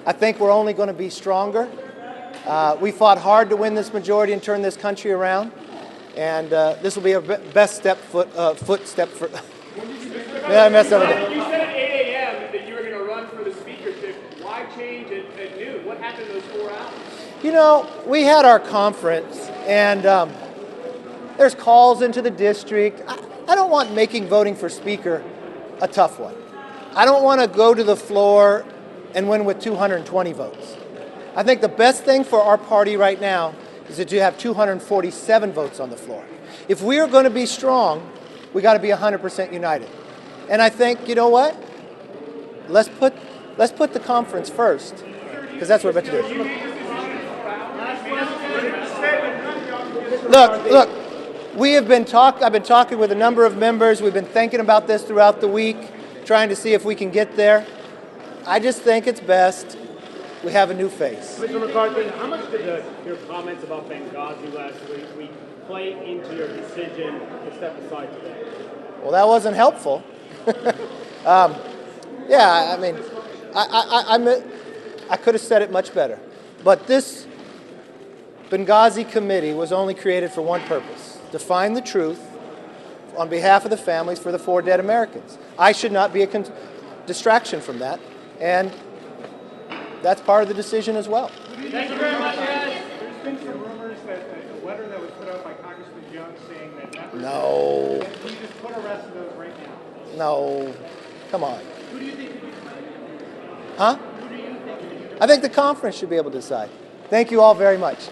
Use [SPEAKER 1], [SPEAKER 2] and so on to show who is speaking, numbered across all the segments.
[SPEAKER 1] I think we're only going to be stronger. We fought hard to win this majority and turn this country around, and this will be our best step footstep for. Yeah, I messed up again.
[SPEAKER 2] You said at 8 a.m. that you were going to run for the speakership. Why change at noon? What happened in those 4 hours?
[SPEAKER 1] You know, we had our conference, and there's calls into the district. I don't want making voting for speaker a tough one. I don't want to go to the floor and win with 220 votes. I think the best thing for our party right now is that you have 247 votes on the floor. If we are going to be strong, we got to be 100% united. And I think, you know what? Let's put the conference first, because that's what we're about to do. Look. I've been talking with a number of members. We've been thinking about this throughout the week, trying to see if we can get there. I just think it's best we have a new face.
[SPEAKER 2] Mr. McCarthy, how much did your comments about Benghazi last week play into your decision to step aside today?
[SPEAKER 1] Well, that wasn't helpful. Yeah, I mean, I could have said it much better. But this Benghazi committee was only created for one purpose: to find the truth on behalf of the families for the 4 dead Americans. I should not be a distraction from that, and that's part of the decision as well.
[SPEAKER 2] Thank you very much, guys.
[SPEAKER 3] There's been some rumors that the letter that was put out by Congressman Young saying that...
[SPEAKER 1] No.
[SPEAKER 3] Can you just put a rest of those right now?
[SPEAKER 1] No. Come on.
[SPEAKER 3] Who do you think should decide?
[SPEAKER 1] Huh?
[SPEAKER 3] Who do you think should decide?
[SPEAKER 1] I think the conference should be able to decide. Thank you all very much.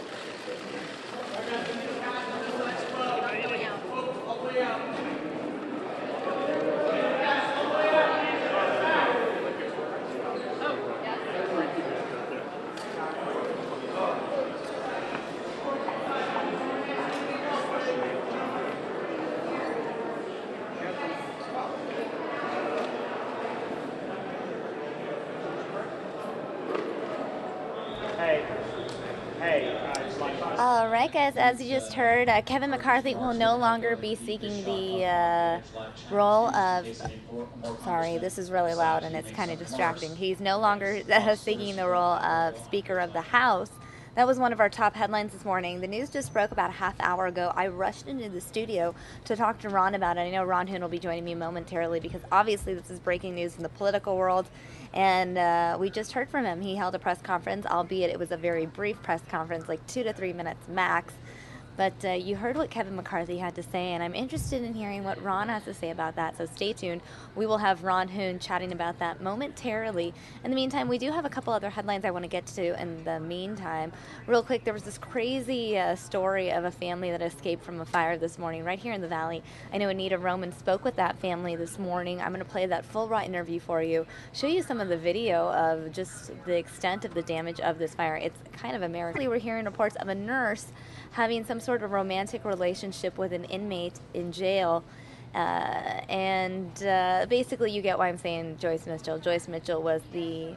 [SPEAKER 4] All right, guys, as you just heard, Kevin McCarthy will no longer be seeking the role of... Sorry, this is really loud and it's kind of distracting. He's no longer seeking the role of Speaker of the House. That was one of our top headlines this morning. The news just broke about a half hour ago. I rushed into the studio to talk to Ron about it. I know Ron Hoon will be joining me momentarily because obviously this is breaking news in the political world. And we just heard from him. He held a press conference, albeit it was a very brief press conference, like 2 to 3 minutes max. But you heard what Kevin McCarthy had to say, and I'm interested in hearing what Ron has to say about that, so stay tuned. We will have Ron Hoon chatting about that momentarily. In the meantime, we do have a couple other headlines I want to get to in the meantime. Real quick, there was this crazy story of a family that escaped from a fire this morning right here in the Valley. I know Anita Roman spoke with that family this morning. I'm going to play that full raw interview for you, show you some of the video of just the extent of the damage of this fire. It's kind of American. We're hearing reports of a nurse having some sort of romantic relationship with an inmate in jail. Basically, you get why I'm saying Joyce Mitchell. Joyce Mitchell was the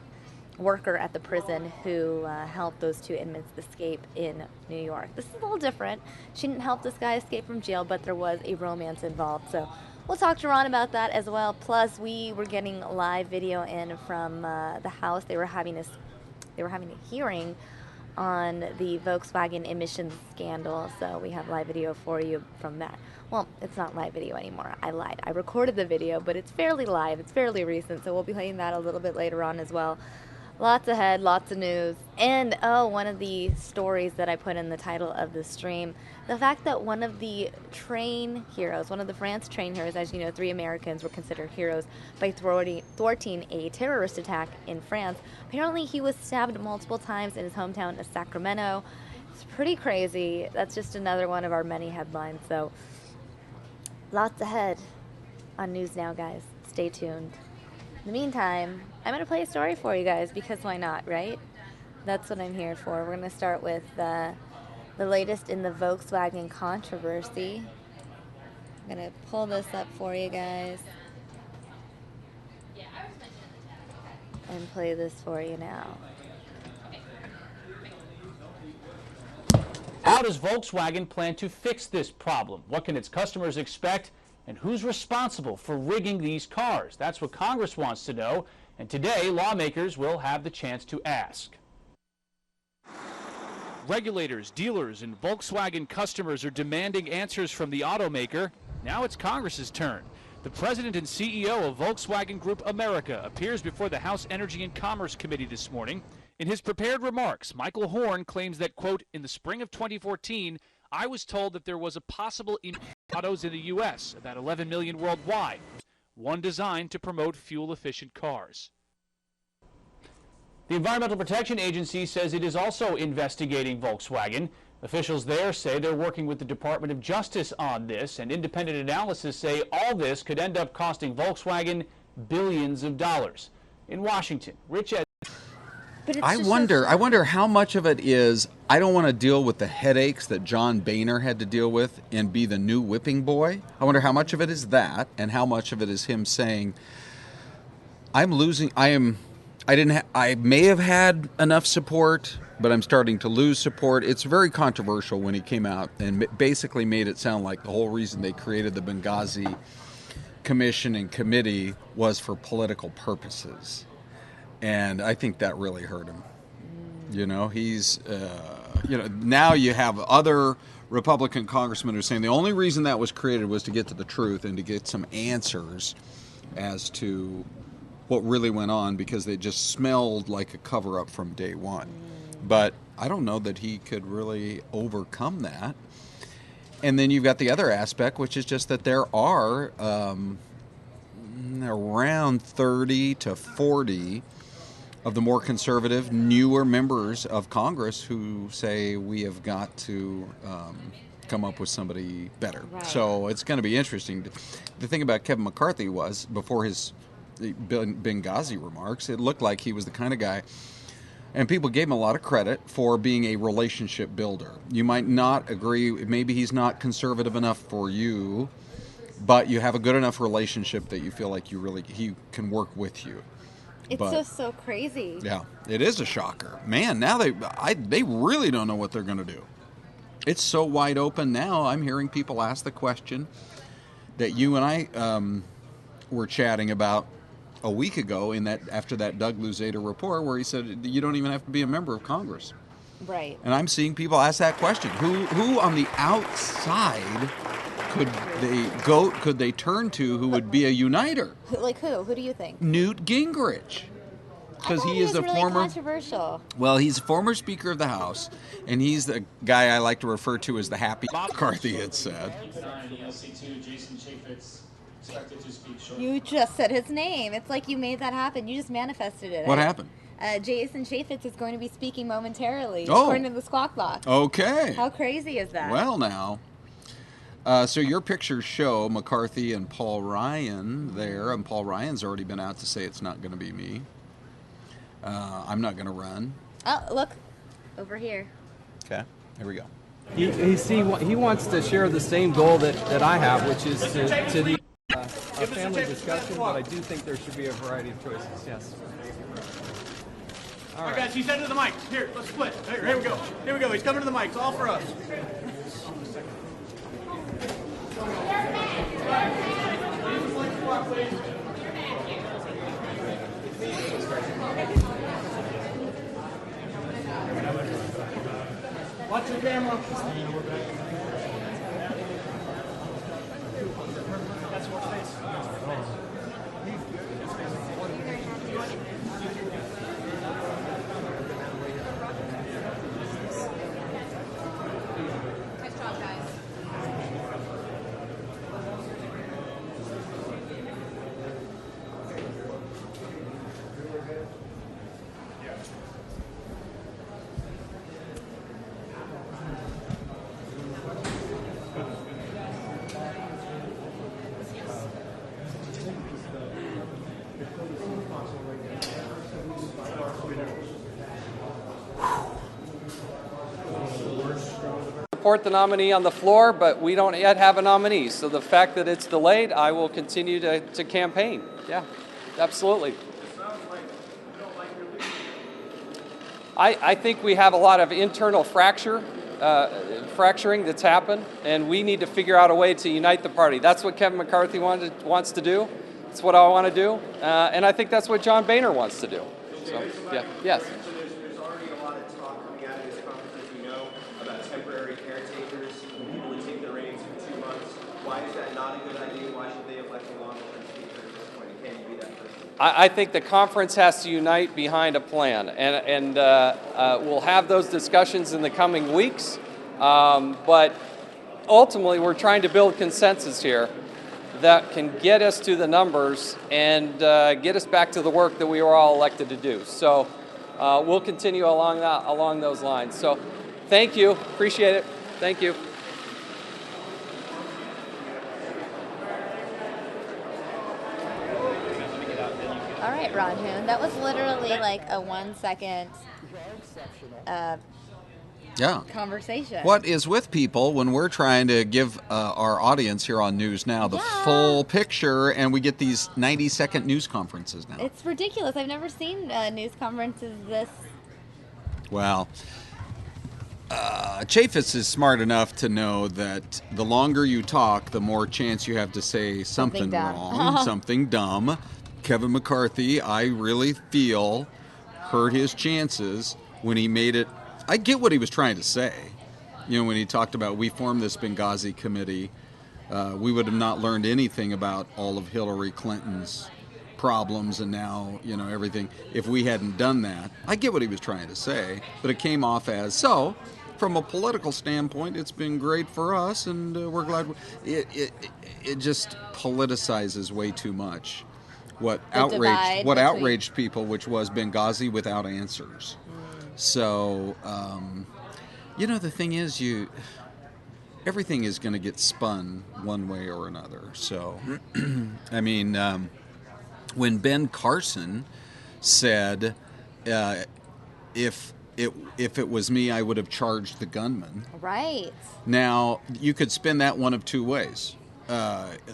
[SPEAKER 4] worker at the prison who helped those 2 inmates escape in New York. This is a little different. She didn't help this guy escape from jail, but there was a romance involved. So we'll talk to Ron about that as well. Plus, we were getting live video in from the House. They were having a hearing on the Volkswagen emissions scandal, so we have live video for you from that. Well, it's not live video anymore. I lied. I recorded the video, but it's fairly live. It's fairly recent, so we'll be playing that a little bit later on as well. Lots ahead, lots of news. And, one of the stories that I put in the title of the stream, the fact that one of the train heroes, one of the France train heroes, as you know, 3 Americans were considered heroes by thwarting a terrorist attack in France. Apparently he was stabbed multiple times in his hometown of Sacramento. It's pretty crazy. That's just another one of our many headlines. So lots ahead on News Now, guys. Stay tuned. In the meantime, I'm going to play a story for you guys, because why not, right? That's what I'm here for. We're going to start with the latest in the Volkswagen controversy. I'm going to pull this up for you guys and play this for you now.
[SPEAKER 5] How does Volkswagen plan to fix this problem? What can its customers expect? And who's responsible for rigging these cars? That's what Congress wants to know. And today, lawmakers will have the chance to ask. Regulators, dealers, and Volkswagen customers are demanding answers from the automaker. Now it's Congress's turn. The president and CEO of Volkswagen Group America appears before the House Energy and Commerce Committee this morning. In his prepared remarks, Michael Hoon claims that, quote, in the spring of 2014, I was told that there was a possible autos in the U.S., about 11 million worldwide, one designed to promote fuel-efficient cars. The Environmental Protection Agency says it is also investigating Volkswagen. Officials there say they're working with the Department of Justice on this, and independent analysis say all this could end up costing Volkswagen billions of dollars. In Washington, Rich Ed.
[SPEAKER 6] I wonder how much of it is, I don't want to deal with the headaches that John Boehner had to deal with and be the new whipping boy. I wonder how much of it is that, and how much of it is him saying, I may have had enough support, but I'm starting to lose support. It's very controversial when he came out and basically made it sound like the whole reason they created the Benghazi Commission and Committee was for political purposes. And I think that really hurt him. You know, he's, now you have other Republican congressmen who are saying the only reason that was created was to get to the truth and to get some answers as to what really went on, because they just smelled like a cover-up from day one. But I don't know that he could really overcome that. And then you've got the other aspect, which is just that there are around 30 to 40 of the more conservative, newer members of Congress who say we have got to come up with somebody better. Right. So it's going to be interesting. The thing about Kevin McCarthy was, before his Benghazi remarks, it looked like he was the kind of guy, and people gave him a lot of credit for being a relationship builder. You might not agree, maybe he's not conservative enough for you, but you have a good enough relationship that you feel like he can work with you.
[SPEAKER 4] It's just so crazy.
[SPEAKER 6] Yeah, it is a shocker. Man, now they really don't know what they're going to do. It's so wide open now. I'm hearing people ask the question that you and I were chatting about a week ago after that Doug Luzader report, where he said you don't even have to be a member of Congress.
[SPEAKER 4] Right.
[SPEAKER 6] And I'm seeing people ask that question. Who on the outside could they turn to who would be a uniter?
[SPEAKER 4] Like who? Who do you think?
[SPEAKER 6] Newt Gingrich. Because he is
[SPEAKER 4] really
[SPEAKER 6] former
[SPEAKER 4] controversial.
[SPEAKER 6] Well, he's a former Speaker of the House, and he's the guy I like to refer to as the happy McCarthy had said.
[SPEAKER 7] Jason Chaffetz expected to speak shortly.
[SPEAKER 4] You just said his name. It's like you made that happen. You just manifested it.
[SPEAKER 6] What happened?
[SPEAKER 4] Jason Chaffetz is going to be speaking momentarily, according to the Squawk Box.
[SPEAKER 6] Okay.
[SPEAKER 4] How crazy is that?
[SPEAKER 6] Well, now. So your pictures show McCarthy and Paul Ryan there, and Paul Ryan's already been out to say it's not going to be me. I'm not going to run.
[SPEAKER 4] Oh, look. Over here.
[SPEAKER 6] Okay. Here we go.
[SPEAKER 8] He wants to share the same goal that I have, which is to be a family discussion, but I do think there should be a variety of choices, yes.
[SPEAKER 3] All right, guys, he's headed to the mic. Here, let's split. Here we go. Here we go. He's coming to the mic. It's all for us. Watch your camera. That's your face.
[SPEAKER 9] Nice job, guys.
[SPEAKER 8] Support the nominee on the floor, but we don't yet have a nominee. So the fact that it's delayed, I will continue to campaign. Yeah, absolutely. I think we have a lot of internal fracturing that's happened, and we need to figure out a way to unite the party. That's what Kevin McCarthy wants to do.
[SPEAKER 9] It's what I want to do, and I think that's what John Boehner wants to do. So, yeah, yes.
[SPEAKER 10] There's already a lot of talk coming out of this conference, as you know, about temporary caretakers, people who take the reins for 2 months. Why is that not a good idea? Why should they elect a long-term speaker at this point? Can you be that person?
[SPEAKER 9] I think the conference has to unite behind a plan, and we'll have those discussions in the coming weeks. But ultimately, we're trying to build consensus here that can get us to the numbers and get us back to the work that we were all elected to do. So we'll continue along those lines. So thank you. Appreciate it. Thank you.
[SPEAKER 4] All right, Ron Hoon. That was literally like a 1 second conversation.
[SPEAKER 6] What is with people when we're trying to give our audience here on News Now the full picture, and we get these 90-second news conferences now?
[SPEAKER 4] It's ridiculous. I've never seen news conferences this.
[SPEAKER 6] Well, Chaffetz is smart enough to know that the longer you talk, the more chance you have to say something wrong, something dumb. Kevin McCarthy, I really feel, hurt his chances when he made it. I get what he was trying to say. You know, when he talked about, we formed this Benghazi committee, we would have not learned anything about all of Hillary Clinton's problems and now, you know, everything if we hadn't done that. I get what he was trying to say, but it came off as, so, from a political standpoint, it's been great for us, and we're glad. It just politicizes way too much. What outraged people, which was Benghazi without answers. So, you know, the thing is, everything is going to get spun one way or another. So, I mean, when Ben Carson said, if it was me, I would have charged the gunman.
[SPEAKER 4] Right.
[SPEAKER 6] Now, you could spin that one of two ways.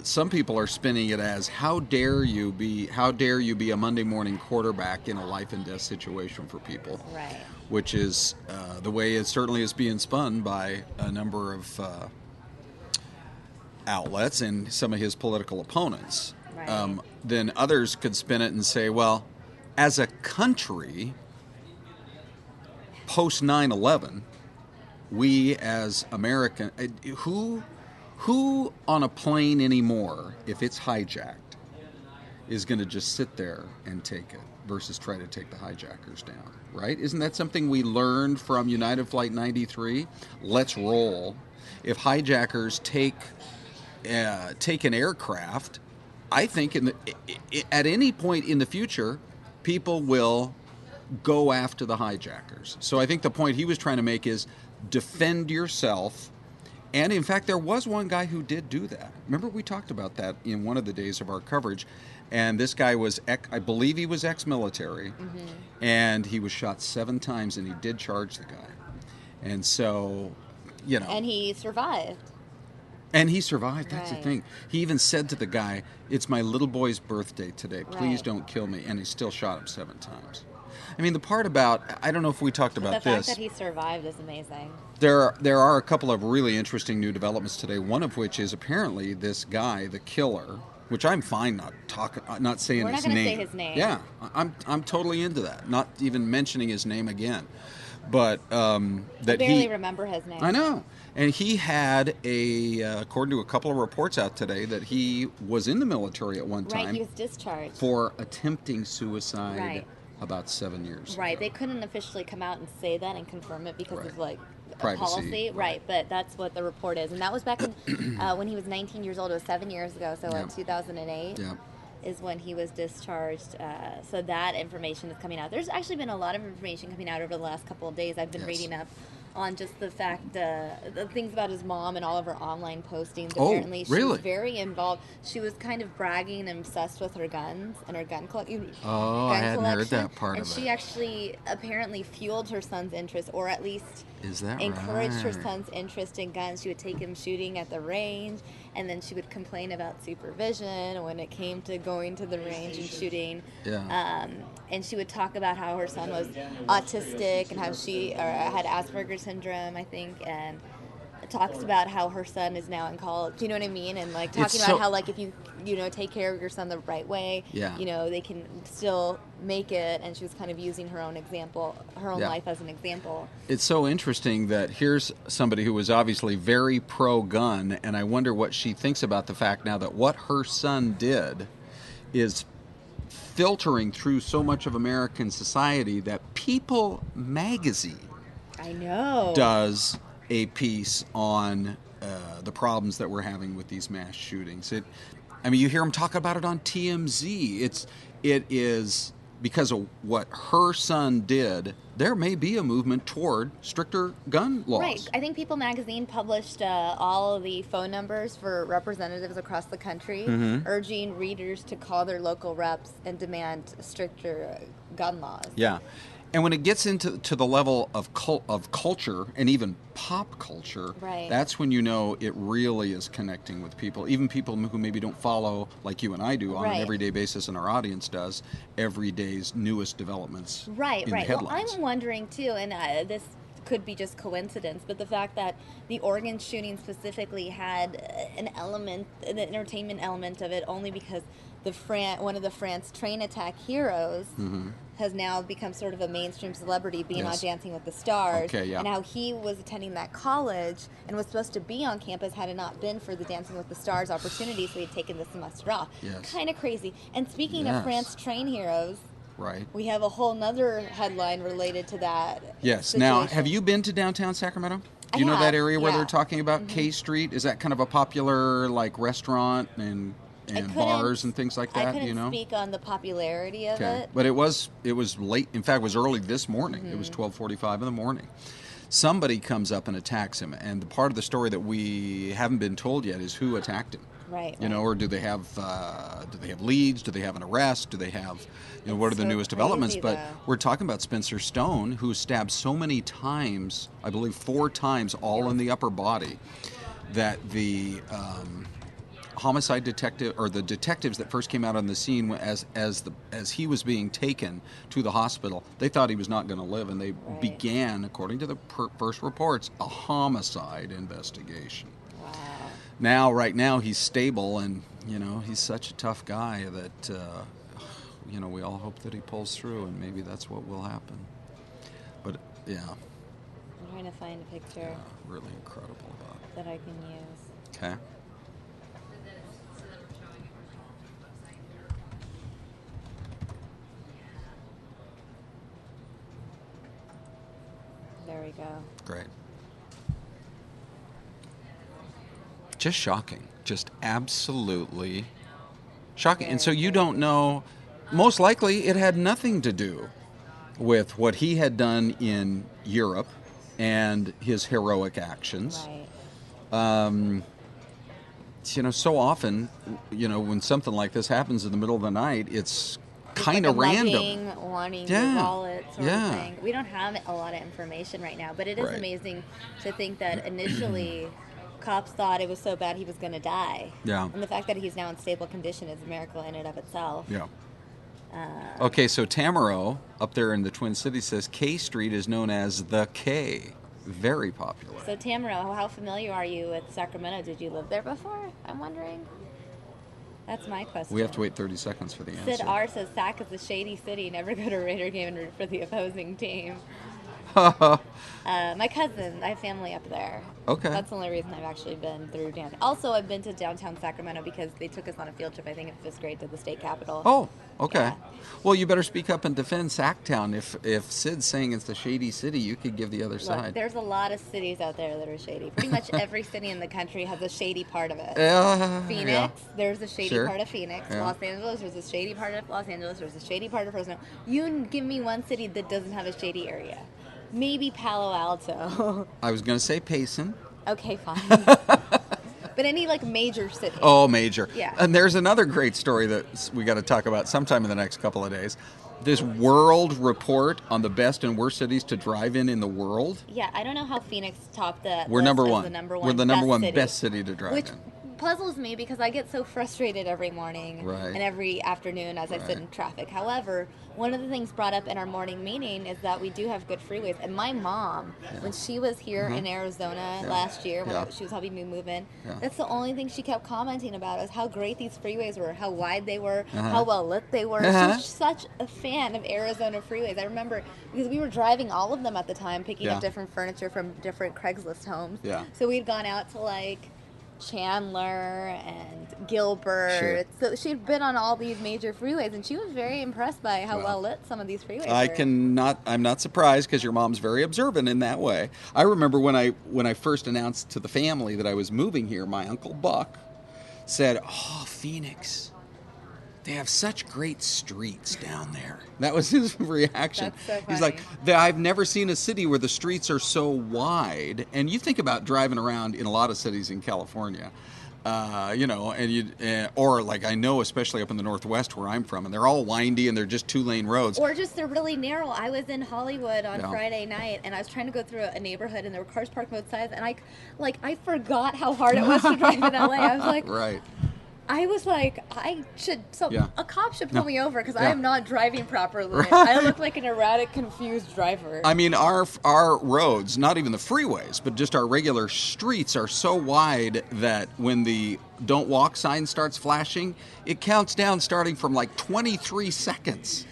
[SPEAKER 6] Some people are spinning it as, how dare you be a Monday morning quarterback in a life and death situation for people,
[SPEAKER 4] right?
[SPEAKER 6] Which is the way it certainly is being spun by a number of outlets and some of his political opponents.
[SPEAKER 4] Right.
[SPEAKER 6] Then others could spin it and say, well, as a country, post 9/11, we as American, who on a plane anymore, if it's hijacked, is going to just sit there and take it versus try to take the hijackers down, right? Isn't that something we learned from United Flight 93? Let's roll. If hijackers take an aircraft, I think at any point in the future, people will go after the hijackers. So I think the point he was trying to make is defend yourself. And in fact, there was one guy who did do that. Remember, we talked about that in one of the days of our coverage. And this guy was, I believe he was ex-military. Mm-hmm. And he was shot 7 times, and he did charge the guy. And so, you know.
[SPEAKER 4] And he survived. That's
[SPEAKER 6] right. The thing. He even said to the guy, it's my little boy's birthday today. Please don't kill me. And he still shot him 7 times. I mean, the part about, I don't know if we talked about this.
[SPEAKER 4] The fact that he survived is amazing.
[SPEAKER 6] There are a couple of really interesting new developments today, one of which is apparently this guy, the killer, which I'm fine not saying his name.
[SPEAKER 4] We're not going to say his name.
[SPEAKER 6] Yeah, I'm totally into that, not even mentioning his name again. But that
[SPEAKER 4] I barely remember his name.
[SPEAKER 6] I know. And he had according to a couple of reports out today, that he was in the military at one time.
[SPEAKER 4] Right, he was discharged.
[SPEAKER 6] For attempting suicide about 7 years ago.
[SPEAKER 4] They couldn't officially come out and say that and confirm it because of like
[SPEAKER 6] privacy.
[SPEAKER 4] Policy. Right, but that's what the report is. And that was back in, when he was 19 years old. It was 7 years ago, so in 2008. Is when he was discharged. So that information is coming out. There's actually been a lot of information coming out over the last couple of days. I've been reading up on just the fact, the things about his mom and all of her online postings. Apparently, she was very involved. She was kind of bragging and obsessed with her guns and her gun collection.
[SPEAKER 6] I hadn't heard that part of it.
[SPEAKER 4] And she actually apparently fueled her son's interest, or at least encouraged her son's interest in guns. She would take him shooting at the range, and then she would complain about supervision when it came to going to the range and shooting. And she would talk about how her son was autistic and how she had Asperger's syndrome, I think, and talks about how her son is now in college. Do you know what I mean? And like talking about how like if you take care of your son the right way, they can still make it. And she was kind of using her own life as an example. It's
[SPEAKER 6] so interesting that here's somebody who was obviously very pro-gun, and I wonder what she thinks about the fact now that what her son did is filtering through so much of American society that People magazine does a piece on the problems that we're having with these mass shootings. You hear them talk about it on TMZ. It is because of what her son did. There may be a movement toward stricter gun laws.
[SPEAKER 4] Right. I think People magazine published all of the phone numbers for representatives across the country, urging readers to call their local reps and demand stricter gun laws.
[SPEAKER 6] Yeah. And when it gets into the level of culture and even pop culture, that's when you know it really is connecting with people, even people who maybe don't follow, like you and I do, on an everyday basis, and our audience does, every day's newest developments in the headlines.
[SPEAKER 4] Well, I'm wondering, too, and this could be just coincidence, but the fact that the Oregon shooting specifically had an entertainment element of it only because one of the France train attack heroes has now become sort of a mainstream celebrity, being on Dancing with the Stars. And how he was attending that college and was supposed to be on campus had it not been for the Dancing with the Stars opportunity, so he'd taken the semester off. Kind of crazy. And speaking of France train heroes, we have a whole nother headline related to that. Situation.
[SPEAKER 6] Now, have you been to downtown Sacramento? Do you know that area where they're talking about K Street? Is that kind of a popular restaurant and bars and things like that?
[SPEAKER 4] I couldn't speak on the popularity of it.
[SPEAKER 6] But it was late. In fact, it was early this morning. It was 12:45 in the morning. Somebody comes up and attacks him, and the part of the story that we haven't been told yet is who attacked him. Or do they have leads? Do they have an arrest? Do they have what are the newest developments? But we're talking about Spencer Stone, who stabbed so many times, I believe 4 times, all in the upper body, that the homicide detective, or the detectives that first came out on the scene as he was being taken to the hospital, they thought he was not going to live, and they began, according to the first reports, a homicide investigation. Wow. Right now, he's stable, and he's such a tough guy that we all hope that he pulls through, and maybe that's what will happen. But
[SPEAKER 4] I'm trying to find a picture.
[SPEAKER 6] Really incredible
[SPEAKER 4] that I can use.
[SPEAKER 6] Okay.
[SPEAKER 4] There we go.
[SPEAKER 6] Great. Just shocking. Just absolutely shocking. And so you don't know, most likely it had nothing to do with what he had done in Europe and his heroic actions. So often, when something like this happens in the middle of the night, it's kind of random.
[SPEAKER 4] Wanting your wallet sort of thing. We don't have a lot of information right now, but it is amazing to think that initially cops thought it was so bad he was going to die. And the fact that he's now in stable condition is a miracle in and of itself.
[SPEAKER 6] Okay, so Tamaro up there in the Twin Cities says K Street is known as the K. Very popular.
[SPEAKER 4] So Tamaro, how familiar are you with Sacramento? Did you live there before? I'm wondering. That's my question.
[SPEAKER 6] We have to wait 30 seconds for the answer.
[SPEAKER 4] Sid R says Sac is a shady city. Never go to a Raider game and root for the opposing team. My cousin, I have family up there.
[SPEAKER 6] Okay.
[SPEAKER 4] That's the only reason I've actually been through downtown. Also, I've been to downtown Sacramento because they took us on a field trip, I think, in 5th grade to the state capitol.
[SPEAKER 6] Oh, okay. Well, you better speak up and defend Sacktown. If Sid's saying it's a shady city, you could give the other side.
[SPEAKER 4] There's a lot of cities out there that are shady. Pretty much every city in the country has a shady part of it. Phoenix, there's a shady part of Phoenix. Los Angeles, there's a shady part of Los Angeles. There's a shady part of Fresno. You give me one city that doesn't have a shady area. Maybe Palo Alto.
[SPEAKER 6] I was going to say Payson.
[SPEAKER 4] Okay, fine. But any major city.
[SPEAKER 6] Oh, major.
[SPEAKER 4] Yeah.
[SPEAKER 6] And there's another great story that we got to talk about sometime in the next couple of days. This world report on the best and worst cities to drive in the world.
[SPEAKER 4] Yeah, I don't know how Phoenix topped that.
[SPEAKER 6] We're number one.
[SPEAKER 4] The number one.
[SPEAKER 6] We're the number one best city to drive in.
[SPEAKER 4] puzzles me because I get so frustrated every morning
[SPEAKER 6] Right.
[SPEAKER 4] and every afternoon as I sit in traffic. However, one of the things brought up in our morning meeting is that we do have good freeways. And my mom, when she was here in Arizona last year, when she was helping me move in, that's the only thing she kept commenting about is how great these freeways were, how wide they were, how well lit they were. She's such a fan of Arizona freeways. I remember because we were driving all of them at the time, picking up different furniture from different Craigslist homes.
[SPEAKER 6] Yeah.
[SPEAKER 4] So we'd gone out to like Chandler and Gilbert.
[SPEAKER 6] Sure.
[SPEAKER 4] So she'd been on all these major freeways, and she was very impressed by how well lit some of these freeways were.
[SPEAKER 6] I'm not surprised because your mom's very observant in that way. I remember when I first announced to the family that I was moving here, my Uncle Buck said, "Oh, Phoenix, they have such great streets down there." That was his reaction.
[SPEAKER 4] That's so funny.
[SPEAKER 6] He's like, I've never seen a city where the streets are so wide. And you think about driving around in a lot of cities in California, or like I know, especially up in the Northwest where I'm from, and they're all windy and they're just 2-lane roads.
[SPEAKER 4] Or just they're really narrow. I was in Hollywood on Friday night, and I was trying to go through a neighborhood, and there were cars parked both sides, and I forgot how hard it was to drive in LA. I was like,
[SPEAKER 6] right.
[SPEAKER 4] I was like, a cop should pull me over because I am not driving properly.
[SPEAKER 6] Right.
[SPEAKER 4] I look like an erratic, confused driver.
[SPEAKER 6] I mean, our roads, not even the freeways, but just our regular streets are so wide that when the don't walk sign starts flashing, it counts down starting from like 23 seconds.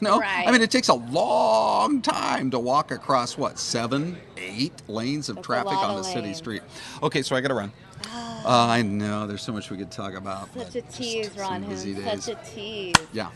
[SPEAKER 4] Right.
[SPEAKER 6] I mean, it takes a long time to walk across 7, 8 lanes of traffic on the city street. Okay, so I got to run. I know, there's so much we could talk about.
[SPEAKER 4] Such a tease, Ron Hoon. Such a tease.
[SPEAKER 6] Yeah.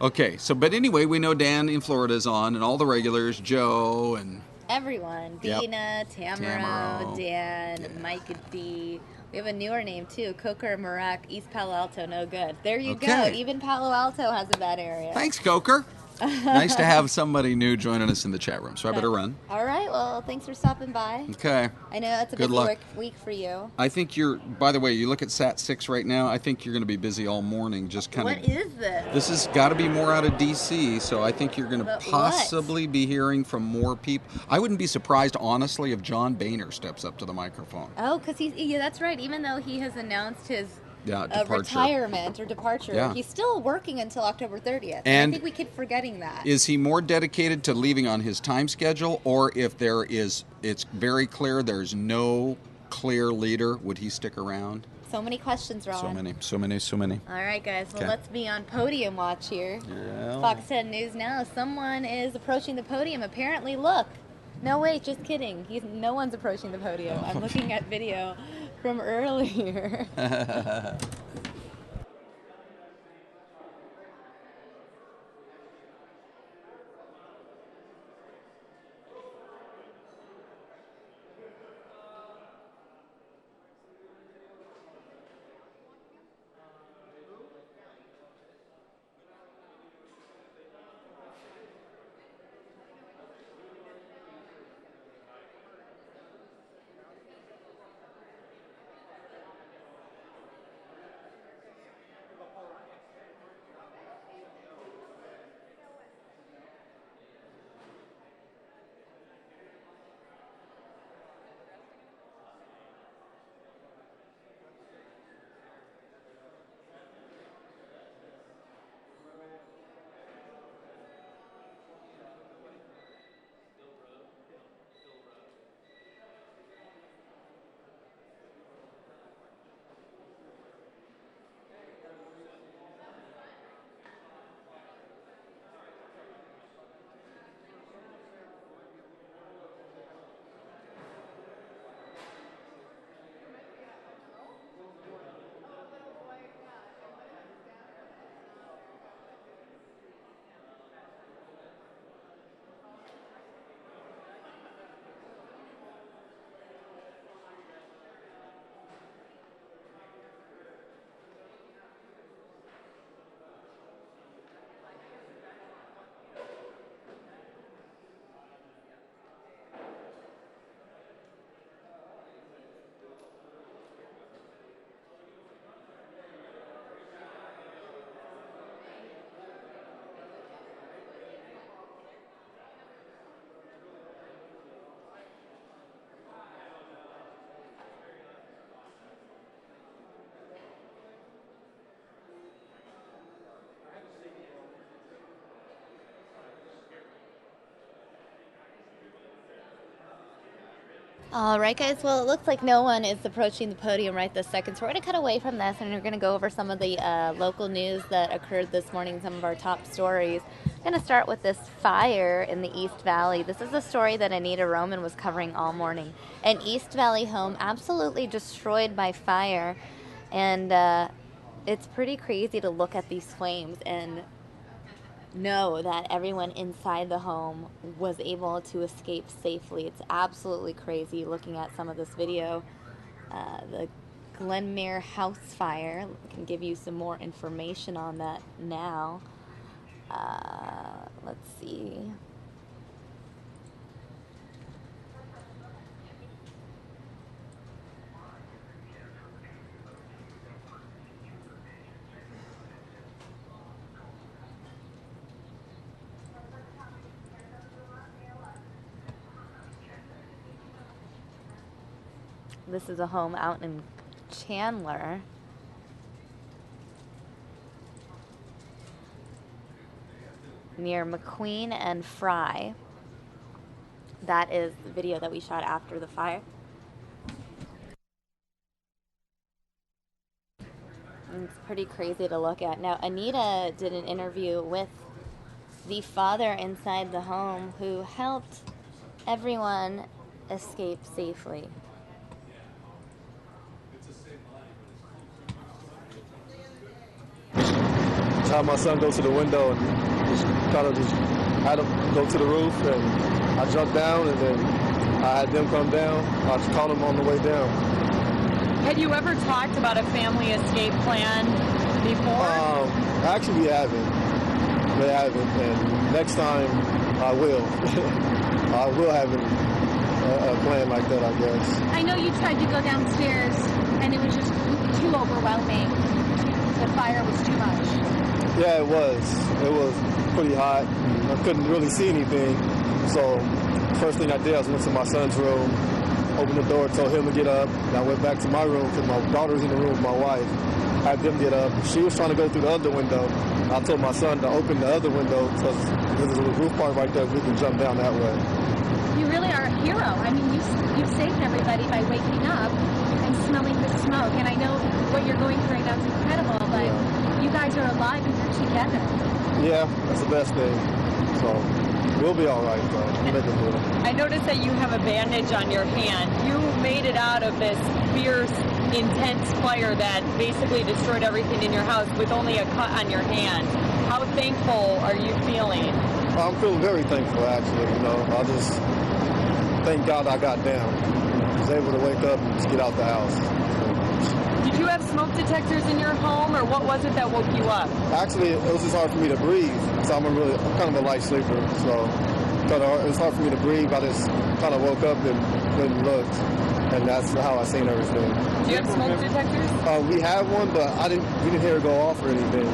[SPEAKER 6] Okay, but anyway, we know Dan in Florida is on, and all the regulars, Joe and...
[SPEAKER 4] Everyone.
[SPEAKER 6] Yep.
[SPEAKER 4] Bina, Tamaro, Dan, Mike D. We have a newer name, too. Coker, Marak, East Palo Alto, no good. There you go. Even Palo Alto has a bad area.
[SPEAKER 6] Thanks, Coker. Nice to have somebody new joining us in the chat room, so I better run.
[SPEAKER 4] All right, well, thanks for stopping by.
[SPEAKER 6] Okay.
[SPEAKER 4] I know it's a
[SPEAKER 6] Good
[SPEAKER 4] busy
[SPEAKER 6] luck.
[SPEAKER 4] week for you.
[SPEAKER 6] I think by the way, you look at Sat 6 right now, I think you're going to be busy all morning just kind of...
[SPEAKER 4] What is this?
[SPEAKER 6] This has got to be more out of D.C., so I think you're going to possibly be hearing from more people. I wouldn't be surprised, honestly, if John Boehner steps up to the microphone.
[SPEAKER 4] Oh, because that's right. Even though he has announced his...
[SPEAKER 6] departure.
[SPEAKER 4] Retirement or departure.
[SPEAKER 6] Yeah.
[SPEAKER 4] He's still working until October 30th.
[SPEAKER 6] And
[SPEAKER 4] I think we keep forgetting that.
[SPEAKER 6] Is he more dedicated to leaving on his time schedule, or if it's very clear there's no clear leader, would he stick around?
[SPEAKER 4] So many questions, Ron.
[SPEAKER 6] So many.
[SPEAKER 4] All right, guys. Well, let's be on podium watch here.
[SPEAKER 6] Yeah.
[SPEAKER 4] Fox 10 News now. Someone is approaching the podium. Apparently, look. No, wait, just kidding. No one's approaching the podium. I'm looking at video from earlier. All right, guys. Well, it looks like no one is approaching the podium right this second, so we're going to cut away from this, and we're going to go over some of the local news that occurred this morning, some of our top stories. I'm going to start with this fire in the East Valley. This is a story that Anita Roman was covering all morning. An East Valley home absolutely destroyed by fire, and it's pretty crazy to look at these flames and know that everyone inside the home was able to escape safely. It's absolutely crazy looking at some of this video. The Glenmere house fire, I can give you some more information on that now. Let's see. This is a home out in Chandler. Near McQueen and Fry. That is the video that we shot after the fire. And it's pretty crazy to look at. Now, Anita did an interview with the father inside the home who helped everyone escape safely.
[SPEAKER 11] I had my son go to the window and just had him go to the roof, and I jumped down, and then I had them come down. I just called them on the way down.
[SPEAKER 12] Had you ever talked about a family escape plan before?
[SPEAKER 11] Actually, we haven't. And next time I will. I will have a plan like that, I guess.
[SPEAKER 13] I know you tried to go downstairs, and it was just too overwhelming. The fire was too much.
[SPEAKER 11] Yeah, it was. It was pretty hot. I couldn't really see anything. So first thing I did, I went to my son's room, opened the door, told him to get up. And I went back to my room because my daughter's in the room with my wife. I had them get up. She was trying to go through the other window. I told my son to open the other window because there's a roof part right there. We can jump down that way.
[SPEAKER 13] You really are a hero. I mean, you saved everybody by waking up and smelling the smoke. And I know what you're going through right now is incredible, but you guys are alive and you're together.
[SPEAKER 11] Yeah, that's the best thing. So we'll be all right, though. We'll make it through.
[SPEAKER 12] I noticed that you have a bandage on your hand. You made it out of this fierce, intense fire that basically destroyed everything in your house with only a cut on your hand. How thankful are you feeling?
[SPEAKER 11] I'm feeling very thankful, actually. I just thank God I got down. I was able to wake up and just get out the house.
[SPEAKER 12] Did you have smoke detectors in your home, or what was it that woke you up?
[SPEAKER 11] Actually, it was just hard for me to breathe. So I'm kind of a light sleeper. So it was hard for me to breathe. I just kind of woke up and went and looked. And that's how I seen everything.
[SPEAKER 12] Do you have smoke detectors?
[SPEAKER 11] We have one, but we didn't hear it go off or anything.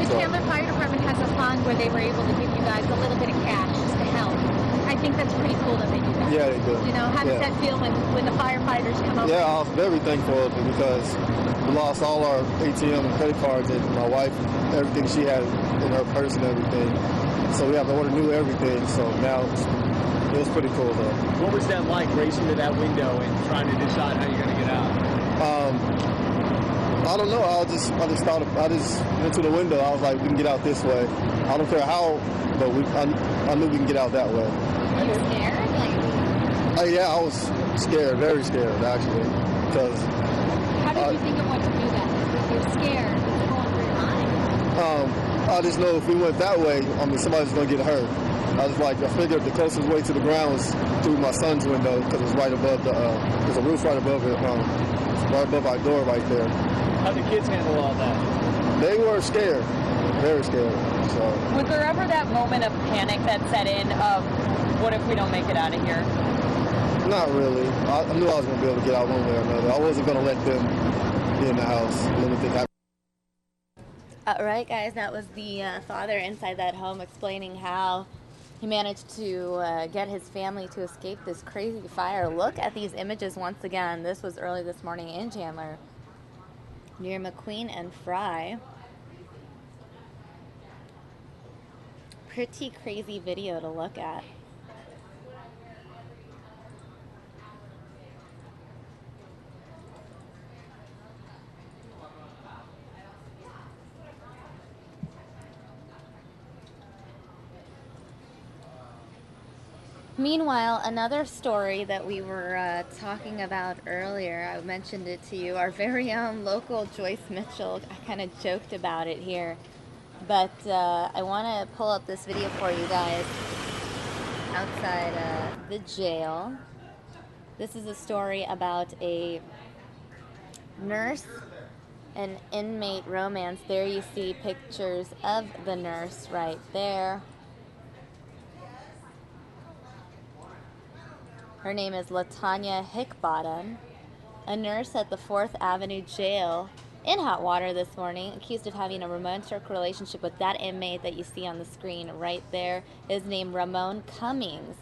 [SPEAKER 13] The Chandler Fire Department has a fund where they were able to give you guys a little bit of cash just to help. I think that's pretty cool that they do that.
[SPEAKER 11] Yeah, they do.
[SPEAKER 13] How does that feel when the firefighters come over?
[SPEAKER 11] Yeah, I was very thankful of it because we lost all our ATM and credit cards, and my wife, everything she had in her purse and everything. So we have to order new everything. So now it was pretty cool, though.
[SPEAKER 2] What was that like, racing to that window and trying to decide how you're going to get out?
[SPEAKER 11] I don't know. I just went to the window. I was like, we can get out this way. I don't care how, but I knew we can get out that way.
[SPEAKER 13] Are you scared?
[SPEAKER 11] Yeah, I was scared, very scared, actually, because.
[SPEAKER 13] How did you think of what to do then? You're scared. What's going through your mind?
[SPEAKER 11] I just know if we went that way, somebody's going to get hurt. I figured the closest way to the ground was through my son's window because it's right above there's a roof right above it, right above our door right there.
[SPEAKER 2] How did the kids handle all that?
[SPEAKER 11] They were scared, very scared. So.
[SPEAKER 12] Was there ever that moment of panic that set in of, what if we don't make it out of here?
[SPEAKER 11] Not really. I knew I was going to be able to get out one way or another. I wasn't going to let them be in the house.
[SPEAKER 4] All right, guys, that was the father inside that home explaining how he managed to get his family to escape this crazy fire. Look at these images once again. This was early this morning in Chandler, near McQueen and Fry. Pretty crazy video to look at. Meanwhile, another story that we were talking about earlier, I mentioned it to you, our very own local Joyce Mitchell. I kind of joked about it here, but I want to pull up this video for you guys outside the jail. This is a story about a nurse and inmate romance. There you see pictures of the nurse right there. Her name is LaTanya Hickbottom, a nurse at the 4th Avenue Jail in hot water this morning, accused of having a romantic relationship with that inmate that you see on the screen right there. His name Ramon Cummings.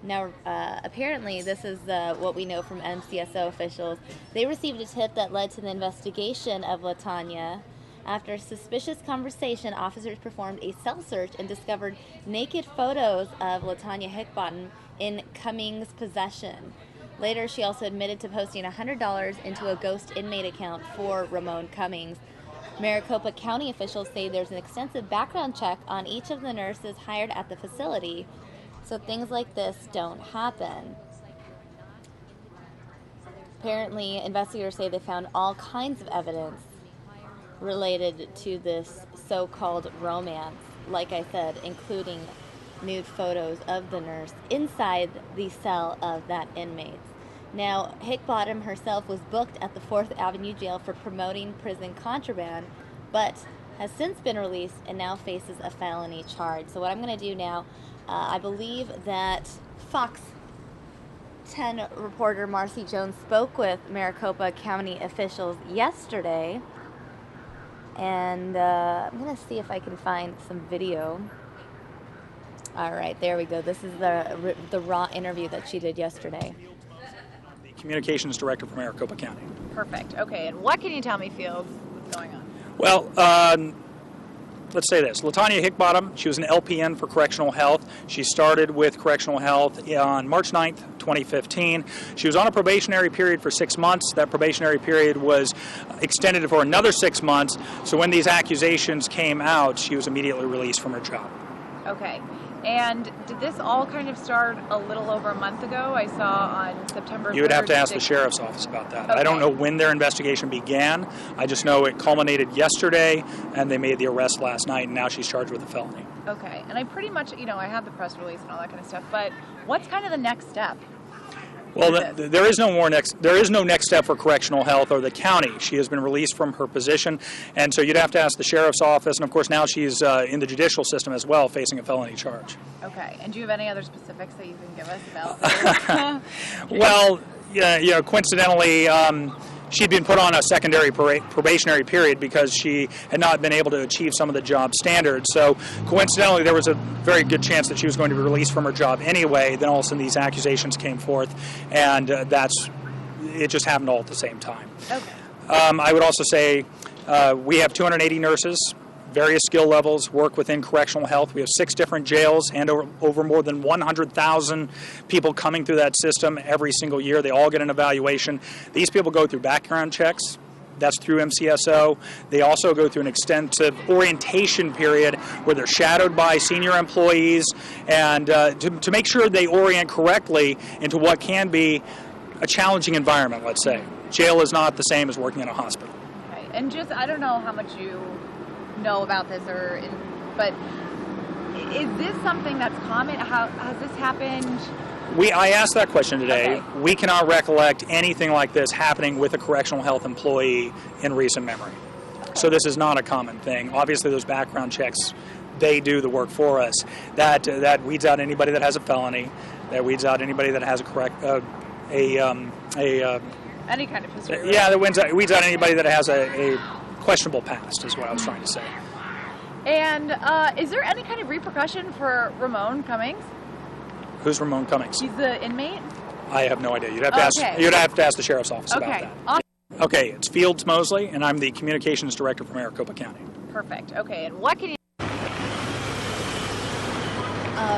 [SPEAKER 4] Now, apparently, this is what we know from MCSO officials. They received a tip that led to the investigation of LaTanya. After a suspicious conversation, officers performed a cell search and discovered naked photos of LaTanya Hickbottom in Cummings' possession. Later, she also admitted to posting $100 into a ghost inmate account for Ramon Cummings. Maricopa County officials say there's an extensive background check on each of the nurses hired at the facility, so things like this don't happen. Apparently, investigators say they found all kinds of evidence related to this so-called romance, like I said, including nude photos of the nurse inside the cell of that inmate. Now, Hickbottom herself was booked at the 4th Avenue Jail for promoting prison contraband, but has since been released and now faces a felony charge. So what I'm going to do now, I believe that Fox 10 reporter Marcy Jones spoke with Maricopa County officials yesterday, and I'm going to see if I can find some video. All right, there we go. This is the raw interview that she did yesterday.
[SPEAKER 14] The communications director for Maricopa County.
[SPEAKER 15] Perfect. Okay, and what can you tell me, Fields, what's going on?
[SPEAKER 14] Well, let's say this. LaTanya Hickbottom, she was an LPN for Correctional Health. She started with Correctional Health on March 9th, 2015. She was on a probationary period for 6 months. That probationary period was extended for another 6 months. So when these accusations came out, she was immediately released from her job.
[SPEAKER 15] Okay. And did this all kind of start a little over a month ago? I saw on September 3rd.
[SPEAKER 14] You would have to ask the sheriff's office about that.
[SPEAKER 15] Okay.
[SPEAKER 14] I don't know when their investigation began. I just know it culminated yesterday, and they made the arrest last night, and now she's charged with a felony.
[SPEAKER 15] Okay. And I pretty much, I had the press release and all that kind of stuff, but what's kind of the next step?
[SPEAKER 14] Well, there is no next step for Correctional Health or the county. She has been released from her position, and so you'd have to ask the sheriff's office, and of course now she's in the judicial system as well, facing a felony charge.
[SPEAKER 15] Okay, and do you have any other specifics that you can give us about this?
[SPEAKER 14] Well, coincidentally, she'd been put on a secondary probationary period because she had not been able to achieve some of the job standards. So coincidentally, there was a very good chance that she was going to be released from her job anyway. Then all of a sudden these accusations came forth, and it just happened all at the same time.
[SPEAKER 15] Okay.
[SPEAKER 14] I would also say we have 280 nurses, various skill levels, work within Correctional Health. We have 6 different jails and over more than 100,000 people coming through that system every single year. They all get an evaluation. These people go through background checks. That's through MCSO. They also go through an extensive orientation period where they're shadowed by senior employees and to make sure they orient correctly into what can be a challenging environment, let's say. Jail is not the same as working in a hospital.
[SPEAKER 15] Okay. And just, I don't know how much you know about this, but is this something that's common? How has this happened?
[SPEAKER 14] I asked that question today.
[SPEAKER 15] Okay.
[SPEAKER 14] We cannot recollect anything like this happening with a correctional health employee in recent memory. So this is not a common thing. Obviously, those background checks, they do the work for us. That weeds out anybody that has a felony. That weeds out anybody that has any
[SPEAKER 15] kind of history.
[SPEAKER 14] Yeah, that weeds out anybody that has a questionable past, is what I was trying to say.
[SPEAKER 15] And is there any kind of repercussion for Ramon Cummings?
[SPEAKER 14] Who's Ramon Cummings?
[SPEAKER 15] He's the inmate?
[SPEAKER 14] I have no idea. You'd have to ask the sheriff's office about that.
[SPEAKER 15] Awesome.
[SPEAKER 14] Okay, it's Fields Mosley, and I'm the communications director for Maricopa County.
[SPEAKER 15] Perfect. Okay, and what can you...
[SPEAKER 4] All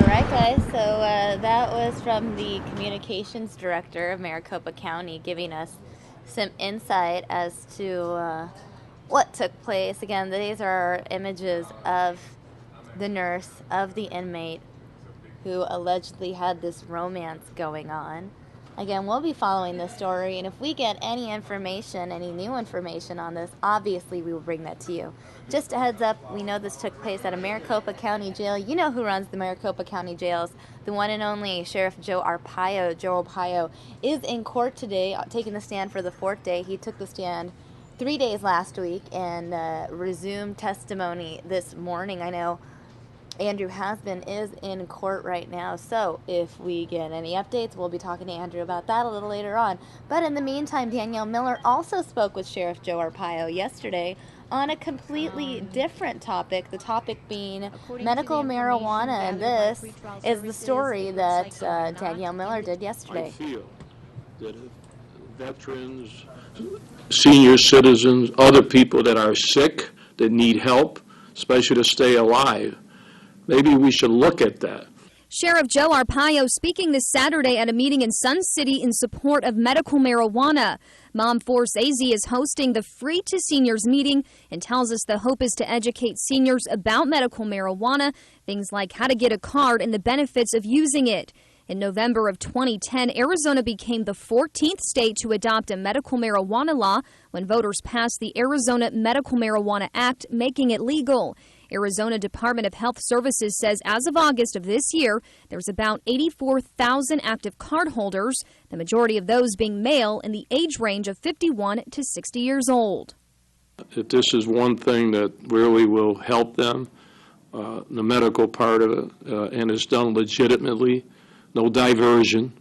[SPEAKER 4] right, guys, so that was from the communications director of Maricopa County giving us some insight as to what took place. Again, these are images of the nurse, of the inmate, who allegedly had this romance going on. Again, we'll be following this story, and if we get any information, any new information on this, obviously we will bring that to you. Just a heads up, we know this took place at a Maricopa County jail. You know who runs the Maricopa County jails. The one and only Sheriff Joe Arpaio is in court today, taking the stand for the 4th day. He took the stand 3 days last week and resumed testimony this morning. I know Andrew Hasbin is in court right now, so if we get any updates, we'll be talking to Andrew about that a little later on. But in the meantime, Danielle Miller also spoke with Sheriff Joe Arpaio yesterday on a completely different topic, the topic being medical marijuana, and this is the story that Danielle Miller did yesterday.
[SPEAKER 16] I feel that if veterans, senior citizens, other people that are sick, that need help, especially to stay alive, maybe we should look at that.
[SPEAKER 17] Sheriff Joe Arpaio speaking this Saturday at a meeting in Sun City in support of medical marijuana. Mom Force AZ is hosting the Free to Seniors meeting and tells us the hope is to educate seniors about medical marijuana, things like how to get a card and the benefits of using it. In November of 2010, Arizona became the 14th state to adopt a medical marijuana law when voters passed the Arizona Medical Marijuana Act, making it legal. Arizona Department of Health Services says as of August of this year, there's about 84,000 active cardholders, the majority of those being male in the age range of 51 to 60 years old.
[SPEAKER 16] If this is one thing that really will help them, the medical part of it, and is done legitimately, no diversion,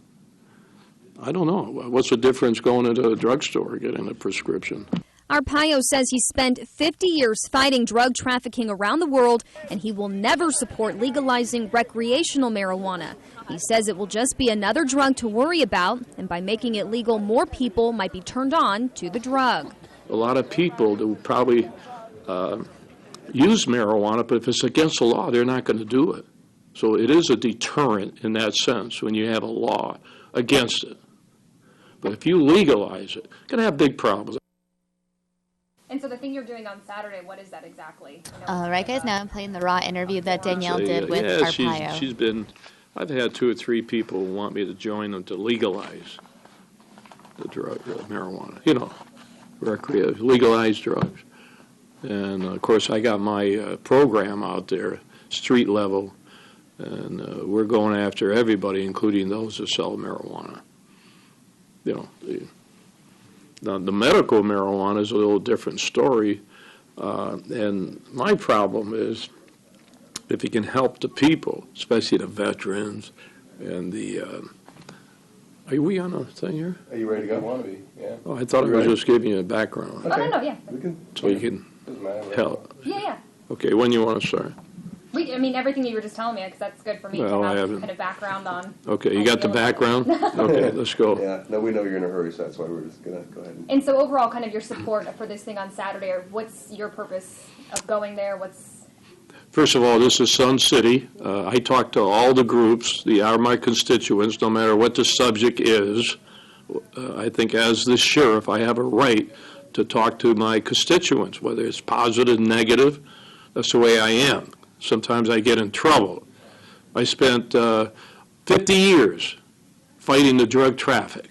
[SPEAKER 16] I don't know. What's the difference going into a drugstore getting a prescription?
[SPEAKER 17] Arpaio says he spent 50 years fighting drug trafficking around the world, and he will never support legalizing recreational marijuana. He says it will just be another drug to worry about, and by making it legal, more people might be turned on to the drug.
[SPEAKER 16] A lot of people that would probably use marijuana, but if it's against the law, they're not going to do it. So it is a deterrent in that sense when you have a law against it. But if you legalize it, you're going to have big problems.
[SPEAKER 17] And so the thing you're doing on Saturday, what is that exactly?
[SPEAKER 4] All right, guys, now I'm playing the raw interview that Danielle did with Arpaio.
[SPEAKER 16] She's been, I've had 2 or 3 people who want me to join them to legalize the drug, marijuana, you know, legalized drugs. And, of course, I got my program out there, street level, and we're going after everybody, including those that sell marijuana. You know, now, the medical marijuana is a little different story, and my problem is if you can help the people, especially the veterans and the, are we on a thing here?
[SPEAKER 18] Are you ready to go? I want to be, yeah.
[SPEAKER 16] Oh, I thought I was just giving you a background.
[SPEAKER 17] Okay. Oh, no, yeah.
[SPEAKER 16] So you can help.
[SPEAKER 17] Yeah.
[SPEAKER 16] Okay, when you want to start?
[SPEAKER 17] I mean, everything you were just telling me, because that's good for me to have kind of background on.
[SPEAKER 16] Okay, you got the background? Okay, let's go.
[SPEAKER 18] Yeah, no, we know you're in a hurry, so that's why we're just going to go ahead.
[SPEAKER 17] And so overall, kind of your support for this thing on Saturday, or what's your purpose of going there?
[SPEAKER 16] First of all, this is Sun City. I talk to all the groups. They are my constituents, no matter what the subject is. I think as the sheriff, I have a right to talk to my constituents, whether it's positive, negative. That's the way I am. Sometimes I get in trouble. I spent 50 years fighting the drug traffic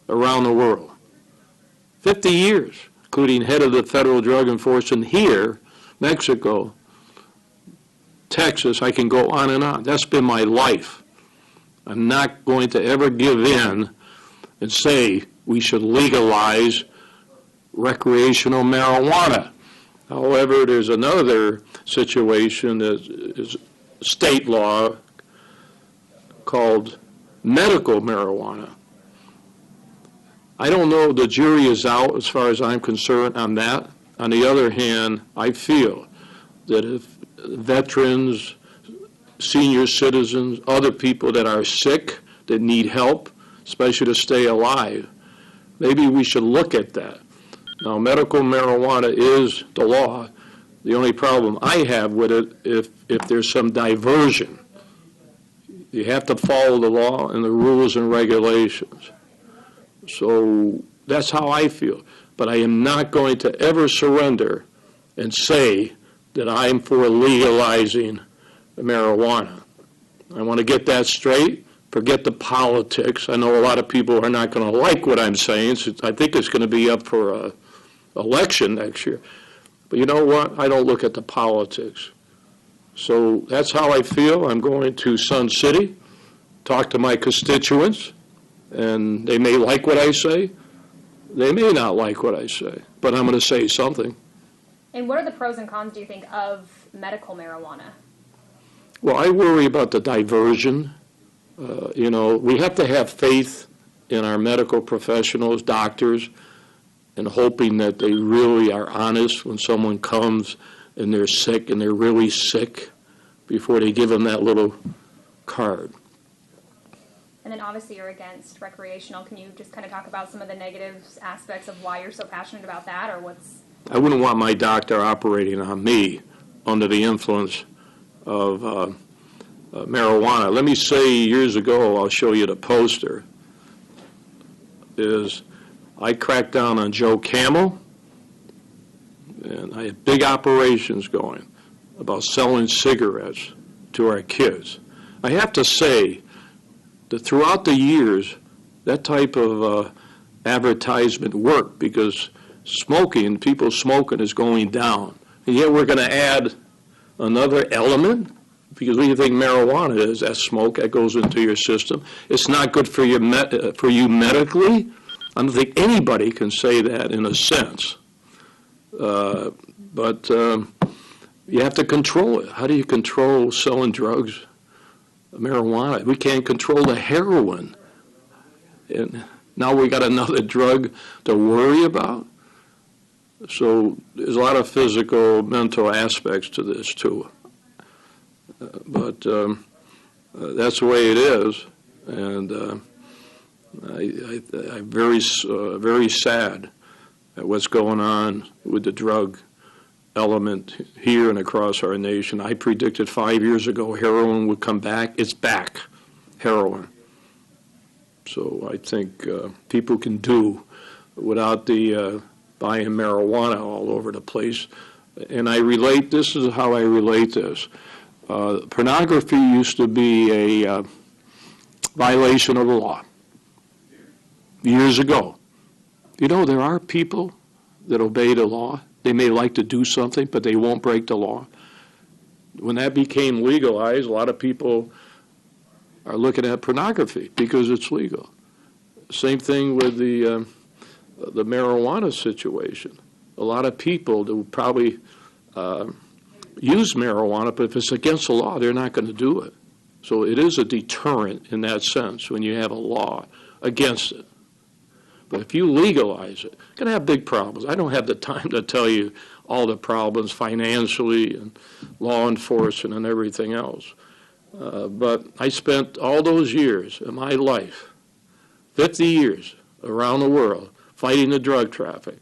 [SPEAKER 16] around the world. 50 years, including head of the federal drug enforcement here, Mexico, Texas. I can go on and on. That's been my life. I'm not going to ever give in and say we should legalize recreational marijuana. However, there's another situation that is state law called medical marijuana. I don't know, the jury is out as far as I'm concerned on that. On the other hand, I feel that if veterans, senior citizens, other people that are sick, that need help, especially to stay alive, maybe we should look at that. Now, medical marijuana is the law. The only problem I have with it, if there's some diversion, you have to follow the law and the rules and regulations. So that's how I feel. But I am not going to ever surrender and say that I'm for legalizing marijuana. I want to get that straight. Forget the politics. I know a lot of people are not going to like what I'm saying. So I think it's going to be up for election next year. But you know what? I don't look at the politics. So that's how I feel. I'm going to Sun City, talk to my constituents, and they may like what I say. They may not like what I say, but I'm going to say something.
[SPEAKER 19] And what are the pros and cons, do you think, of medical marijuana?
[SPEAKER 16] Well, I worry about the diversion. You know, we have to have faith in our medical professionals, doctors, and hoping that they really are honest when someone comes and they're sick and they're really sick before they give them that little card.
[SPEAKER 19] And then obviously you're against recreational. Can you just kind of talk about some of the negative aspects of why you're so passionate about that, or what's...
[SPEAKER 16] I wouldn't want my doctor operating on me under the influence of marijuana. Let me say, years ago, I'll show you the poster, is I cracked down on Joe Camel, and I had big operations going about selling cigarettes to our kids. I have to say that throughout the years, that type of advertisement worked, because smoking, people smoking, is going down. And yet we're going to add another element, because we think marijuana is that smoke that goes into your system. It's not good for you medically. I don't think anybody can say that in a sense. But you have to control it. How do you control selling drugs, marijuana? We can't control the heroin. And now we got another drug to worry about. So there's a lot of physical, mental aspects to this too. But that's the way it is, and I'm very sad at what's going on with the drug element here and across our nation. I predicted 5 years ago heroin would come back. It's back, heroin. So I think people can do without the buying marijuana all over the place. And this is how I relate this. Pornography used to be a violation of the law years ago. You know, there are people that obey the law. They may like to do something, but they won't break the law. When that became legalized, a lot of people are looking at pornography because it's legal. Same thing with the marijuana situation. A lot of people that would probably use marijuana, but if it's against the law, they're not going to do it. So it is a deterrent in that sense when you have a law against it. But if you legalize it, you're going to have big problems. I don't have the time to tell you all the problems financially and law enforcement and everything else. But I spent all those years of my life, 50 years around the world, fighting the drug traffic.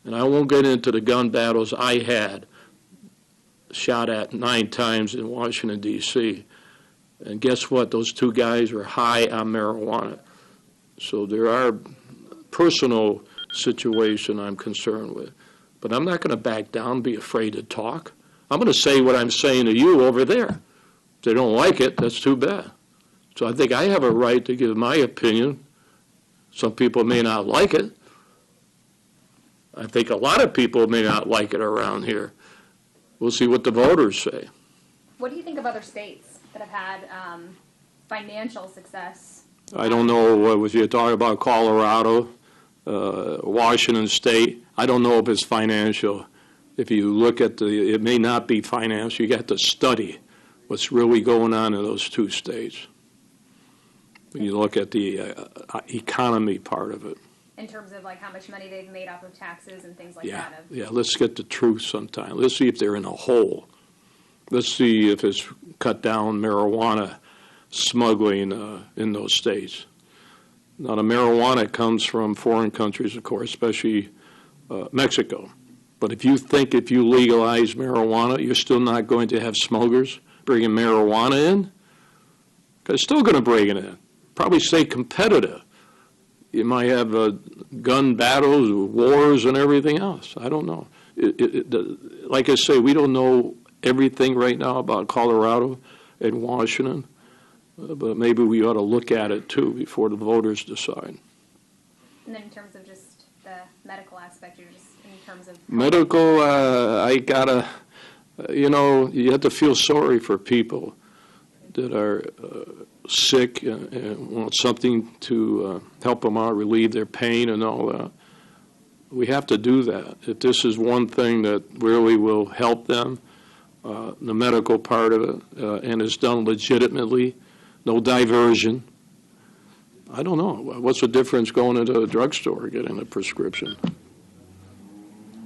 [SPEAKER 16] And I won't get into the gun battles I had, shot at 9 times in Washington, D.C. And guess what? Those 2 guys were high on marijuana. So there are personal situation I'm concerned with. But I'm not going to back down, be afraid to talk. I'm going to say what I'm saying to you over there. If they don't like it, that's too bad. So I think I have a right to give my opinion. Some people may not like it. I think a lot of people may not like it around here. We'll see what the voters say.
[SPEAKER 19] What do you think of other states that have had financial success?
[SPEAKER 16] I don't know what was you talking about, Colorado, Washington State. I don't know if it's financial. If you look at it may not be financial. You got to study what's really going on in those 2 states. When you look at the economy part of it.
[SPEAKER 19] In terms of like how much money they've made off of taxes and things like that?
[SPEAKER 16] Yeah, let's get the truth sometime. Let's see if they're in a hole. Let's see if it's cut down marijuana smuggling in those states. Now, the marijuana comes from foreign countries, of course, especially Mexico. But if you think if you legalize marijuana, you're still not going to have smugglers bringing marijuana in, because it's still going to bring it in. Probably stay competitive. You might have gun battles, wars, and everything else. I don't know. Like I say, we don't know everything right now about Colorado and Washington. but maybe we ought to look at it too before the voters decide.
[SPEAKER 19] And then in terms of just the medical aspect, you're just in terms of
[SPEAKER 16] Medical, I gotta, you have to feel sorry for people that are sick and want something to help them out, relieve their pain and all that. We have to do that. If this is one thing that really will help them, the medical part of it, and is done legitimately, no diversion. I don't know. What's the difference going into a drugstore getting a prescription?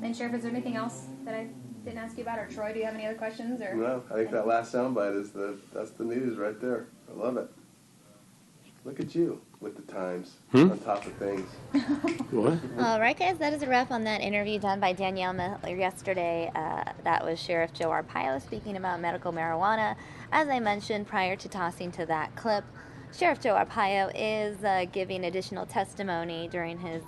[SPEAKER 19] And Sheriff, is there anything else that I didn't ask you about, or Troy, do you have any other questions? Or
[SPEAKER 18] No, I think that last soundbite is that's the news right there. I love it. Look at you with the Times on top of things.
[SPEAKER 16] What?
[SPEAKER 4] All right, guys, that is a wrap on that interview done by Danielle Miller yesterday. That was Sheriff Joe Arpaio speaking about medical marijuana. As I mentioned prior to tossing to that clip, Sheriff Joe Arpaio is giving additional testimony during his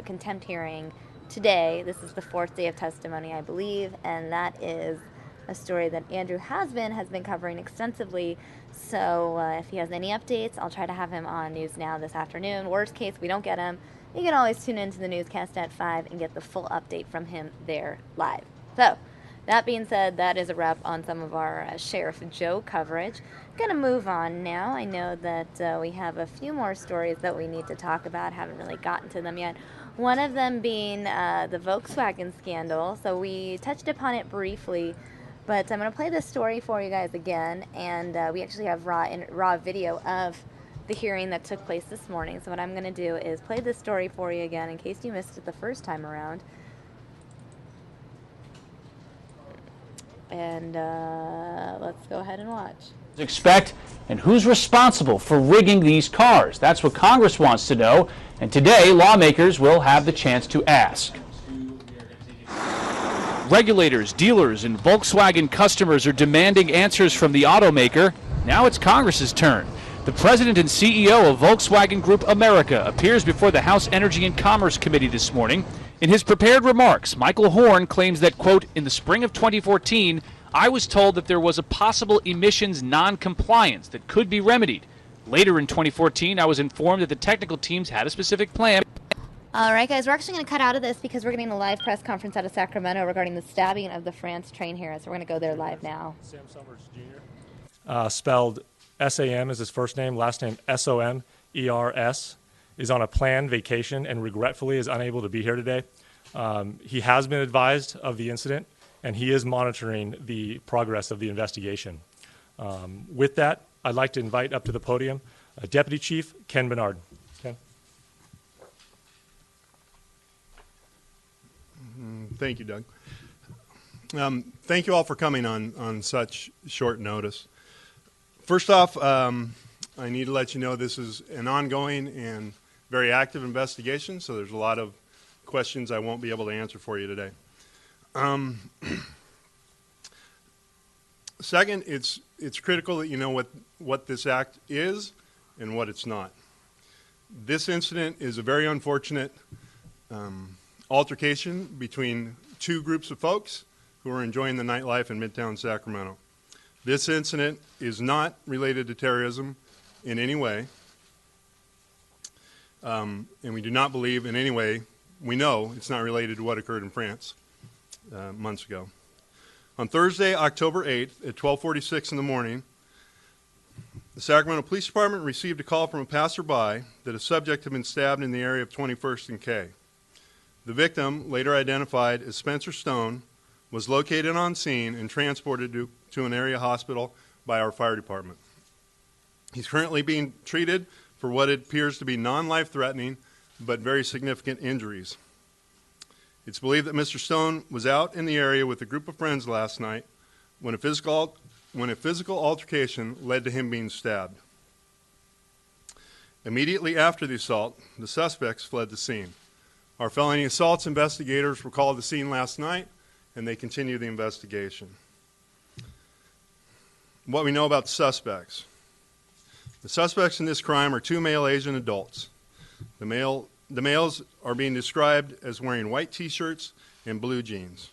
[SPEAKER 4] contempt hearing today. This is the fourth day of testimony, I believe, and that is a story that Andrew has been covering extensively. So if he has any updates, I'll try to have him on News Now this afternoon. Worst case, we don't get him. You can always tune into the newscast at 5 and get the full update from him there live. So that being said, that is a wrap on some of our Sheriff Joe coverage. Gonna move on now. I know that we have a few more stories that we need to talk about. Haven't really gotten to them yet. One of them being the Volkswagen scandal. So we touched upon it briefly, but I'm going to play this story for you guys again, and we actually have raw video of the hearing that took place this morning. So what I'm going to do is play this story for you again in case you missed it the first time around. And let's go ahead and watch.
[SPEAKER 5] Expect and who's responsible for rigging these cars? That's what Congress wants to know, and today lawmakers will have the chance to ask. Regulators, dealers, and Volkswagen customers are demanding answers from the automaker. Now it's Congress's turn. The president and CEO of Volkswagen Group America appears before the House Energy and Commerce Committee this morning. In his prepared remarks, Michael Hoon claims that, quote, in the spring of 2014, I was told that there was a possible emissions non-compliance that could be remedied. Later in 2014, I was informed that the technical teams had a specific plan.
[SPEAKER 4] All right, guys, we're actually going to cut out of this because we're getting a live press conference out of Sacramento regarding the stabbing of the France train here. So we're going to go there live now.
[SPEAKER 20] Sam Summers Jr. Spelled S-A-M is his first name, last name S-O-M-E-R-S, is on a planned vacation and regretfully is unable to be here today. He has been advised of the incident, and he is monitoring the progress of the investigation. With that, I'd like to invite up to the podium Deputy Chief Ken Bernard. Ken.
[SPEAKER 21] Thank you, Doug. Thank you all for coming on such short notice. First off, I need to let you know this is an ongoing and very active investigation, so there's a lot of questions I won't be able to answer for you today. Second, it's critical that you know what this act is and what it's not. This incident is a very unfortunate altercation between two groups of folks who are enjoying the nightlife in Midtown Sacramento. This incident is not related to terrorism in any way, and we do not believe in any way, we know it's not related to what occurred in France months ago. On Thursday, October 8th at 12:46 in the morning, the Sacramento Police Department received a call from a passerby that a subject had been stabbed in the area of 21st and K. The victim, later identified as Spencer Stone, was located on scene and transported to an area hospital by our fire department. He's currently being treated for what appears to be non-life-threatening but very significant injuries. It's believed that Mr. Stone was out in the area with a group of friends last night when a physical altercation led to him being stabbed. Immediately after the assault, the suspects fled the scene. Our felony assaults investigators were called to the scene last night, and they continue the investigation. What we know about the suspects. The suspects in this crime are two male Asian adults. The males are being described as wearing white T-shirts and blue jeans.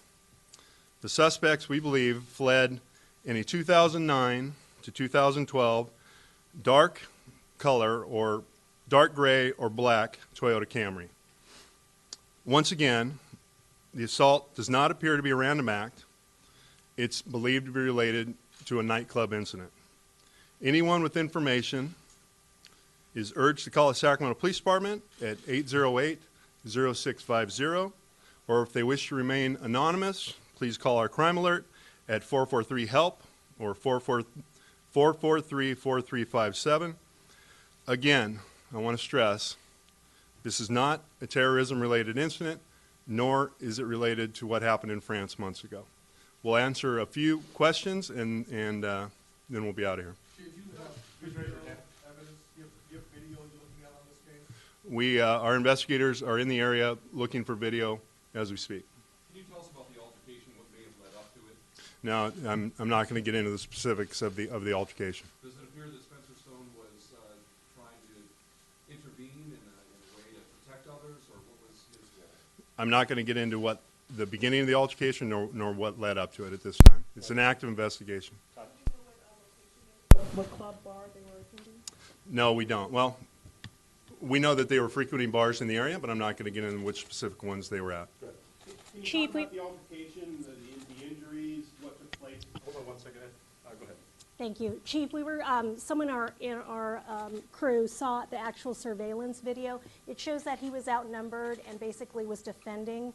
[SPEAKER 21] The suspects, we believe, fled in a 2009 to 2012 dark color or dark gray or black Toyota Camry. Once again, the assault does not appear to be a random act. It's believed to be related to a nightclub incident. Anyone with information is urged to call the Sacramento Police Department at 808-0650, or if they wish to remain anonymous, please call our crime alert at 443-HELP or 443-4357. Again, I want to stress, this is not a terrorism-related incident, nor is it related to what happened in France months ago. We'll answer a few questions, and then we'll be out of here. Our investigators are in the area looking for video as we speak.
[SPEAKER 1] Can you tell us about the altercation, what may have led up to it?
[SPEAKER 21] No, I'm not going to get into the specifics of the altercation.
[SPEAKER 1] Does it appear that Spencer Stone was trying to intervene in a way to protect others, or what was his role?
[SPEAKER 21] I'm not going to get into what the beginning of the altercation nor what led up to it at this time. It's an active investigation.
[SPEAKER 22] What club bar they were attending?
[SPEAKER 21] No, we don't. Well, we know that they were frequenting bars in the area, but I'm not going to get into which specific ones they were at.
[SPEAKER 22] Can you talk about
[SPEAKER 21] the altercation, the injuries, what took place? Hold on one second. Go ahead.
[SPEAKER 22] Thank you. Chief, we were, someone in our crew saw the actual surveillance video. It shows that he was outnumbered and basically was defending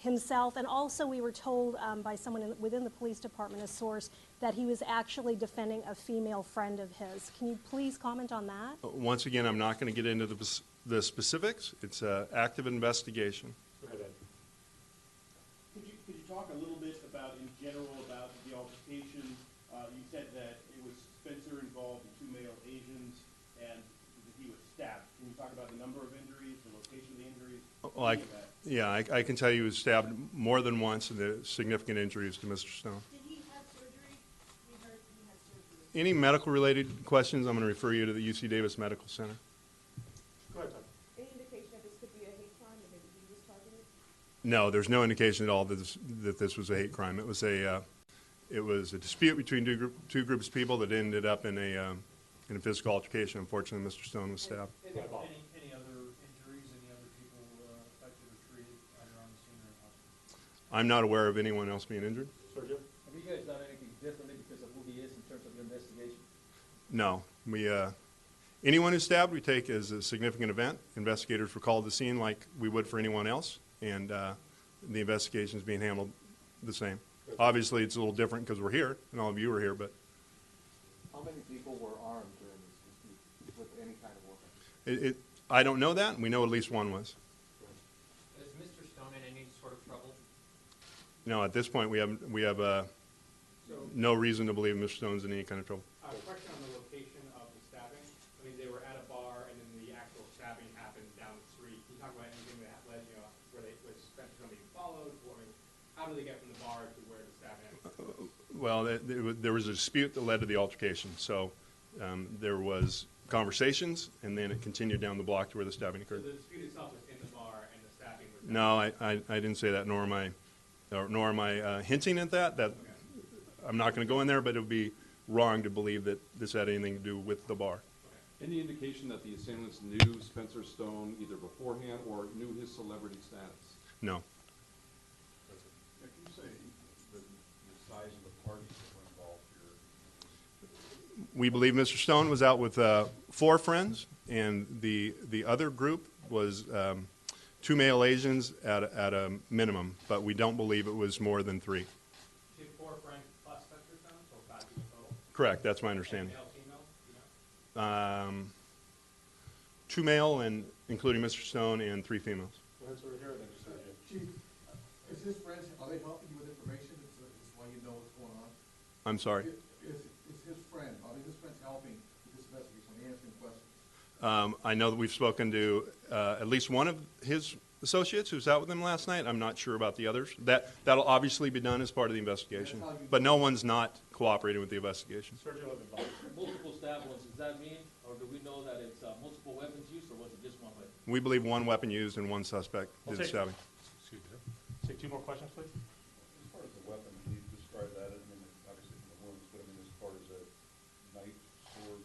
[SPEAKER 22] himself, and also we were told by someone within the police department, a source, that he was actually defending a female friend of his. Can you please comment on that?
[SPEAKER 21] Once again, I'm not going to get into the specifics. It's an active investigation.
[SPEAKER 23] Go ahead, Ed. Could you talk a little bit about, in general, about the altercation? You said that it was Spencer involved, the two male Asians, and that he was stabbed. Can you talk about the number of injuries, the location of the injuries?
[SPEAKER 21] Well, I can tell you he was stabbed more than once, and the significant injuries to Mr. Stone.
[SPEAKER 22] Did he have surgery? We heard he had surgery.
[SPEAKER 21] Any medical-related questions, I'm going to refer you to the UC Davis Medical Center.
[SPEAKER 23] Go ahead, Tom.
[SPEAKER 22] Any indication that this could be a hate crime that maybe he was targeted?
[SPEAKER 21] No, there's no indication at all that this was a hate crime. It was a dispute between two groups of people that ended up in a physical altercation. Unfortunately, Mr. Stone was stabbed.
[SPEAKER 1] Any other injuries, any other people affected or treated either on the scene or in hospital?
[SPEAKER 21] I'm not aware of anyone else being injured.
[SPEAKER 1] Sergio?
[SPEAKER 24] Have you guys done anything differently because of who he is in terms of your investigation?
[SPEAKER 21] No. Anyone who's stabbed we take as a significant event. Investigators were called to the scene like we would for anyone else, and the investigation is being handled the same. Obviously, it's a little different because we're here, and all of you are here, but...
[SPEAKER 24] How many people were armed during this dispute with any kind of weapon?
[SPEAKER 21] I don't know that. We know at least one was.
[SPEAKER 25] Is Mr. Stone in any sort of trouble?
[SPEAKER 21] No, at this point, we have no reason to believe Mr. Stone's in any kind of trouble.
[SPEAKER 2] A question on the location of the stabbing. I mean, they were at a bar, and then the actual stabbing happened down the street. Can you talk about anything that led, was Spencer being followed? How did they get from the bar to where the stabbing happened?
[SPEAKER 21] Well, there was a dispute that led to the altercation. So there was conversations, and then it continued down the block to where the stabbing occurred.
[SPEAKER 2] So the dispute itself was in the bar, and the stabbing was...
[SPEAKER 21] No, I didn't say that, nor am I hinting at that. That I'm not going to go in there, but it would be wrong to believe that this had anything to do with the bar.
[SPEAKER 1] Any indication that the assailants knew Spencer Stone either beforehand or knew his celebrity status?
[SPEAKER 21] No.
[SPEAKER 1] Can you say the size of the parties that were involved here?
[SPEAKER 21] We believe Mr. Stone was out with 4 friends, and the other group was 2 male Asians at a minimum, but we don't believe it was more than 3.
[SPEAKER 2] 4 friends plus Spencer Stone, so 5 people total?
[SPEAKER 21] Correct, that's my understanding.
[SPEAKER 2] Male, female,
[SPEAKER 21] 2 male, and including Mr. Stone, and 3 females.
[SPEAKER 24] Chief, is his friends, are they helping you with information? Is why you know what's going on?
[SPEAKER 21] I'm sorry?
[SPEAKER 24] Is his friend, are his friends helping with this investigation? Are they answering questions?
[SPEAKER 21] I know that we've spoken to at least one of his associates who was out with him last night. I'm not sure about the others. That'll obviously be done as part of the investigation, but no one's not cooperating with the investigation.
[SPEAKER 24] Multiple stab wounds, does that mean, or do we know that it's multiple weapons used, or was it just one weapon?
[SPEAKER 21] We believe 1 weapon used and 1 suspect did the stabbing.
[SPEAKER 23] Excuse me, sir. Take 2 more questions, please.
[SPEAKER 1] As far as the weapon, can you describe that? I mean, obviously from the wounds, but I mean, as far as a knife, sword,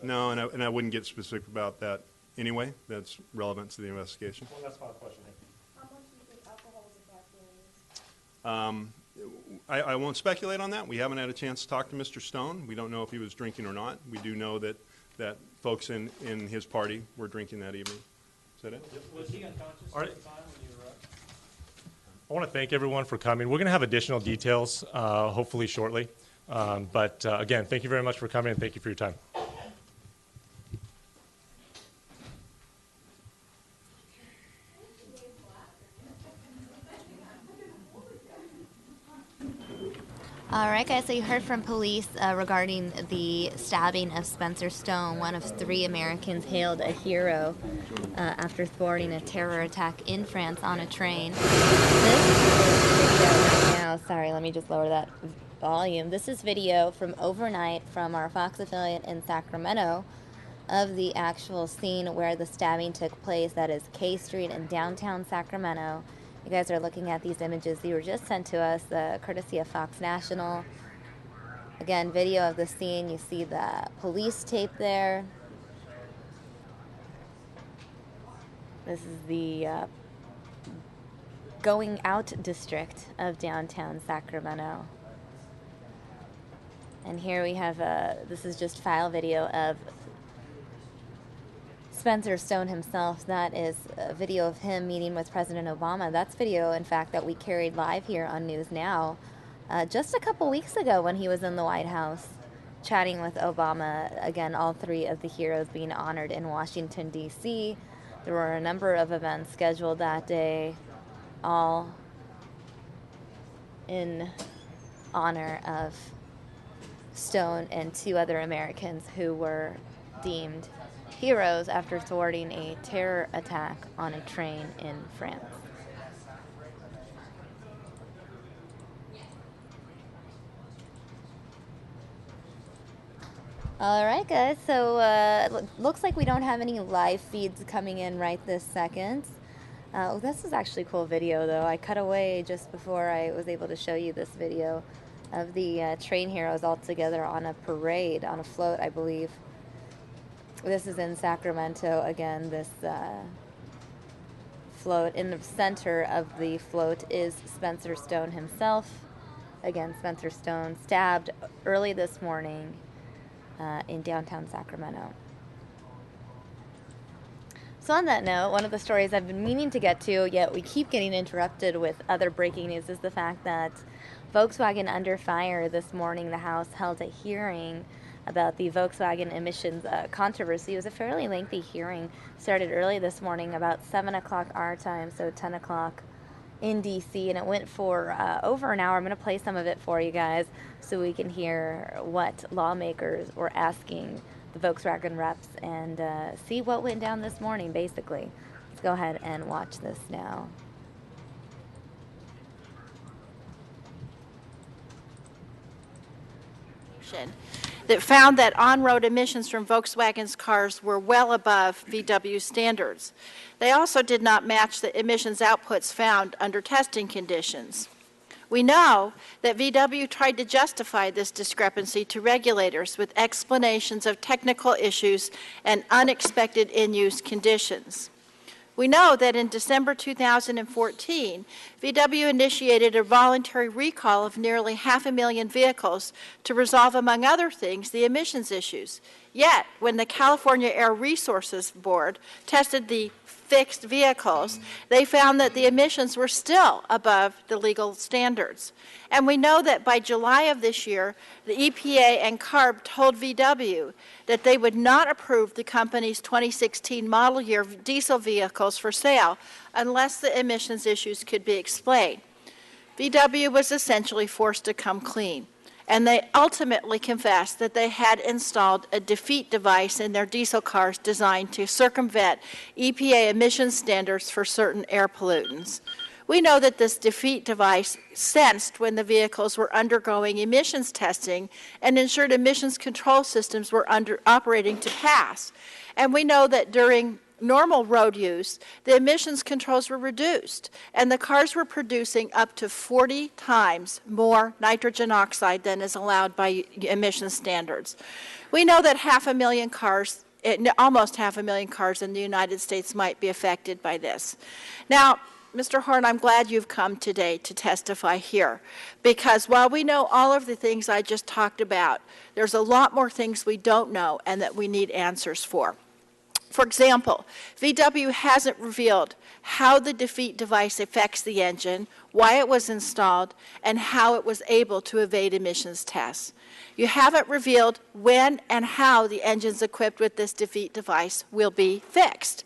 [SPEAKER 21] No, and I wouldn't get specific about that anyway. That's relevant to the investigation.
[SPEAKER 20] One last final question.
[SPEAKER 22] How much do you think alcohol was in that?
[SPEAKER 21] I won't speculate on that. We haven't had a chance to talk to Mr. Stone. We don't know if he was drinking or not. We do know that folks in his party were drinking that evening. Is that it?
[SPEAKER 25] Was he unconscious
[SPEAKER 20] All right.
[SPEAKER 25] at the time when you arrived?
[SPEAKER 20] I want to thank everyone for coming. We're going to have additional details, hopefully shortly. But again, thank you very much for coming, and thank you for your time.
[SPEAKER 4] All right, guys, so you heard from police regarding the stabbing of Spencer Stone, one of 3 Americans hailed a hero after thwarting a terror attack in France on a train. This is video right now. Sorry, let me just lower that volume. This is video from overnight from our Fox affiliate in Sacramento of the actual scene where the stabbing took place. That is K Street in downtown Sacramento. You guys are looking at these images. They were just sent to us, courtesy of Fox National. Again, video of the scene. You see the police tape there. This is the going out district of downtown Sacramento. And here we have, this is just file video of Spencer Stone himself. That is a video of him meeting with President Obama. That's video, in fact, that we carried live here on News Now just a couple weeks ago when he was in the White House chatting with Obama. Again, all 3 of the heroes being honored in Washington, D.C. There were a number of events scheduled that day, all in honor of Stone and 2 other Americans who were deemed heroes after thwarting a terror attack on a train in France. All right, guys, so looks like we don't have any live feeds coming in right this second. This is actually a cool video, though. I cut away just before I was able to show you this video of the train heroes all together on a parade, on a float, I believe. This is in Sacramento. Again, this float. In the center of the float is Spencer Stone himself. Again, Spencer Stone stabbed early this morning in downtown Sacramento. So on that note, one of the stories I've been meaning to get to, yet we keep getting interrupted with other breaking news, is the fact that Volkswagen under fire this morning. The House held a hearing about the Volkswagen emissions controversy. It was a fairly lengthy hearing. Started early this morning, about 7 o'clock our time, so 10 o'clock in D.C., and it went for over an hour. I'm going to play some of it for you guys so we can hear what lawmakers were asking the Volkswagen reps and see what went down this morning, basically. Let's go ahead and watch this now.
[SPEAKER 3] That found that on-road emissions from Volkswagen's cars were well above VW standards. They also did not match the emissions outputs found under testing conditions. We know that VW tried to justify this discrepancy to regulators with explanations of technical issues and unexpected in-use conditions. We know that in December 2014, VW initiated a voluntary recall of nearly 500,000 vehicles to resolve, among other things, the emissions issues. Yet, when the California Air Resources Board tested the fixed vehicles, they found that the emissions were still above the legal standards. And we know that by July of this year, the EPA and CARB told VW that they would not approve the company's 2016 model year diesel vehicles for sale unless the emissions issues could be explained. VW was essentially forced to come clean, and they ultimately confessed that they had installed a defeat device in their diesel cars designed to circumvent EPA emissions standards for certain air pollutants. We know that this defeat device sensed when the vehicles were undergoing emissions testing and ensured emissions control systems were operating to pass. And we know that during normal road use, the emissions controls were reduced, and the cars were producing up to 40 times more nitrogen oxide than is allowed by emission standards. We know that almost 500,000 cars in the United States might be affected by this. Now, Mr. Horn, I'm glad you've come today to testify here, because while we know all of the things I just talked about, there's a lot more things we don't know and that we need answers for. For example, VW hasn't revealed how the defeat device affects the engine, why it was installed, and how it was able to evade emissions tests. You haven't revealed when and how the engines equipped with this defeat device will be fixed.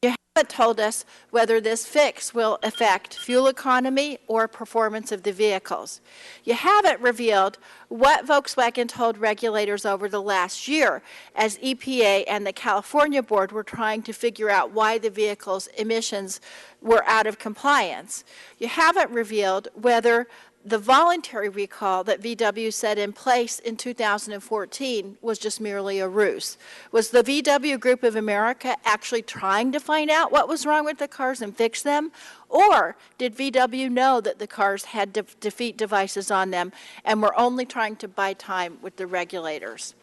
[SPEAKER 3] You haven't told us whether this fix will affect fuel economy or performance of the vehicles. You haven't revealed what Volkswagen told regulators over the last year as EPA and the California board were trying to figure out why the vehicle's emissions were out of compliance. You haven't revealed whether the voluntary recall that VW set in place in 2014 was just merely a ruse. Was the VW Group of America actually trying to find out what was wrong with the cars and fix them? Or did VW know that the cars had defeat devices on them and were only trying to buy time with the regulators?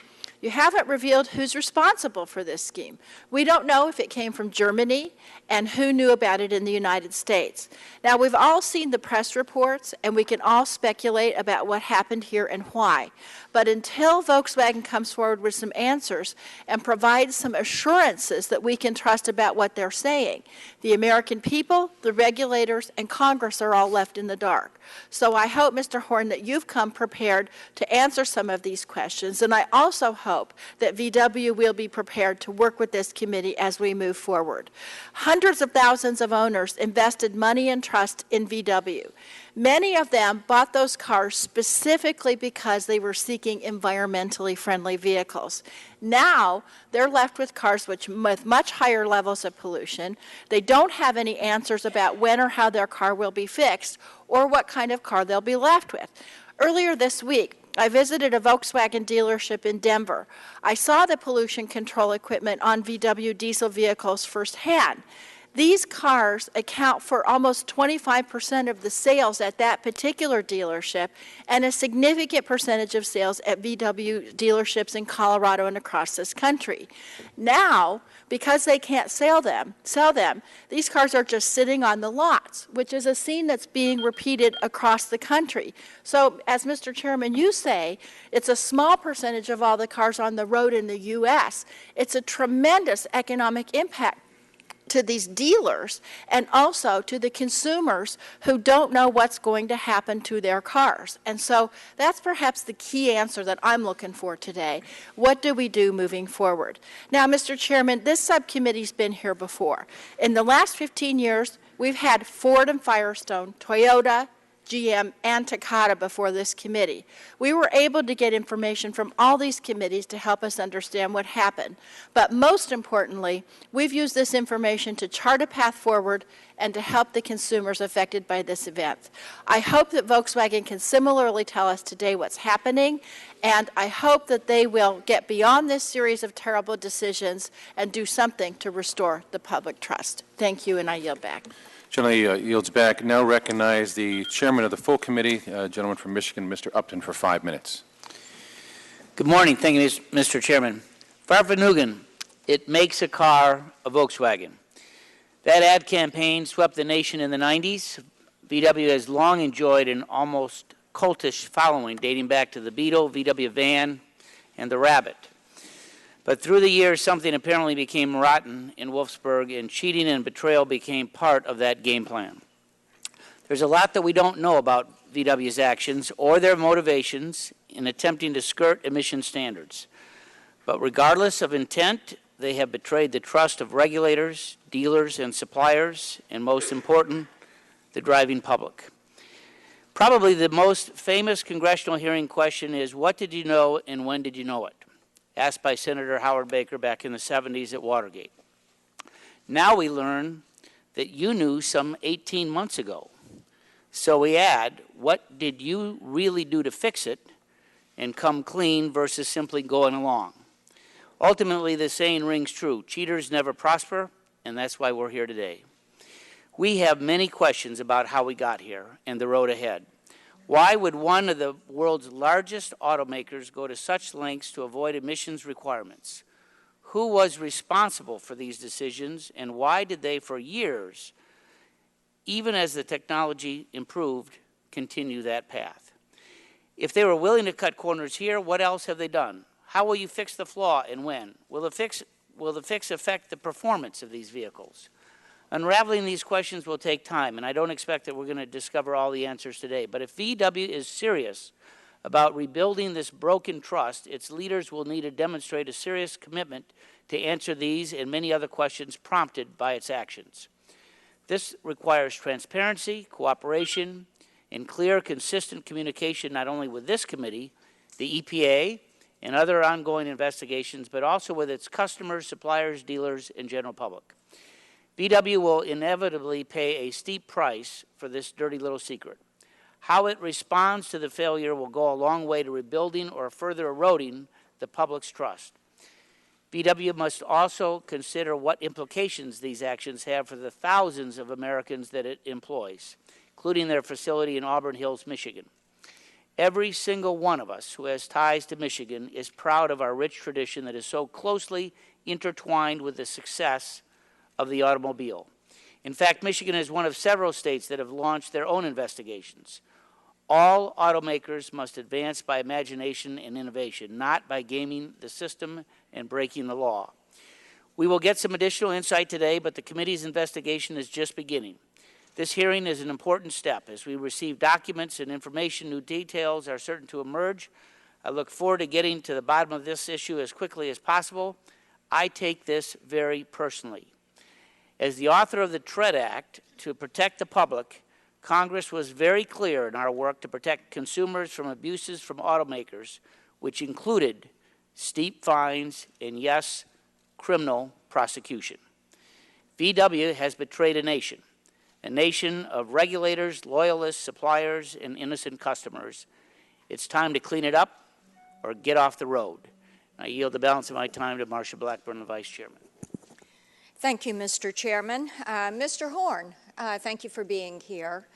[SPEAKER 3] You haven't revealed who's responsible for this scheme. We don't know if it came from Germany and who knew about it in the United States. Now, we've all seen the press reports, and we can all speculate about what happened here and why. But until Volkswagen comes forward with some answers and provides some assurances that we can trust about what they're saying, the American people, the regulators, and Congress are all left in the dark. So I hope, Mr. Horn, that you've come prepared to answer some of these questions, and I also hope that VW will be prepared to work with this committee as we move forward. Hundreds of thousands of owners invested money and trust in VW. Many of them bought those cars specifically because they were seeking environmentally friendly vehicles. Now, they're left with cars with much higher levels of pollution. They don't have any answers about when or how their car will be fixed or what kind of car they'll be left with. Earlier this week, I visited a Volkswagen dealership in Denver. I saw the pollution control equipment on VW diesel vehicles firsthand. These cars account for almost 25% of the sales at that particular dealership and a significant percentage of sales at VW dealerships in Colorado and across this country. Now, because they can't sell them, these cars are just sitting on the lots, which is a scene that's being repeated across the country. So, as Mr. Chairman, you say, it's a small percentage of all the cars on the road in the U.S. It's a tremendous economic impact to these dealers and also to the consumers who don't know what's going to happen to their cars. And so that's perhaps the key answer that I'm looking for today. What do we do moving forward? Now, Mr. Chairman, this subcommittee's been here before. In the last 15 years, we've had Ford and Firestone, Toyota, GM, and Takata before this committee. We were able to get information from all these committees to help us understand what happened. But most importantly, we've used this information to chart a path forward and to help the consumers affected by this event. I hope that Volkswagen can similarly tell us today what's happening, and I hope that they will get beyond this series of terrible decisions and do something to restore the public trust. Thank you, and I yield back.
[SPEAKER 6] Gentleman yields back. Now recognize the chairman of the full committee, gentleman from Michigan, Mr. Upton, for 5 minutes.
[SPEAKER 7] Good morning. Thank you, Mr. Chairman. Farfanugan, it makes a car a Volkswagen. That ad campaign swept the nation in the 90s. VW has long enjoyed an almost cultish following dating back to the Beetle, VW Van, and the Rabbit. But through the years, something apparently became rotten in Wolfsburg, and cheating and betrayal became part of that game plan. There's a lot that we don't know about VW's actions or their motivations in attempting to skirt emission standards. But regardless of intent, they have betrayed the trust of regulators, dealers, and suppliers, and most important, the driving public. Probably the most famous congressional hearing question is, what did you know and when did you know it? Asked by Senator Howard Baker back in the 70s at Watergate. Now we learn that you knew some 18 months ago. So we add, what did you really do to fix it and come clean versus simply going along? Ultimately, the saying rings true. Cheaters never prosper, and that's why we're here today. We have many questions about how we got here and the road ahead. Why would one of the world's largest automakers go to such lengths to avoid emissions requirements? Who was responsible for these decisions, and why did they, for years, even as the technology improved, continue that path? If they were willing to cut corners here, what else have they done? How will you fix the flaw and when? Will the fix affect the performance of these vehicles? Unraveling these questions will take time, and I don't expect that we're going to discover all the answers today. But if VW is serious about rebuilding this broken trust, its leaders will need to demonstrate a serious commitment to answer these and many other questions prompted by its actions. This requires transparency, cooperation, and clear, consistent communication not only with this committee, the EPA, and other ongoing investigations, but also with its customers, suppliers, dealers, and general public. VW will inevitably pay a steep price for this dirty little secret. How it responds to the failure will go a long way to rebuilding or further eroding the public's trust. VW must also consider what implications these actions have for the thousands of Americans that it employs, including their facility in Auburn Hills, Michigan. Every single one of us who has ties to Michigan is proud of our rich tradition that is so closely intertwined with the success of the automobile. In fact, Michigan is one of several states that have launched their own investigations. All automakers must advance by imagination and innovation, not by gaming the system and breaking the law. We will get some additional insight today, but the committee's investigation is just beginning. This hearing is an important step. As we receive documents and information, new details are certain to emerge. I look forward to getting to the bottom of this issue as quickly as possible. I take this very personally. As the author of the TREAD Act to protect the public, Congress was very clear in our work to protect consumers from abuses from automakers, which included steep fines and, yes, criminal prosecution. VW has betrayed a nation of regulators, loyalists, suppliers, and innocent customers. It's time to clean it up or get off the road. I yield the balance of my time to Marsha Blackburn, the Vice Chairman.
[SPEAKER 8] Thank you, Mr. Chairman. Mr. Horn, thank you for being here.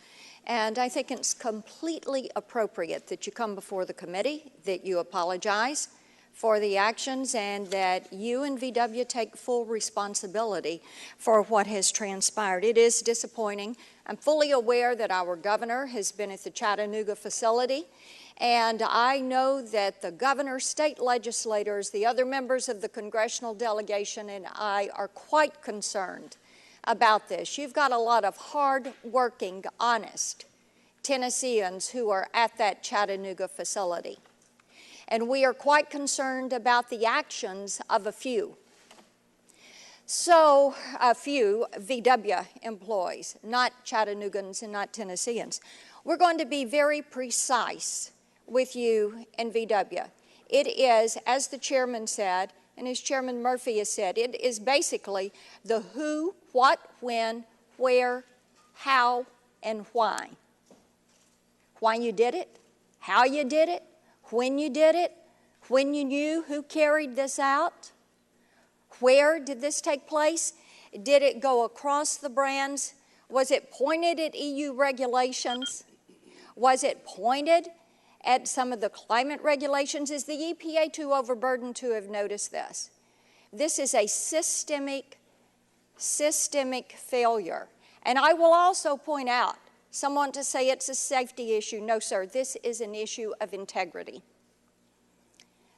[SPEAKER 8] And I think it's completely appropriate that you come before the committee, that you apologize for the actions, and that you and VW take full responsibility for what has transpired. It is disappointing. I'm fully aware that our governor has been at the Chattanooga facility, and I know that the governor, state legislators, the other members of the congressional delegation, and I are quite concerned about this. You've got a lot of hard-working, honest Tennesseans who are at that Chattanooga facility. And we are quite concerned about the actions of a few. So, a few VW employees, not Chattanoogans and not Tennesseans. We're going to be very precise with you and VW. It is, as the chairman said, and as Chairman Murphy has said, it is basically the who, what, when, where, how, and why. Why you did it, how you did it, when you did it, when you knew who carried this out, where did this take place, did it go across the brands, was it pointed at EU regulations, was it pointed at some of the climate regulations? Is the EPA too overburdened to have noticed this? This is a systemic failure. And I will also point out, some want to say it's a safety issue. No, sir, this is an issue of integrity.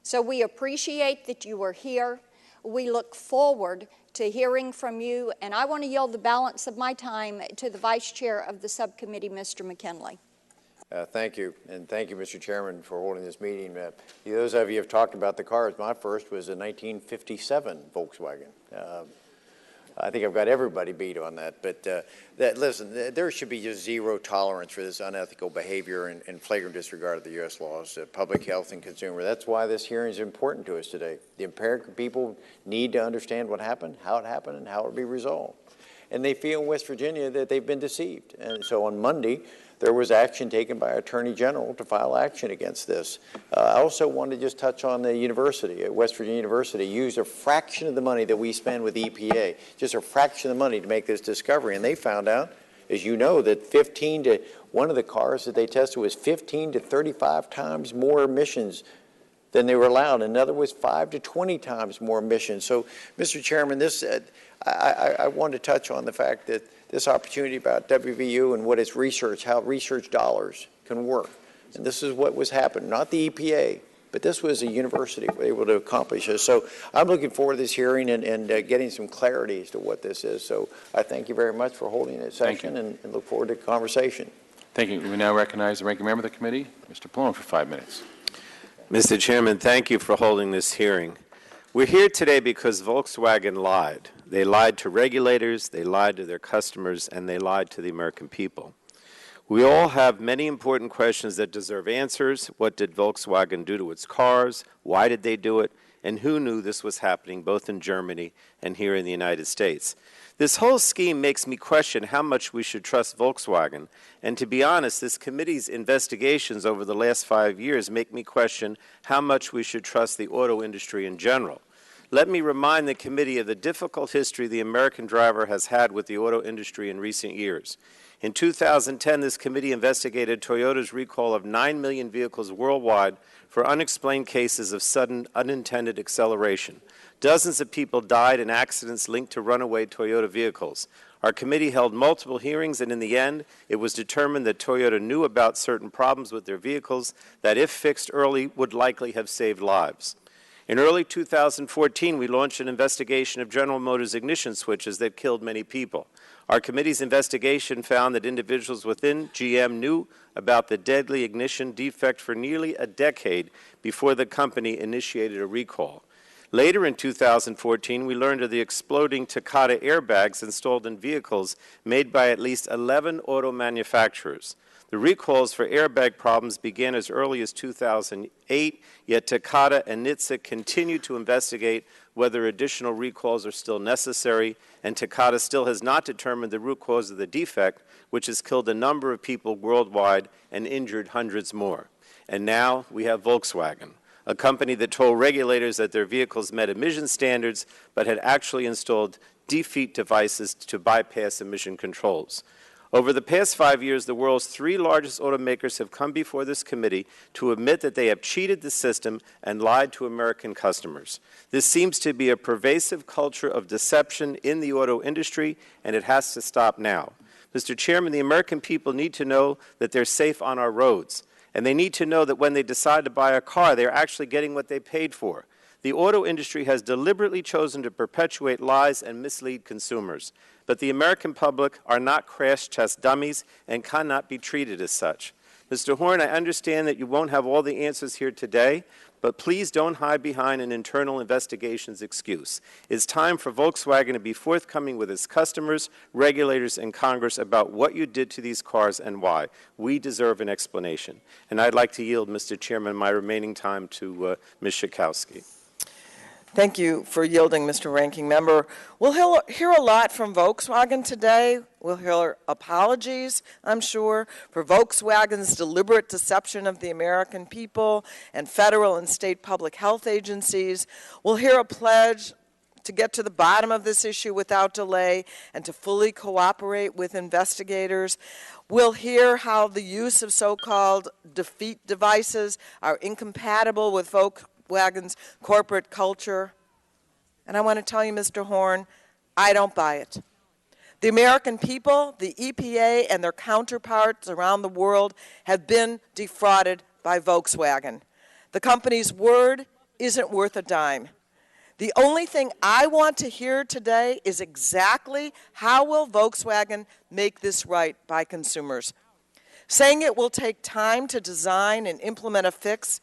[SPEAKER 8] So we appreciate that you are here. We look forward to hearing from you, and I want to yield the balance of my time to the Vice Chair of the subcommittee, Mr. McKinley.
[SPEAKER 9] Thank you, and thank you, Mr. Chairman, for holding this meeting. Those of you who have talked about the cars, my first was a 1957 Volkswagen. I think I've got everybody beat on that. But listen, there should be just zero tolerance for this unethical behavior and flagrant disregard of the U.S. laws, public health and consumer. That's why this hearing is important to us today. The American people need to understand what happened, how it happened, and how it will be resolved. and they feel in West Virginia that they've been deceived. And so on Monday, there was action taken by Attorney General to file action against this. I also want to just touch on the university. West Virginia University used a fraction of the money that we spend with EPA, just a fraction of the money to make this discovery. And they found out, as you know, that one of the cars that they tested was 15 to 35 times more emissions than they were allowed. Another was 5 to 20 times more emissions. So, Mr. Chairman, I want to touch on the fact that this opportunity about WVU and what it's research, how research dollars can work. And this is what was happening, not the EPA, but this was a university able to accomplish this. So I'm looking forward to this hearing and getting some clarity as to what this is. So I thank you very much for holding this session and look forward to the conversation.
[SPEAKER 6] Thank you. We now recognize the ranking member of the committee, Mr. Pallone, for 5 minutes.
[SPEAKER 10] Mr. Chairman, thank you for holding this hearing. We're here today because Volkswagen lied. They lied to regulators, they lied to their customers, and they lied to the American people. We all have many important questions that deserve answers. What did Volkswagen do to its cars? Why did they do it? And who knew this was happening both in Germany and here in the United States? This whole scheme makes me question how much we should trust Volkswagen. And to be honest, this committee's investigations over the last 5 years make me question how much we should trust the auto industry in general. Let me remind the committee of the difficult history the American driver has had with the auto industry in recent years. In 2010, this committee investigated Toyota's recall of 9 million vehicles worldwide for unexplained cases of sudden unintended acceleration. Dozens of people died in accidents linked to runaway Toyota vehicles. Our committee held multiple hearings, and in the end, it was determined that Toyota knew about certain problems with their vehicles that, if fixed early, would likely have saved lives. In early 2014, we launched an investigation of General Motors ignition switches that killed many people. Our committee's investigation found that individuals within GM knew about the deadly ignition defect for nearly a decade before the company initiated a recall. Later in 2014, we learned of the exploding Takata airbags installed in vehicles made by at least 11 auto manufacturers. The recalls for airbag problems began as early as 2008, yet Takata and NHTSA continue to investigate whether additional recalls are still necessary, and Takata still has not determined the root cause of the defect, which has killed a number of people worldwide and injured hundreds more. And now we have Volkswagen, a company that told regulators that their vehicles met emission standards, but had actually installed defeat devices to bypass emission controls. Over the past 5 years, the world's 3 largest automakers have come before this committee to admit that they have cheated the system and lied to American customers. This seems to be a pervasive culture of deception in the auto industry, and it has to stop now. Mr. Chairman, the American people need to know that they're safe on our roads, and they need to know that when they decide to buy a car, they're actually getting what they paid for. The auto industry has deliberately chosen to perpetuate lies and mislead consumers. But the American public are not crash test dummies and cannot be treated as such. Mr. Horn, I understand that you won't have all the answers here today, but please don't hide behind an internal investigations excuse. It's time for Volkswagen to be forthcoming with its customers, regulators, and Congress about what you did to these cars and why. We deserve an explanation. And I'd like to yield, Mr. Chairman, my remaining time to Ms. Schakowsky.
[SPEAKER 11] Thank you for yielding, Mr. Ranking Member. We'll hear a lot from Volkswagen today. We'll hear apologies, I'm sure, for Volkswagen's deliberate deception of the American people and federal and state public health agencies. We'll hear a pledge to get to the bottom of this issue without delay and to fully cooperate with investigators. We'll hear how the use of so-called defeat devices are incompatible with Volkswagen's corporate culture. And I want to tell you, Mr. Horn, I don't buy it. The American people, the EPA, and their counterparts around the world have been defrauded by Volkswagen. The company's word isn't worth a dime. The only thing I want to hear today is exactly how will Volkswagen make this right by consumers. Saying it will take time to design and implement a fix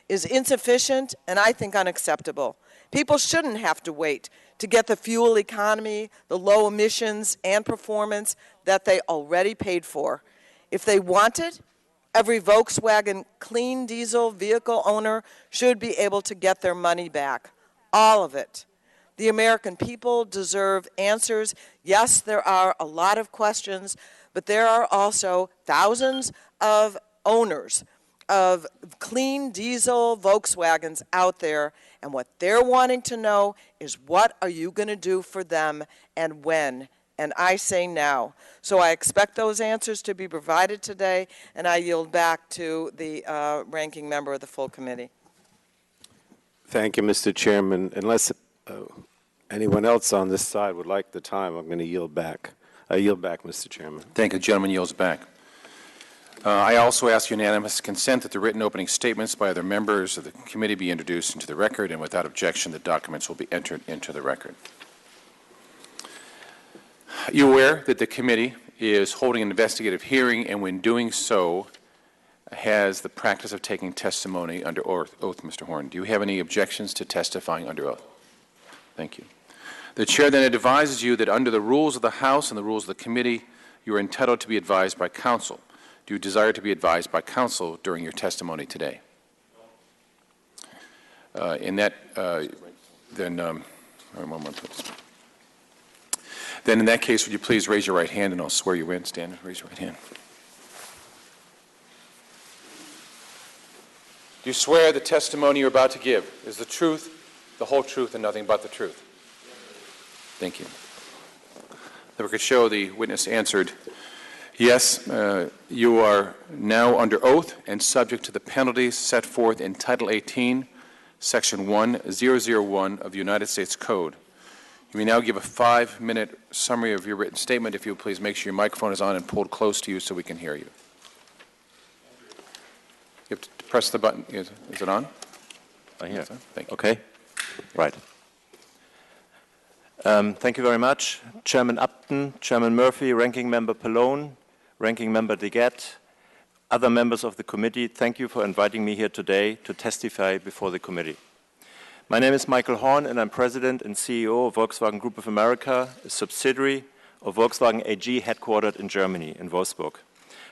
[SPEAKER 11] is insufficient and I think unacceptable. People shouldn't have to wait to get the fuel economy, the low emissions, and performance that they already paid for. If they want it, every Volkswagen clean diesel vehicle owner should be able to get their money back, all of it. The American people deserve answers. Yes, there are a lot of questions, but there are also thousands of owners of clean diesel Volkswagens out there, and what they're wanting to know is, what are you going to do for them and when? And I say now. So I expect those answers to be provided today, and I yield back to the ranking member of the full committee.
[SPEAKER 10] Thank you, Mr. Chairman. Unless anyone else on this side would like the time, I'm going to yield back. I yield back, Mr. Chairman.
[SPEAKER 6] Thank you. The gentleman yields back. I also ask unanimous consent that the written opening statements by other members of the committee be introduced into the record, and without objection, the documents will be entered into the record. You're aware that the committee is holding an investigative hearing, and when doing so, has the practice of taking testimony under oath. Mr. Horn, do you have any objections to testifying under oath? Thank you. The chair then advises you that under the rules of the House and the rules of the committee, you are entitled to be advised by counsel. Do you desire to be advised by counsel during your testimony today? In that, then in that case, would you please raise your right hand, and I'll swear you in. Stand and raise your right hand. Do you swear the testimony you're about to give is the truth, the whole truth, and nothing but the truth? Thank you. The record show the witness answered yes. You are now under oath and subject to the penalties set forth in Title 18, Section 1001 of the United States Code. You may now give a 5-minute summary of your written statement. If you would please make sure your microphone is on and pulled close to you so we can hear you. You have to press the button. Is it on?
[SPEAKER 12] Here.
[SPEAKER 6] Thank you.
[SPEAKER 12] Okay. Right. Thank you very much. Chairman Upton, Chairman Murphy, Ranking Member Pallone, Ranking Member DeGette, other members of the committee, thank you for inviting me here today to testify before the committee. My name is Michael Horn, and I'm President and CEO of Volkswagen Group of America, a subsidiary of Volkswagen AG headquartered in Germany, in Wolfsburg.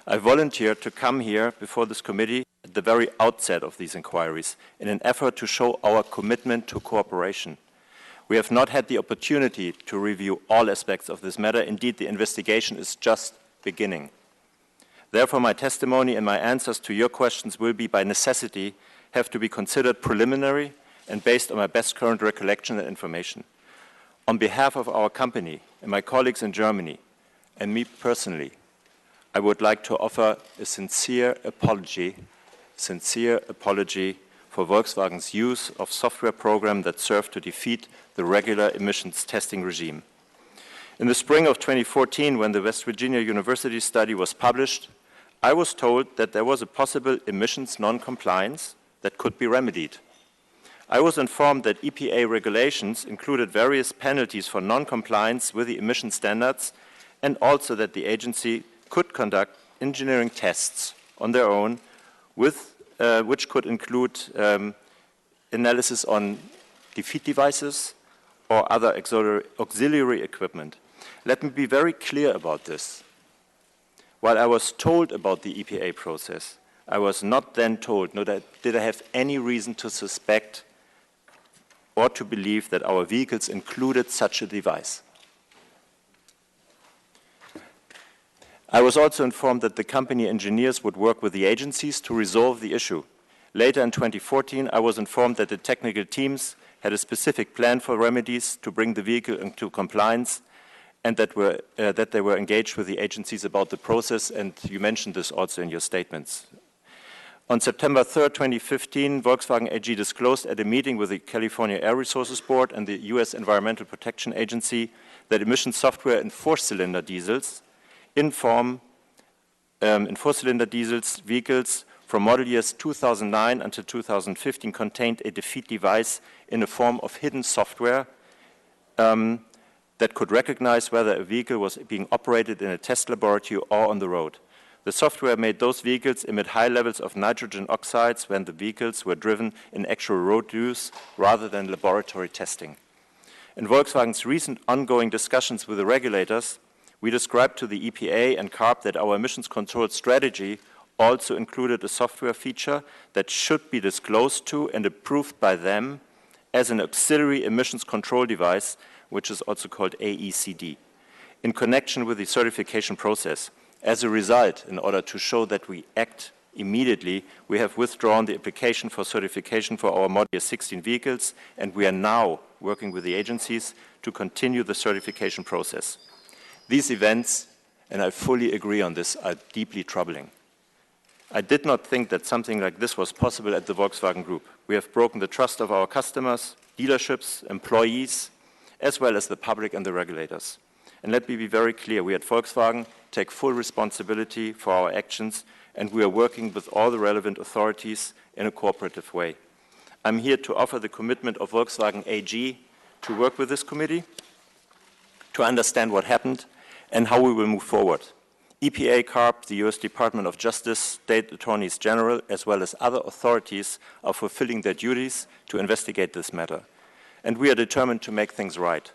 [SPEAKER 12] I volunteered to come here before this committee at the very outset of these inquiries in an effort to show our commitment to cooperation. We have not had the opportunity to review all aspects of this matter. Indeed, the investigation is just beginning. Therefore, my testimony and my answers to your questions will be, by necessity, have to be considered preliminary and based on my best current recollection and information. On behalf of our company and my colleagues in Germany, and me personally, I would like to offer a sincere apology for Volkswagen's use of software programs that serve to defeat the regular emissions testing regime. In the spring of 2014, when the West Virginia University study was published, I was told that there was a possible emissions non-compliance that could be remedied. I was informed that EPA regulations included various penalties for non-compliance with the emission standards, and also that the agency could conduct engineering tests on their own, which could include analysis on defeat devices or other auxiliary equipment. Let me be very clear about this. While I was told about the EPA process, I was not then told, nor did I have any reason to suspect or to believe that our vehicles included such a device. I was also informed that the company engineers would work with the agencies to resolve the issue. Later in 2014, I was informed that the technical teams had a specific plan for remedies to bring the vehicle into compliance, and that they were engaged with the agencies about the process, and you mentioned this also in your statements. On September 3rd, 2015, Volkswagen AG disclosed at a meeting with the California Air Resources Board and the U.S. Environmental Protection Agency that emission software in four-cylinder diesels vehicles from model years 2009 until 2015 contained a defeat device in the form of hidden software that could recognize whether a vehicle was being operated in a test laboratory or on the road. The software made those vehicles emit high levels of nitrogen oxides when the vehicles were driven in actual road use rather than laboratory testing. In Volkswagen's recent ongoing discussions with the regulators, we described to the EPA and CARB that our emissions control strategy also included a software feature that should be disclosed to and approved by them
[SPEAKER 10] as an auxiliary emissions control device, which is also called AECD, in connection with the certification process. As a result, in order to show that we act immediately, we have withdrawn the application for certification for our Model Year 16 vehicles, and we are now working with the agencies to continue the certification process. These events, and I fully agree on this, are deeply troubling. I did not think that something like this was possible at the Volkswagen Group. We have broken the trust of our customers, dealerships, employees, as well as the public and the regulators. And let me be very clear, we at Volkswagen take full responsibility for our actions, and we are working with all the relevant authorities in a cooperative way. I'm here to offer the commitment of Volkswagen AG to work with this committee, to understand what happened, and how we will move forward. EPA, CARB, the US Department of Justice, state attorneys general, as well as other authorities are fulfilling their duties to investigate this matter. And we are determined to make things right.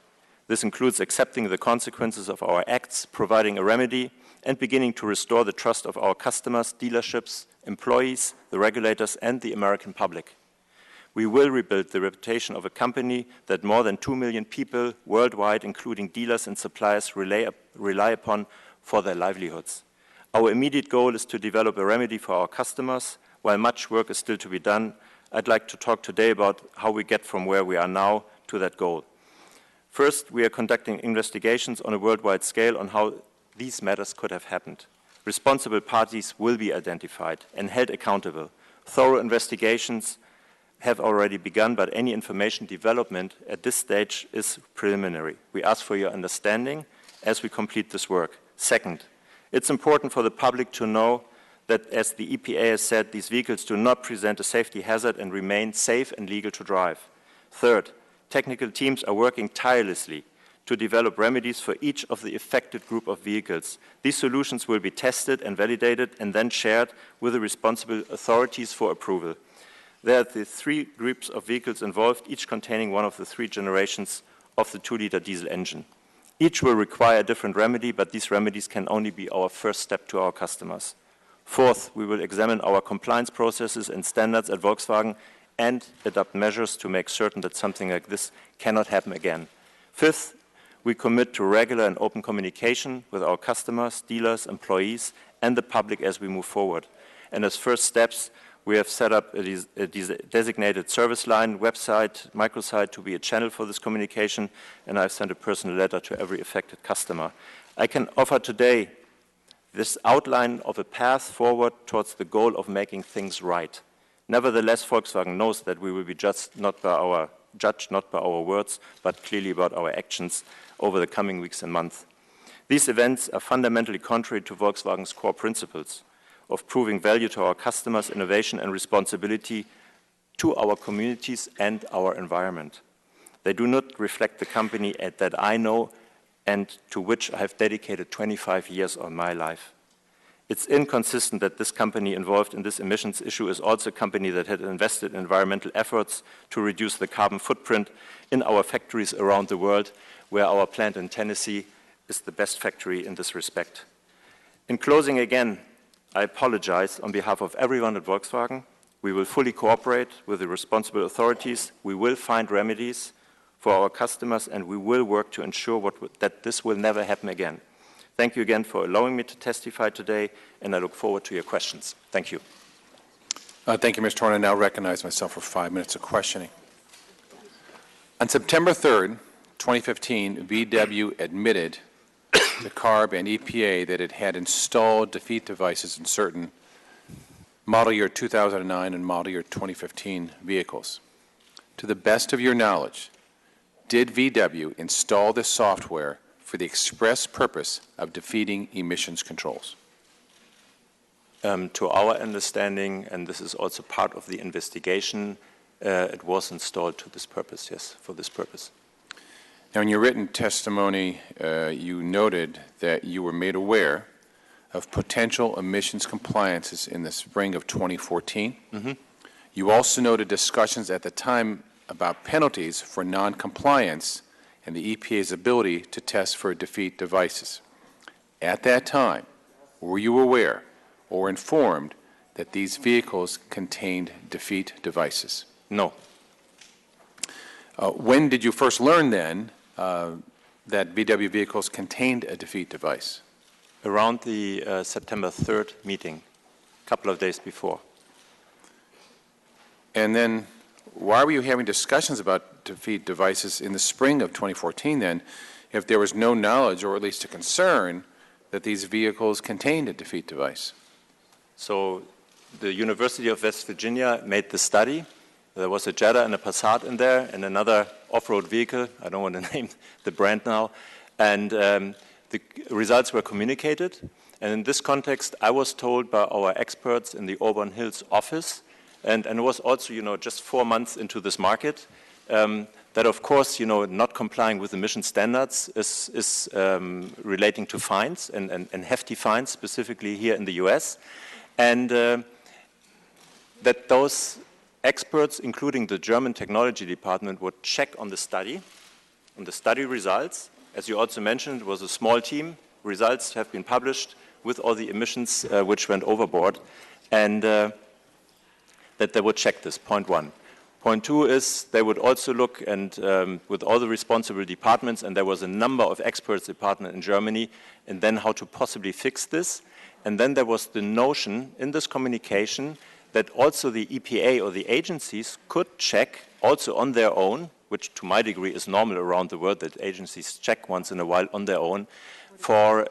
[SPEAKER 10] This includes accepting the consequences of our acts, providing a remedy, and beginning to restore the trust of our customers, dealerships, employees, the regulators, and the American public. We will rebuild the reputation of a company that more than 2 million people worldwide, including dealers and suppliers, rely upon for their livelihoods. Our immediate goal is to develop a remedy for our customers. While much work is still to be done, I'd like to talk today about how we get from where we are now to that goal. First, we are conducting investigations on a worldwide scale on how these matters could have happened. Responsible parties will be identified and held accountable. Thorough investigations have already begun, but any information development at this stage is preliminary. We ask for your understanding as we complete this work. Second, it's important for the public to know that, as the EPA has said, these vehicles do not present a safety hazard and remain safe and legal to drive. Third, technical teams are working tirelessly to develop remedies for each of the affected group of vehicles. These solutions will be tested and validated and then shared with the responsible authorities for approval. There are the 3 groups of vehicles involved, each containing one of the 3 generations of the 2-liter diesel engine. Each will require a different remedy, but these remedies can only be our first step to our customers. Fourth, we will examine our compliance processes and standards at Volkswagen and adopt measures to make certain that something like this cannot happen again. Fifth, we commit to regular and open communication with our customers, dealers, employees, and the public as we move forward. And as first steps, we have set up a designated service line, website, microsite to be a channel for this communication, and I've sent a personal letter to every affected customer. I can offer today this outline of a path forward towards the goal of making things right. Nevertheless, Volkswagen knows that we will be judged not by our words, but clearly about our actions over the coming weeks and months. These events are fundamentally contrary to Volkswagen's core principles of proving value to our customers, innovation and responsibility to our communities and our environment. They do not reflect the company that I know and to which I have dedicated 25 years of my life. It's inconsistent that this company involved in this emissions issue is also a company that had invested in environmental efforts to reduce the carbon footprint in our factories around the world, where our plant in Tennessee is the best factory in this respect. In closing again, I apologize on behalf of everyone at Volkswagen. We will fully cooperate with the responsible authorities. We will find remedies for our customers, and we will work to ensure that this will never happen again. Thank you again for allowing me to testify today, and I look forward to your questions. Thank you.
[SPEAKER 6] Thank you, Mr. Horn. I now recognize myself for 5 minutes of questioning. On September 3rd, 2015, VW admitted to CARB and EPA that it had installed defeat devices in certain model year 2009 and model year 2015 vehicles. To the best of your knowledge, did VW install this software for the express purpose of defeating emissions controls?
[SPEAKER 10] To our understanding, and this is also part of the investigation, it was installed to this purpose, yes, for this purpose.
[SPEAKER 6] Now, in your written testimony, you noted that you were made aware of potential emissions compliances in the spring of 2014.
[SPEAKER 10] Mm-hmm.
[SPEAKER 6] You also noted discussions at the time about penalties for noncompliance and the EPA's ability to test for defeat devices. At that time, were you aware or informed that these vehicles contained defeat devices?
[SPEAKER 10] No.
[SPEAKER 6] When did you first learn then that VW vehicles contained a defeat device?
[SPEAKER 12] Around the September 3rd meeting, a couple of days before.
[SPEAKER 6] And then why were you having discussions about defeat devices in the spring of 2014 then, if there was no knowledge or at least a concern that these vehicles contained a defeat device?
[SPEAKER 12] So the University of West Virginia made the study. There was a Jetta and a Passat in there and another off-road vehicle. I don't want to name the brand now. And the results were communicated. And in this context, I was told by our experts in the Auburn Hills office, and it was also, just 4 months into this market, that of course, not complying with emission standards is relating to fines and hefty fines, specifically here in the US. And that those experts, including the German technology department, would check on the study results. As you also mentioned, it was a small team. Results have been published with all the emissions which went overboard, and that they would check this, point one. Point two is they would also look and with all the responsible departments, and there was a number of experts department in Germany, and then how to possibly fix this. And then there was the notion in this communication that also the EPA or the agencies could check also on their own, which to my degree is normal around the world that agencies check once in a while on their own, for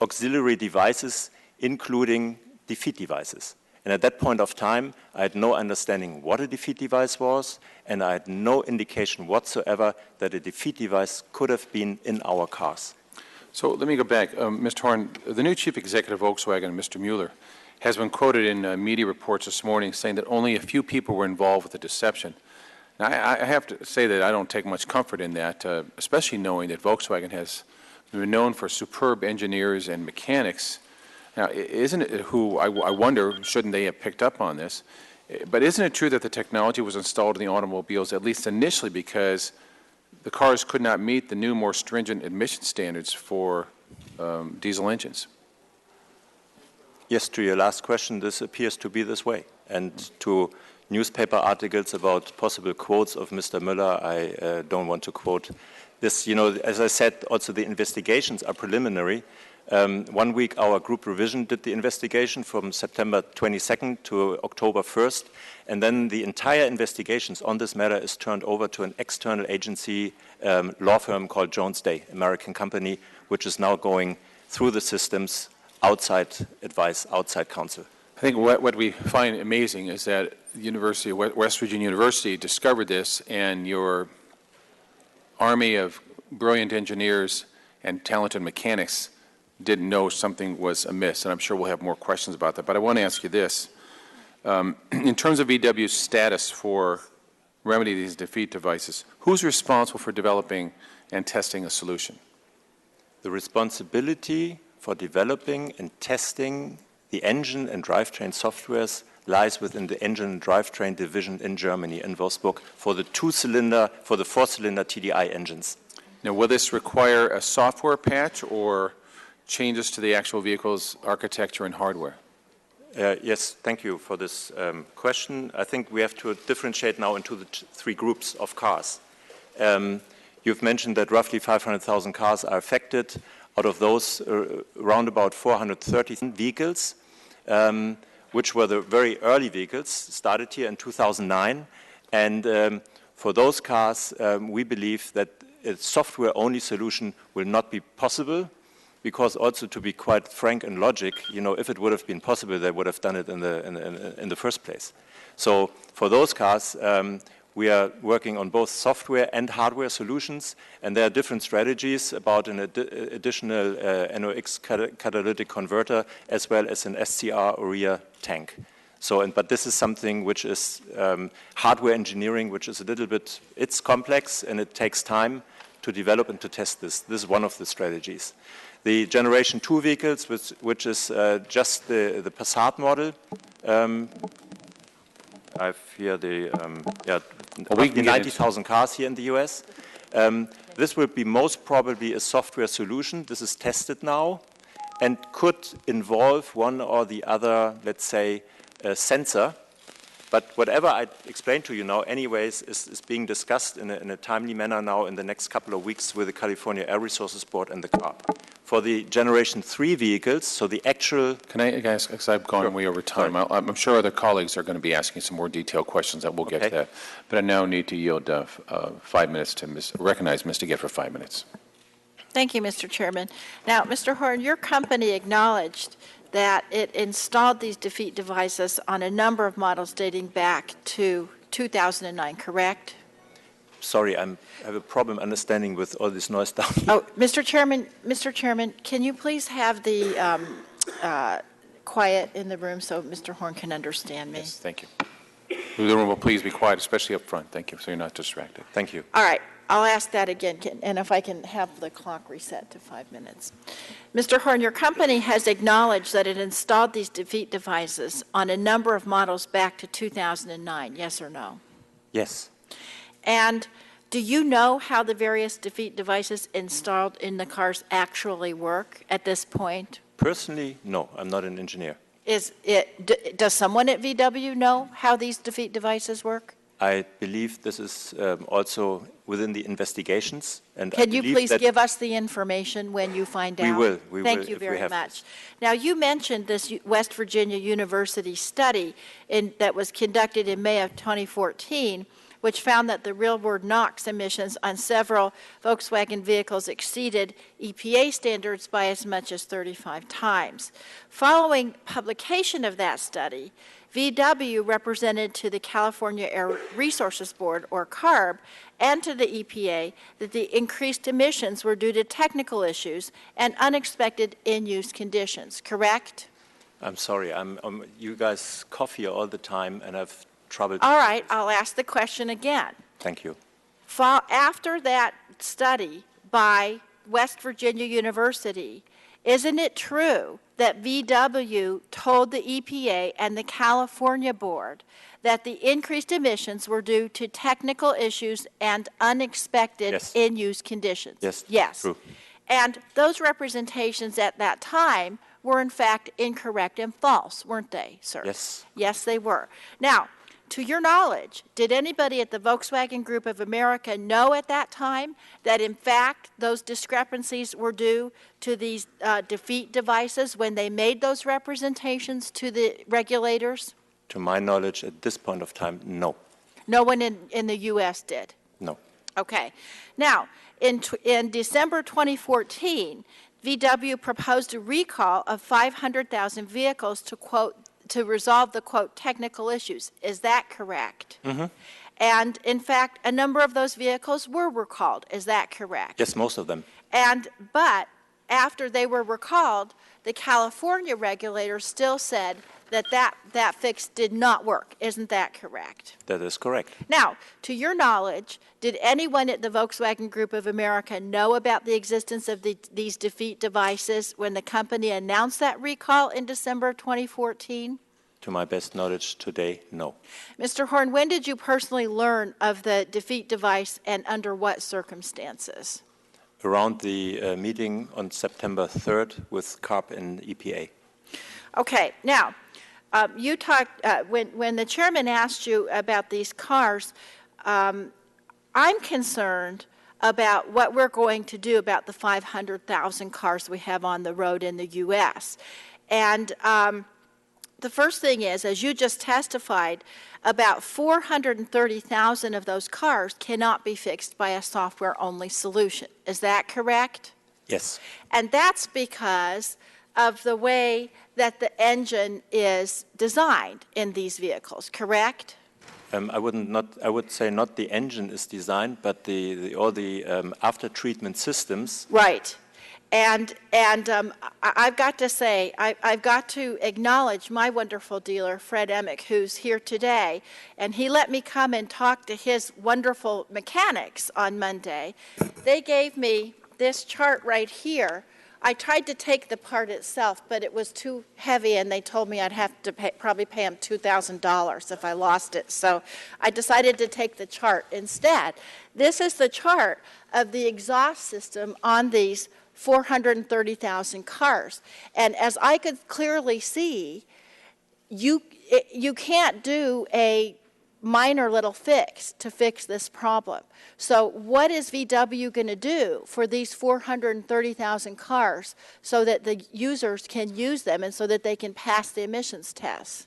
[SPEAKER 12] auxiliary devices, including defeat devices. And at that point of time, I had no understanding what a defeat device was, and I had no indication whatsoever that a defeat device could have been in our cars.
[SPEAKER 6] So let me go back. Mr. Horn, the new chief executive of Volkswagen, Mr. Mueller, has been quoted in media reports this morning saying that only a few people were involved with the deception. Now, I have to say that I don't take much comfort in that, especially knowing that Volkswagen has been known for superb engineers and mechanics. Now, isn't it who, I wonder, shouldn't they have picked up on this? But isn't it true that the technology was installed in the automobiles, at least initially, because the cars could not meet the new, more stringent emission standards for diesel engines?
[SPEAKER 12] Yes, to your last question, this appears to be this way. And to newspaper articles about possible quotes of Mr. Mueller, I don't want to quote this. As I said, also the investigations are preliminary. 1 week our group revision did the investigation from September 22nd to October 1st, and then the entire investigations on this matter is turned over to an external agency law firm called Jones Day, American company, which is now going through the systems, outside advice, outside counsel.
[SPEAKER 6] I think what we find amazing is that West Virginia University discovered this, and your army of brilliant engineers and talented mechanics didn't know something was amiss, and I'm sure we'll have more questions about that. But I want to ask you this. In terms of VW's status for remedying these defeat devices, who's responsible for developing and testing a solution?
[SPEAKER 12] The responsibility for developing and testing the engine and drivetrain softwares lies within the engine and drivetrain division in Germany, in Wolfsburg, for the four-cylinder TDI engines.
[SPEAKER 6] Now, will this require a software patch or changes to the actual vehicle's architecture and hardware?
[SPEAKER 12] Yes, thank you for this question. I think we have to differentiate now into the three groups of cars. You've mentioned that roughly 500,000 cars are affected. Out of those, around about 430 vehicles, which were the very early vehicles, started here in 2009. And for those cars, we believe that a software-only solution will not be possible, because also, to be quite frank and logic, if it would have been possible, they would have done it in the first place. So for those cars, we are working on both software and hardware solutions, and there are different strategies about an additional NOx catalytic converter, as well as an SCR or rear tank. But this is something which is hardware engineering, which is a little bit, it's complex and it takes time to develop and to test this. This is one of the strategies. The Generation 2 vehicles, which is just the Passat model. I've here the 90,000 cars here in the US. This will be most probably a software solution. This is tested now and could involve one or the other, let's say, sensor But whatever I explained to you now anyways is being discussed in a timely manner now in the next couple of weeks with the California Air Resources Board and the CARB. For the Generation 3 vehicles, so the actual...
[SPEAKER 6] Can I, guys, because I've gone way over time, I'm sure other colleagues are going to be asking some more detailed questions that we'll get to that. But I now need to yield 5 minutes to recognize Ms. DeGette for 5 minutes.
[SPEAKER 3] Thank you, Mr. Chairman. Now, Mr. Horn, your company acknowledged that it installed these defeat devices on a number of models dating back to 2009, correct?
[SPEAKER 12] Sorry, I have a problem understanding with all this noise down here.
[SPEAKER 3] Oh, Mr. Chairman, can you please have the quiet in the room so Mr. Horn can understand me?
[SPEAKER 6] Yes, thank you. The room will please be quiet, especially up front. Thank you, so you're not distracted.
[SPEAKER 12] Thank you.
[SPEAKER 3] All right. I'll ask that again, and if I can have the clock reset to 5 minutes. Mr. Horn, your company has acknowledged that it installed these defeat devices on a number of models back to 2009, yes or no?
[SPEAKER 12] Yes.
[SPEAKER 3] And do you know how the various defeat devices installed in the cars actually work at this point?
[SPEAKER 12] Personally, no. I'm not an engineer.
[SPEAKER 3] Does someone at VW know how these defeat devices work?
[SPEAKER 12] I believe this is also within the investigations. And
[SPEAKER 3] can you please give us the information when you find out?
[SPEAKER 12] We will.
[SPEAKER 3] Thank you very much. Now, you mentioned this West Virginia University study that was conducted in May of 2014, which found that the real-world NOx emissions on several Volkswagen vehicles exceeded EPA standards by as much as 35 times. Following publication of that study, VW represented to the California Air Resources Board, or CARB, and to the EPA that the increased emissions were due to technical issues and unexpected in-use conditions, correct?
[SPEAKER 12] I'm sorry, you guys cough here all the time and have trouble.
[SPEAKER 3] All right, I'll ask the question again.
[SPEAKER 12] Thank you.
[SPEAKER 3] After that study by West Virginia University, isn't it true that VW told the EPA and the California Board that the increased emissions were due to technical issues and unexpected in-use conditions?
[SPEAKER 12] Yes.
[SPEAKER 3] Yes.
[SPEAKER 12] True.
[SPEAKER 3] And those representations at that time were in fact incorrect and false, weren't they, sir?
[SPEAKER 12] Yes.
[SPEAKER 3] Yes, they were. Now, to your knowledge, did anybody at the Volkswagen Group of America know at that time that, in fact, those discrepancies were due to these defeat devices when they made those representations to the regulators?
[SPEAKER 12] To my knowledge, at this point of time, no.
[SPEAKER 3] No one in the U.S. did?
[SPEAKER 12] No.
[SPEAKER 3] Okay. Now, in December 2014, VW proposed a recall of 500,000 vehicles to resolve the, quote, technical issues. Is that correct?
[SPEAKER 12] Mm-hmm.
[SPEAKER 3] And, in fact, a number of those vehicles were recalled. Is that correct?
[SPEAKER 12] Yes, most of them.
[SPEAKER 3] But after they were recalled, the California regulators still said that fix did not work. Isn't that correct?
[SPEAKER 12] That is correct.
[SPEAKER 3] Now, to your knowledge, did anyone at the Volkswagen Group of America know about the existence of these defeat devices when the company announced that recall in December of 2014?
[SPEAKER 12] To my best knowledge today, no.
[SPEAKER 3] Mr. Horn, when did you personally learn of the defeat device and under what circumstances?
[SPEAKER 12] Around the meeting on September 3rd with CARB and EPA.
[SPEAKER 3] Okay, now, you talked, when the chairman asked you about these cars, I'm concerned about what we're going to do about the 500,000 cars we have on the road in the U.S. And the first thing is, as you just testified, about 430,000 of those cars cannot be fixed by a software-only solution. Is that correct?
[SPEAKER 12] Yes.
[SPEAKER 3] And that's because of the way that the engine is designed in these vehicles, correct?
[SPEAKER 12] I would say not the engine is designed, but all the after-treatment systems.
[SPEAKER 3] Right. And I've got to say, I've got to acknowledge my wonderful dealer, Fred Emick, who's here today, and he let me come and talk to his wonderful mechanics on Monday. They gave me this chart right here. I tried to take the part itself, but it was too heavy, and they told me I'd have to probably pay them $2,000 if I lost it. So I decided to take the chart instead. This is the chart of the exhaust system on these 430,000 cars. And as I could clearly see, you can't do a minor little fix to fix this problem. So what is VW going to do for these 430,000 cars so that the users can use them and so that they can pass the emissions tests?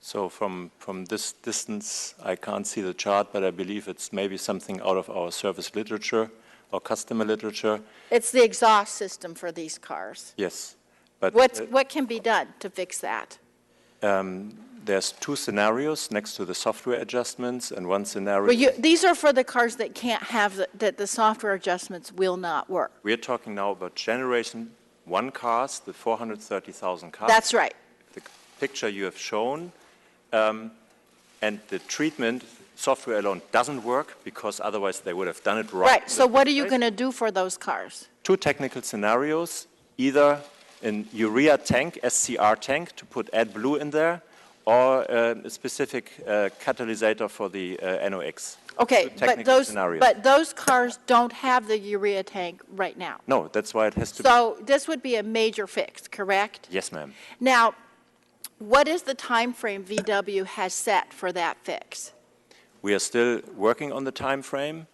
[SPEAKER 12] So from this distance, I can't see the chart, but I believe it's maybe something out of our service literature or customer literature.
[SPEAKER 3] It's the exhaust system for these cars.
[SPEAKER 12] Yes. But
[SPEAKER 3] what can be done to fix that?
[SPEAKER 12] There's two scenarios next to the software adjustments, and one scenario.
[SPEAKER 3] But these are for the cars that can't have that the software adjustments will not work.
[SPEAKER 12] We're talking now about Generation 1 cars, the 430,000 cars.
[SPEAKER 3] That's right.
[SPEAKER 12] The picture you have shown, and the treatment software alone doesn't work because otherwise they would have done it right.
[SPEAKER 3] Right. So what are you going to do for those cars?
[SPEAKER 12] Two technical scenarios: either an urea tank, SCR tank, to put AdBlue in there, or a specific catalysator for the NOx.
[SPEAKER 3] Okay, but those cars don't have the urea tank right now.
[SPEAKER 12] No, that's why it has to be.
[SPEAKER 3] So this would be a major fix, correct?
[SPEAKER 12] Yes, ma'am.
[SPEAKER 3] Now, what is the time frame VW has set for that fix?
[SPEAKER 12] We are still working on the time frame,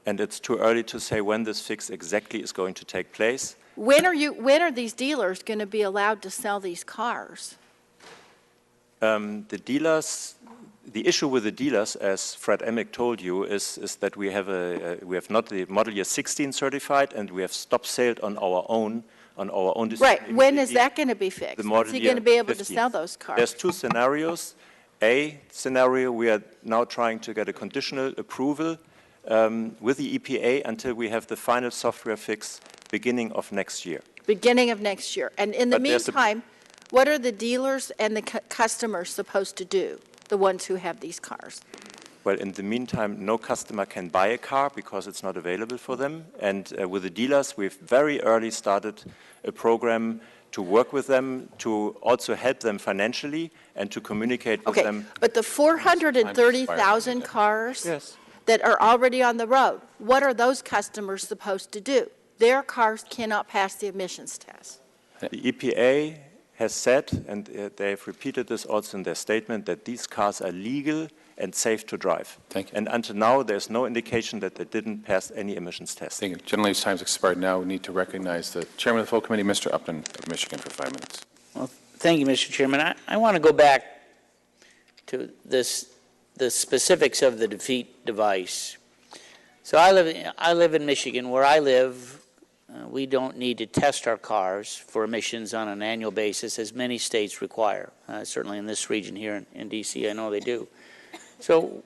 [SPEAKER 12] and it's too early to say when this fix exactly is going to take place.
[SPEAKER 3] When are these dealers going to be allowed to sell these cars?
[SPEAKER 12] The dealers, the issue with the dealers, as Fred Emick told you, is that we have not the Model Year 16 certified, and we have stop sale on our own
[SPEAKER 3] Right. When is that going to be fixed?
[SPEAKER 12] The Model
[SPEAKER 3] Is he
[SPEAKER 12] Year
[SPEAKER 3] going to be able
[SPEAKER 12] 15.
[SPEAKER 3] to sell those cars?
[SPEAKER 12] There's two scenarios. A scenario, we are now trying to get a conditional approval with the EPA until we have the final software fix beginning of next year.
[SPEAKER 3] Beginning of next year. And in the meantime, what are the dealers and the customers supposed to do, the ones who have these cars?
[SPEAKER 12] Well, in the meantime, no customer can buy a car because it's not available for them. And with the dealers, we've very early started a program to work with them, to also help them financially, and to communicate with them.
[SPEAKER 3] But the 430,000 cars that are already on the road, what are those customers supposed to do? Their cars cannot pass the emissions test.
[SPEAKER 12] The EPA has said, and they have repeated this also in their statement, that these cars are legal and safe to drive.
[SPEAKER 6] Thank you.
[SPEAKER 12] And until now, there's no indication that they didn't pass any emissions tests.
[SPEAKER 6] Thank you. Gentleman's time has expired now. We need to recognize the Chairman of the Full Committee, Mr. Upton of Michigan, for 5 minutes.
[SPEAKER 7] Well, thank you, Mr. Chairman. I want to go back to the specifics of the defeat device. So I live in Michigan. Where I live, we don't need to test our cars for emissions on an annual basis, as many states require. Certainly in this region here in D.C., I know they do. So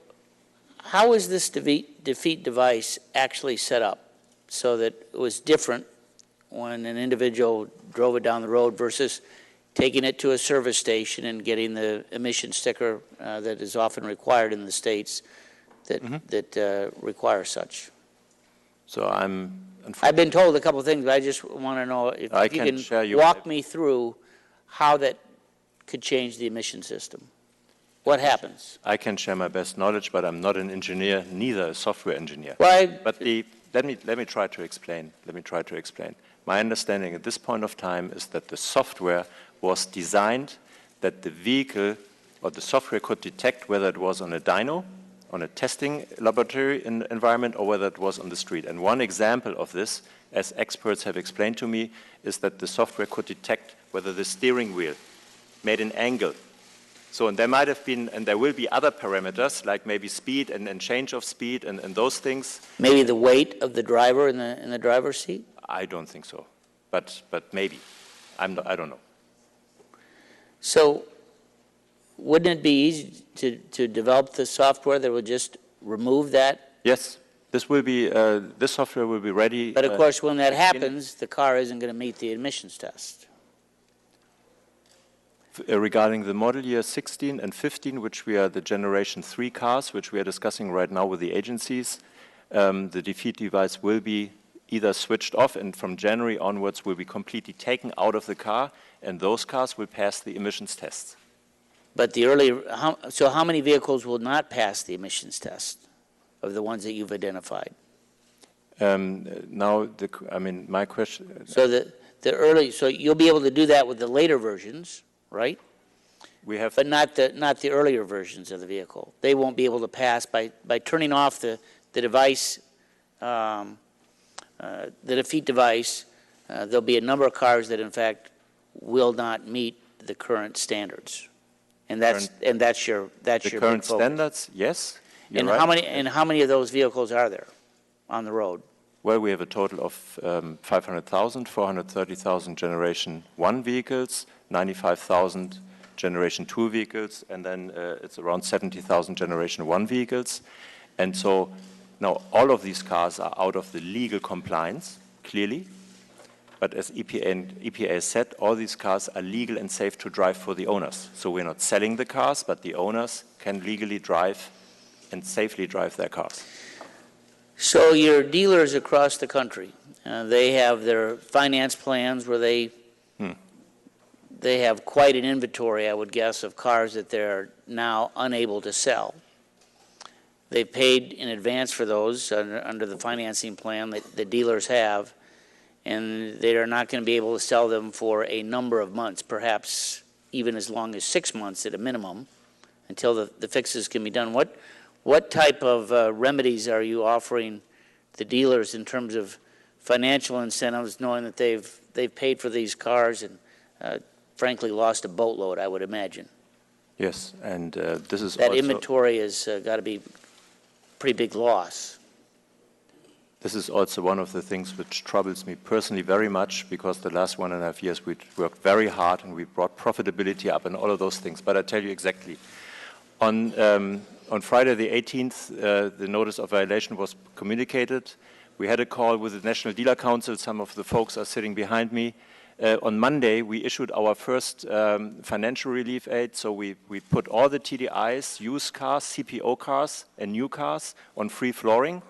[SPEAKER 7] how is this defeat device actually set up so that it was different when an individual drove it down the road versus taking it to a service station and getting the emission sticker that is often required in the states that require such?
[SPEAKER 12] So
[SPEAKER 7] I've been told a couple of things, but I just want to know if you can walk me through how that could change the emission system. What happens?
[SPEAKER 12] I can share my best knowledge, but I'm not an engineer, neither a software engineer.
[SPEAKER 7] Well,
[SPEAKER 12] but let me try to explain. My understanding at this point of time is that the software was designed that the vehicle or the software could detect whether it was on a dyno, on a testing laboratory environment, or whether it was on the street. And one example of this, as experts have explained to me, is that the software could detect whether the steering wheel made an angle. So, and there might have been, and there will be other parameters, like maybe speed and change of speed and those things.
[SPEAKER 7] Maybe the weight of the driver in the driver's seat?
[SPEAKER 12] I don't think so, but maybe. I don't know.
[SPEAKER 7] So, wouldn't it be easy to develop the software that would just remove that?
[SPEAKER 12] Yes, this software will be ready.
[SPEAKER 7] But of course, when that happens, the car isn't going to meet the emissions test.
[SPEAKER 12] Regarding the Model Year 16 and 15, which we are the Generation 3 cars, which we are discussing right now with the agencies, the defeat device will be either switched off and from January onwards will be completely taken out of the car, and those cars will pass the emissions tests.
[SPEAKER 7] But so how many vehicles will not pass the emissions test of the ones that you've identified?
[SPEAKER 12] Now, my question.
[SPEAKER 7] So so you'll be able to do that with the later versions, right?
[SPEAKER 10] We have,
[SPEAKER 7] but not the earlier versions of the vehicle. They won't be able to pass by turning off the device, the defeat device. There'll be a number of cars that, in fact, will not meet the current standards, and that's your
[SPEAKER 10] the
[SPEAKER 7] big
[SPEAKER 10] current
[SPEAKER 7] focus.
[SPEAKER 10] standards. Yes, you're
[SPEAKER 7] And
[SPEAKER 10] right.
[SPEAKER 7] how many of those vehicles are there on the road?
[SPEAKER 10] Well, we have a total of 500,000, 430,000 Generation 1 vehicles, 95,000 Generation 2 vehicles, and then it's around 70,000 Generation 1 vehicles. And so now all of these cars are out of the legal compliance, clearly. But as EPA said, all these cars are legal and safe to drive for the owners. So we're not selling the cars, but the owners can legally drive and safely drive their cars.
[SPEAKER 7] So your dealers across the country, they have their finance plans where they have quite an inventory, I would guess, of cars that they're now unable to sell. They've paid in advance for those under the financing plan that the dealers have, and they are not going to be able to sell them for a number of months, perhaps even as long as 6 months at a minimum, until the fixes can be done. What type of remedies are you offering the dealers in terms of financial incentives, knowing that they've paid for these cars and frankly lost a boatload, I would imagine?
[SPEAKER 10] Yes, and this is
[SPEAKER 7] that
[SPEAKER 10] also,
[SPEAKER 7] inventory has got to be pretty big loss.
[SPEAKER 10] This is also one of the things which troubles me personally very much, because the last 1.5 years we worked very hard and we brought profitability up and all of those things. But I tell you exactly, on Friday the 18th, the notice of violation was communicated. We had a call with the National Dealer Council. Some of the folks are sitting behind me. On Monday, we issued our first financial relief aid. So we put all the TDIs, used cars, CPO cars, and new cars on free flooring.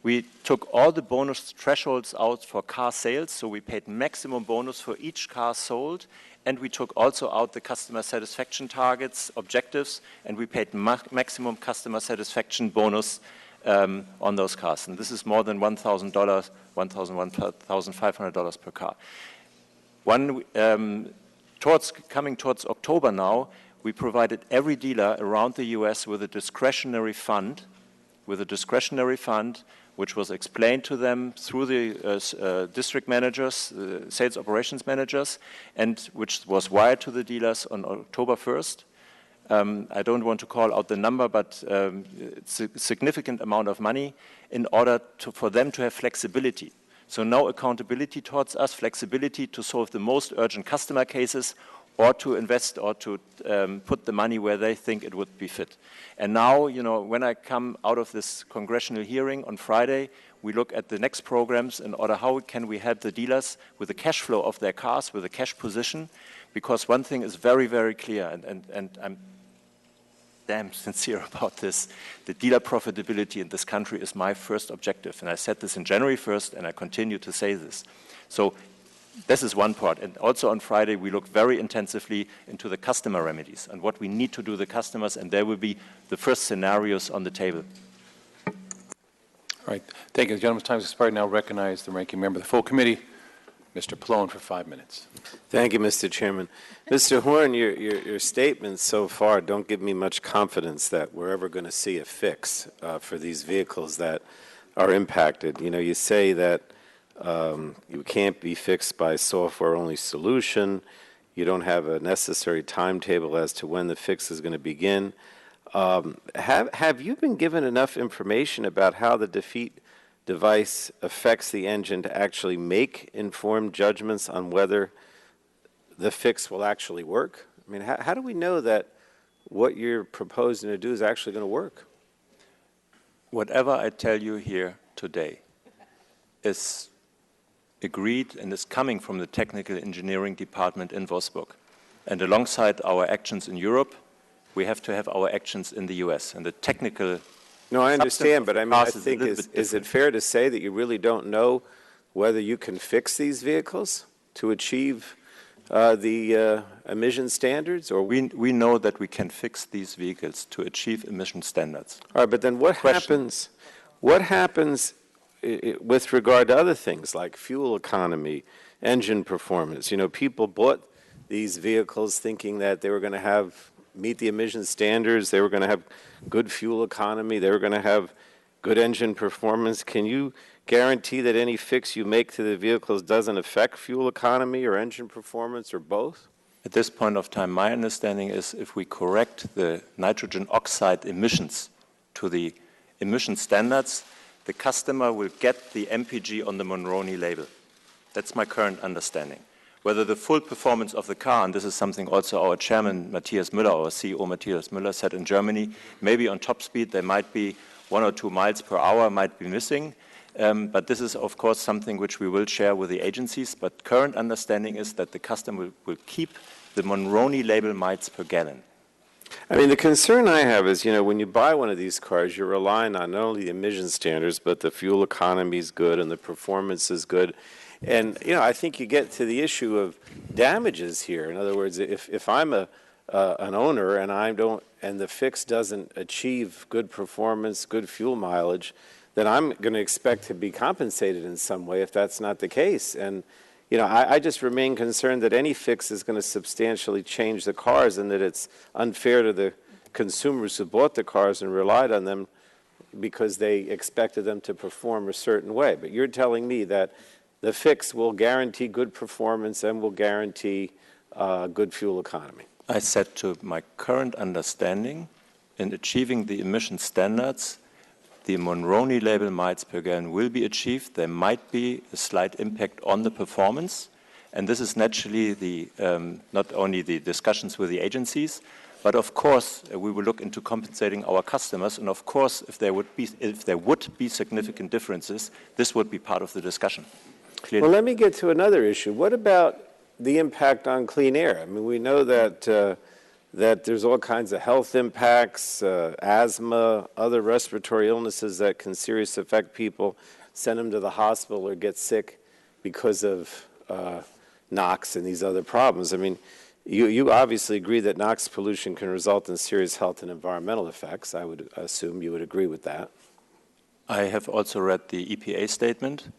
[SPEAKER 10] We took all the bonus thresholds out for car sales. So we paid maximum bonus for each car sold. And we took also out the customer satisfaction targets, objectives, and we paid maximum customer satisfaction bonus on those cars. And this is more than $1,000, $1,500 per car. Coming towards October now, we provided every dealer around the U.S. with a discretionary fund, which was explained to them through the district managers, sales operations managers, and which was wired to the dealers on October 1st. I don't want to call out the number, but it's a significant amount of money in order for them to have flexibility. So no accountability towards us, flexibility to solve the most urgent customer cases, or to invest or to put the money where they think it would be fit. And now, you know, when I come out of this congressional hearing on Friday, we look at the next programs in order how can we help the dealers with the cash flow of their cars, with the cash position, because one thing is very, very clear, and I'm damn sincere about this. The dealer profitability in this country is my first objective, and I said this in January 1st, and I continue to say this. So this is one part. And also on Friday, we look very intensively into the customer remedies and what we need to do to the customers, and there will be the first scenarios on the table.
[SPEAKER 6] All right. Thank you. The gentleman's time has expired. Now recognize the ranking member of the full committee, Mr. Pallone, for 5 minutes.
[SPEAKER 10] Thank you, Mr. Chairman. Mr. Hoon, your statements so far don't give me much confidence that we're ever going to see a fix for these vehicles that are impacted. You know, you say that you can't be fixed by software-only solution. You don't have a necessary timetable as to when the fix is going to begin. Have you been given enough information about how the defeat device affects the engine to actually make informed judgments on whether the fix will actually work? I mean, how do we know that what you're proposing to do is actually going to work?
[SPEAKER 6] Whatever I tell you here today is agreed and is coming from the technical engineering department in Wolfsburg. And alongside our actions in Europe, we have to have our actions in the US. And the technical...
[SPEAKER 10] No, I understand, but I mean, I think, is it fair to say that you really don't know whether you can fix these vehicles to achieve the emission standards? Or
[SPEAKER 6] we know that we can fix these vehicles to achieve emission standards.
[SPEAKER 10] All right, but then what happens with regard to other things like fuel economy, engine performance? You know, people bought these vehicles thinking that they were going to meet the emission standards, they were going to have good fuel economy, they were going to have good engine performance. Can you guarantee that any fix you make to the vehicles doesn't affect fuel economy or engine performance or both?
[SPEAKER 12] At this point of time, my understanding is if we correct the nitrogen oxide emissions to the emission standards, the customer will get the MPG on the Monroney label. That's my current understanding. Whether the full performance of the car, and this is something also our chairman, Matthias Müller, our CEO, Matthias Müller, said in Germany, maybe on top speed there might be 1 or 2 miles per hour might be missing. But this is, of course, something which we will share with the agencies. But current understanding is that the customer will keep the Monroney label miles per gallon.
[SPEAKER 10] I mean, the concern I have is, when you buy one of these cars, you're relying on not only the emission standards, but the fuel economy is good and the performance is good. And, I think you get to the issue of damages here. In other words, if I'm an owner and the fix doesn't achieve good performance, good fuel mileage, then I'm going to expect to be compensated in some way if that's not the case. And, I just remain concerned that any fix is going to substantially change the cars and that it's unfair to the consumers who bought the cars and relied on them because they expected them to perform a certain way. But you're telling me that the fix will guarantee good performance and will guarantee good fuel economy.
[SPEAKER 12] I said to my current understanding, in achieving the emission standards, the Monroney label miles per gallon will be achieved. There might be a slight impact on the performance, and this is naturally not only the discussions with the agencies, but of course we will look into compensating our customers. And of course, if there would be significant differences, this would be part of the discussion. Clearly.
[SPEAKER 10] Well, let me get to another issue. What about the impact on clean air? I mean, we know that there's all kinds of health impacts, asthma, other respiratory illnesses that can seriously affect people, send them to the hospital or get sick because of NOx and these other problems. I mean, you obviously agree that NOx pollution can result in serious health and environmental effects. I would assume you would agree with that.
[SPEAKER 12] I have also read the EPA statement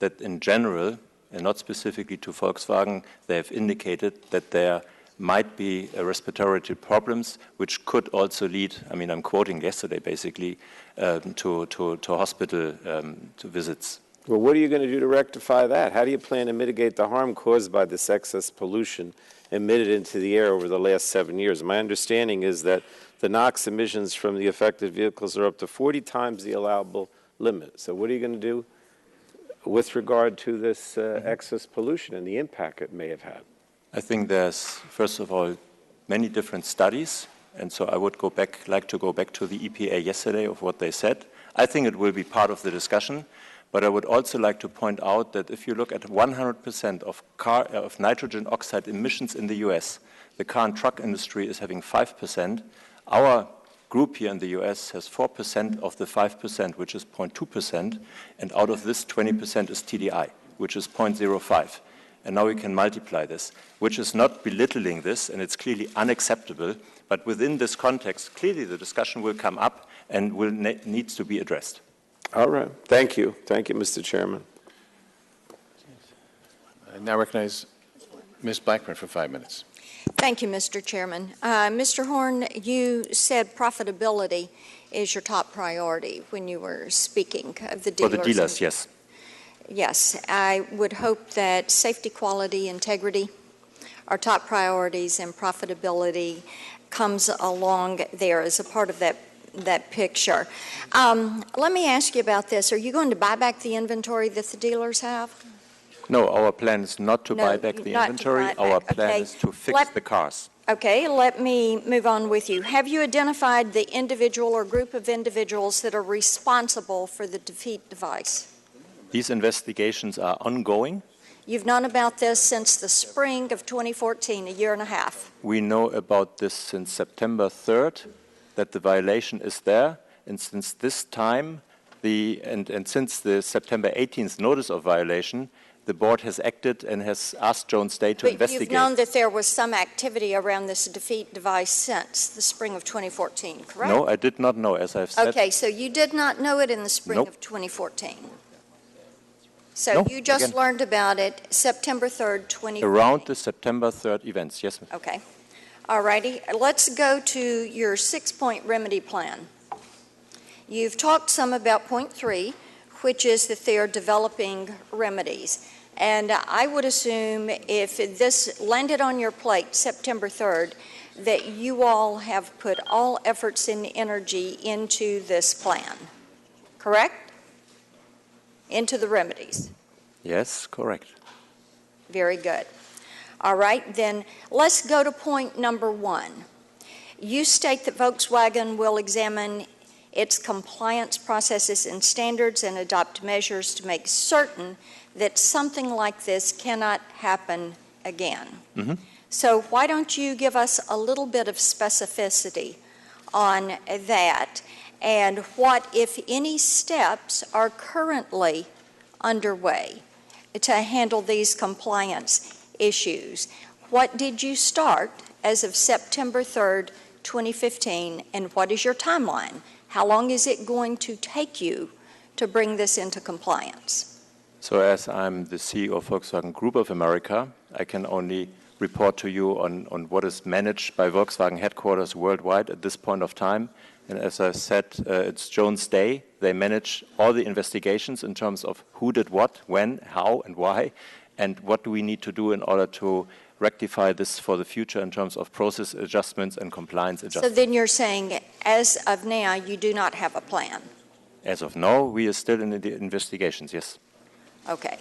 [SPEAKER 12] that in general, and not specifically to Volkswagen, they have indicated that there might be respiratory problems, which could also lead, I mean, I'm quoting yesterday basically, to hospital visits.
[SPEAKER 10] Well, what are you going to do to rectify that? How do you plan to mitigate the harm caused by this excess pollution emitted into the air over the last 7 years? My understanding is that the NOx emissions from the affected vehicles are up to 40 times the allowable limit. So what are you going to do with regard to this excess pollution and the impact it may have had?
[SPEAKER 12] I think there's, first of all, many different studies, and so I would like to go back to the EPA yesterday of what they said. I think it will be part of the discussion, but I would also like to point out that if you look at 100% of nitrogen oxide emissions in the US, the car and truck industry is having 5%. Our group here in the US has 4% of the 5%, which is 0.2%, and out of this 20% is TDI, which is 0.05. And now we can multiply this, which is not belittling this, and it's clearly unacceptable. But within this context, clearly the discussion will come up and needs to be addressed.
[SPEAKER 10] All right. Thank you. Thank you, Mr. Chairman.
[SPEAKER 6] I now recognize Ms. Blackburn for 5 minutes.
[SPEAKER 8] Thank you, Mr. Chairman. Mr. Horn, you said profitability is your top priority when you were speaking of the dealers.
[SPEAKER 12] For the dealers, yes.
[SPEAKER 8] Yes, I would hope that safety, quality, integrity are top priorities, and profitability comes along there as a part of that picture. Let me ask you about this. Are you going to buy back the inventory that the dealers have?
[SPEAKER 12] No, our plan is not to buy back the inventory. Our plan is to fix the cars.
[SPEAKER 8] Okay, let me move on with you. Have you identified the individual or group of individuals that are responsible for the defeat device?
[SPEAKER 12] These investigations are ongoing.
[SPEAKER 8] You've known about this since the spring of 2014, a year and a half.
[SPEAKER 12] We know about this since September 3rd, that the violation is there. And since this time, and since the September 18th notice of violation, the board has acted and has asked Jones Day to investigate.
[SPEAKER 8] But you've known that there was some activity around this defeat device since the spring of 2014, correct?
[SPEAKER 12] No, I did not know, as I've said.
[SPEAKER 8] Okay, so you did not know it in the spring of 2014. So
[SPEAKER 10] No,
[SPEAKER 8] you just
[SPEAKER 10] again.
[SPEAKER 8] learned about it September 3rd, 2015.
[SPEAKER 10] Around the September 3rd events, yes.
[SPEAKER 8] Okay. All righty. Let's go to your 6-point remedy plan. You've talked some about point 3, which is that they are developing remedies. And I would assume if this landed on your plate September 3rd, that you all have put all efforts and energy into this plan, correct? Into the remedies.
[SPEAKER 10] Yes, correct.
[SPEAKER 8] Very good. All right, then let's go to point number 1. You state that Volkswagen will examine its compliance processes and standards and adopt measures to make certain that something like this cannot happen again.
[SPEAKER 10] Mm-hmm.
[SPEAKER 8] So why don't you give us a little bit of specificity on that and what, if any, steps are currently underway to handle these compliance issues? What did you start as of September 3rd, 2015, and what is your timeline? How long is it going to take you to bring this into compliance?
[SPEAKER 10] So as I'm the CEO of Volkswagen Group of America, I can only report to you on what is managed by Volkswagen headquarters worldwide at this point of time. And as I said, it's Jones Day. They manage all the investigations in terms of who did what, when, how, and why, and what do we need to do in order to rectify this for the future in terms of process adjustments and compliance adjustments.
[SPEAKER 8] So then you're saying, as of now, you do not have a plan?
[SPEAKER 10] As of now, we are still in the investigations, yes.
[SPEAKER 8] Okay.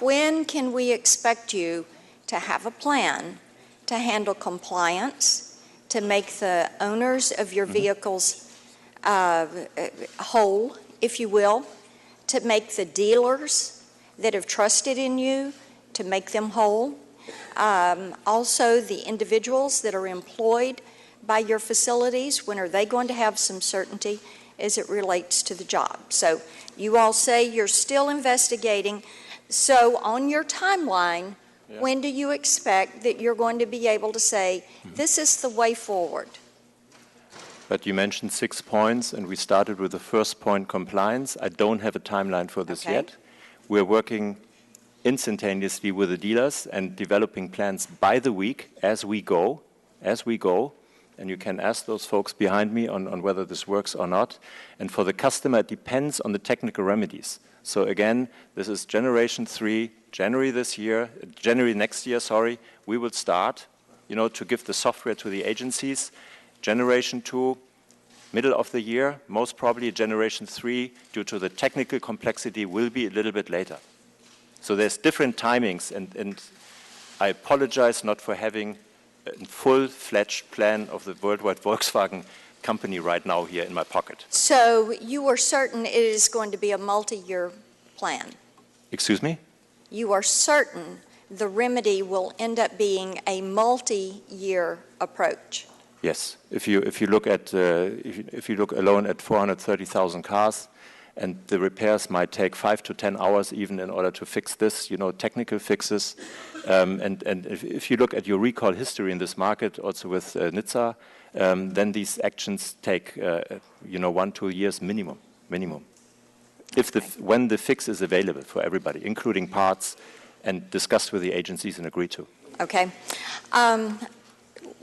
[SPEAKER 8] When can we expect you to have a plan to handle compliance, to make the owners of your vehicles whole, if you will, to make the dealers that have trusted in you, to make them whole, also the individuals that are employed by your facilities, when are they going to have some certainty as it relates to the job? So you all say you're still investigating. So on your timeline, when do you expect that you're going to be able to say, this is the way forward?
[SPEAKER 10] But you mentioned 6 points, and we started with the first point, compliance. I don't have a timeline for this yet. We're working instantaneously with the dealers and developing plans by the week as we go, and you can ask those folks behind me on whether this works or not. And for the customer, it depends on the technical remedies. So again, this is Generation 3, January next year, we will start, to give the software to the agencies. Generation 2, middle of the year, most probably Generation 3, due to the technical complexity, will be a little bit later. So there's different timings, and I apologize not for having a full-fledged plan of the worldwide Volkswagen company right now here in my pocket.
[SPEAKER 8] So you are certain it is going to be a multi-year plan?
[SPEAKER 10] Excuse me?
[SPEAKER 8] You are certain the remedy will end up being a multi-year approach?
[SPEAKER 10] Yes. If you look at if you look alone at 430,000 cars, and the repairs might take 5 to 10 hours even in order to fix this, technical fixes. And if you look at your recall history in this market, also with NHTSA, then these actions take 1-2 years minimum. When the fix is available for everybody, including parts, and discussed with the agencies and agreed to.
[SPEAKER 8] Okay.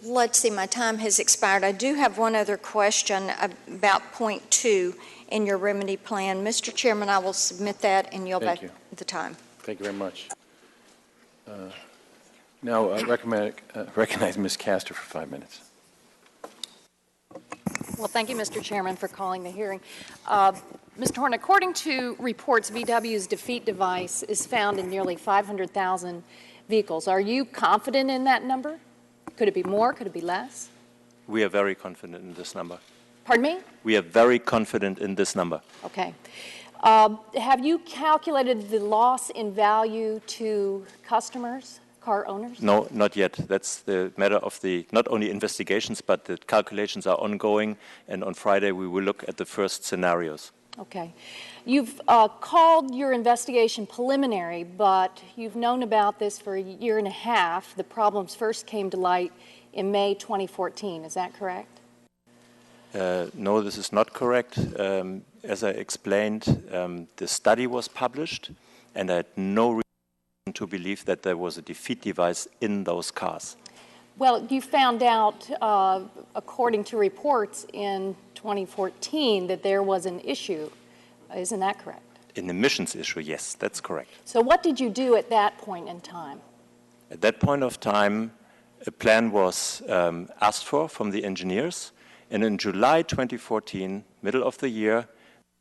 [SPEAKER 8] Let's see, my time has expired. I do have one other question about point 2 in your remedy plan. Mr. Chairman, I will submit that and yield back the time.
[SPEAKER 6] Thank you very much. Now, recognize Ms. Castor for 5 minutes.
[SPEAKER 13] Well, thank you, Mr. Chairman, for calling the hearing. Mr. Horn, according to reports, VW's defeat device is found in nearly 500,000 vehicles. Are you confident in that number? Could it be more? Could it be less?
[SPEAKER 10] We are very confident in this number.
[SPEAKER 13] Pardon me?
[SPEAKER 10] We are very confident in this number.
[SPEAKER 13] Okay. Have you calculated the loss in value to customers, car owners?
[SPEAKER 10] No, not yet. That's the matter of the not only investigations, but the calculations are ongoing, and on Friday we will look at the first scenarios.
[SPEAKER 13] Okay. You've called your investigation preliminary, but you've known about this for a year and a half. The problems first came to light in May 2014. Is that correct?
[SPEAKER 10] No, this is not correct. As I explained, the study was published,
[SPEAKER 12] and I had no reason to believe that there was a defeat device in those cars.
[SPEAKER 13] Well, you found out, according to reports in 2014, that there was an issue. Isn't that correct?
[SPEAKER 12] An emissions issue, yes, that's correct.
[SPEAKER 13] So what did you do at that point in time?
[SPEAKER 12] At that point of time, a plan was asked for from the engineers, and in July 2014, middle of the year,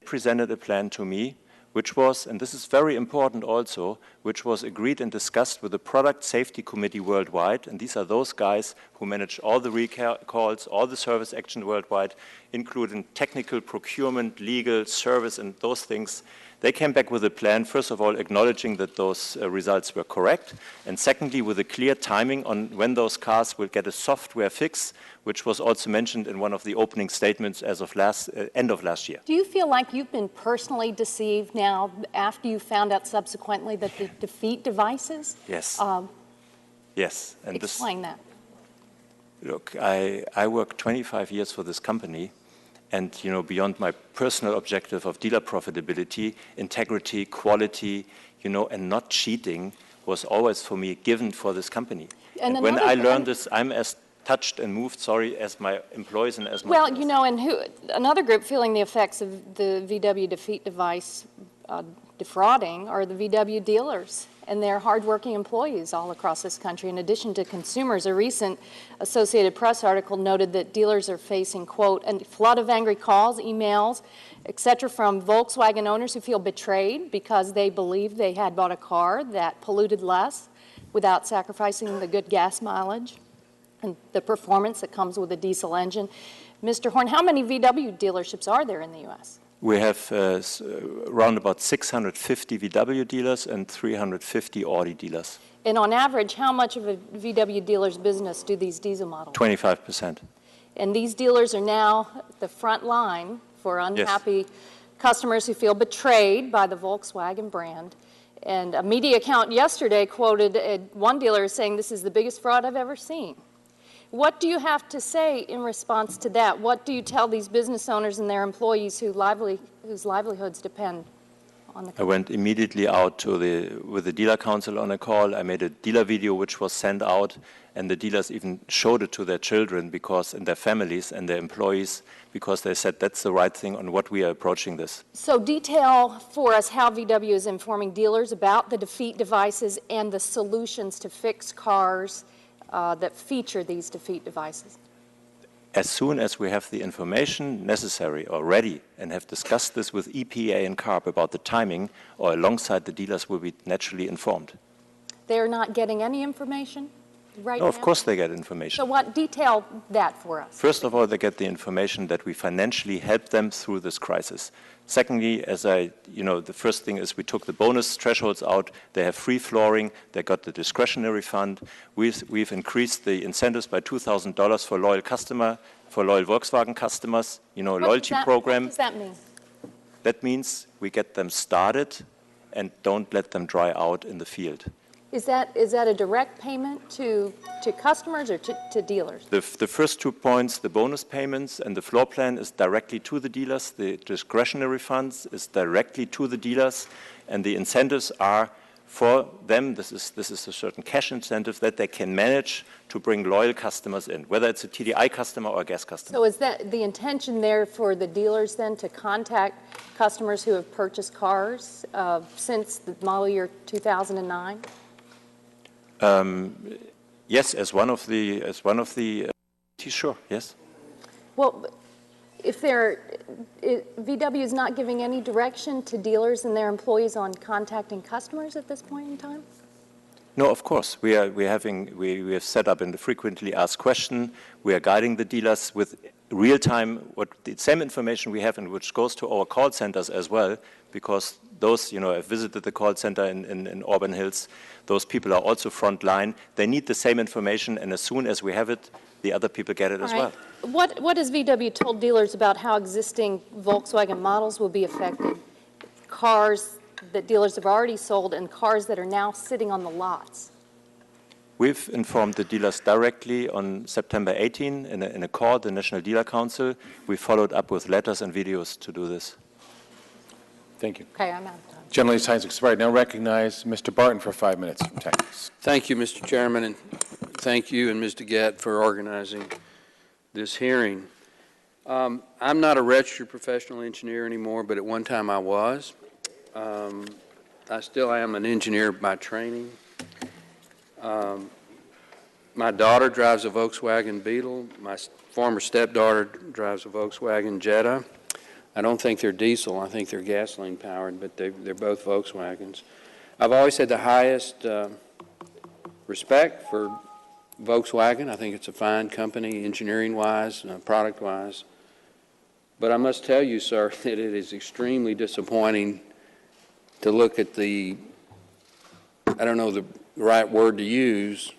[SPEAKER 12] they presented a plan to me, which was, and this is very important also, which was agreed and discussed with the Product Safety Committee worldwide, and these are those guys who manage all the recalls, all the service action worldwide, including technical, procurement, legal, service, and those things. They came back with a plan, first of all, acknowledging that those results were correct, and secondly, with a clear timing on when those cars will get a software fix, which was also mentioned in one of the opening statements as of end of last year.
[SPEAKER 13] Do you feel like you've been personally deceived now after you found out subsequently that the defeat devices?
[SPEAKER 12] Yes. Yes. And
[SPEAKER 13] explain that.
[SPEAKER 12] Look, I worked 25 years for this company, and beyond my personal objective of dealer profitability, integrity, quality, and not cheating was always for me given for this company. And when I learned this, I'm as touched and moved, as my employees and as my...
[SPEAKER 13] Well, and another group feeling the effects of the VW defeat device defrauding are the VW dealers and their hardworking employees all across this country. In addition to consumers, a recent Associated Press article noted that dealers are facing, quote, a flood of angry calls, emails, et cetera, from Volkswagen owners who feel betrayed because they believe they had bought a car that polluted less without sacrificing the good gas mileage and the performance that comes with a diesel engine. Mr. Horn, how many VW dealerships are there in the U.S.?
[SPEAKER 12] We have around about 650 VW dealers and 350 Audi dealers.
[SPEAKER 13] And on average, how much of a VW dealer's business do these diesel models?
[SPEAKER 12] 25%.
[SPEAKER 13] And these dealers are now the front line for unhappy customers who feel betrayed by the Volkswagen brand. And a media account yesterday quoted one dealer as saying, "This is the biggest fraud I've ever seen." What do you have to say in response to that? What do you tell these business owners and their employees whose livelihoods depend on the company?
[SPEAKER 12] I went immediately out with the dealer council on a call. I made a dealer video which was sent out, and the dealers even showed it to their children and their families and their employees, because they said that's the right thing on what we are approaching this.
[SPEAKER 13] So detail for us how VW is informing dealers about the defeat devices and the solutions to fix cars that feature these defeat devices.
[SPEAKER 12] As soon as we have the information necessary or ready and have discussed this with EPA and CARB about the timing, or alongside the dealers will be naturally informed.
[SPEAKER 13] They're not getting any information right now?
[SPEAKER 12] No, of course they get information.
[SPEAKER 13] So what, detail that for us.
[SPEAKER 12] First of all, they get the information that we financially help them through this crisis. Secondly, the first thing is we took the bonus thresholds out. They have free flooring. They got the discretionary fund. We've increased the incentives by $2,000 for loyal Volkswagen customers. Loyalty program.
[SPEAKER 13] What does that mean?
[SPEAKER 12] That means we get them started and don't let them dry out in the field.
[SPEAKER 13] Is that a direct payment to customers or to dealers?
[SPEAKER 12] The first 2 points, the bonus payments and the floor plan, is directly to the dealers. The discretionary funds is directly to the dealers, and the incentives are for them. This is a certain cash incentive that they can manage to bring loyal customers in, whether it's a TDI customer or a gas customer.
[SPEAKER 13] So is that the intention there for the dealers then to contact customers who have purchased cars since the model year 2009?
[SPEAKER 12] Yes, as one of the sure, yes.
[SPEAKER 13] Well, if VW is not giving any direction to dealers and their employees on contacting customers at this point in time?
[SPEAKER 12] No, of course. We have set up in the frequently asked question. We are guiding the dealers with real-time, the same information we have, and which goes to our call centers as well, because those, I've visited the call center in Auburn Hills. Those people are also front line. They need the same information, and as soon as we have it, the other people get it as well.
[SPEAKER 13] What has VW told dealers about how existing Volkswagen models will be affected? Cars that dealers have already sold and cars that are now sitting on the lots.
[SPEAKER 12] We've informed the dealers directly on September 18 in a call, the National Dealer Council. We followed up with letters and videos to do this.
[SPEAKER 6] Thank you.
[SPEAKER 13] Okay, I'm out of time.
[SPEAKER 6] Gentleman's time has expired. Now recognize Mr. Barton for 5 minutes from Texas.
[SPEAKER 14] Thank you, Mr. Chairman, and thank you and Ms. DeGette for organizing this hearing. I'm not a registered professional engineer anymore, but at one time I was. I still am an engineer by training. My daughter drives a Volkswagen Beetle. My former stepdaughter drives a Volkswagen Jetta. I don't think they're diesel. I think they're gasoline powered, but they're both Volkswagens. I've always had the highest respect for Volkswagen. I think it's a fine company, engineering-wise, product-wise. But I must tell you, sir, that it is extremely disappointing to look at the, I don't know the right word to use,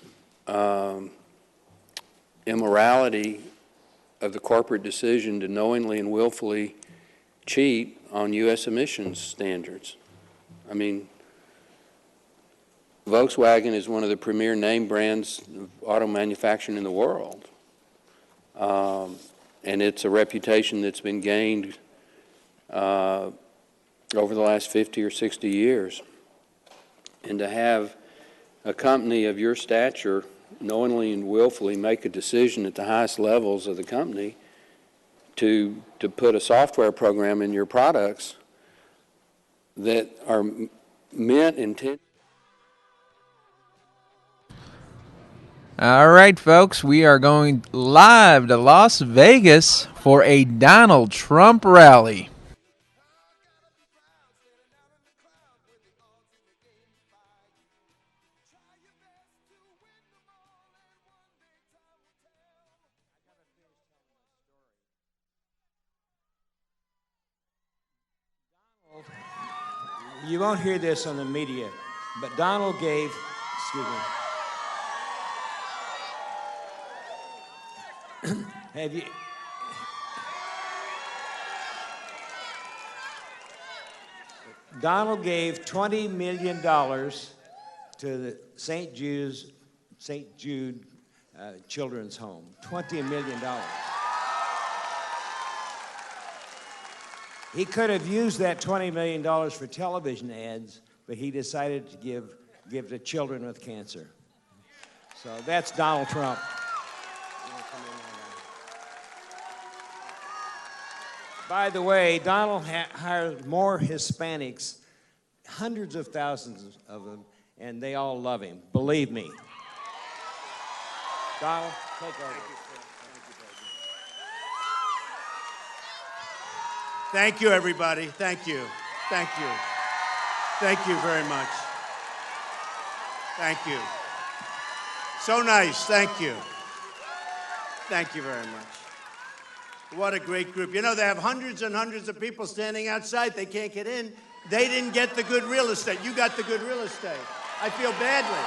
[SPEAKER 14] immorality of the corporate decision to knowingly and willfully cheat on U.S. emissions standards. I mean, Volkswagen is one of the premier name brands of auto manufacturing in the world. And it's a reputation that's been gained over the last 50 or 60 years. And to have a company of your stature knowingly and willfully make a decision at the highest levels of the company to put a software program in your products that are meant intended.
[SPEAKER 15] All right, folks, we are going live to Las Vegas for a Donald Trump rally.
[SPEAKER 17] You won't hear this on the media, but Donald gave, excuse me. Have you? Donald gave $20 million to the St. Jude Children's Home. $20 million. He could have used that $20 million for television ads, but he decided to give to children with cancer. So that's Donald Trump. By the way, Donald hired more Hispanics, hundreds of thousands of them, and they all love him. Believe me. Donald, take over.
[SPEAKER 18] Thank you, everybody. Thank you. Thank you. Thank you very much. Thank you. So nice. Thank you. Thank you very much. What a great group. You know, they have hundreds and hundreds of people standing outside. They can't get in. They didn't get the good real estate. You got the good real estate. I feel badly.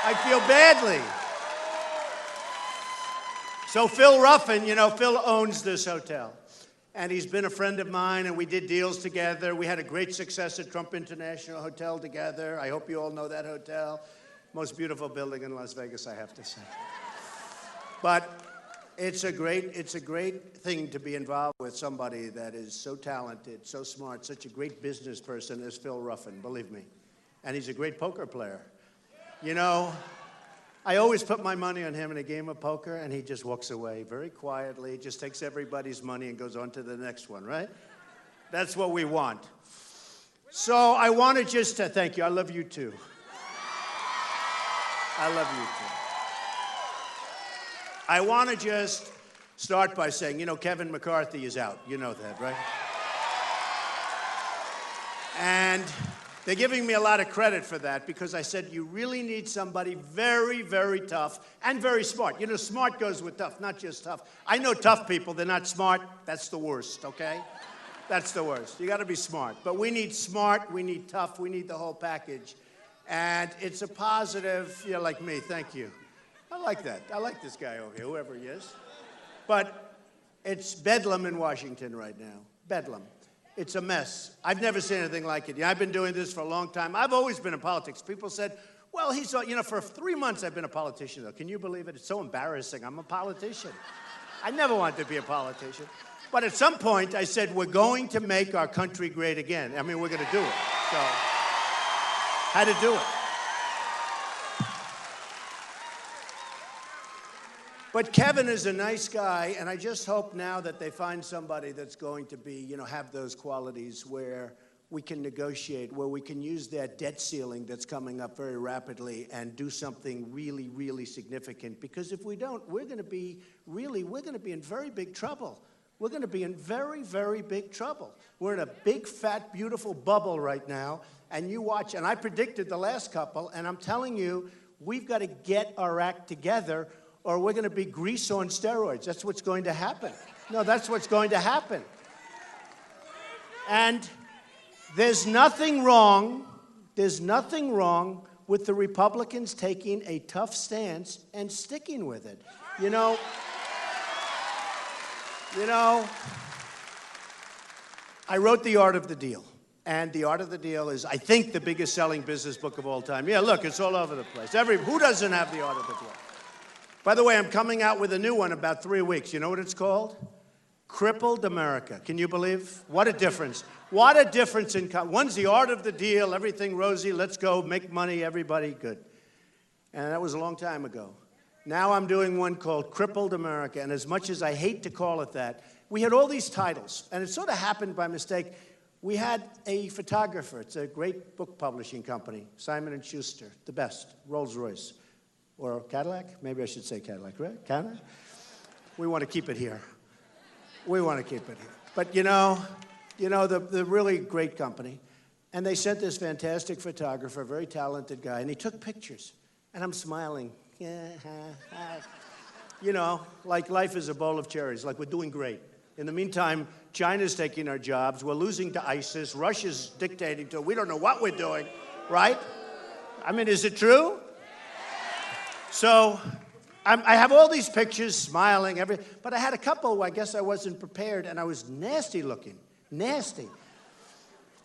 [SPEAKER 18] I feel badly. So Phil Ruffin, you know, Phil owns this hotel. And he's been a friend of mine, and we did deals together. We had a great success at Trump International Hotel together. I hope you all know that hotel. Most beautiful building in Las Vegas, I have to say. But it's a great thing to be involved with somebody that is so talented, so smart, such a great business person as Phil Ruffin, believe me. And he's a great poker player. You know, I always put my money on him in a game of poker, and he just walks away very quietly, just takes everybody's money and goes on to the next one, right? That's what we want. So I wanted just to thank you. I love you, too. I love you, too. I want to just start by saying, you know, Kevin McCarthy is out. You know that, right? And they're giving me a lot of credit for that because I said you really need somebody very, very tough and very smart. You know, smart goes with tough, not just tough. I know tough people, they're not smart. That's the worst, okay? That's the worst. You got to be smart. But we need smart, we need tough, we need the whole package. And it's a positive, you're like me, thank you. I like that. I like this guy over here, whoever he is. But it's bedlam in Washington right now. Bedlam. It's a mess. I've never seen anything like it. I've been doing this for a long time. I've always been in politics. People said, well, for 3 months I've been a politician, though. Can you believe it? It's so embarrassing. I'm a politician. I never wanted to be a politician. But at some point, I said, we're going to make our country great again. I mean, we're going to do it. So, had to do it. But Kevin is a nice guy, and I just hope now that they find somebody that's going to be, have those qualities where we can negotiate, where we can use that debt ceiling that's coming up very rapidly and do something really, really significant. Because if we don't, we're going to be in very big trouble. We're going to be in very, very big trouble. We're in a big, fat, beautiful bubble right now, and you watch, and I predicted the last couple, and I'm telling you, we've got to get our act together, or we're going to be Grease on steroids. That's what's going to happen. No, that's what's going to happen. And there's nothing wrong with the Republicans taking a tough stance and sticking with it. I wrote The Art of the Deal. And The Art of the Deal is, I think, the biggest selling business book of all time. Yeah, look, it's all over the place. Who doesn't have The Art of the Deal? By the way, I'm coming out with a new one about 3 weeks. You know what it's called? Crippled America. Can you believe? What a difference. What a difference in... One's The Art of the Deal, everything rosy, let's go, make money, everybody, good. And that was a long time ago. Now I'm doing one called Crippled America, and as much as I hate to call it that, we had all these titles, and it sort of happened by mistake. We had a photographer. It's a great book publishing company, Simon & Schuster, the best, Rolls-Royce. Or Cadillac? Maybe I should say Cadillac, right? Cadillac? We want to keep it here. We want to keep it here. But the really great company, and they sent this fantastic photographer, a very talented guy, and he took pictures. And I'm smiling. Like life is a bowl of cherries, like we're doing great. In the meantime, China's taking our jobs. We're losing to ISIS. Russia's dictating to, we don't know what we're doing, right? I mean, is it true? So I have all these pictures, smiling, but I had a couple where I guess I wasn't prepared, and I was nasty looking, nasty.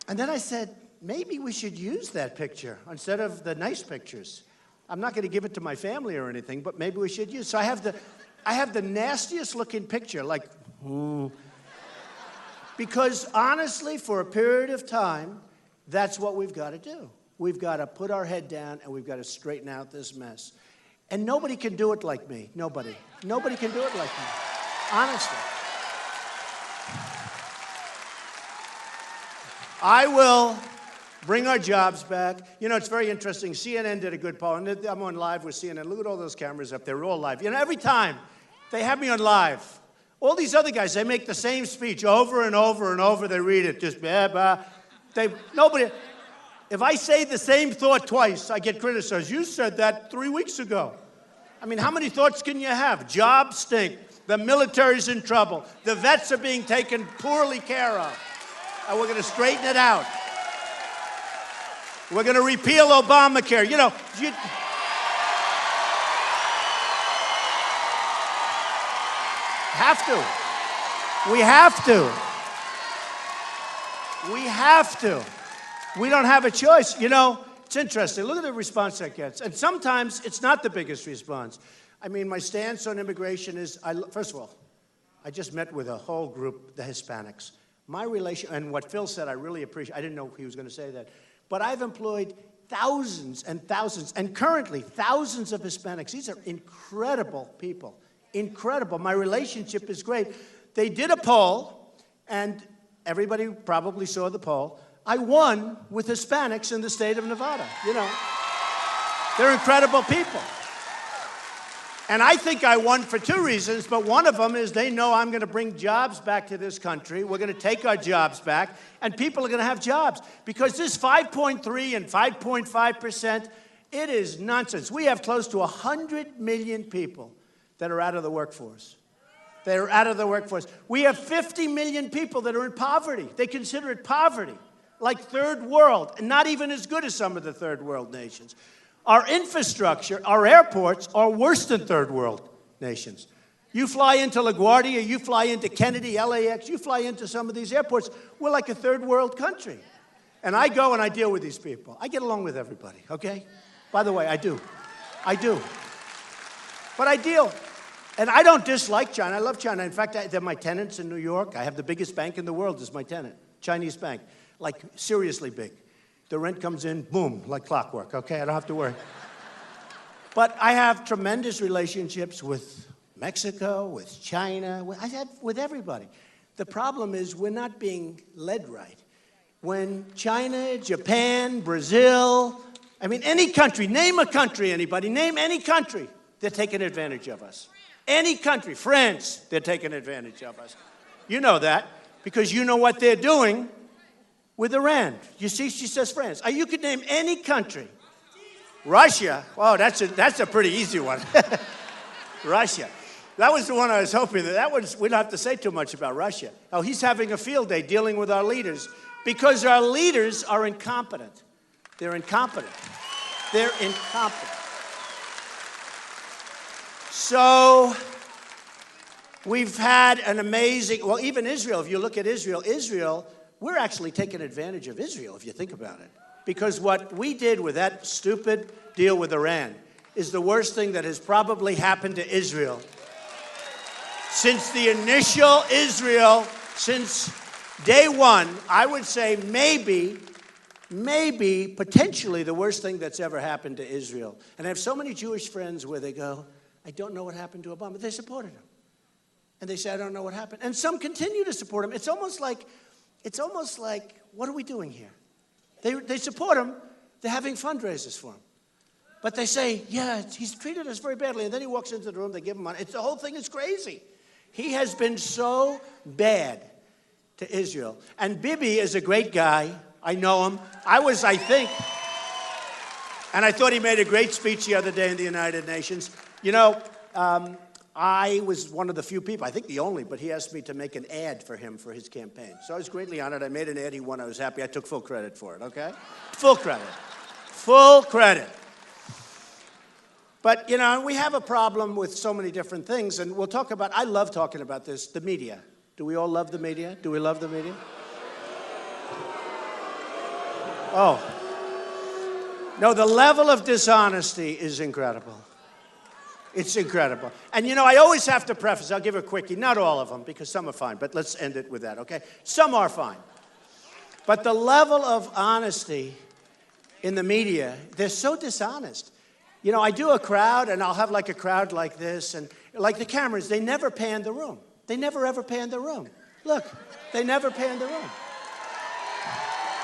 [SPEAKER 18] And then I said, maybe we should use that picture instead of the nice pictures. I'm not going to give it to my family or anything, but maybe we should use. So I have the nastiest looking picture, like, because honestly, for a period of time, that's what we've got to do. We've got to put our head down, and we've got to straighten out this mess. And nobody can do it like me. Nobody. Nobody can do it like me. Honestly. I will bring our jobs back. It's very interesting. CNN did a good poll. And I'm on live with CNN. Look at all those cameras up there. We're all live. Every time they have me on live, all these other guys, they make the same speech over and over and over. They read it. Just blah, blah. Nobody... If I say the same thought twice, I get criticized. You said that 3 weeks ago. I mean, how many thoughts can you have? Jobs stink. The military's in trouble. The vets are being taken poorly care of. And we're going to straighten it out. We're going to repeal Obamacare. Have to. We have to. We have to. We don't have a choice. It's interesting. Look at the response that gets. And sometimes it's not the biggest response. I mean, my stance on immigration is, first of all, I just met with a whole group, the Hispanics. My relation, and what Phil said, I really appreciate. I didn't know he was going to say that. But I've employed thousands and thousands, and currently thousands of Hispanics. These are incredible people. Incredible. My relationship is great. They did a poll, and everybody probably saw the poll. I won with Hispanics in the state of Nevada. They're incredible people. And I think I won for two reasons, but one of them is they know I'm going to bring jobs back to this country. We're going to take our jobs back, and people are going to have jobs. Because this 5.3 and 5.5%, it is nonsense. We have close to 100 million people that are out of the workforce. They're out of the workforce. We have 50 million people that are in poverty. They consider it poverty. Like third world, and not even as good as some of the third world nations. Our infrastructure, our airports are worse than third world nations. You fly into LaGuardia, you fly into Kennedy, LAX, you fly into some of these airports, we're like a third world country. And I go and I deal with these people. I get along with everybody, okay? By the way, I do. But I deal. And I don't dislike China. I love China. In fact, they're my tenants in New York. I have the biggest bank in the world as my tenant, Chinese bank, like seriously big. The rent comes in, boom, like clockwork, okay? I don't have to worry. But I have tremendous relationships with Mexico, with China, with everybody. The problem is we're not being led right. When China, Japan, Brazil, I mean, any country, name a country, anybody, name any country, they're taking advantage of us. Any country, France, they're taking advantage of us. You know that because you know what they're doing with Iran. You see, she says France. You could name any country. Russia, oh, that's a pretty easy one. Russia. That was the one I was hoping we don't have to say too much about Russia. Oh, he's having a field day dealing with our leaders because our leaders are incompetent. They're incompetent. They're incompetent. So we've had an amazing, well, even Israel, if you look at Israel, we're actually taking advantage of Israel, if you think about it. Because what we did with that stupid deal with Iran is the worst thing that has probably happened to Israel since the initial Israel, since day one. I would say maybe, potentially the worst thing that's ever happened to Israel. And I have so many Jewish friends where they go, I don't know what happened to Obama. They supported him. And they say, I don't know what happened. And some continue to support him. It's almost like, what are we doing here? They support him. They're having fundraisers for him. But they say, yeah, he's treated us very badly. And then he walks into the room, they give him money. The whole thing is crazy. He has been so bad to Israel. And Bibi is a great guy. I know him. I think, and I thought he made a great speech the other day in the United Nations. You know, I was one of the few people, I think the only, but he asked me to make an ad for him for his campaign. So I was greatly honored. I made an ad. He won. I was happy. I took full credit for it, okay? Full credit. Full credit. But, you know, we have a problem with so many different things, and we'll talk about, I love talking about this, the media. Do we all love the media? Do we love the media? Oh. No, the level of dishonesty is incredible. It's incredible. And, you know, I always have to preface, I'll give a quickie, not all of them, because some are fine, but let's end it with that, okay? Some are fine. But the level of honesty in the media, they're so dishonest. You know, I do a crowd, and I'll have like a crowd like this, and like the cameras, they never pan the room. They never ever pan the room. Look, they never pan the room.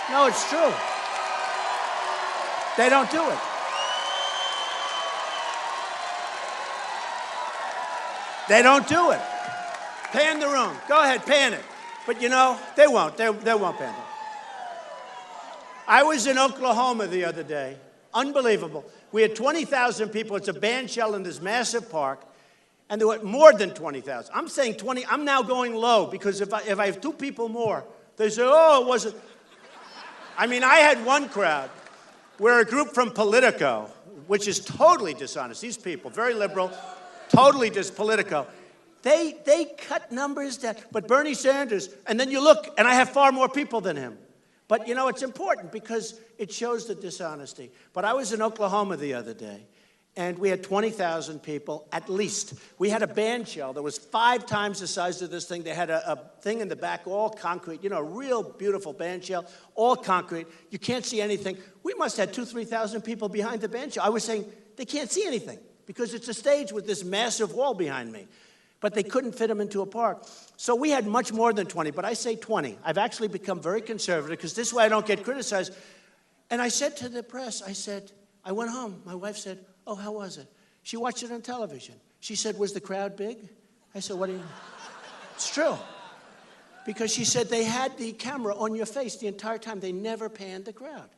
[SPEAKER 18] No, it's true. They don't do it. They don't do it. Pan the room. Go ahead, pan it. But you know, they won't. They won't pan it. I was in Oklahoma the other day. Unbelievable. We had 20,000 people. It's a band shell in this massive park. And there were more than 20,000. I'm saying 20. I'm now going low because if I have two people more, they say, oh, it wasn't. I mean, I had one crowd where a group from Politico, which is totally dishonest, these people, very liberal, totally Politico, they cut numbers that, but Bernie Sanders, and then you look, and I have far more people than him. But, you know, it's important because it shows the dishonesty. But I was in Oklahoma the other day, and we had 20,000 people, at least. We had a band shell that was 5 times the size of this thing. They had a thing in the back, all concrete, you know, a real beautiful band shell, all concrete. You can't see anything. We must have 2,000 to 3,000 people behind the band shell. I was saying, they can't see anything because it's a stage with this massive wall behind me. But they couldn't fit them into a park. So we had much more than 20, but I say 20. I've actually become very conservative because this way I don't get criticized. And I said to the press, I went home. My wife said, oh, how was it? She watched it on television. She said, was the crowd big? I said, what do you mean? It's true. Because she said they had the camera on your face the entire time. They never panned the crowd.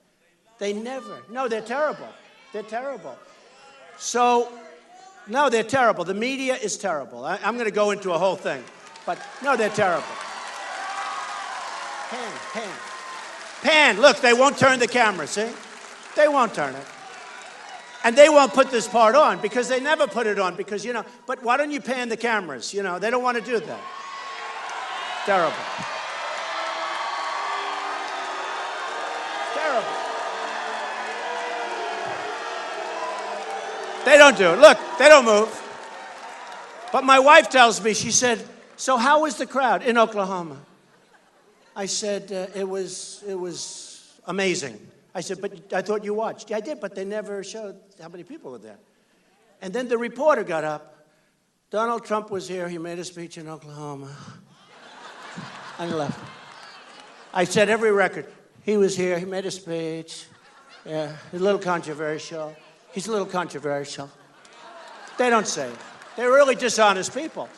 [SPEAKER 18] They never. No, they're terrible. They're terrible. So, no, they're terrible. The media is terrible. I'm going to go into a whole thing. But, no, they're terrible. Pan. Look, they won't turn the camera, see? They won't turn it. And they won't put this part on because they never put it on because, you know, but why don't you pan the cameras? You know, they don't want to do that. Terrible. Terrible. They don't do it. Look, they don't move. But my wife tells me, she said, so how was the crowd in Oklahoma? I said, it was amazing. I said, but I thought you watched. Yeah, I did, but they never showed how many people were there. And then the reporter got up. Donald Trump was here. He made a speech in Oklahoma. And left. I set every record. He was here. He made a speech. Yeah, he's a little controversial. He's a little controversial. They don't say it. They're really dishonest people.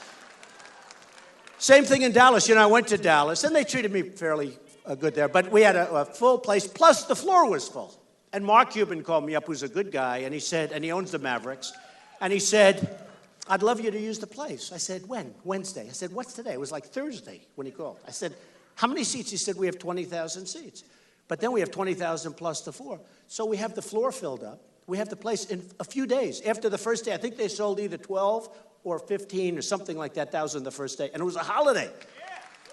[SPEAKER 18] Same thing in Dallas. You know, I went to Dallas, and they treated me fairly good there. But we had a full place, plus the floor was full. And Mark Cuban called me up, who's a good guy, and he said, and he owns the Mavericks, and he said, I'd love you to use the place. I said, when? Wednesday. I said, what's today? It was like Thursday when he called. I said, how many seats? He said, we have 20,000 seats. But then we have 20,000 plus the floor. So we have the floor filled up. We have the place in a few days. After the first day, I think they sold either 12 or 15 or something like that. That was on the first day. And it was a holiday.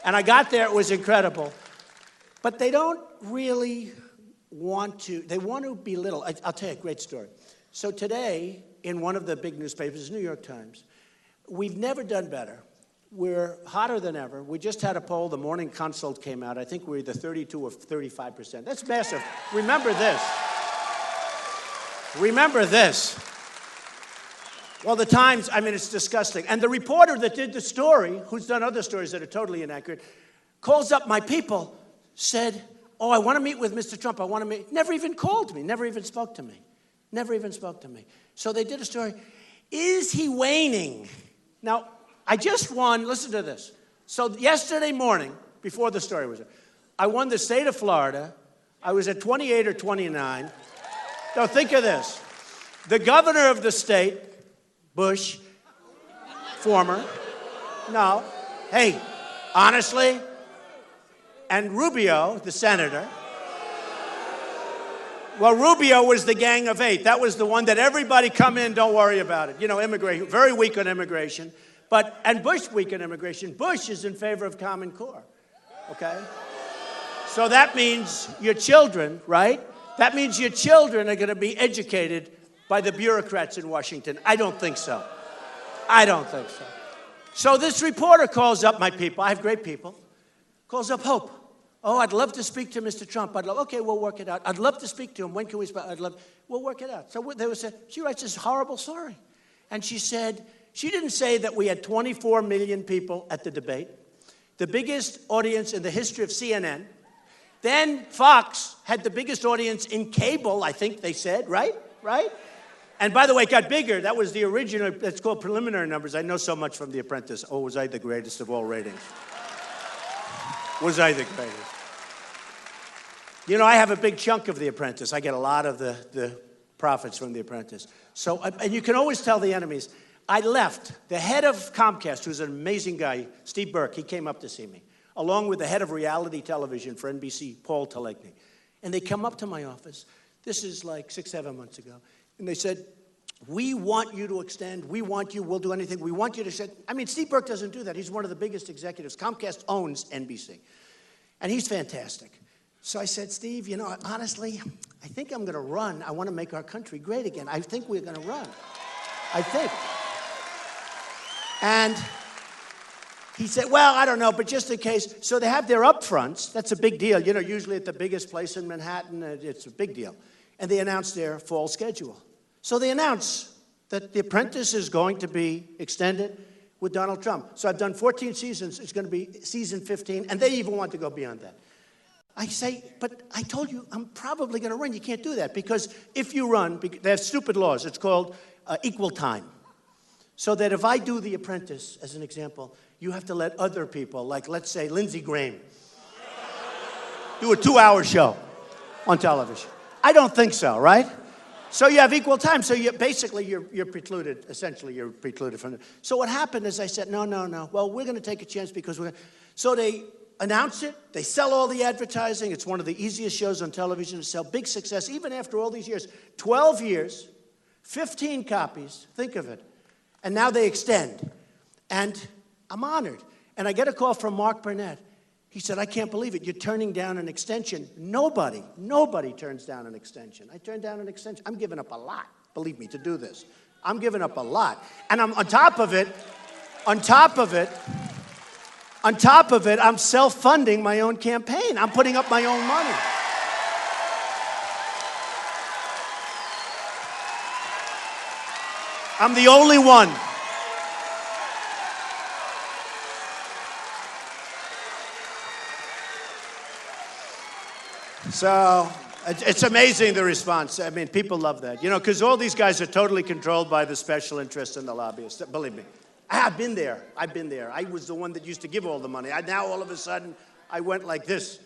[SPEAKER 18] And I got there. It was incredible. But they don't really want to. They want to belittle. I'll tell you a great story. So today, in one of the big newspapers, New York Times, we've never done better. We're hotter than ever. We just had a poll. The Morning Consult came out. I think we're either 32 or 35%. That's massive. Remember this. Remember this. Well, the Times, I mean, it's disgusting. And the reporter that did the story, who's done other stories that are totally inaccurate, calls up my people, said, oh, I want to meet with Mr. Trump. I want to meet. Never even called me. Never even spoke to me. Never even spoke to me. So they did a story. Is he waning? Now, I just won, listen to this. So yesterday morning, before the story was, I won the state of Florida. I was at 28 or 29. Now, think of this. The governor of the state, Bush, former, no, hey, honestly, and Rubio, the senator. Well, Rubio was the Gang of Eight. That was the one that everybody come in, don't worry about it. You know, immigration, very weak on immigration. And Bush weak on immigration. Bush is in favor of Common Core, okay? So that means your children, right? That means your children are going to be educated by the bureaucrats in Washington. I don't think so. I don't think so. So this reporter calls up my people. I have great people. Calls up Hope. Oh, I'd love to speak to Mr. Trump. Okay, we'll work it out. I'd love to speak to him. When can we speak? We'll work it out. So they would say, she writes this horrible story. And she said, she didn't say that we had 24 million people at the debate, the biggest audience in the history of CNN. Then Fox had the biggest audience in cable, I think they said, right? Right? And by the way, it got bigger. That was the original, it's called preliminary numbers. I know so much from The Apprentice. Oh, was I the greatest of all ratings? Was I the greatest? You know, I have a big chunk of The Apprentice. I get a lot of the profits from The Apprentice. So, and you can always tell the enemies. I left. The head of Comcast, who's an amazing guy, Steve Burke, he came up to see me, along with the head of reality television for NBC, Paul Telegney. And they come up to my office. This is like 6, 7 months ago. And they said, we want you to extend. We want you. We'll do anything. We want you to extend. I mean, Steve Burke doesn't do that. He's one of the biggest executives. Comcast owns NBC. And he's fantastic. So I said, Steve, you know, honestly, I think I'm going to run. I want to make our country great again. I think we're going to run. I think. And he said, well, I don't know, but just in case. So they have their upfronts. That's a big deal. You know, usually at the biggest place in Manhattan, it's a big deal. And they announce their fall schedule. So they announce that The Apprentice is going to be extended with Donald Trump. So I've done 14 seasons. It's going to be season 15, and they even want to go beyond that. I say, but I told you I'm probably going to run. You can't do that because if you run, they have stupid laws. It's called equal time. So that if I do The Apprentice, as an example, you have to let other people, like let's say Lindsey Graham, do a 2-hour show on television. I don't think so, right? So you have equal time. So you're precluded. Essentially, you're precluded from it. So what happened is I said, no. Well, we're going to take a chance because we're going to. So they announce it. They sell all the advertising. It's one of the easiest shows on television to sell. Big success, even after all these years. 12 years, 15 copies. Think of it. And now they extend. And I'm honored. And I get a call from Mark Burnett. He said, I can't believe it. You're turning down an extension. Nobody turns down an extension. I turned down an extension. I'm giving up a lot, believe me, to do this. I'm giving up a lot. And I'm on top of it, On top of it, I'm self-funding my own campaign. I'm putting up my own money. I'm the only one. So it's amazing, the response. I mean, people love that, you know, because all these guys are totally controlled by the special interests and the lobbyists. Believe me. I've been there. I was the one that used to give all the money. Now, all of a sudden, I went like this.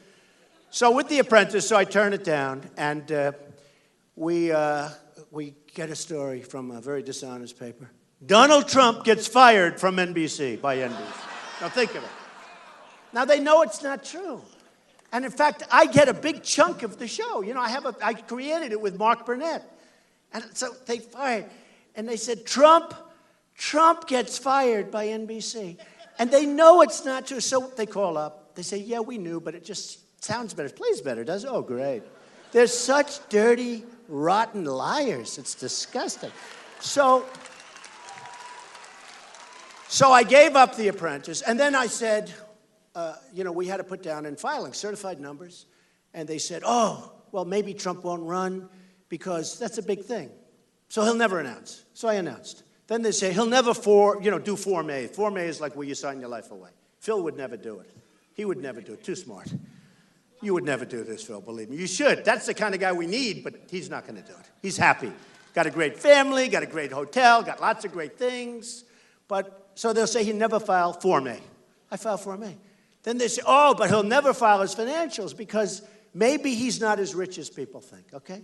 [SPEAKER 18] So with The Apprentice, so I turn it down, and we get a story from a very dishonest paper. Donald Trump gets fired from NBC, by NBC. Now, think of it. Now, they know it's not true. And in fact, I get a big chunk of the show. You know, I created it with Mark Burnett. And so they fired. And they said, Trump gets fired by NBC. And they know it's not true. So they call up. They say, yeah, we knew, but it just sounds better. It plays better, does it? Oh, great. They're such dirty, rotten liars. It's disgusting. So I gave up The Apprentice. And then I said, you know, we had to put down in filing certified numbers. And they said, oh, well, maybe Trump won't run because that's a big thing. So he'll never announce. So I announced. Then they say he'll never do Form A. Form A is like where you sign your life away. Phil would never do it. He would never do it. Too smart. You would never do this, Phil, believe me. You should. That's the kind of guy we need, but he's not going to do it. He's happy. Got a great family, got a great hotel, got lots of great things. But so they'll say he never filed Form A. I filed Form A. Then they say, oh, but he'll never file his financials because maybe he's not as rich as people think, okay?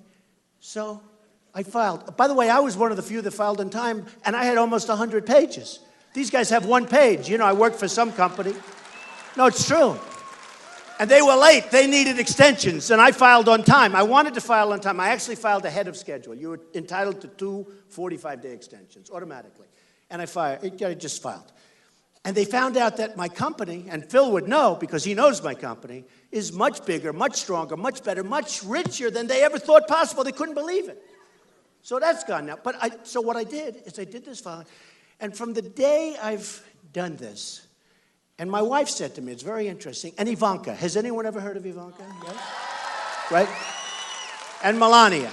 [SPEAKER 18] So I filed. By the way, I was one of the few that filed in time, and I had almost 100 pages. These guys have one page. You know, I worked for some company. No, it's true. And they were late. They needed extensions, and I filed on time. I wanted to file on time. I actually filed ahead of schedule. You were entitled to 2 45-day extensions automatically. And I just filed. And they found out that my company, and Phil would know because he knows my company, is much bigger, much stronger, much better, much richer than they ever thought possible. They couldn't believe it. So that's gone now. So what I did is I did this filing. And from the day I've done this, and my wife said to me, it's very interesting, and Ivanka. Has anyone ever heard of Ivanka? Yes? Right? And Melania.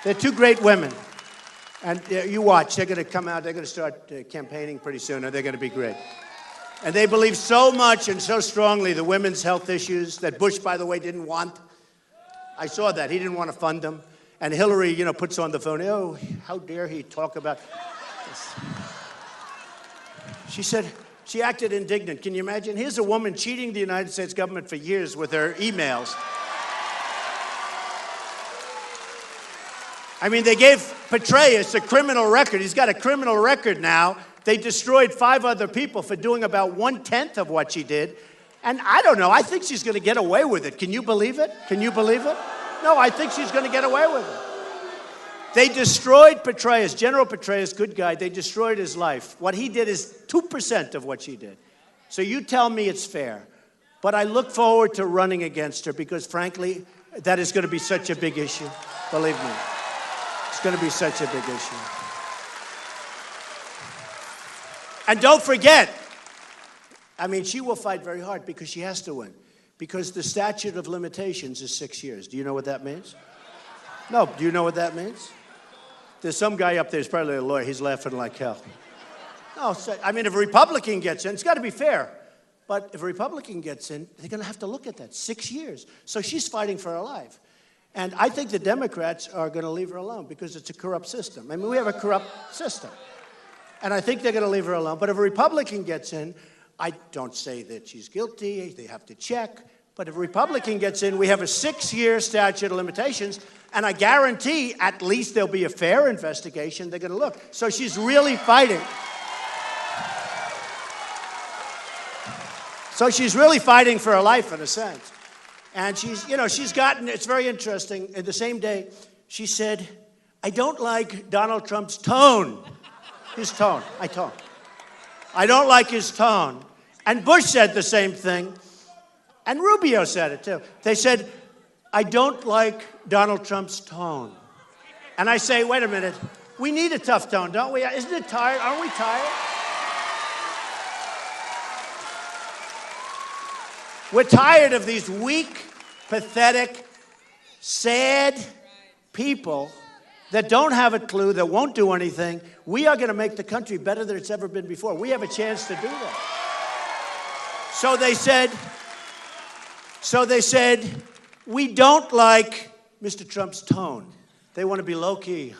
[SPEAKER 18] They're two great women. And you watch, they're going to come out, they're going to start campaigning pretty soon, and they're going to be great. And they believe so much and so strongly the women's health issues that Bush, by the way, didn't want. I saw that. He didn't want to fund them. And Hillary, you know, puts on the phone, oh, how dare he talk about this. She said, she acted indignant. Can you imagine? Here's a woman cheating the United States government for years with her emails. I mean, they gave Petraeus a criminal record. He's got a criminal record now. They destroyed 5 other people for doing about 1/10 of what she did. And I don't know. I think she's going to get away with it. Can you believe it? Can you believe it? No, I think she's going to get away with it. They destroyed Petraeus, General Petraeus, good guy. They destroyed his life. What he did is 2% of what she did. So you tell me it's fair. But I look forward to running against her because, frankly, that is going to be such a big issue. Believe me. It's going to be such a big issue. And don't forget, I mean, she will fight very hard because she has to win. Because the statute of limitations is 6 years. Do you know what that means? No, do you know what that means? There's some guy up there who's probably a lawyer. He's laughing like hell. No, I mean, if a Republican gets in, it's got to be fair. But if a Republican gets in, they're going to have to look at that. 6 years. So she's fighting for her life. And I think the Democrats are going to leave her alone because it's a corrupt system. I mean, we have a corrupt system. And I think they're going to leave her alone. But if a Republican gets in, I don't say that she's guilty. They have to check. But if a Republican gets in, we have a 6-year statute of limitations. And I guarantee at least there'll be a fair investigation. They're going to look. So she's really fighting. So she's really fighting for her life in a sense. And she's gotten, it's very interesting, in the same day, she said, I don't like Donald Trump's tone. His tone. I don't like his tone. And Bush said the same thing. And Rubio said it too. They said, I don't like Donald Trump's tone. And I say, wait a minute. We need a tough tone, don't we? Isn't it tired? Aren't we tired? We're tired of these weak, pathetic, sad people that don't have a clue, that won't do anything. We are going to make the country better than it's ever been before. We have a chance to do that. So they said, we don't like Mr. Trump's tone. They want to be low-key.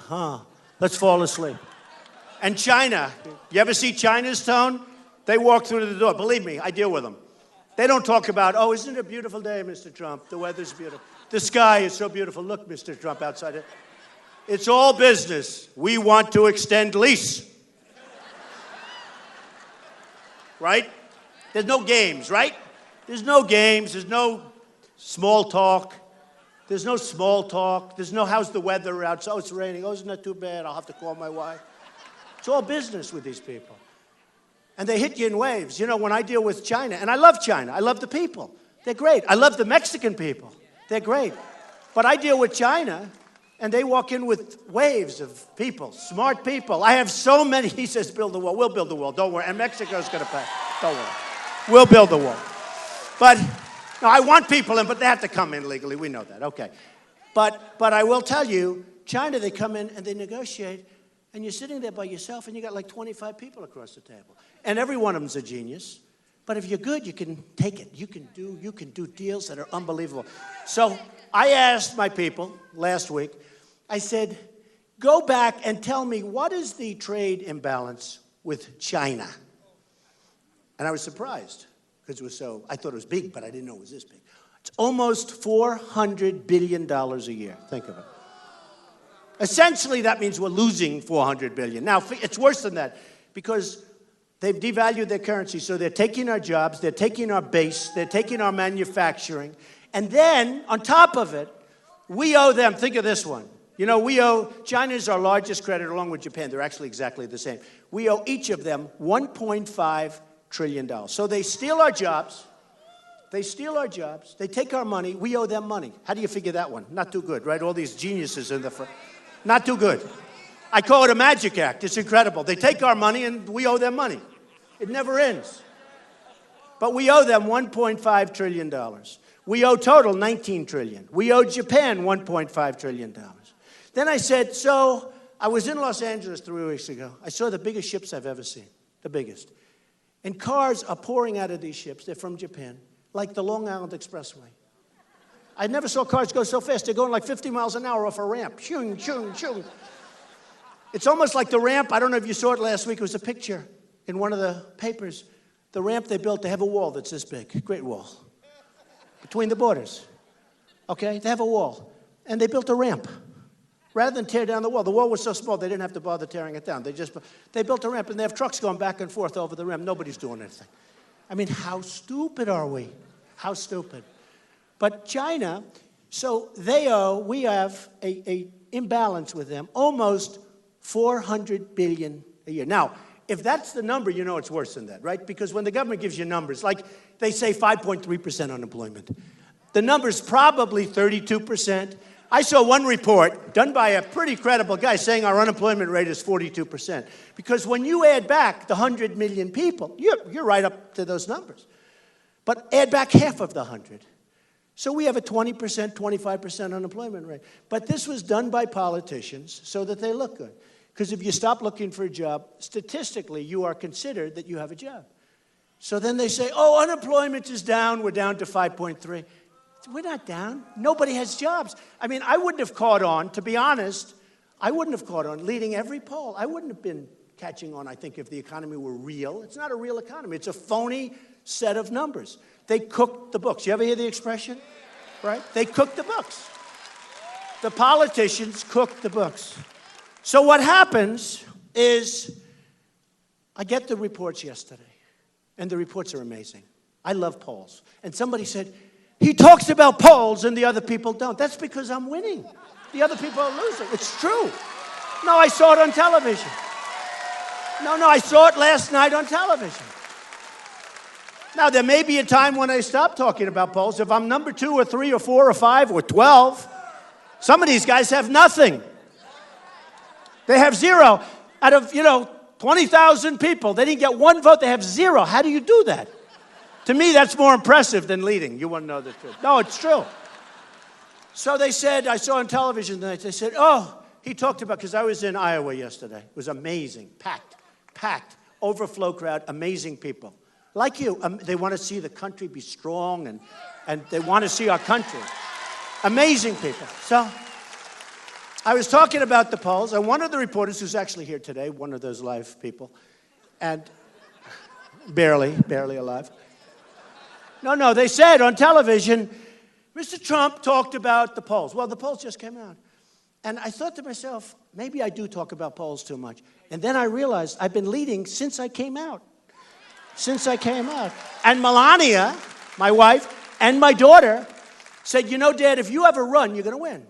[SPEAKER 18] Let's fall asleep. And China, you ever see China's tone? They walk through the door. Believe me, I deal with them. They don't talk about, oh, isn't it a beautiful day, Mr. Trump? The weather's beautiful. The sky is so beautiful. Look, Mr. Trump, outside it. It's all business. We want to extend lease. Right? There's no games, right? There's no games. There's no small talk. There's no small talk. There's no, how's the weather outside? Oh, it's raining. Oh, isn't that too bad? I'll have to call my wife. It's all business with these people. And they hit you in waves. You know, when I deal with China, and I love China. I love the people. They're great. I love the Mexican people. They're great. But I deal with China, and they walk in with waves of people, smart people. I have so many. He says, build the wall. We'll build the wall. Don't worry. And Mexico's going to pay. Don't worry. We'll build the wall. But no, I want people in, but they have to come in legally. We know that. Okay. But I will tell you, China, they come in and they negotiate, and you're sitting there by yourself, and you got like 25 people across the table. And every one of them's a genius. But if you're good, you can take it. You can do deals that are unbelievable. So I asked my people last week, I said, go back and tell me, what is the trade imbalance with China? And I was surprised, because it was so, I thought it was big, but I didn't know it was this big. It's almost $400 billion a year. Think of it. Essentially, that means we're losing $400 billion. Now, it's worse than that, because they've devalued their currency, so they're taking our jobs, they're taking our base, they're taking our manufacturing, and then, on top of it, we owe them, think of this one. You know, China is our largest creditor along with Japan. They're actually exactly the same. We owe each of them $1.5 trillion. So they steal our jobs. They steal our jobs. They take our money. We owe them money. How do you figure that one? Not too good, right? All these geniuses in the front. Not too good. I call it a magic act. It's incredible. They take our money and we owe them money. It never ends. But we owe them $1.5 trillion. We owe total $19 trillion. We owe Japan $1.5 trillion. Then I said, so I was in Los Angeles 3 weeks ago. I saw the biggest ships I've ever seen, the biggest. And cars are pouring out of these ships. They're from Japan, like the Long Island Expressway. I never saw cars go so fast. They're going like 50 miles an hour off a ramp. Shung, shung, shung. It's almost like the ramp. I don't know if you saw it last week. It was a picture in one of the papers. The ramp they built, they have a wall that's this big, great wall, between the borders. Okay, they have a wall. And they built a ramp. Rather than tear down the wall was so small they didn't have to bother tearing it down. They built a ramp, and they have trucks going back and forth over the ramp. Nobody's doing anything. I mean, how stupid are we? How stupid. But China, so we have a imbalance with them, almost $400 billion a year. Now, if that's the number, you know it's worse than that, right? Because when the government gives you numbers, like they say 5.3% unemployment, the number's probably 32%. I saw one report done by a pretty credible guy saying our unemployment rate is 42%. Because when you add back the 100 million people, you're right up to those numbers. But add back half of the 100. So we have a 20%, 25% unemployment rate. But this was done by politicians so that they look good. Because if you stop looking for a job, statistically, you are considered that you have a job. So then they say, oh, unemployment is down. We're down to 5.3. We're not down. Nobody has jobs. I mean, I wouldn't have caught on, to be honest. I wouldn't have caught on leading every poll. I wouldn't have been catching on, I think, if the economy were real. It's not a real economy. It's a phony set of numbers. They cooked the books. You ever hear the expression? Right? They cooked the books. The politicians cooked the books. So what happens is I get the reports yesterday, and the reports are amazing. I love polls. And somebody said, he talks about polls and the other people don't. That's because I'm winning. The other people are losing. It's true. No, I saw it on television. No, I saw it last night on television. Now, there may be a time when I stop talking about polls. If I'm number 2 or 3 or 4 or 5 or 12, some of these guys have nothing. They have 0. Out of, 20,000 people, they didn't get 1 vote. They have 0. How do you do that? To me, that's more impressive than leading. You want to know the truth. No, it's true. So they said, I saw on television tonight, they said, oh, he talked about, because I was in Iowa yesterday. It was amazing, packed, overflow crowd, amazing people. Like you, they want to see the country be strong, and they want to see our country. Amazing people. So I was talking about the polls, and one of the reporters who's actually here today, one of those live people, and barely alive. No, they said on television, Mr. Trump talked about the polls. Well, the polls just came out. And I thought to myself, maybe I do talk about polls too much. And then I realized I've been leading since I came out. And Melania, my wife, and my daughter said, you know, Dad, if you ever run, you're going to win.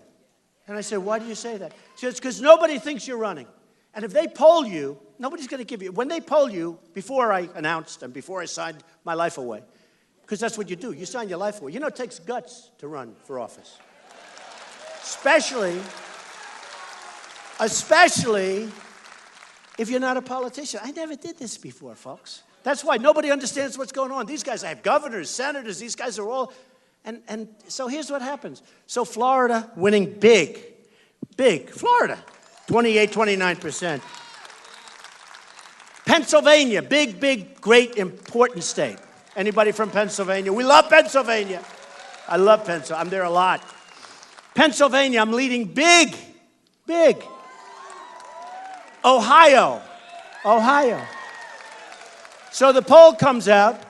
[SPEAKER 18] And I said, why do you say that? She said, because nobody thinks you're running. And if they poll you, nobody's going to give you. When they poll you, before I announced and before I signed my life away, because that's what you do. You sign your life away. You know, it takes guts to run for office. Especially if you're not a politician. I never did this before, folks. That's why nobody understands what's going on. These guys, I have governors, senators, these guys are all, and so here's what happens. So Florida winning big, Florida, 29%. Pennsylvania, big, great, important state. Anybody from Pennsylvania? We love Pennsylvania. I love Pennsylvania. I'm there a lot. Pennsylvania, I'm leading big. Ohio. So the poll comes out,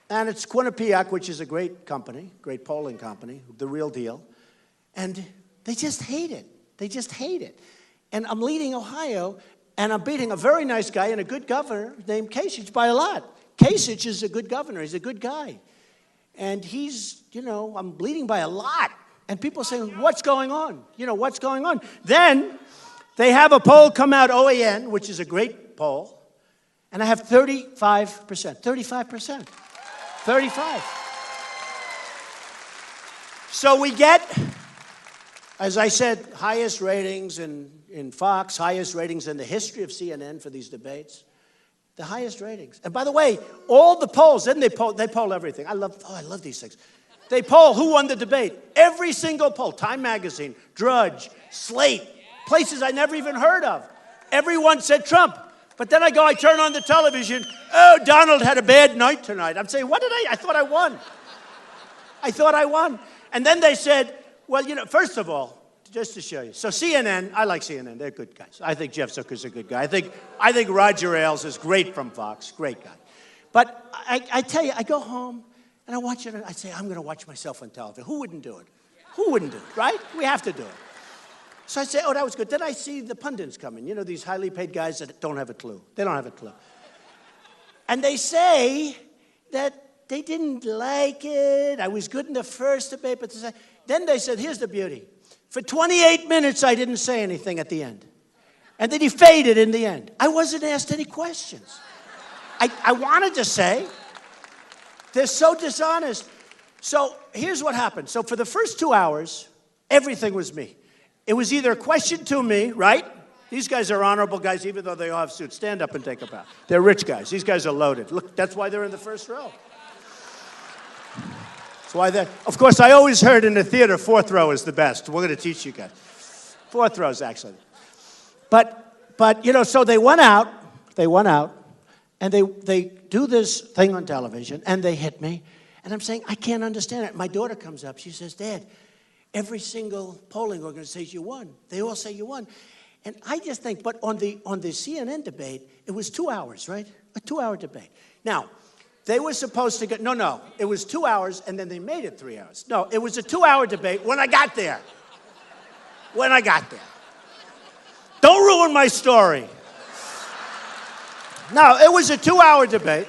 [SPEAKER 18] and it's Quinnipiac, which is a great company, great polling company, the real deal. And they just hate it. And I'm leading Ohio, and I'm beating a very nice guy and a good governor named Kasich by a lot. Kasich is a good governor. He's a good guy. And he's, I'm leading by a lot. And people are saying, what's going on? What's going on? Then they have a poll come out, OAN, which is a great poll. And I have 35%. 35. So we get, as I said, highest ratings in Fox, highest ratings in the history of CNN for these debates. The highest ratings. And by the way, all the polls, then they poll everything. I love these things. They poll who won the debate. Every single poll. Time Magazine, Drudge, Slate, places I never even heard of. Everyone said Trump. But then I turn on the television. Oh, Donald had a bad night tonight. I'm saying, what did I thought I won. And then they said, well, first of all, just to show you. So CNN, I like CNN. They're good guys. I think Jeff Zucker's a good guy. I think Roger Ailes is great from Fox. Great guy. But I tell you, I go home and I watch it and I say, I'm going to watch myself on television. Who wouldn't do it, right? We have to do it. So I say, oh, that was good. Then I see the pundits coming. These highly paid guys that don't have a clue. They don't have a clue. And they say that they didn't like it. I was good in the first debate, but then they said, here's the beauty. For 28 minutes, I didn't say anything at the end. And then he faded in the end. I wasn't asked any questions. I wanted to say, they're so dishonest. So here's what happened. So for the first 2 hours, everything was me. It was either a question to me, right? These guys are honorable guys, even though they all have suits. Stand up and take a bow. They're rich guys. These guys are loaded. Look, that's why they're in the first row. That's why of course, I always heard in the theater, fourth row is the best. We're going to teach you guys. Fourth row is actually. But so they went out, and they do this thing on television, and they hit me. And I'm saying, I can't understand it. My daughter comes up. She says, Dad, every single polling organization you won. They all say you won. And I just think, but on the CNN debate, it was 2 hours, right? A 2-hour debate. Now, they were supposed to get, no, it was 2 hours, and then they made it 3 hours. No, it was a 2-hour debate when I got there. Don't ruin my story. No, it was a 2-hour debate.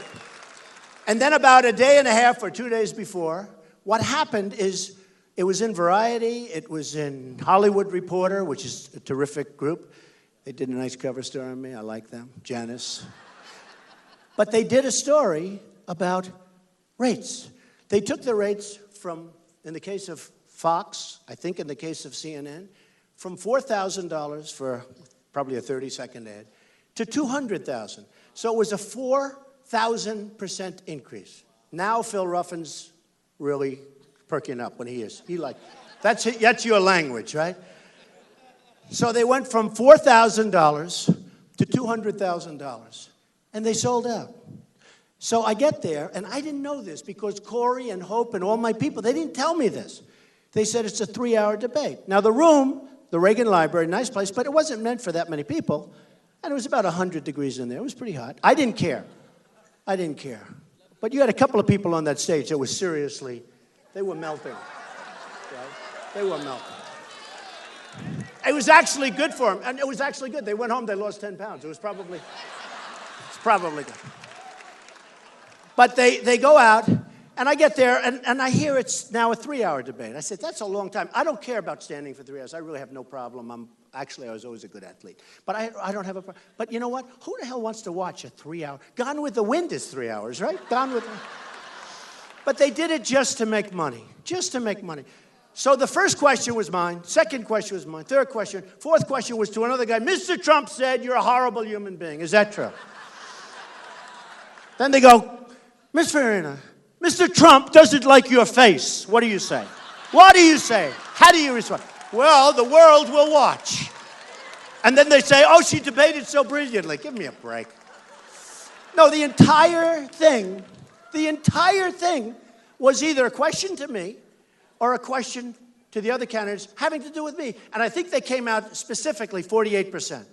[SPEAKER 18] And then about a day and a half or 2 days before, what happened is it was in Variety, it was in Hollywood Reporter, which is a terrific group. They did a nice cover story on me. I like them. Janice. But they did a story about rates. They took the rates from, in the case of Fox, I think in the case of CNN, from $4,000 for probably a 30-second ad to $200,000. So it was a 4,000% increase. Now Phil Ruffin's really perking up when he is. That's your language, right? So they went from $4,000 to $200,000, and they sold out. So I get there, and I didn't know this because Corey and Hope and all my people, they didn't tell me this. They said it's a 3-hour debate. Now the room, the Reagan Library, nice place, but it wasn't meant for that many people, and it was about 100 degrees in there. It was pretty hot. I didn't care. But you had a couple of people on that stage that was seriously, they were melting. Right? They were melting. It was actually good for them, and it was actually good. They went home, they lost 10 pounds. It's probably good. But they go out, and I get there, and I hear it's now a 3-hour debate. I said, that's a long time. I don't care about standing for 3 hours. I really have no problem. I was always a good athlete. But I don't have a problem. But you know what? Who the hell wants to watch a 3-hour? Gone with the Wind is 3 hours, right? But they did it just to make money. So the first question was mine. Second question was mine. Third question. Fourth question was to another guy. Mr. Trump said you're a horrible human being. Is that true? Then they go, Ms. Farina, Mr. Trump doesn't like your face. What do you say? How do you respond? Well, the world will watch. And then they say, oh, she debated so brilliantly. Give me a break. No, the entire thing was either a question to me or a question to the other candidates having to do with me. And I think they came out specifically 48%.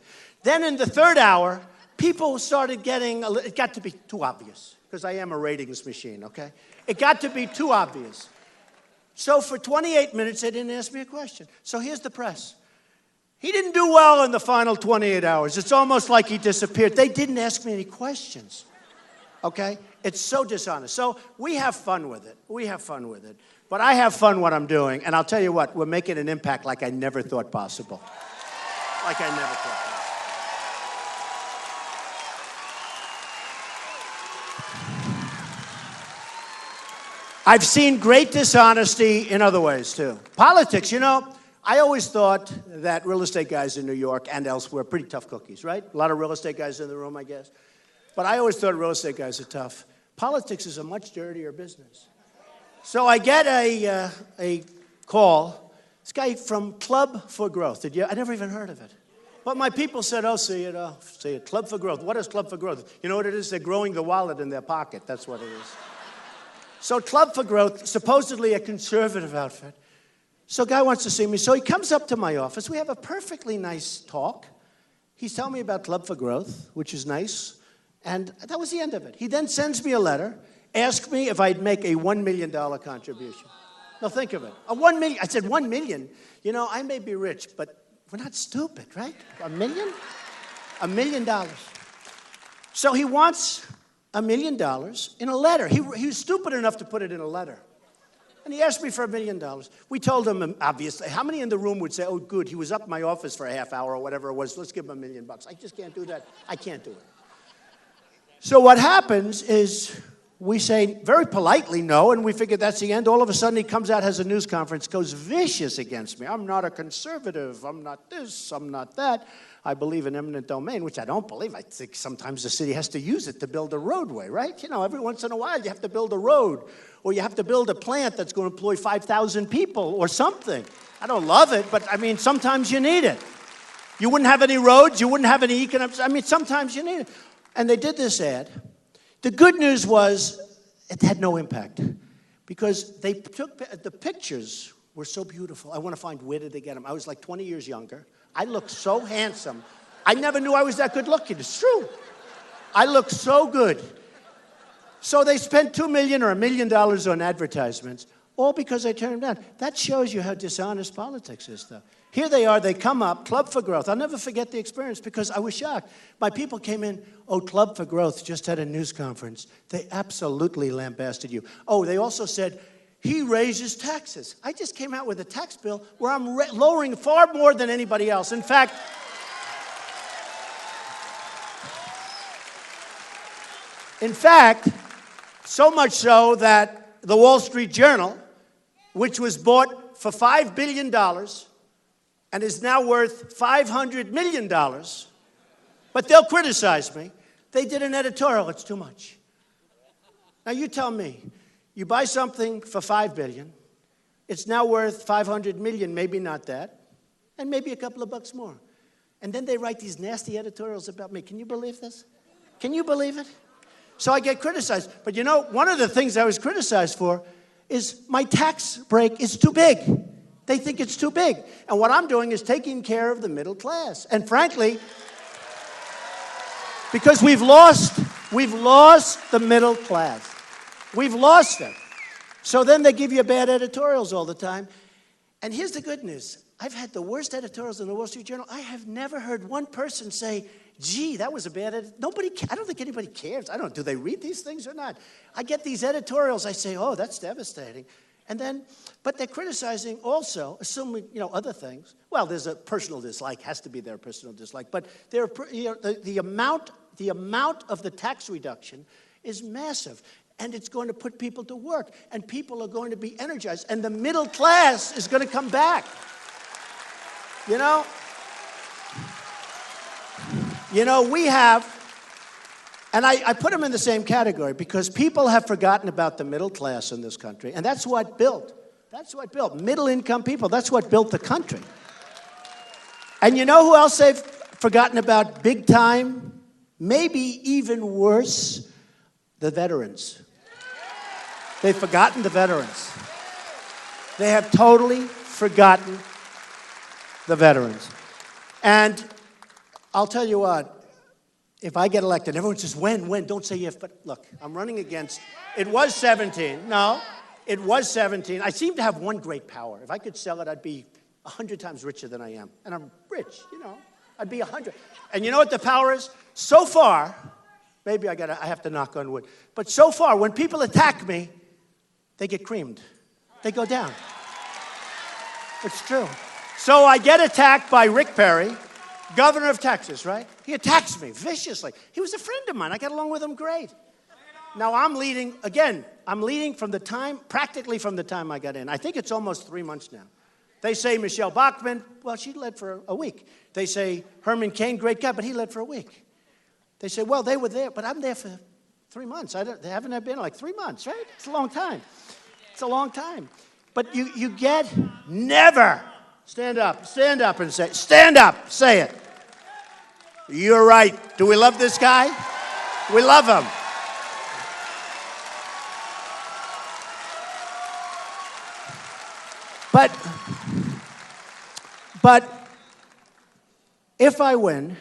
[SPEAKER 18] Then in the third hour, people started getting, it got to be too obvious, because I am a ratings machine, okay? It got to be too obvious. So for 28 minutes, they didn't ask me a question. So here's the press. He didn't do well in the final 28 hours. It's almost like he disappeared. They didn't ask me any questions, okay? It's so dishonest. So we have fun with it. But I have fun what I'm doing, and I'll tell you what, we're making an impact like I never thought possible. I've seen great dishonesty in other ways, too. Politics, I always thought that real estate guys in New York and elsewhere are pretty tough cookies, right? A lot of real estate guys in the room, I guess. But I always thought real estate guys are tough. Politics is a much dirtier business. So I get a call. This guy from Club for Growth. I never even heard of it. But my people said, see it. Club for Growth. What is Club for Growth? You know what it is? They're growing the wallet in their pocket. That's what it is. So Club for Growth, supposedly a conservative outfit. So a guy wants to see me. So he comes up to my office. We have a perfectly nice talk. He's telling me about Club for Growth, which is nice. And that was the end of it. He then sends me a letter, asked me if I'd make a $1 million contribution. Now think of it. $1 million. I said, $1 million? I may be rich, but we're not stupid, right? $1 million? $1 million. So he wants $1 million in a letter. He was stupid enough to put it in a letter. And he asked me for $1 million. We told him, obviously, how many in the room would say, oh, good, he was up in my office for a half hour or whatever it was, let's give him $1 million. I just can't do that. I can't do it. So what happens is we say very politely no, and we figure that's the end. All of a sudden he comes out, has a news conference, goes vicious against me. I'm not a conservative. I'm not this. I'm not that. I believe in eminent domain, which I don't believe. I think sometimes the city has to use it to build a roadway, right? Every once in a while you have to build a road, or you have to build a plant that's going to employ 5,000 people or something. I don't love it, but sometimes you need it. You wouldn't have any roads, you wouldn't have any economics. Sometimes you need it. And they did this ad. The good news was it had no impact because they took the pictures were so beautiful. I want to find where did they get them. I was like 20 years younger. I looked so handsome. I never knew I was that good looking. It's true. I looked so good. So they spent $2 million or $1 million on advertisements, all because I turned them down. That shows you how dishonest politics is, though. Here they are. They come up, Club for Growth. I'll never forget the experience because I was shocked. My people came in, oh, Club for Growth just had a news conference. They absolutely lambasted you. Oh, they also said, he raises taxes. I just came out with a tax bill where I'm lowering far more than anybody else. In fact, so much so that the Wall Street Journal, which was bought for $5 billion and is now worth $500 million, but they'll criticize me, they did an editorial, it's too much. Now you tell me, you buy something for $5 billion, it's now worth $500 million, maybe not that, and maybe a couple of bucks more. And then they write these nasty editorials about me. Can you believe this? Can you believe it? So I get criticized. But you know, one of the things I was criticized for is my tax break is too big. They think it's too big. And what I'm doing is taking care of the middle class. And frankly, because we've lost the middle class. We've lost them. So then they give you bad editorials all the time. And here's the good news. I've had the worst editorials in the Wall Street Journal. I have never heard one person say, gee, that was a bad edit. I don't think anybody cares. Do they read these things or not? I get these editorials. I say, oh, that's devastating. And then, but they're criticizing also, assuming, other things. Well, there's a personal dislike, has to be their personal dislike. But the amount of the tax reduction is massive. And it's going to put people to work. And people are going to be energized. And the middle class is going to come back. We have, and I put them in the same category because people have forgotten about the middle class in this country, and that's what built middle-income people. That's what built the country. And you know who else they've forgotten about big time? Maybe even worse, the veterans. They've forgotten the veterans. They have totally forgotten the veterans. And I'll tell you what, if I get elected, everyone says, when? Don't say if, but look, I'm running against, it was 17. No, it was 17. I seem to have one great power. If I could sell it, I'd be 100 times richer than I am. And I'm rich, I'd be 100. And you know what the power is? So far, maybe I have to knock on wood, but so far, when people attack me, they get creamed. They go down. It's true. So I get attacked by Rick Perry, governor of Texas, right? He attacks me viciously. He was a friend of mine. I got along with him great. Now I'm leading practically from the time I got in. I think it's almost 3 months now. They say Michelle Bachmann, well, she led for a week. They say Herman Cain, great guy, but he led for a week. They say, well, they were there, but I'm there for 3 months. They haven't been like 3 months, right? It's a long time. It's a long time. But you get never. Stand up and say, stand up, say it. You're right. Do we love this guy? We love him. But if I win,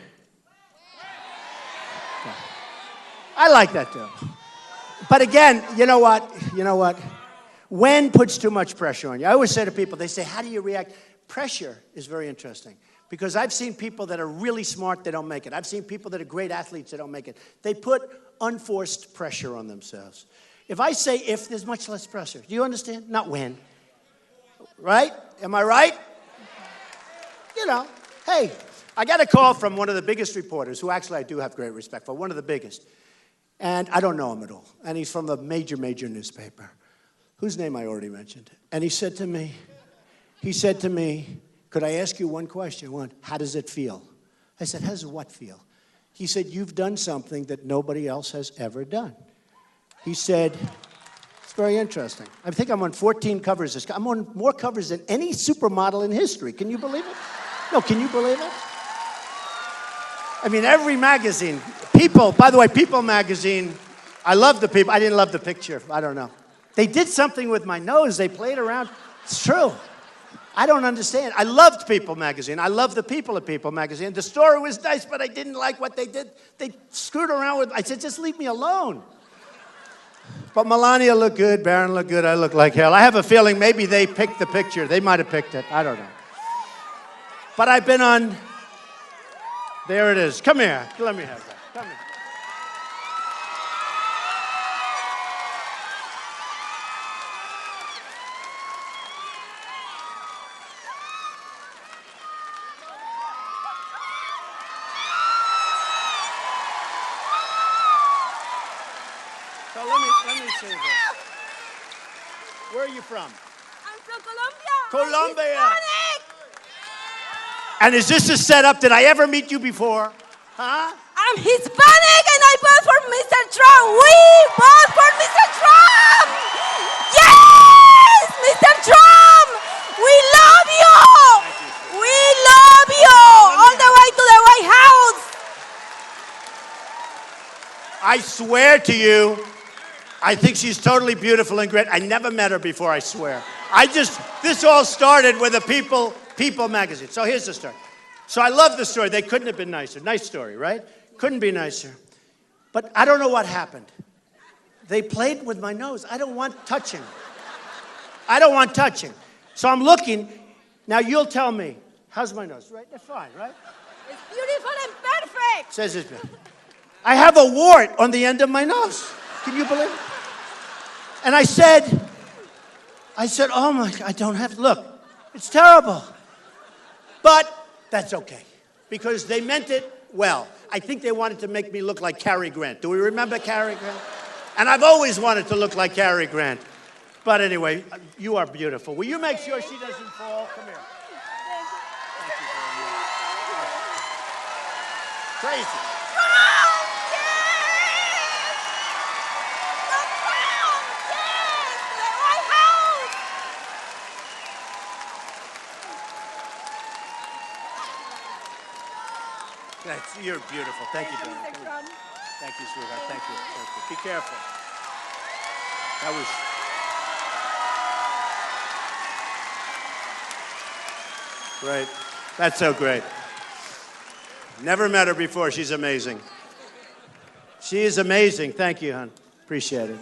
[SPEAKER 18] I like that too. But again, you know what? When puts too much pressure on you. I always say to people, they say, how do you react? Pressure is very interesting because I've seen people that are really smart, they don't make it. I've seen people that are great athletes, they don't make it. They put unforced pressure on themselves. If I say if, there's much less pressure. Do you understand? Not when. Right? Am I right? Hey, I got a call from one of the biggest reporters, who actually I do have great respect for, one of the biggest. And I don't know him at all. And he's from a major newspaper, whose name I already mentioned. And he said to me, could I ask you one question? How does it feel? I said, how does what feel? He said, you've done something that nobody else has ever done. He said, it's very interesting. I think I'm on 14 covers. I'm on more covers than any supermodel in history. Can you believe it? No, can you believe it? I mean, every magazine. People, by the way, People magazine, I love the People. I didn't love the picture. I don't know. They did something with my nose. They played around. It's true. I don't understand. I loved People magazine. I love the people of People magazine. The story was nice, but I didn't like what they did. They screwed around with, I said, just leave me alone. But Melania looked good, Barron looked good, I looked like hell. I have a feeling maybe they picked the picture. They might have picked it. I don't know. But I've been on, there it is. Come here. Let me have that. Come here. So let me say this. Where are you from?
[SPEAKER 2] I'm from Colombia.
[SPEAKER 18] Colombia. And is this a setup? Did I ever meet you before? Huh?
[SPEAKER 2] I I'm Hispanic and I vote for Mr. Trump. We vote for Mr. Trump. Yes, Mr. Trump. We love you. We love you. All the way to the White House.
[SPEAKER 18] I swear to you, I think she's totally beautiful and great. I never met her before, I swear. This all started with a People magazine. So here's the story. So I love the story. They couldn't have been nicer. Nice story, right? Couldn't be nicer. But I don't know what happened. They played with my nose. I don't want touching. I don't want touching. So I'm looking. Now you'll tell me. How's my nose? Right? It's fine, right?
[SPEAKER 2] It's beautiful and perfect.
[SPEAKER 18] Says this. I have a wart on the end of my nose. Can you believe it? And I said, oh my, I don't have to. Look, it's terrible. But that's okay. Because they meant it well. I think they wanted to make me look like Cary Grant. Do we remember Cary Grant? And I've always wanted to look like Cary Grant. But anyway, you are beautiful. Will you make sure she doesn't fall? Come here. Thank you very much. Crazy. You're beautiful. Thank you, darling. Thank you, sweetheart. Thank you. Be careful. That was great. That's so great. Never met her before. She's amazing. She is amazing. Thank you, hon. Appreciate it.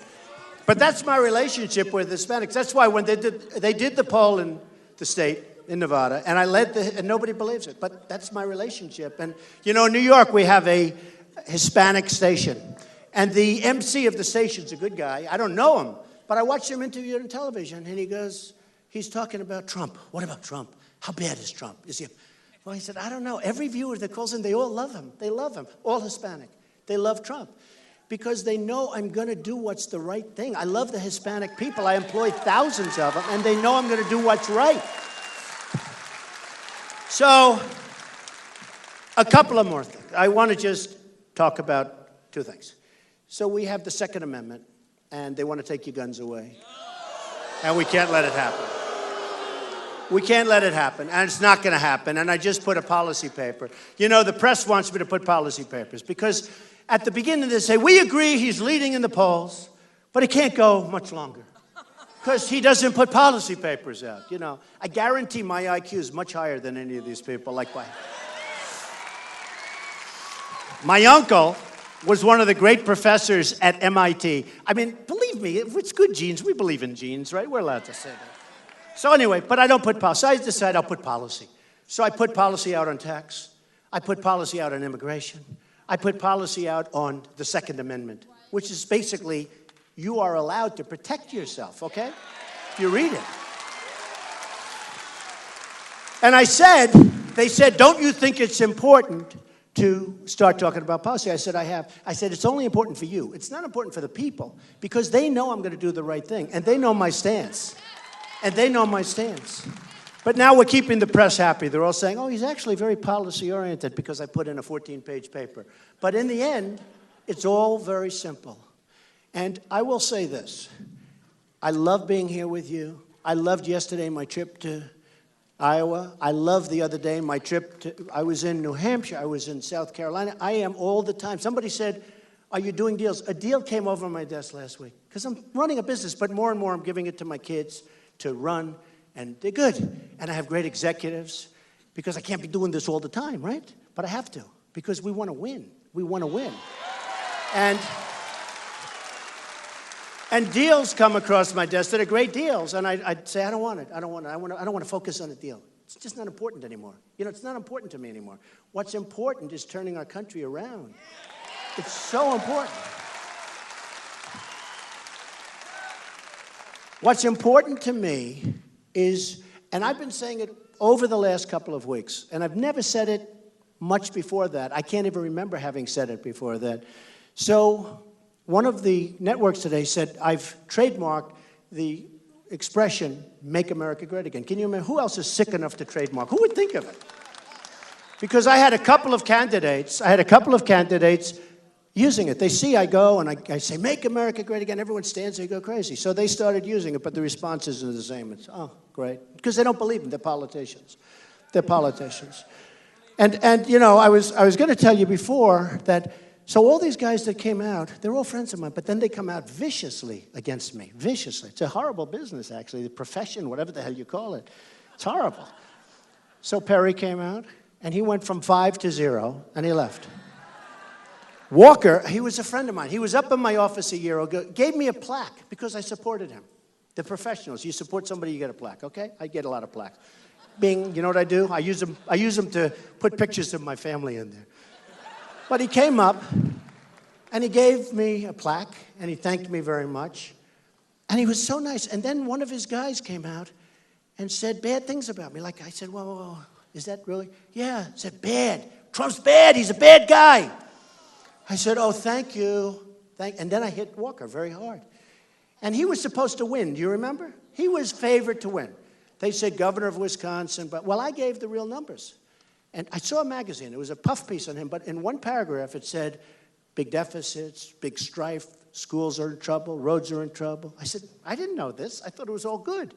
[SPEAKER 18] But that's my relationship with Hispanics. That's why when they did the poll in the state, in Nevada, and I led and nobody believes it, but that's my relationship. And, you know, in New York, we have a Hispanic station, and the MC of the station's a good guy. I don't know him, but I watched him interviewed on television, and he's talking about Trump. What about Trump? How bad is Trump? Is he? Well, he said, I don't know. Every viewer that calls in, they all love him. They love him. All Hispanic. They love Trump because they know I'm going to do what's the right thing. I love the Hispanic people. I employ thousands of them, and they know I'm going to do what's right. So, a couple of more things. I want to just talk about two things. So we have the Second Amendment, and they want to take your guns away. And we can't let it happen. We can't let it happen, and it's not going to happen. And I just put a policy paper. You know, the press wants me to put policy papers because at the beginning they say, we agree he's leading in the polls, but it can't go much longer. Because he doesn't put policy papers out, you know. I guarantee my IQ is much higher than any of these people. Like my uncle was one of the great professors at MIT. I mean, believe me, if it's good genes, we believe in genes, right? We're allowed to say that. So anyway, but I don't put policy. So I decided I'll put policy. So I put policy out on tax. I put policy out on immigration. I put policy out on the Second Amendment, which is basically you are allowed to protect yourself, okay? You read it. And they said, don't you think it's important to start talking about policy? I said, I have. I said, it's only important for you. It's not important for the people because they know I'm going to do the right thing and they know my stance. But now we're keeping the press happy. They're all saying, oh, he's actually very policy-oriented because I put in a 14-page paper. But in the end, it's all very simple. And I will say this. I love being here with you. I loved yesterday my trip to Iowa. I loved the other day my trip I was in New Hampshire. I was in South Carolina. I am all the time. Somebody said, are you doing deals? A deal came over my desk last week because I'm running a business, but more and more I'm giving it to my kids to run, and they're good. And I have great executives because I can't be doing this all the time, right? But I have to because we want to win. We want to win. And deals come across my desk that are great deals, and I'd say, I don't want it. I don't want to focus on a deal. It's just not important anymore. You know, it's not important to me anymore. What's important is turning our country around. It's so important. What's important to me is, and I've been saying it over the last couple of weeks, and I've never said it much before that. I can't even remember having said it before that. So one of the networks today said, I've trademarked the expression, make America great again. Can you imagine? Who else is sick enough to trademark? Who would think of it? Because I had a couple of candidates using it. They see I go and I say, make America great again. Everyone stands there and go crazy. So they started using it, but the response isn't the same. It's, oh, great. Because they don't believe them. They're politicians. They're politicians. And you know, I was going to tell you before that, so all these guys that came out, they're all friends of mine, but then they come out viciously against me. Viciously. It's a horrible business, actually. The profession, whatever the hell you call it. It's horrible. So Perry came out, and he went from 5 to 0, and he left. Walker, he was a friend of mine. He was up in my office a year ago, gave me a plaque because I supported him. The professionals, you support somebody, you get a plaque, okay? I get a lot of plaques. Bing, you know what I do? I use them to put pictures of my family in there. But he came up, and he gave me a plaque, and he thanked me very much. And he was so nice. And then one of his guys came out and said bad things about me. Like, I said, whoa, is that really? Yeah, said bad. Trump's bad. He's a bad guy. I said, oh, thank you. And then I hit Walker very hard. And he was supposed to win. Do you remember? He was favored to win. They said governor of Wisconsin, but, well, I gave the real numbers. And I saw a magazine. It was a puff piece on him, but in one paragraph it said, big deficits, big strife, schools are in trouble, roads are in trouble. I said, I didn't know this. I thought it was all good.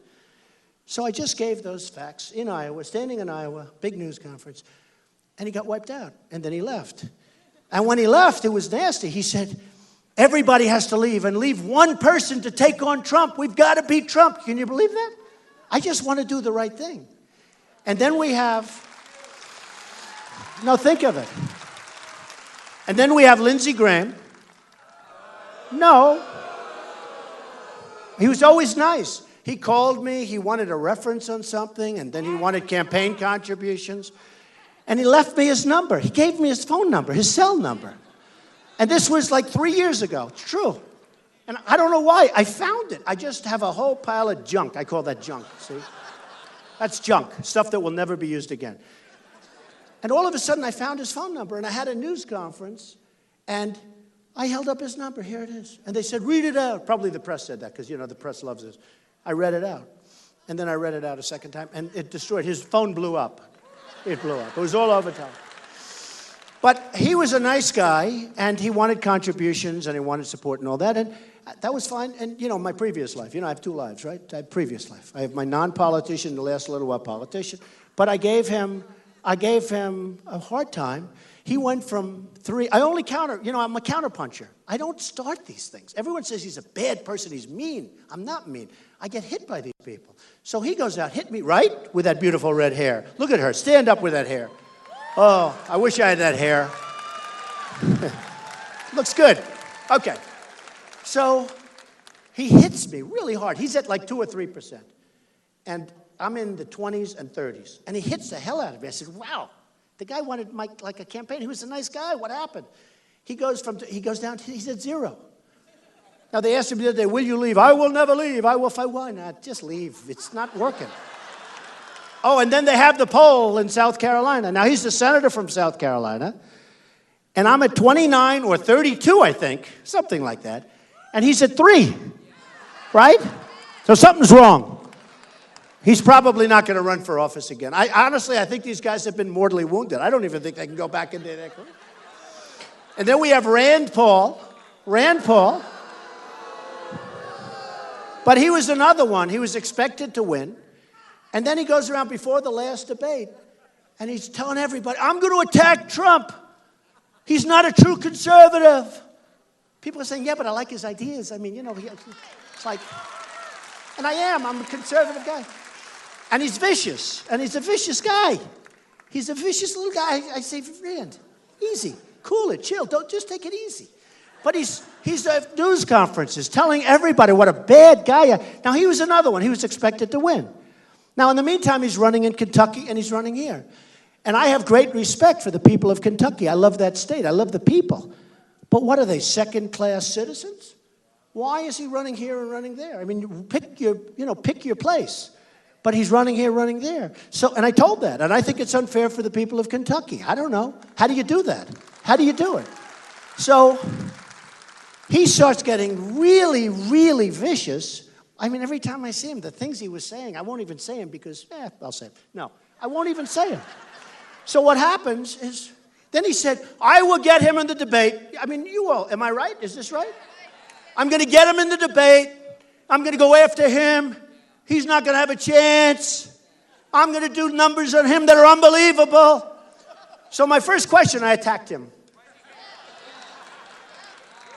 [SPEAKER 18] So I just gave those facts in Iowa, standing in Iowa, big news conference, and he got wiped out, and then he left. And when he left, it was nasty. He said, everybody has to leave, and leave one person to take on Trump. We've got to beat Trump. Can you believe that? I just want to do the right thing. And then we have, no, think of it. And then we have Lindsey Graham. No. He was always nice. He called me. He wanted a reference on something, and then he wanted campaign contributions. And he left me his number. He gave me his phone number, his cell number. And this was like 3 years ago. It's true. And I don't know why. I found it. I just have a whole pile of junk. I call that junk, see? That's junk, stuff that will never be used again. And all of a sudden, I found his phone number, and I had a news conference, and I held up his number. Here it is. And they said, read it out. Probably the press said that, because, you know, the press loves this. I read it out. And then I read it out a second time, and it destroyed. His phone blew up. It blew up. It was all over town. But he was a nice guy, and he wanted contributions, and he wanted support and all that, and that was fine. And, you know, my previous life, you know, I have 2 lives, right? I have previous life. I have my non-politician, the last little while politician. But I gave him a hard time. He went from 3, I only counter, you know, I'm a counterpuncher. I don't start these things. Everyone says he's a bad person, he's mean. I'm not mean. I get hit by these people. So he goes out, hit me, right? With that beautiful red hair. Look at her, stand up with that hair. Oh, I wish I had that hair. Looks good. Okay. So he hits me really hard. He's at like 2 or 3%. And I'm in the 20s and 30s. And he hits the hell out of me. I said, wow, the guy wanted like a campaign. He was a nice guy. What happened? He goes down, he's at 0. Now, they asked him the other day, will you leave? I will never leave. I will fight. Why not? Just leave. It's not working. Oh, and then they have the poll in South Carolina. Now, he's the senator from South Carolina. And I'm at 29 or 32, I think, something like that. And he's at 3, right? So something's wrong. He's probably not going to run for office again. Honestly, I think these guys have been mortally wounded. I don't even think they can go back into their career. And then we have Rand Paul. But he was another one. He was expected to win. And then he goes around before the last debate, and he's telling everybody, I'm going to attack Trump. He's not a true conservative. People are saying, yeah, but I like his ideas. I mean, you know, it's like, and I am. I'm a conservative guy. And he's vicious, and he's a vicious guy. He's a vicious little guy. I say, Rand, easy, cool it, chill, don't just take it easy. But he's at news conferences telling everybody what a bad guy. Now, he was another one. He was expected to win. Now, in the meantime, he's running in Kentucky, and he's running here. And I have great respect for the people of Kentucky. I love that state. I love the people. But what are they, second-class citizens? Why is he running here and running there? I mean, pick your place. But he's running here, running there. So, and I told that, and I think it's unfair for the people of Kentucky. I don't know. How do you do that? How do you do it? So he starts getting really, really vicious. I mean, every time I see him, the things he was saying, I won't even say them because, I'll say them. No, I won't even say them. So what happens is, then he said, I will get him in the debate. I mean, you all, am I right? Is this right? I'm going to get him in the debate. I'm going to go after him. He's not going to have a chance. I'm going to do numbers on him that are unbelievable. So my first question, I attacked him.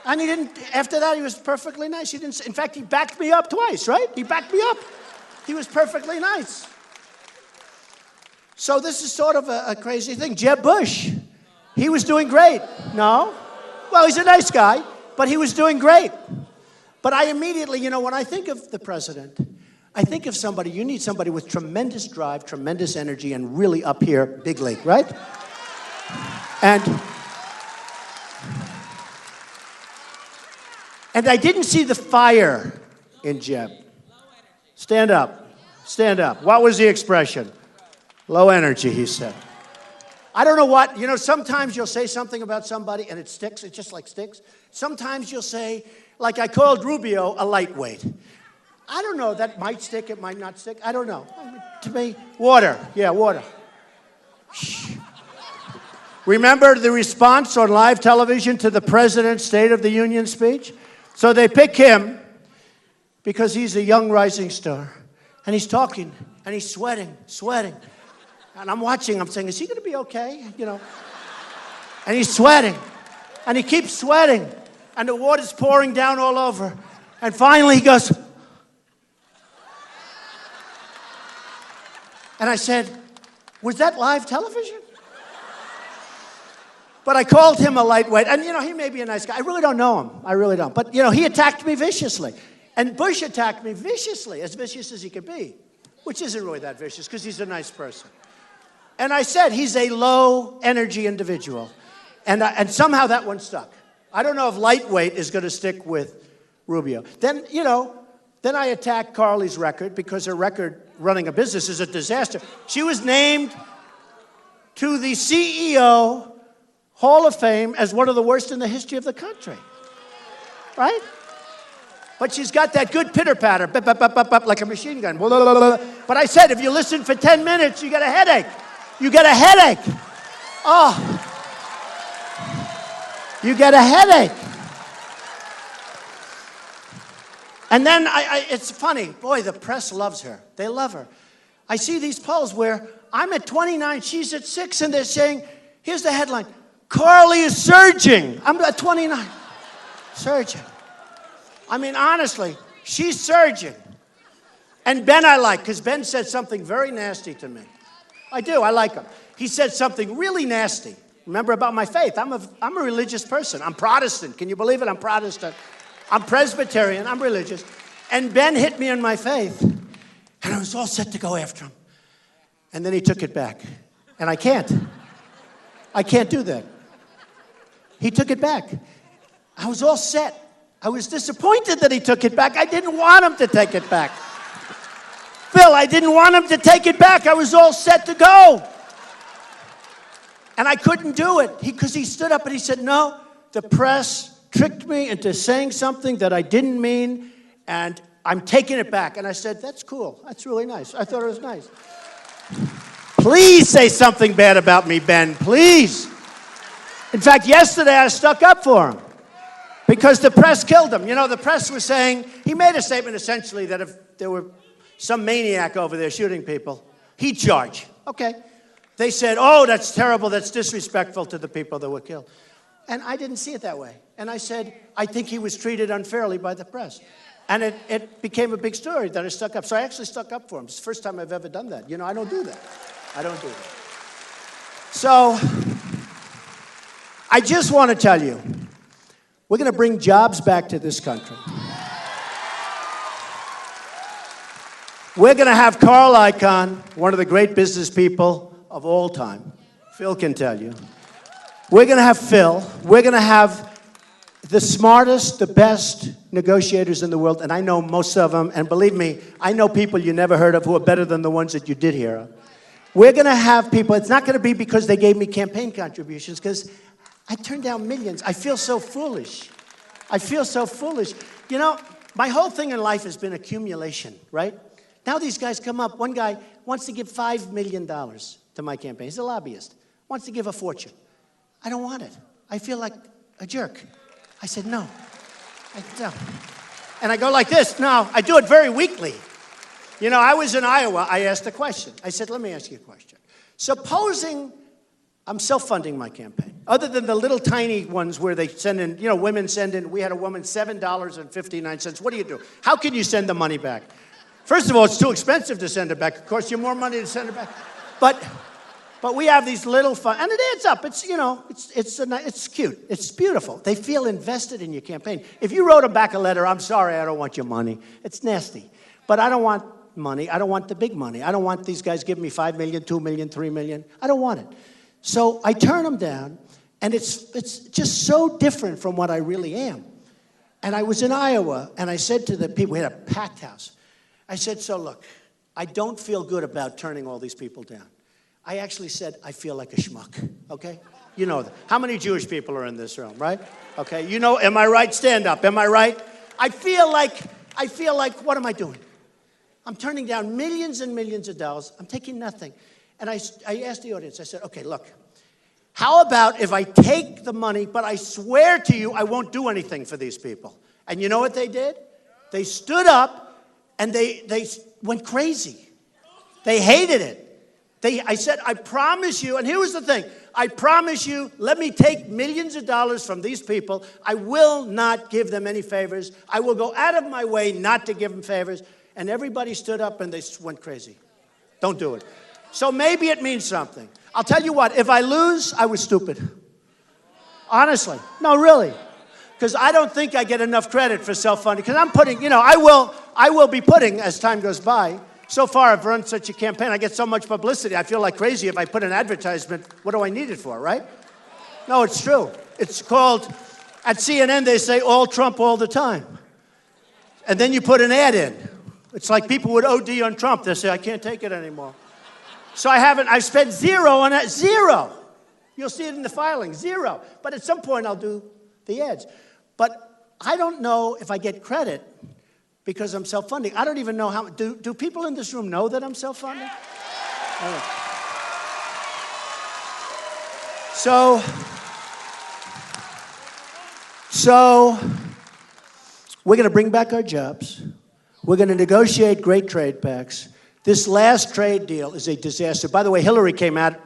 [SPEAKER 18] And he didn't, after that, he was perfectly nice. He didn't, in fact, he backed me up twice, right? He backed me up. He was perfectly nice. So this is sort of a crazy thing. Jeb Bush, he was doing great. No? Well, he's a nice guy, but he was doing great. But I immediately, when I think of the president, I think of somebody, you need somebody with tremendous drive, tremendous energy, and really up here, big league, right? And I didn't see the fire in Jeb. Stand up. Stand up. What was the expression? Low energy, he said. I don't know what, sometimes you'll say something about somebody and it sticks. It just like sticks. Sometimes you'll say, like I called Rubio a lightweight. I don't know. That might stick. It might not stick. I don't know. To me, water. Yeah, water. Shh. Remember the response on live television to the president's State of the Union speech? So they pick him because he's a young rising star. And he's talking, and he's sweating. And I'm watching, I'm saying, is he going to be okay? And he's sweating. And he keeps sweating. And the water's pouring down all over. And finally he goes. And I said, was that live television? But I called him a lightweight. And, he may be a nice guy. I really don't know him. I really don't. But, he attacked me viciously. And Bush attacked me viciously, as vicious as he could be, which isn't really that vicious because he's a nice person. And I said, he's a low-energy individual. And somehow that one stuck. I don't know if lightweight is going to stick with Rubio. Then, then I attacked Carly's record because her record running a business is a disaster. She was named to the CEO Hall of Fame as one of the worst in the history of the country. Right? But she's got that good pitter-patter, like a machine gun. But I said, if you listen for 10 minutes, you get a headache. You get a headache. Oh. You get a headache. And then it's funny. Boy, the press loves her. They love her. I see these polls where I'm at 29, she's at 6, and they're saying, here's the headline, Carly is surging. I'm at 29. Surging. I mean, honestly, she's surging. And Ben I like, because Ben said something very nasty to me. I do, I like him. He said something really nasty. Remember about my faith. I'm a religious person. I'm Protestant. Can you believe it? I'm Protestant. I'm Presbyterian. I'm religious. And Ben hit me in my faith. And I was all set to go after him. And then he took it back. And I can't do that. He took it back. I was all set. I was disappointed that he took it back. I didn't want him to take it back. Phil, I didn't want him to take it back. I was all set to go. And I couldn't do it because he stood up and he said, no, the press tricked me into saying something that I didn't mean, and I'm taking it back. And I said, that's cool. That's really nice. I thought it was nice. Please say something bad about me, Ben. Please. In fact, yesterday I stuck up for him because the press killed him. The press was saying, he made a statement essentially that if there were some maniac over there shooting people, he'd charge. Okay. They said, oh, that's terrible. That's disrespectful to the people that were killed. And I didn't see it that way. And I said, I think he was treated unfairly by the press. And it became a big story that I stuck up. So I actually stuck up for him. It's the first time I've ever done that. I don't do that. I don't do that. So I just want to tell you, we're going to bring jobs back to this country. We're going to have Carl Icahn, one of the great business people of all time. Phil can tell you. We're going to have Phil. We're going to have the smartest, the best negotiators in the world, and I know most of them, and believe me, I know people you never heard of who are better than the ones that you did hear of. We're going to have people, it's not going to be because they gave me campaign contributions, because I turned down millions. I feel so foolish. I feel so foolish. My whole thing in life has been accumulation, right? Now these guys come up. One guy wants to give $5 million to my campaign. He's a lobbyist. wants to give a fortune. I don't want it. I feel like a jerk. I said, no. No. And I go like this. No, I do it very weakly. You know, I was in Iowa. I asked a question. I said, let me ask you a question. Supposing I'm self-funding my campaign, other than the little tiny ones where they send in, you know, women send in, we had a woman, $7.59. What do you do? How can you send the money back? First of all, it's too expensive to send it back. It costs you more money to send it back. But we have these little fun, and it adds up. It's, you know, it's cute. It's beautiful. They feel invested in your campaign. If you wrote them back a letter, I'm sorry, I don't want your money. It's nasty. But I don't want money. I don't want the big money. I don't want these guys giving me $5 million, $2 million, $3 million. I don't want it. So I turn them down, and it's just so different from what I really am. And I was in Iowa, and I said to the people, we had a packed house. I said, so look, I don't feel good about turning all these people down. I actually said, I feel like a schmuck, okay? You know that. How many Jewish people are in this room, right? Okay, you know, am I right? Stand up, am I right? I feel like, what am I doing? I'm turning down millions and millions of dollars. I'm taking nothing. And I asked the audience, I said, okay, look, how about if I take the money, but I swear to you I won't do anything for these people? And you know what they did? They stood up and they went crazy. They hated it. I said, I promise you, and here was the thing, I promise you, let me take millions of dollars from these people. I will not give them any favors. I will go out of my way not to give them favors. And everybody stood up and they went crazy. Don't do it. So maybe it means something. I'll tell you what, if I lose, I was stupid. Honestly. No, really. Because I don't think I get enough credit for self-funding. Because I'm putting, you know, I will be putting, as time goes by. So far, I've run such a campaign. I get so much publicity. I feel like crazy if I put an advertisement. What do I need it for, right? No, it's true. It's called, at CNN, they say, all Trump all the time. And then you put an ad in. It's like people would OD on Trump. They say, I can't take it anymore. So I've spent zero on that. Zero. You'll see it in the filing. Zero. But at some point, I'll do the ads. But I don't know if I get credit because I'm self-funding. I don't even know how. Do people in this room know that I'm self-funding? So we're going to bring back our jobs. We're going to negotiate great trade pacts. This last trade deal is a disaster. By the way, Hillary came out,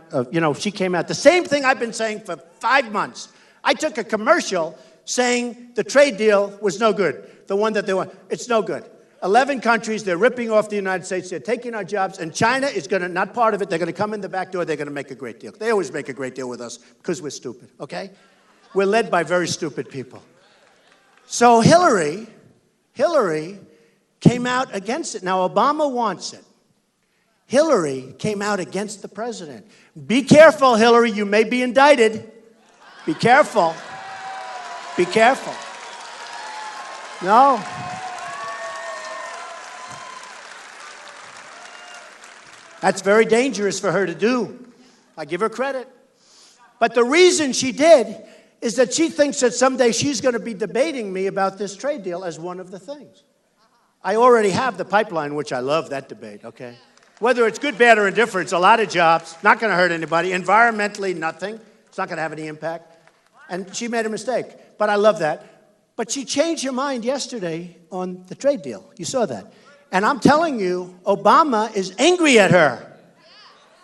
[SPEAKER 18] she came out. The same thing I've been saying for 5 months. I took a commercial saying the trade deal was no good. The one that they want, it's no good. 11 countries, they're ripping off the United States, they're taking our jobs, and China is going to, not part of it, they're going to come in the back door, they're going to make a great deal. They always make a great deal with us because we're stupid, okay? We're led by very stupid people. So Hillary came out against it. Now, Obama wants it. Hillary came out against the president. Be careful, Hillary, you may be indicted. Be careful. Be careful. No. That's very dangerous for her to do. I give her credit. But the reason she did is that she thinks that someday she's going to be debating me about this trade deal as one of the things. I already have the pipeline, which I love that debate, okay? Whether it's good, bad, or indifferent, it's a lot of jobs, not going to hurt anybody. Environmentally, nothing. It's not going to have any impact. And she made a mistake, but I love that. But she changed her mind yesterday on the trade deal. You saw that. And I'm telling you, Obama is angry at her.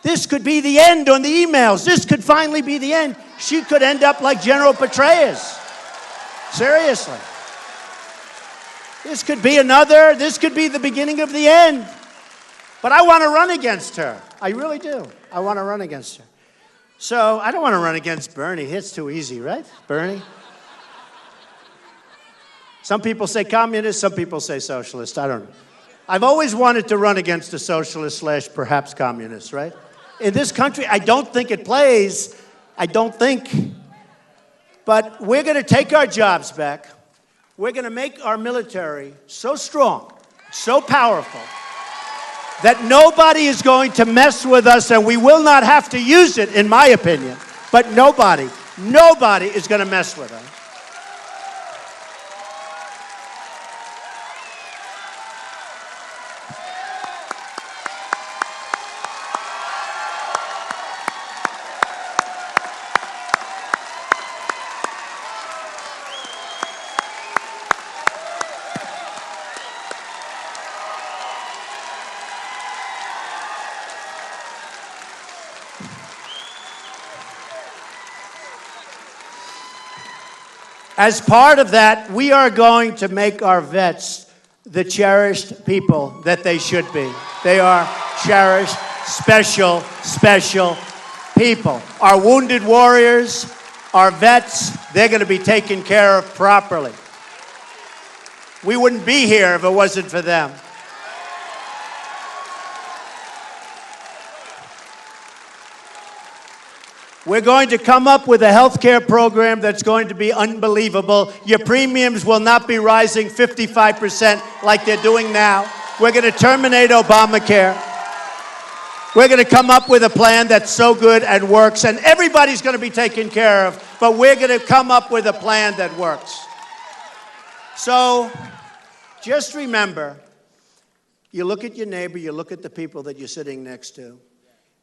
[SPEAKER 18] This could be the end on the emails. This could finally be the end. She could end up like General Petraeus. Seriously. This could be the beginning of the end. But I want to run against her. I really do. I want to run against her. So I don't want to run against Bernie. It's too easy, right? Bernie? Some people say communist, some people say socialist. I don't know. I've always wanted to run against a socialist / perhaps communist, right? In this country, I don't think it plays. I don't think. But we're going to take our jobs back. We're going to make our military so strong, so powerful, that nobody is going to mess with us, and we will not have to use it, in my opinion. But nobody is going to mess with us. As part of that, we are going to make our vets the cherished people that they should be. They are cherished, special, special people. Our wounded warriors, our vets, they're going to be taken care of properly. We wouldn't be here if it wasn't for them. We're going to come up with a health care program that's going to be unbelievable. Your premiums will not be rising 55% like they're doing now. We're going to terminate Obamacare. We're going to come up with a plan that's so good and works, and everybody's going to be taken care of, but we're going to come up with a plan that works. So just remember, you look at your neighbor, you look at the people that you're sitting next to,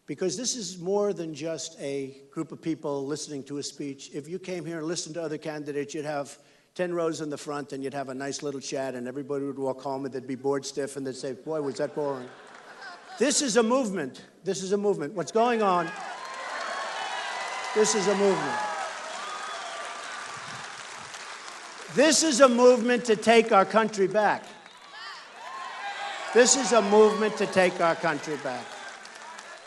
[SPEAKER 18] because this is more than just a group of people listening to a speech. If you came here and listened to other candidates, you'd have 10 rows in the front and you'd have a nice little chat and everybody would walk home and they'd be bored stiff and they'd say, boy, was that boring. This is a movement. This is a movement. What's going on? This is a movement. This is a movement to take our country back. This is a movement to take our country back.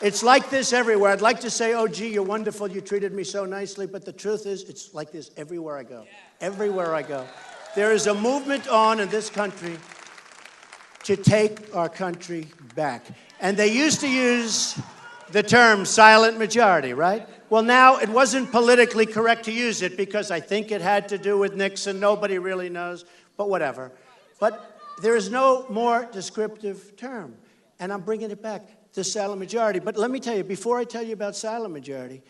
[SPEAKER 18] It's like this everywhere. I'd like to say, oh, gee, you're wonderful, you treated me so nicely, but the truth is, it's like this everywhere I go. Everywhere I go. There is a movement on in this country to take our country back. And they used to use the term silent majority, right? Well, now it wasn't politically correct to use it because I think it had to do with Nixon. Nobody really knows, but whatever. But there is no more descriptive term, and I'm bringing it back. The silent majority. But let me tell you, before I tell you about silent majority,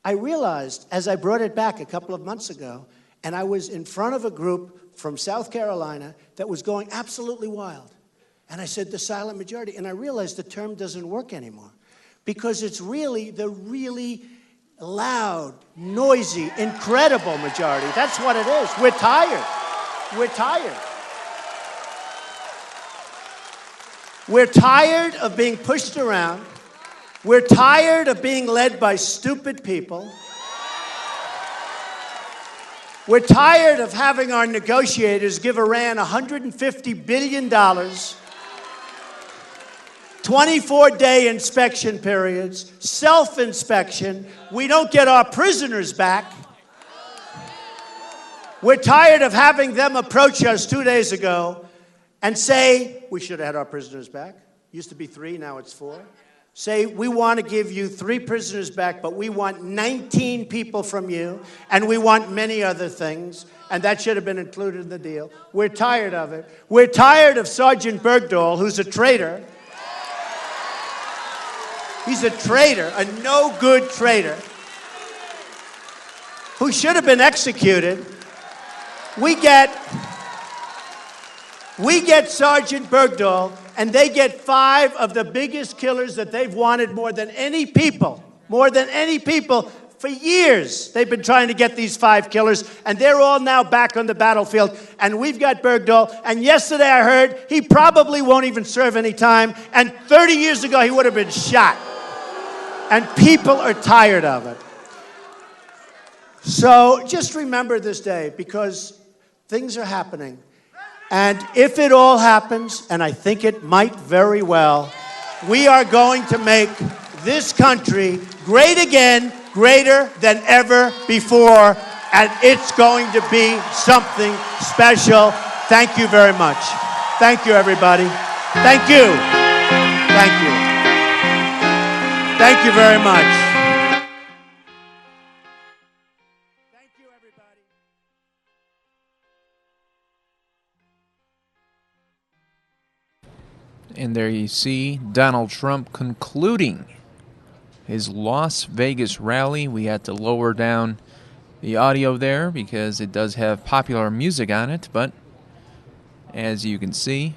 [SPEAKER 18] I realized as I brought it back a couple of months ago, and I was in front of a group from South Carolina that was going absolutely wild. And I said, the silent majority. And I realized the term doesn't work anymore because it's really the really loud, noisy, incredible majority. That's what it is. We're tired. We're tired. We're tired of being pushed around. We're tired of being led by stupid people. We're tired of having our negotiators give Iran $150 billion, 24-day inspection periods, self-inspection. We don't get our prisoners back. We're tired of having them approach us 2 days ago and say, we should have had our prisoners back. Used to be 3, now it's 4. Say, we want to give you 3 prisoners back, but we want 19 people from you, and we want many other things, and that should have been included in the deal. We're tired of it. We're tired of Sergeant Bergdahl, who's a traitor. He's a traitor, a no-good traitor, who should have been executed. We get Sergeant Bergdahl, and they get 5 of the biggest killers that they've wanted more than any people for years. They've been trying to get these 5 killers, and they're all now back on the battlefield. And we've got Bergdahl, and yesterday I heard he probably won't even serve any time, and 30 years ago he would have been shot. And people are tired of it. So just remember this day, because things are happening. And if it all happens, and I think it might very well, we are going to make this country great again, greater than ever before, and it's going to be something special. Thank you very much. Thank you, everybody. Thank you. Thank you. Thank you very much.
[SPEAKER 15] And there you see Donald Trump concluding his Las Vegas rally. We had to lower down the audio there because it does have popular music on it, but as you can see,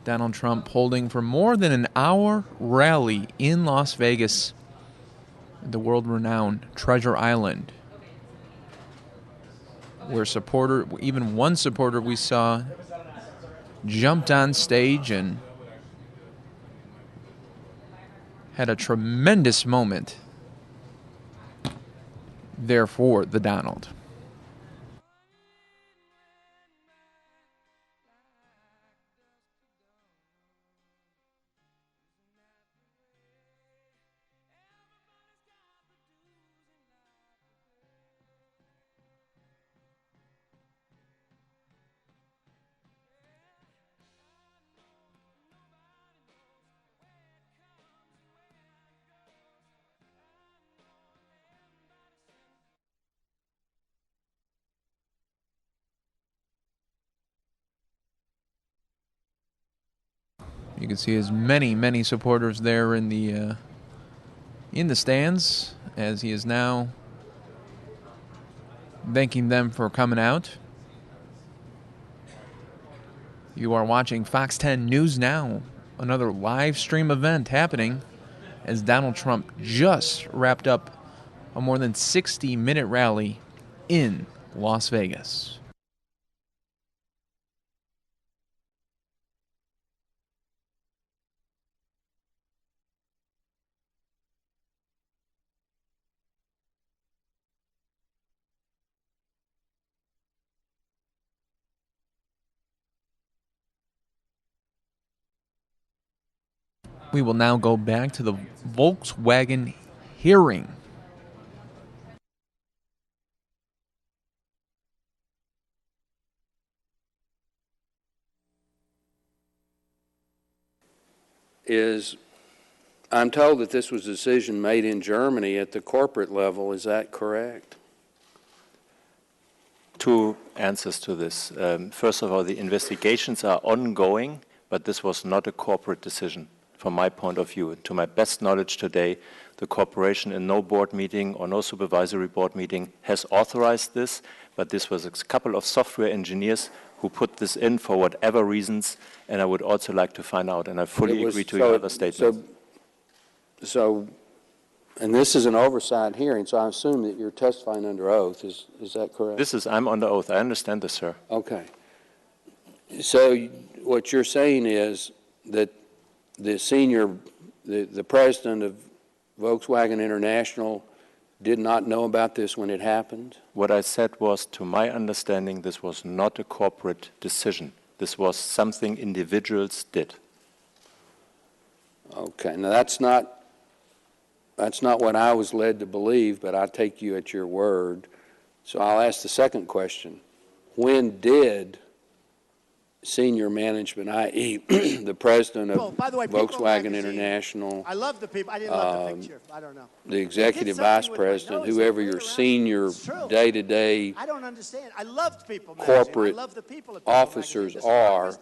[SPEAKER 15] Donald Trump holding for more than an hour rally in Las Vegas, the world-renowned Treasure Island, where even one supporter we saw jumped on stage and had a tremendous moment there for the Donald. You can see his many supporters there in the stands as he is now thanking them for coming out. You are watching Fox 10 News Now, another live stream event happening as Donald Trump just wrapped up a more than 60-minute rally in Las Vegas. We will now go back to the Volkswagen hearing.
[SPEAKER 14] I'm told that this was a decision made in Germany at the corporate level. Is that correct?
[SPEAKER 12] Two answers to this. First of all, the investigations are ongoing, but this was not a corporate decision from my point of view. To my best knowledge today, the corporation in no board meeting or no supervisory board meeting has authorized this, but this was a couple of software engineers who put this in for whatever reasons, and I would also like to find out, and I fully agree to your other statement.
[SPEAKER 14] And this is an oversight hearing, so I assume that you're testifying under oath. Is that correct?
[SPEAKER 12] I'm under oath. I understand this, sir.
[SPEAKER 14] Okay. So what you're saying is that the president of Volkswagen International did not know about this when it happened?
[SPEAKER 12] What I said was, to my understanding, this was not a corporate decision. This was something individuals did.
[SPEAKER 14] Okay. Now that's not what I was led to believe, but I take you at your word. So I'll ask the second question. When did senior management, i.e. the president of Volkswagen International,
[SPEAKER 18] I love the people. I didn't love the picture. I don't know.
[SPEAKER 14] the executive vice president, whoever your senior day-to-day
[SPEAKER 18] I don't understand. I loved people
[SPEAKER 14] corporate
[SPEAKER 18] I love the people
[SPEAKER 14] officers are,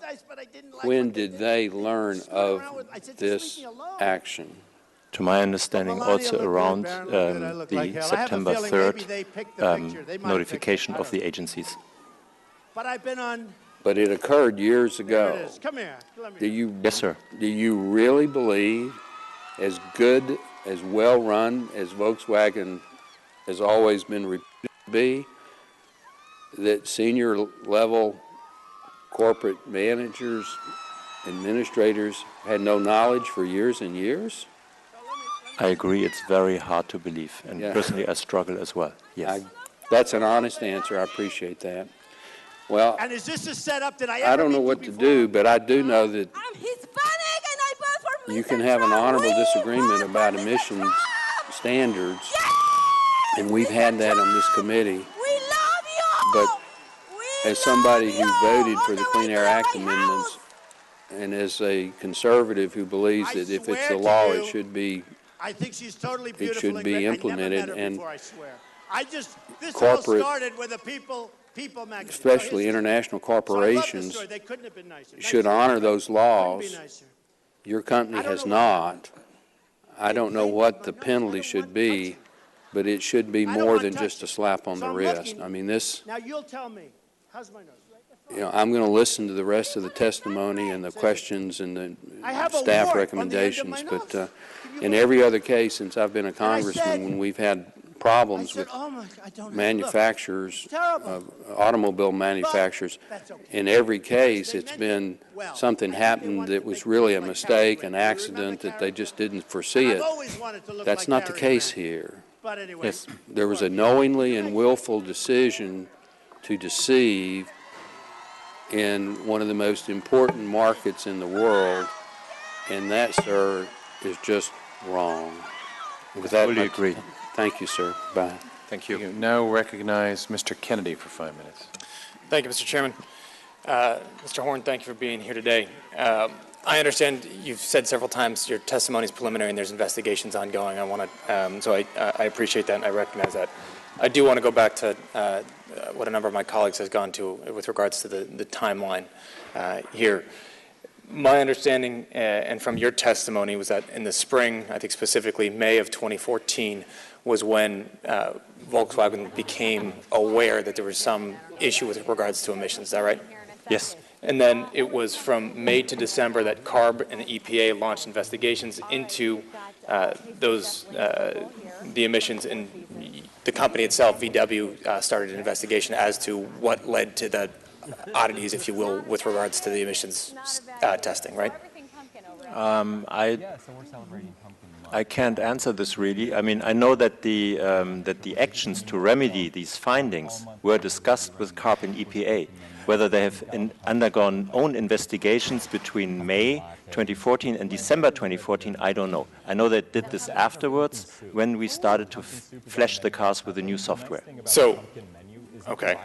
[SPEAKER 14] when did they learn of this action?
[SPEAKER 12] To my understanding, also around the September 3rd notification of the agencies.
[SPEAKER 18] But I've been on...
[SPEAKER 14] But it occurred years ago.
[SPEAKER 18] There it is. Come here.
[SPEAKER 12] Yes, sir.
[SPEAKER 14] Do you really believe, as good, as well-run as Volkswagen has always been reputed to be, that senior-level corporate managers, administrators had no knowledge for years and years?
[SPEAKER 12] I agree. It's very hard to believe, and personally, I struggle as well. Yes.
[SPEAKER 14] That's an honest answer. I appreciate that. Well,
[SPEAKER 18] and is this a setup that
[SPEAKER 14] I don't know what to do, but I do know that
[SPEAKER 2] I'm Hispanic and I vote for Mr.
[SPEAKER 14] you can have an honorable disagreement about emissions standards, and we've had that on this committee. But as somebody who voted for the Clean Air Act amendments, and as a conservative who believes that if it's a law, it should be,
[SPEAKER 18] I think she's totally
[SPEAKER 14] it should be implemented, and
[SPEAKER 18] this
[SPEAKER 14] corporate,
[SPEAKER 18] all started with the people
[SPEAKER 14] especially international corporations, should honor those laws. Your company has not. I don't know what the penalty should be, but it should be more than just a slap on the wrist. I mean, this.
[SPEAKER 18] Now you'll tell me. How's my nose?
[SPEAKER 14] You know, I'm going to listen to the rest of the testimony and the questions and the staff recommendations, but in every other case since I've been a congressman, when we've had problems with manufacturers, automobile manufacturers, in every case it's been something happened that was really a mistake, an accident that they just didn't foresee it. That's not the case here. Yes, there was a knowingly and willful decision to deceive in one of the most important markets in the world, and that, sir, is just wrong. With that,
[SPEAKER 6] Fully agree.
[SPEAKER 14] Thank you, sir. Bye.
[SPEAKER 6] Thank you. Now recognize Mr. Kennedy for 5 minutes.
[SPEAKER 5] Thank you, Mr. Chairman. Mr. Horn, thank you for being here today. I understand you've said several times your testimony is preliminary and there's investigations ongoing. So I appreciate that and I recognize that. I do want to go back to what a number of my colleagues has gone to with regards to the timeline here. My understanding, and from your testimony, was that in the spring, I think specifically May of 2014, was when Volkswagen became aware that there was some issue with regards to emissions. Is that right?
[SPEAKER 12] Yes.
[SPEAKER 5] And then it was from May to December that CARB and the EPA launched investigations into the emissions, and the company itself, VW, started an investigation as to what led to the oddities, if you will, with regards to the emissions testing, right?
[SPEAKER 12] I can't answer this really. I mean, I know that the actions to remedy these findings were discussed with CARB and EPA. Whether they have undergone own investigations between May 2014 and December 2014, I don't know. I know they did this afterwards when we started to flash the cars with the new software.
[SPEAKER 5] So, okay.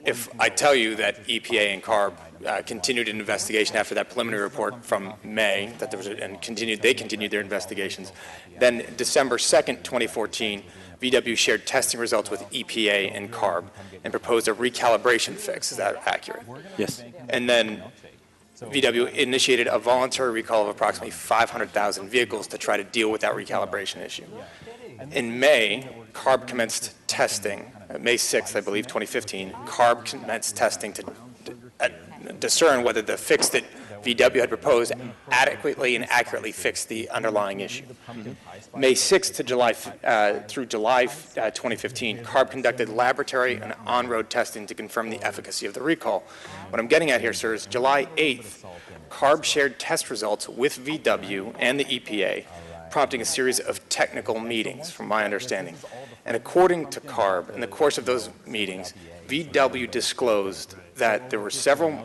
[SPEAKER 5] If I tell you that EPA and CARB continued an investigation after that preliminary report from May, that there was they continued their investigations, then December 2nd, 2014, VW shared testing results with EPA and CARB and proposed a recalibration fix. Is that accurate?
[SPEAKER 12] Yes.
[SPEAKER 5] And then VW initiated a voluntary recall of approximately 500,000 vehicles to try to deal with that recalibration issue. In May, CARB commenced testing. May 6th, I believe, 2015, CARB commenced testing to discern whether the fix that VW had proposed adequately and accurately fixed the underlying issue. May 6th to July through July 2015, CARB conducted laboratory and on-road testing to confirm the efficacy of the recall. What I'm getting at here, sir, is July 8th, CARB shared test results with VW and the EPA, prompting a series of technical meetings, from my understanding. And according to CARB, in the course of those meetings, VW disclosed that there were several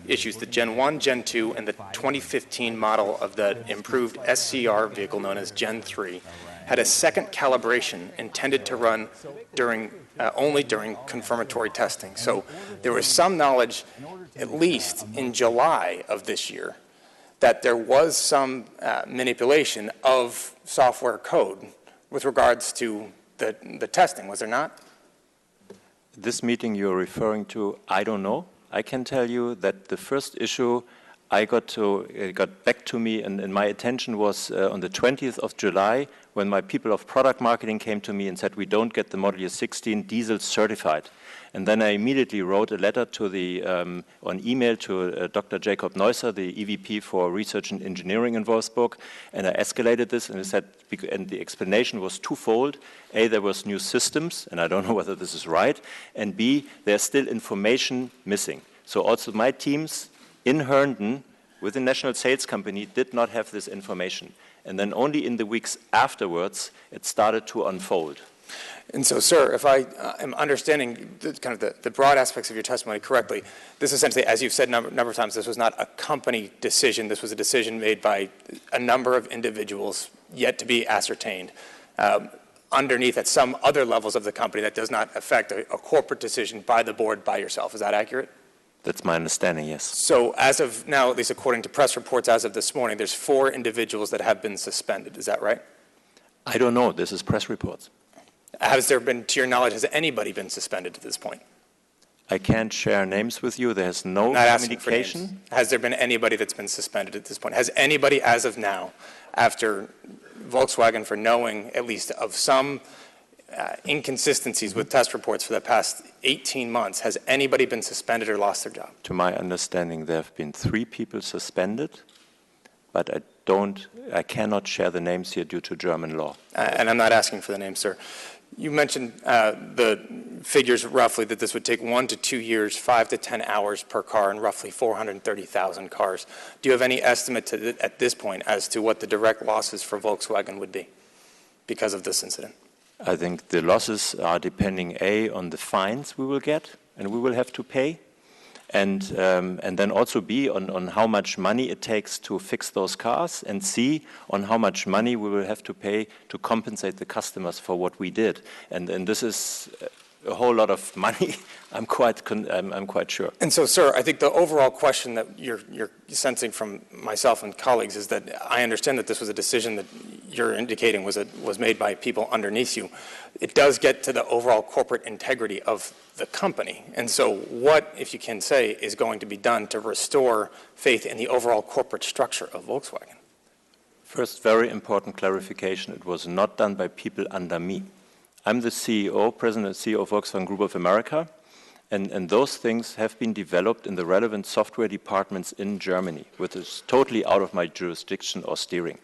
[SPEAKER 5] issues, the Gen 1, Gen 2, and the 2015 model of the improved SCR vehicle known as Gen 3 had a second calibration intended to run only during confirmatory testing. So there was some knowledge, at least in July of this year, that there was some manipulation of software code with regards to the testing, was there not?
[SPEAKER 12] This meeting you're referring to, I don't know. I can tell you that the first issue it got back to me and my attention was on the 20th of July when my people of product marketing came to me and said we don't get the Model Year 16 diesel certified. And then I immediately wrote a letter to on email to Dr. Jacob Neusser, the EVP for Research and Engineering in Wolfsburg, and I escalated this and I said, and the explanation was twofold. A, there was new systems, and I don't know whether this is right, and B, there's still information missing. So also my teams in Herndon with the National Sales Company did not have this information. And then only in the weeks afterwards, it started to unfold.
[SPEAKER 5] And so, sir, if I am understanding the broad aspects of your testimony correctly, this essentially, as you've said a number of times, this was not a company decision. This was a decision made by a number of individuals yet to be ascertained underneath at some other levels of the company that does not affect a corporate decision by the board, by yourself. Is that accurate?
[SPEAKER 12] That's my understanding, yes.
[SPEAKER 5] So as of now, at least according to press reports as of this morning, there's 4 individuals that have been suspended. Is that right?
[SPEAKER 12] I don't know. This is press reports.
[SPEAKER 5] Has there been, to your knowledge, has anybody been suspended at this point?
[SPEAKER 12] I can't share names with you. There's no communication.
[SPEAKER 5] Has there been anybody that's been suspended at this point? Has anybody as of now, after Volkswagen, for knowing at least of some inconsistencies with test reports for the past 18 months, has anybody been suspended or lost their job?
[SPEAKER 12] To my understanding, there have been 3 people suspended, but I cannot share the names here due to German law.
[SPEAKER 5] And I'm not asking for the names, sir. You mentioned the figures roughly that this would take 1 to 2 years, 5 to 10 hours per car, and roughly 430,000 cars. Do you have any estimate at this point as to what the direct losses for Volkswagen would be because of this incident?
[SPEAKER 12] I think the losses are depending, A, on the fines we will get and we will have to pay, and then also B, on how much money it takes to fix those cars, and C, on how much money we will have to pay to compensate the customers for what we did. And this is a whole lot of money. I'm quite sure.
[SPEAKER 5] And so, sir, I think the overall question that you're sensing from myself and colleagues is that I understand that this was a decision that you're indicating was made by people underneath you. It does get to the overall corporate integrity of the company. And so what, if you can say, is going to be done to restore faith in the overall corporate structure of Volkswagen?
[SPEAKER 12] First, very important clarification. It was not done by people under me. I'm the CEO, President and CEO of Volkswagen Group of America. And those things have been developed in the relevant software departments in Germany, which is totally out of my jurisdiction or steering.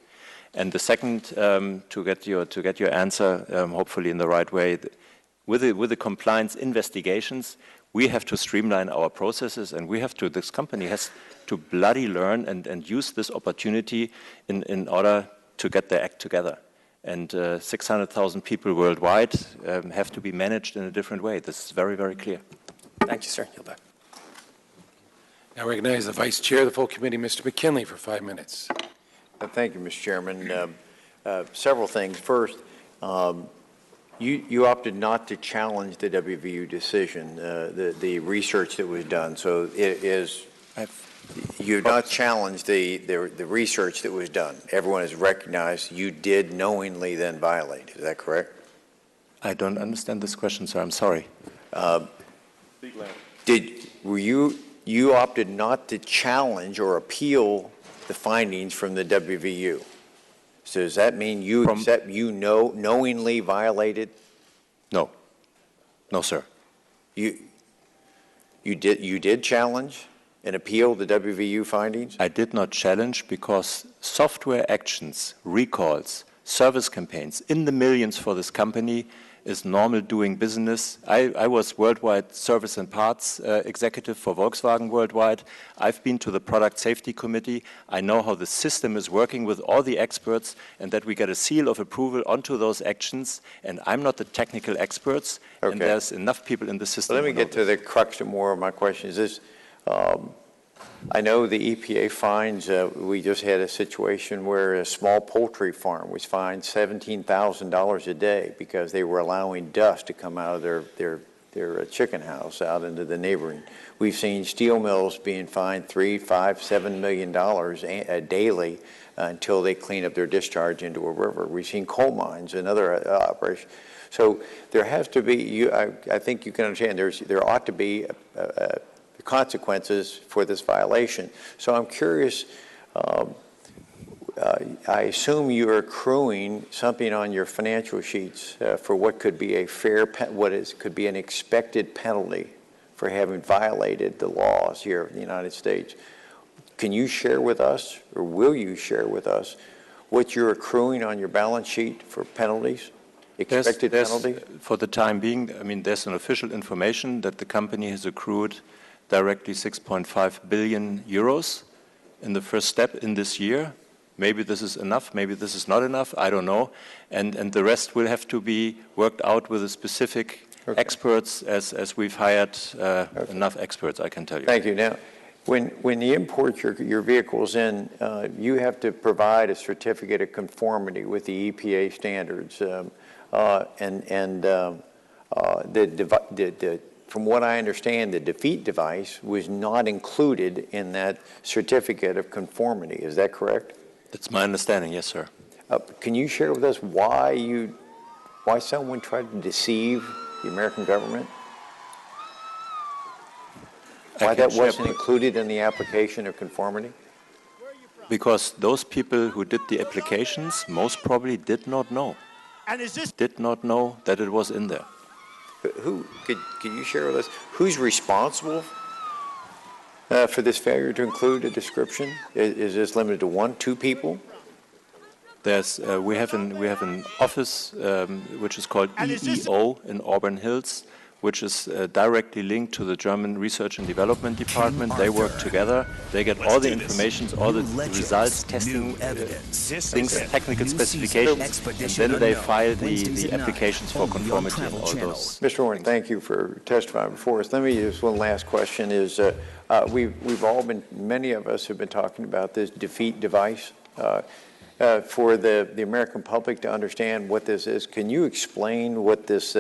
[SPEAKER 12] And the second, to get your answer, hopefully in the right way, with the compliance investigations, we have to streamline our processes, and this company has to bloody learn and use this opportunity in order to get their act together. And 600,000 people worldwide have to be managed in a different way. This is very, very clear.
[SPEAKER 5] Thank you, sir. Yield back.
[SPEAKER 1] I recognize the Vice Chair of the full committee, Mr. McKinley, for 5 minutes.
[SPEAKER 9] Thank you, Mr. Chairman. Several things. First, you opted not to challenge the WVU decision, the research that was done. So it is, you not challenged the research that was done. Everyone has recognized you did knowingly then violate. Is that correct?
[SPEAKER 12] I don't understand this question, sir. I'm sorry.
[SPEAKER 9] You opted not to challenge or appeal the findings from the WVU? So does that mean you knowingly violated?
[SPEAKER 12] No. No, sir.
[SPEAKER 9] You did challenge and appeal the WVU findings?
[SPEAKER 12] I did not challenge because software actions, recalls, service campaigns in the millions for this company is normal doing business. I was worldwide service and parts executive for Volkswagen worldwide. I've been to the product safety committee. I know how the system is working with all the experts and that we get a seal of approval onto those actions. And I'm not the technical experts, okay. And there's enough people in the system.
[SPEAKER 9] Let me get to the crux of more of my question. Is this, I know the EPA fines, we just had a situation where a small poultry farm was fined $17,000 a day because they were allowing dust to come out of their chicken house out into the neighboring. We've seen steel mills being fined $3, $5, $7 million daily until they clean up their discharge into a river. We've seen coal mines and other operations. So there has to be, I think you can understand, there ought to be consequences for this violation. So I'm curious, I assume you are accruing something on your financial sheets for what could be a could be an expected penalty for having violated the laws here in the United States. Can you share with us, or will you share with us, what you're accruing on your balance sheet for penalties? Expected penalties?
[SPEAKER 12] For the time being, I mean, there's an official information that the company has accrued directly 6.5 billion euros in the first step in this year. Maybe this is enough, maybe this is not enough, I don't know. And the rest will have to be worked out with the specific experts as we've hired enough experts, I can tell you.
[SPEAKER 9] Thank you. Now, when you import your vehicles in, you have to provide a certificate of conformity with the EPA standards. From what I understand, the defeat device was not included in that certificate of conformity. Is that correct?
[SPEAKER 12] That's my understanding, yes, sir.
[SPEAKER 9] Can you share with us why someone tried to deceive the American government? Why that wasn't included in the application of conformity?
[SPEAKER 12] Because those people who did the applications most probably did not know. Did not know that it was in there.
[SPEAKER 9] Can you share with us who's responsible for this failure to include a description? Is this limited to 1, 2 people?
[SPEAKER 12] We have an office which is called EEO in Auburn Hills, which is directly linked to the German Research and Development Department. They work together. They get all the information, all the results, testing things, technical specifications, and then they file the applications for conformity and all those.
[SPEAKER 9] Mr. Horn, thank you for testifying before us. Let me just one last question is, many of us have been talking about this defeat device. For the American public to understand what this is, can you explain what this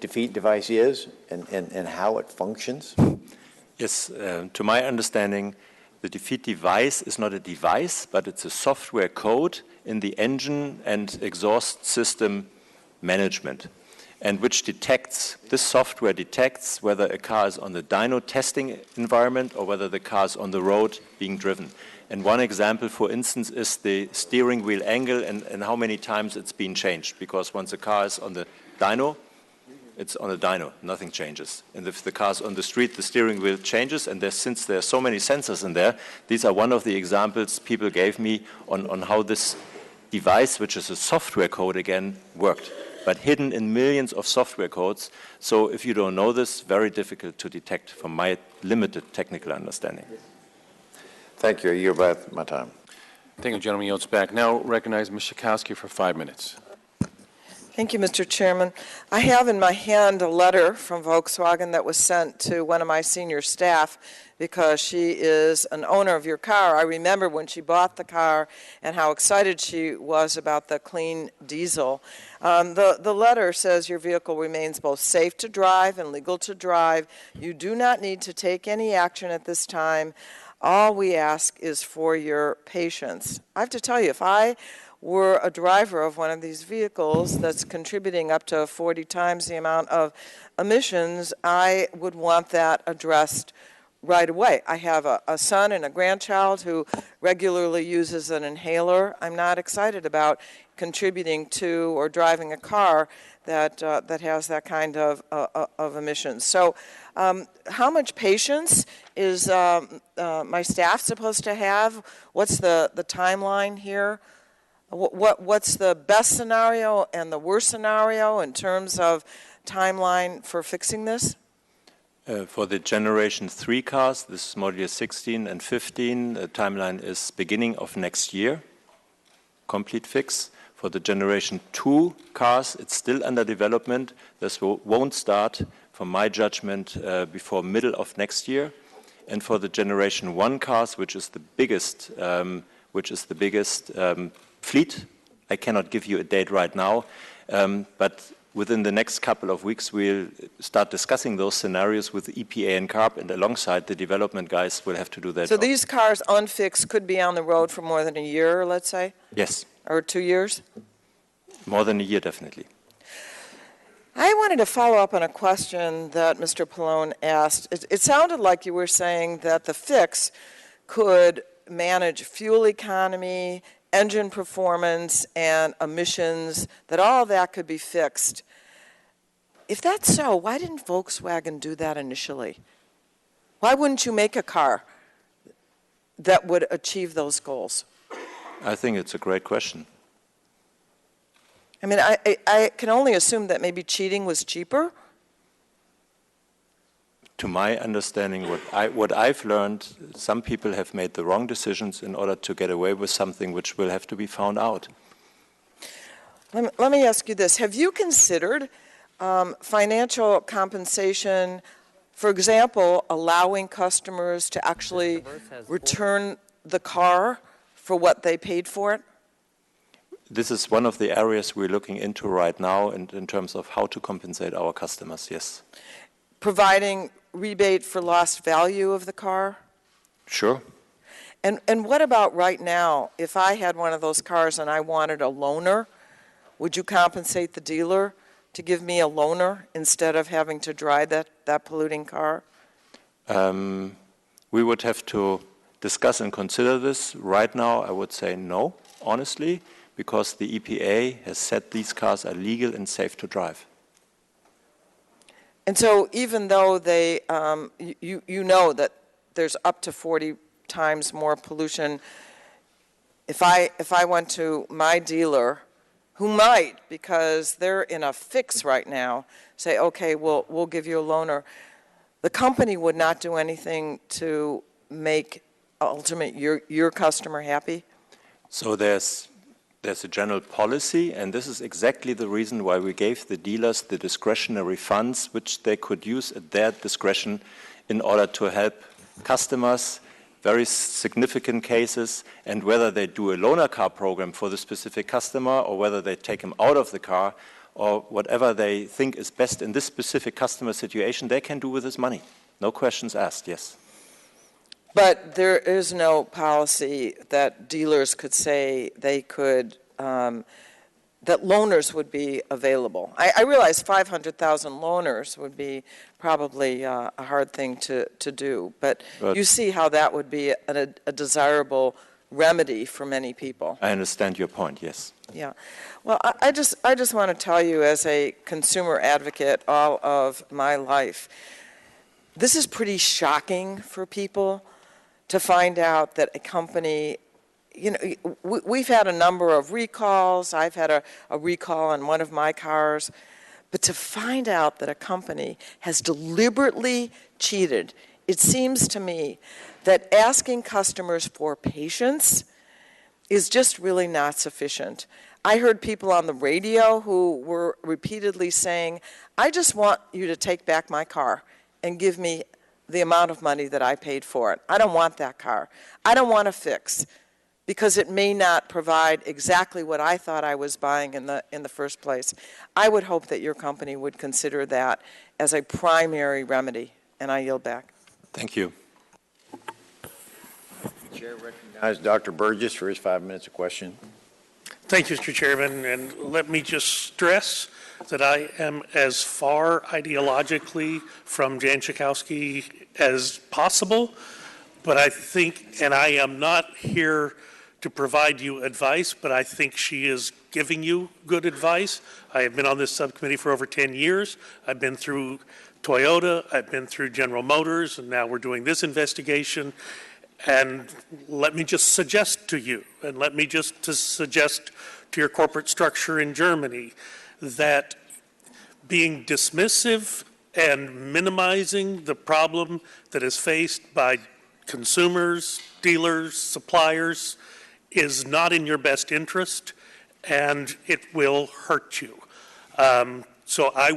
[SPEAKER 9] defeat device is and how it functions?
[SPEAKER 12] Yes, to my understanding, the defeat device is not a device, but it's a software code in the engine and exhaust system management, and which this software detects whether a car is on the dyno testing environment or whether the car is on the road being driven. And one example, for instance, is the steering wheel angle and how many times it's been changed, because once a car is on the dyno, it's on a dyno, nothing changes. And if the car's on the street, the steering wheel changes, and since there are so many sensors in there, these are one of the examples people gave me on how this device, which is a software code again, worked, but hidden in millions of software codes. So if you don't know this, very difficult to detect from my limited technical understanding.
[SPEAKER 9] Thank you. I yield back my time.
[SPEAKER 6] Thank you, gentleman. Yields back. Now recognize Ms. Schakowsky for 5 minutes.
[SPEAKER 11] Thank you, Mr. Chairman. I have in my hand a letter from Volkswagen that was sent to one of my senior staff because she is an owner of your car. I remember when she bought the car and how excited she was about the clean diesel. The letter says your vehicle remains both safe to drive and legal to drive. You do not need to take any action at this time. All we ask is for your patience. I have to tell you, if I were a driver of one of these vehicles that's contributing up to 40 times the amount of emissions, I would want that addressed right away. I have a son and a grandchild who regularly uses an inhaler. I'm not excited about contributing to or driving a car that has that kind of emissions. So how much patience is my staff supposed to have? What's the timeline here? What's the best scenario and the worst scenario in terms of timeline for fixing this?
[SPEAKER 12] For the Generation 3 cars, this is model year 16 and 15, the timeline is beginning of next year, complete fix. For the Generation 2 cars, it's still under development. This won't start, from my judgment, before middle of next year. And for the Generation 1 cars, which is the biggest fleet, I cannot give you a date right now, but within the next couple of weeks we'll start discussing those scenarios with the EPA and CARB, and alongside the development guys will have to do that.
[SPEAKER 11] So these cars unfixed could be on the road for more than a year, let's say?
[SPEAKER 12] Yes.
[SPEAKER 11] Or 2 years?
[SPEAKER 12] More than a year, definitely.
[SPEAKER 11] I wanted to follow up on a question that Mr. Pallone asked. It sounded like you were saying that the fix could manage fuel economy, engine performance, and emissions, that all of that could be fixed. If that's so, why didn't Volkswagen do that initially? Why wouldn't you make a car that would achieve those goals?
[SPEAKER 12] I think it's a great question.
[SPEAKER 11] I mean, I can only assume that maybe cheating was cheaper.
[SPEAKER 12] To my understanding, what I've learned, some people have made the wrong decisions in order to get away with something which will have to be found out.
[SPEAKER 11] Let me ask you this. Have you considered financial compensation, for example, allowing customers to actually return the car for what they paid for it?
[SPEAKER 12] This is one of the areas we're looking into right now in terms of how to compensate our customers, yes.
[SPEAKER 11] Providing rebate for lost value of the car?
[SPEAKER 12] Sure.
[SPEAKER 11] And what about right now? If I had one of those cars and I wanted a loaner, would you compensate the dealer to give me a loaner instead of having to drive that polluting car?
[SPEAKER 12] We would have to discuss and consider this. Right now, I would say no, honestly, because the EPA has said these cars are legal and safe to drive.
[SPEAKER 11] And so even though they, you know that there's up to 40 times more pollution, if I went to my dealer, who might, because they're in a fix right now, say, okay, we'll give you a loaner, the company would not do anything to make ultimately your customer happy?
[SPEAKER 12] So there's a general policy, and this is exactly the reason why we gave the dealers the discretionary funds which they could use at their discretion in order to help customers, very significant cases, and whether they do a loaner car program for the specific customer or whether they take him out of the car or whatever they think is best in this specific customer situation, they can do with this money. No questions asked, yes.
[SPEAKER 11] But there is no policy that dealers could say they could, that loaners would be available. I realize 500,000 loaners would be probably a hard thing to do, but you see how that would be a desirable remedy for many people.
[SPEAKER 12] I understand your point, yes.
[SPEAKER 11] Yeah. Well, I just want to tell you, as a consumer advocate all of my life, this is pretty shocking for people to find out that a company, you know, we've had a number of recalls. I've had a recall on one of my cars. But to find out that a company has deliberately cheated, it seems to me that asking customers for patience is just really not sufficient. I heard people on the radio who were repeatedly saying, I just want you to take back my car and give me the amount of money that I paid for it. I don't want that car. I don't want to fix, because it may not provide exactly what I thought I was buying in the first place. I would hope that your company would consider that as a primary remedy, and I yield back.
[SPEAKER 12] Thank you.
[SPEAKER 9] The Chair recognizes Dr. Burgess for his 5 minutes of question.
[SPEAKER 16] Thank you, Mr. Chairman, and let me just stress that I am as far ideologically from Jan Schakowsky as possible, but I think, and I am not here to provide you advice, but I think she is giving you good advice. I have been on this subcommittee for over 10 years. I've been through Toyota, I've been through General Motors, and now we're doing this investigation. And let me just suggest to you, and let me just suggest to your corporate structure in Germany, that being dismissive and minimizing the problem that is faced by consumers, dealers, suppliers is not in your best interest, and it will hurt you. So I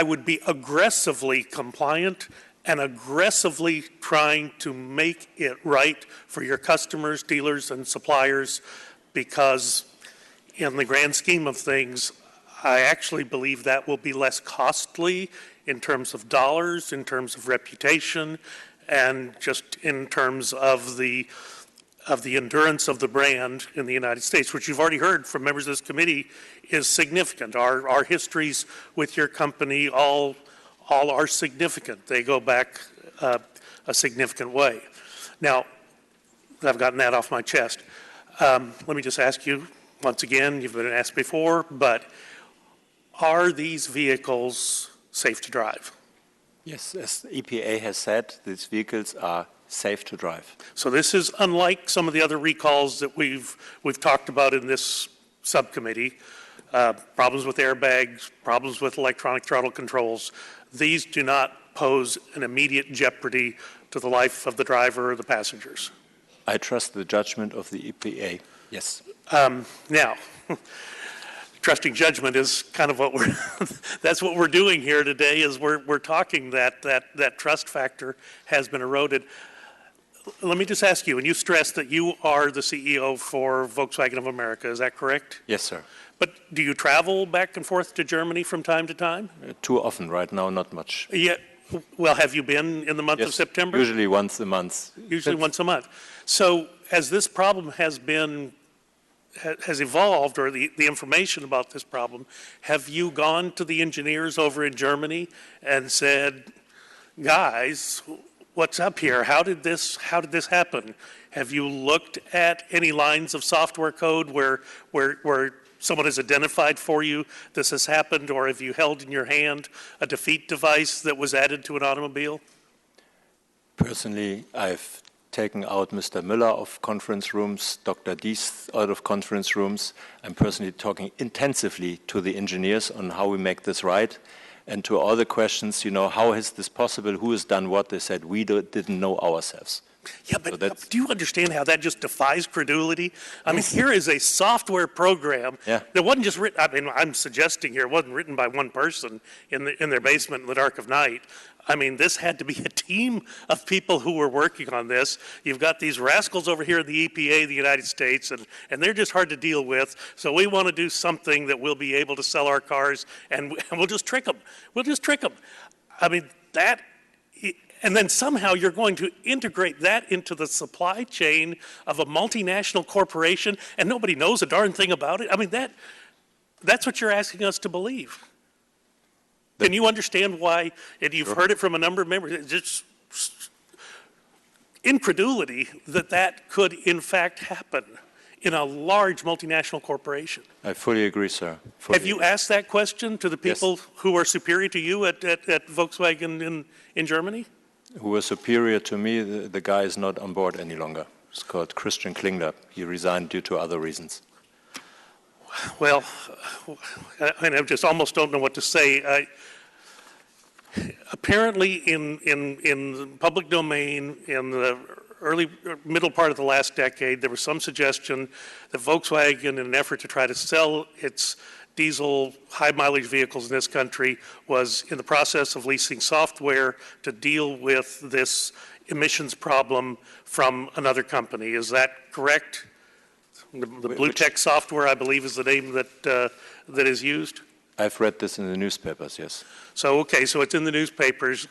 [SPEAKER 16] would be aggressively compliant and aggressively trying to make it right for your customers, dealers, and suppliers, because in the grand scheme of things, I actually believe that will be less costly in terms of dollars, in terms of reputation, and just in terms of the endurance of the brand in the United States, which you've already heard from members of this committee is significant. Our histories with your company all are significant. They go back a significant way. Now, I've gotten that off my chest. Let me just ask you once again, you've been asked before, but are these vehicles safe to drive?
[SPEAKER 12] Yes, as EPA has said, these vehicles are safe to drive.
[SPEAKER 16] So this is unlike some of the other recalls that we've talked about in this subcommittee. Problems with airbags, problems with electronic throttle controls. These do not pose an immediate jeopardy to the life of the driver or the passengers.
[SPEAKER 12] I trust the judgment of the EPA, yes.
[SPEAKER 16] Now, trusting judgment is kind of what that's what we're doing here today, is we're talking that trust factor has been eroded. Let me just ask you, and you stressed that you are the CEO for Volkswagen of America, is that correct?
[SPEAKER 12] Yes, sir.
[SPEAKER 16] But do you travel back and forth to Germany from time to time?
[SPEAKER 12] Too often right now, not much.
[SPEAKER 16] Yeah. Well, have you been in the month of September?
[SPEAKER 12] Usually once a month.
[SPEAKER 16] Usually once a month. So as this problem has evolved, or the information about this problem, have you gone to the engineers over in Germany and said, guys, what's up here? How did this happen? Have you looked at any lines of software code where someone has identified for you this has happened, or have you held in your hand a defeat device that was added to an automobile?
[SPEAKER 12] Personally, I've taken out Mr. Müller of conference rooms, Dr. Dies out of conference rooms. I'm personally talking intensively to the engineers on how we make this right. And to all the questions, how is this possible? Who has done what? They said, we didn't know ourselves.
[SPEAKER 16] Yeah, but do you understand how that just defies credulity? I mean, here is a software program that wasn't just written. I mean, I'm suggesting here it wasn't written by one person in their basement in the dark of night. I mean, this had to be a team of people who were working on this. You've got these rascals over here in the EPA, the United States, and they're just hard to deal with. So we want to do something that we'll be able to sell our cars, and we'll just trick them. We'll just trick them. I mean, that. And then somehow you're going to integrate that into the supply chain of a multinational corporation, and nobody knows a darn thing about it. I mean, that's what you're asking us to believe. Can you understand why, and you've heard it from a number of members, it's just incredulity that could in fact happen in a large multinational corporation?
[SPEAKER 12] I fully agree, sir.
[SPEAKER 16] Have you asked that question to the people who are superior to you at Volkswagen in Germany?
[SPEAKER 12] Who was superior to me, the guy is not on board any longer. It's called Christian Klingler. He resigned due to other reasons.
[SPEAKER 16] Well, I just almost don't know what to say. Apparently, in the public domain, in the middle part of the last decade, there was some suggestion that Volkswagen, in an effort to try to sell its diesel high-mileage vehicles in this country, was in the process of leasing software to deal with this emissions problem from another company. Is that correct? The Blue Tech software, I believe, is the name that is used?
[SPEAKER 12] I've read this in the newspapers, yes.
[SPEAKER 16] So, okay, so it's in the newspapers.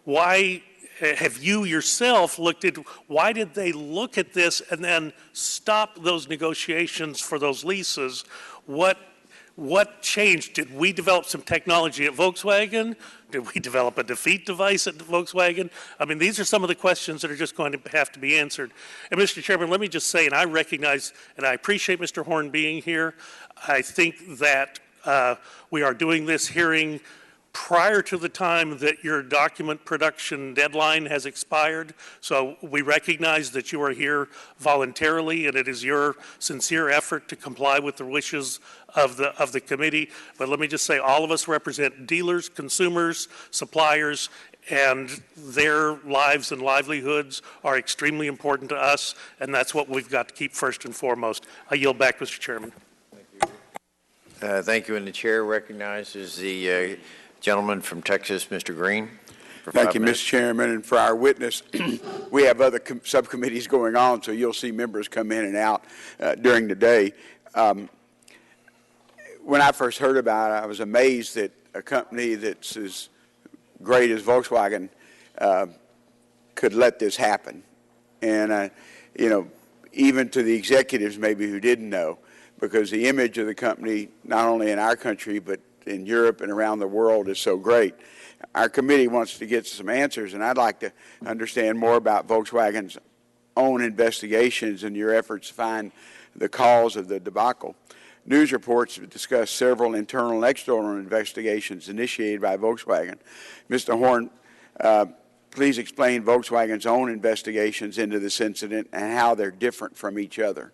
[SPEAKER 16] Why have you yourself looked at, why did they look at this and then stop those negotiations for those leases? What changed? Did we develop some technology at Volkswagen? Did we develop a defeat device at Volkswagen? I mean, these are some of the questions that are just going to have to be answered. And Mr. Chairman, let me just say, and I recognize and I appreciate Mr. Horn being here. I think that we are doing this hearing prior to the time that your document production deadline has expired. So we recognize that you are here voluntarily, and it is your sincere effort to comply with the wishes of the committee. But let me just say, all of us represent dealers, consumers, suppliers, and their lives and livelihoods are extremely important to us, and that's what we've got to keep first and foremost. I yield back, Mr. Chairman.
[SPEAKER 9] Thank you. And the chair recognizes the gentleman from Texas, Mr. Green.
[SPEAKER 19] Thank you, Mr. Chairman. And for our witness, we have other subcommittees going on, so you'll see members come in and out during the day. When I first heard about it, I was amazed that a company that's as great as Volkswagen could let this happen. And, even to the executives maybe who didn't know, because the image of the company, not only in our country, but in Europe and around the world, is so great. Our committee wants to get some answers, and I'd like to understand more about Volkswagen's own investigations and your efforts to find the cause of the debacle. News reports have discussed several internal and external investigations initiated by Volkswagen. Mr. Horn, please explain Volkswagen's own investigations into this incident and how they're different from each other.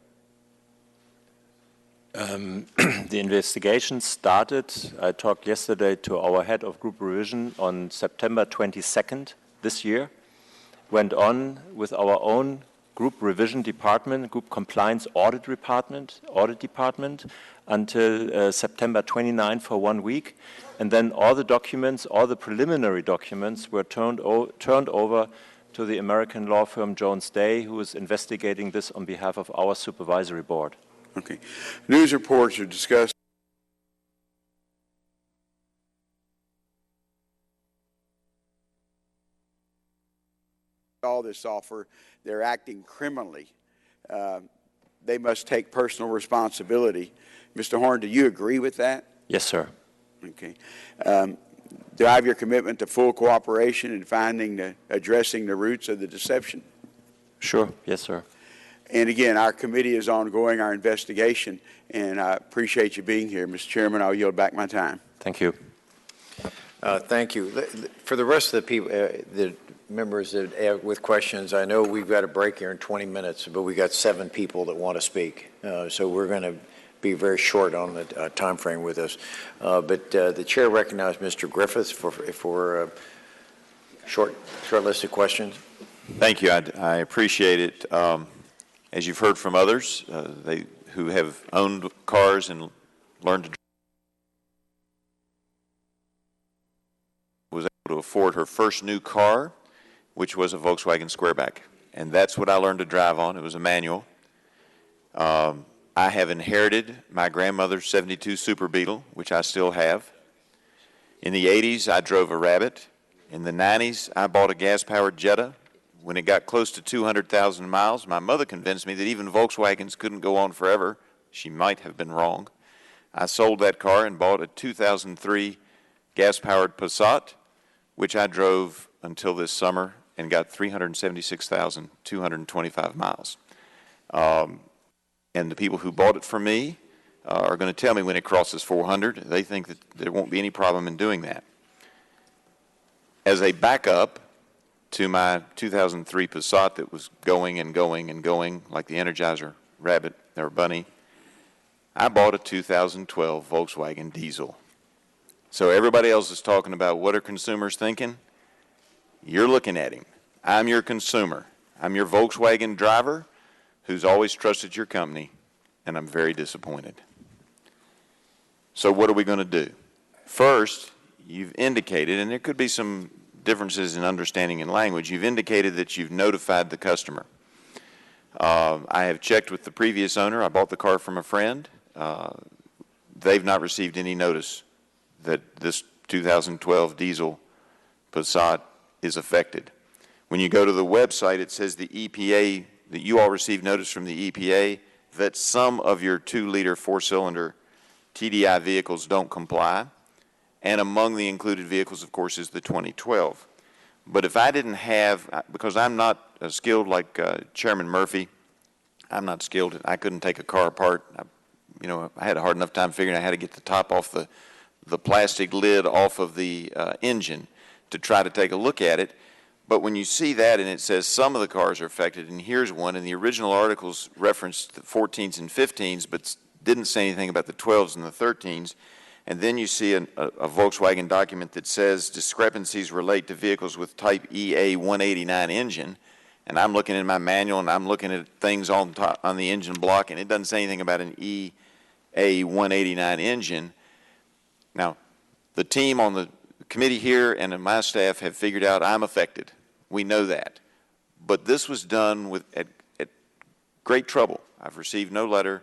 [SPEAKER 12] The investigation started, I talked yesterday to our head of group revision on September 22nd this year, went on with our own group revision department, group compliance audit department until September 29 for 1 week. And then all the documents, all the preliminary documents were turned over to the American law firm Jones Day, who is investigating this on behalf of our supervisory board.
[SPEAKER 19] Okay. News reports are discussed all this software. They're acting criminally. They must take personal responsibility. Mr. Horn, do you agree with that?
[SPEAKER 12] Yes, sir.
[SPEAKER 19] Okay. Do I have your commitment to full cooperation in addressing the roots of the deception?
[SPEAKER 12] Sure. Yes, sir.
[SPEAKER 19] And again, our committee is ongoing our investigation, and I appreciate you being here. Mr. Chairman, I'll yield back my time.
[SPEAKER 12] Thank you.
[SPEAKER 9] Thank you. For the rest of the people, the members that with questions, I know we've got a break here in 20 minutes, but we've got 7 people that want to speak. So we're going to be very short on the time frame with us. But the chair recognized Mr. Griffiths for a short list of questions.
[SPEAKER 21] Thank you. I appreciate it. As you've heard from others, who have owned cars and learned to drive, was able to afford her first new car, which was a Volkswagen Squareback. And that's what I learned to drive on. It was a manual. I have inherited my grandmother's 72 Super Beetle, which I still have. In the 80s, I drove a Rabbit. In the 90s, I bought a gas-powered Jetta. When it got close to 200,000 miles, my mother convinced me that even Volkswagens couldn't go on forever. She might have been wrong. I sold that car and bought a 2003 gas-powered Passat, which I drove until this summer and got 376,225 miles. And the people who bought it from me are going to tell me when it crosses 400. They think that there won't be any problem in doing that. As a backup to my 2003 Passat that was going and going and going like the Energizer Rabbit or Bunny, I bought a 2012 Volkswagen diesel. So everybody else is talking about what are consumers thinking? You're looking at him. I'm your consumer. I'm your Volkswagen driver who's always trusted your company, and I'm very disappointed. So what are we going to do? First, you've indicated, and there could be some differences in understanding and language, you've indicated that you've notified the customer. I have checked with the previous owner. I bought the car from a friend. They've not received any notice that this 2012 diesel Passat is affected. When you go to the website, it says the EPA, that you all received notice from the EPA that some of your 2-liter 4-cylinder TDI vehicles don't comply. And among the included vehicles, of course, is the 2012. But if I didn't have, because I'm not skilled like Chairman Murphy, I'm not skilled. I couldn't take a car apart. I had a hard enough time figuring out how to get the top off the plastic lid off of the engine to try to take a look at it. But when you see that and it says some of the cars are affected, and here's one, and the original articles referenced the 14s and 15s, but didn't say anything about the 12s and the 13s, and then you see a Volkswagen document that says discrepancies relate to vehicles with type EA 189 engine, and I'm looking in my manual and I'm looking at things on the engine block, and it doesn't say anything about an EA 189 engine. Now, the team on the committee here and my staff have figured out I'm affected. We know that. But this was done at great trouble. I've received no letter.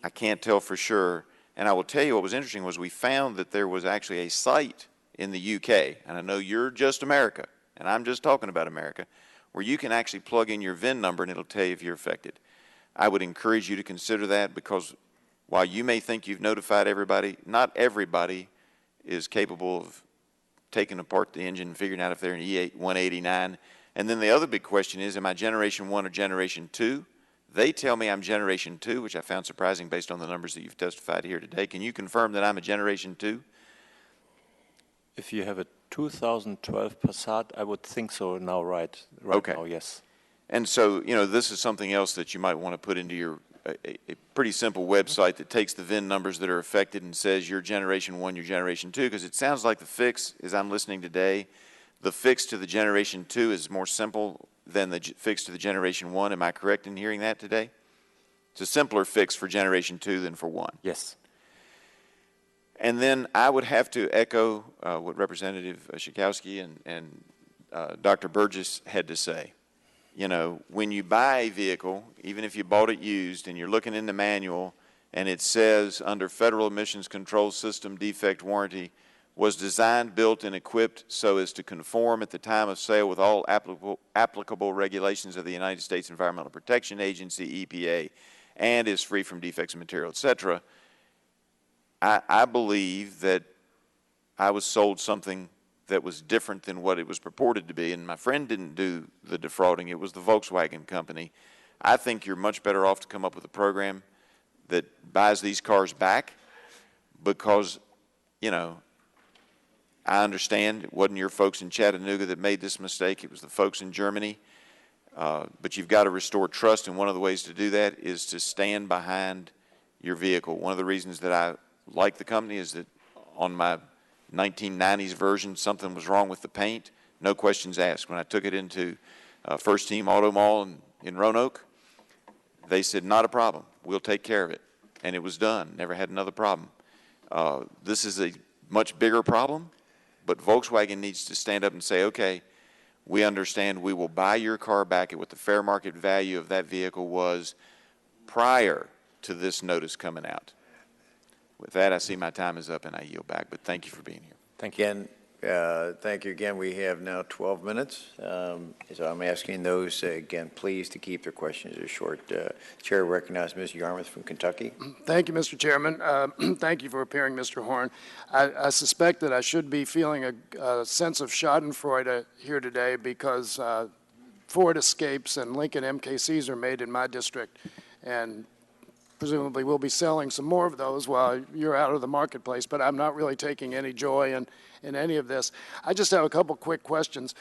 [SPEAKER 21] I can't tell for sure. And I will tell you what was interesting was we found that there was actually a site in the UK, and I know you're just America, and I'm just talking about America, where you can actually plug in your VIN number and it'll tell you if you're affected. I would encourage you to consider that, because while you may think you've notified everybody, not everybody is capable of taking apart the engine and figuring out if they're an E8 189. And then the other big question is, am I Generation 1 or Generation 2? They tell me I'm Generation 2, which I found surprising based on the numbers that you've testified here today. Can you confirm that I'm a Generation 2?
[SPEAKER 12] If you have a 2012 Passat, I would think so now, right
[SPEAKER 21] Okay.
[SPEAKER 12] now, yes.
[SPEAKER 21] And so, this is something else that you might want to put into your a pretty simple website that takes the VIN numbers that are affected and says you're Generation 1, you're Generation 2, because it sounds like the fix, as I'm listening today, the fix to the Generation 2 is more simple than the fix to the Generation 1. Am I correct in hearing that today? It's a simpler fix for Generation 2 than for 1.
[SPEAKER 12] Yes.
[SPEAKER 21] And then I would have to echo what Representative Schakowsky and Dr. Burgess had to say. When you buy a vehicle, even if you bought it used and you're looking in the manual and it says under Federal Emissions Control System defect warranty, was designed, built, and equipped so as to conform at the time of sale with all applicable regulations of the United States Environmental Protection Agency, EPA, and is free from defects in material, etc. I believe that I was sold something that was different than what it was purported to be, and my friend didn't do the defrauding. It was the Volkswagen company. I think you're much better off to come up with a program that buys these cars back, because, I understand it wasn't your folks in Chattanooga that made this mistake. It was the folks in Germany. But you've got to restore trust, and one of the ways to do that is to stand behind your vehicle. One of the reasons that I like the company is that on my 1990s version, something was wrong with the paint. No questions asked. When I took it into First Team Auto Mall in Roanoke, they said, not a problem. We'll take care of it. And it was done. Never had another problem. This is a much bigger problem, but Volkswagen needs to stand up and say, okay, we understand, we will buy your car back at what the fair market value of that vehicle was prior to this notice coming out. With that, I see my time is up and I yield back, but thank you for being here.
[SPEAKER 9] Thank you. Again, thank you again. We have now 12 minutes. So I'm asking those, again, please to keep their questions as short. Chair recognizes Ms. Yarmouth from Kentucky.
[SPEAKER 20] Thank you, Mr. Chairman. Thank you for appearing, Mr. Horn. I suspect that I should be feeling a sense of schadenfreude here today because Ford Escapes and Lincoln MKCs are made in my district, and presumably we'll be selling some more of those while you're out of the marketplace, but I'm not really taking any joy in any of this. I just have a couple quick questions.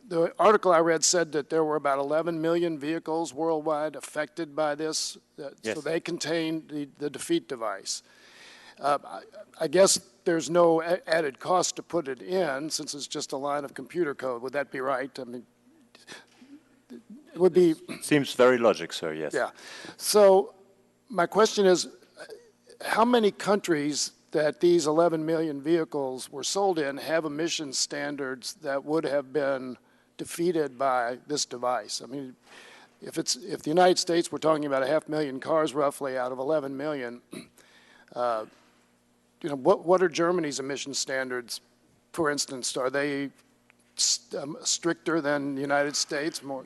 [SPEAKER 20] The article I read said that there were about 11 million vehicles worldwide affected by this,
[SPEAKER 12] Yes.
[SPEAKER 20] so they contain the defeat device. I guess there's no added cost to put it in since it's just a line of computer code. Would that be right? I mean, it would be...
[SPEAKER 12] Seems very logic, sir, yes.
[SPEAKER 20] Yeah. So my question is, how many countries that these 11 million vehicles were sold in have emission standards that would have been defeated by this device? I mean, if the United States, we're talking about 500,000 cars roughly out of 11 million, you know, what are Germany's emission standards, for instance? Are they stricter than the United States? More?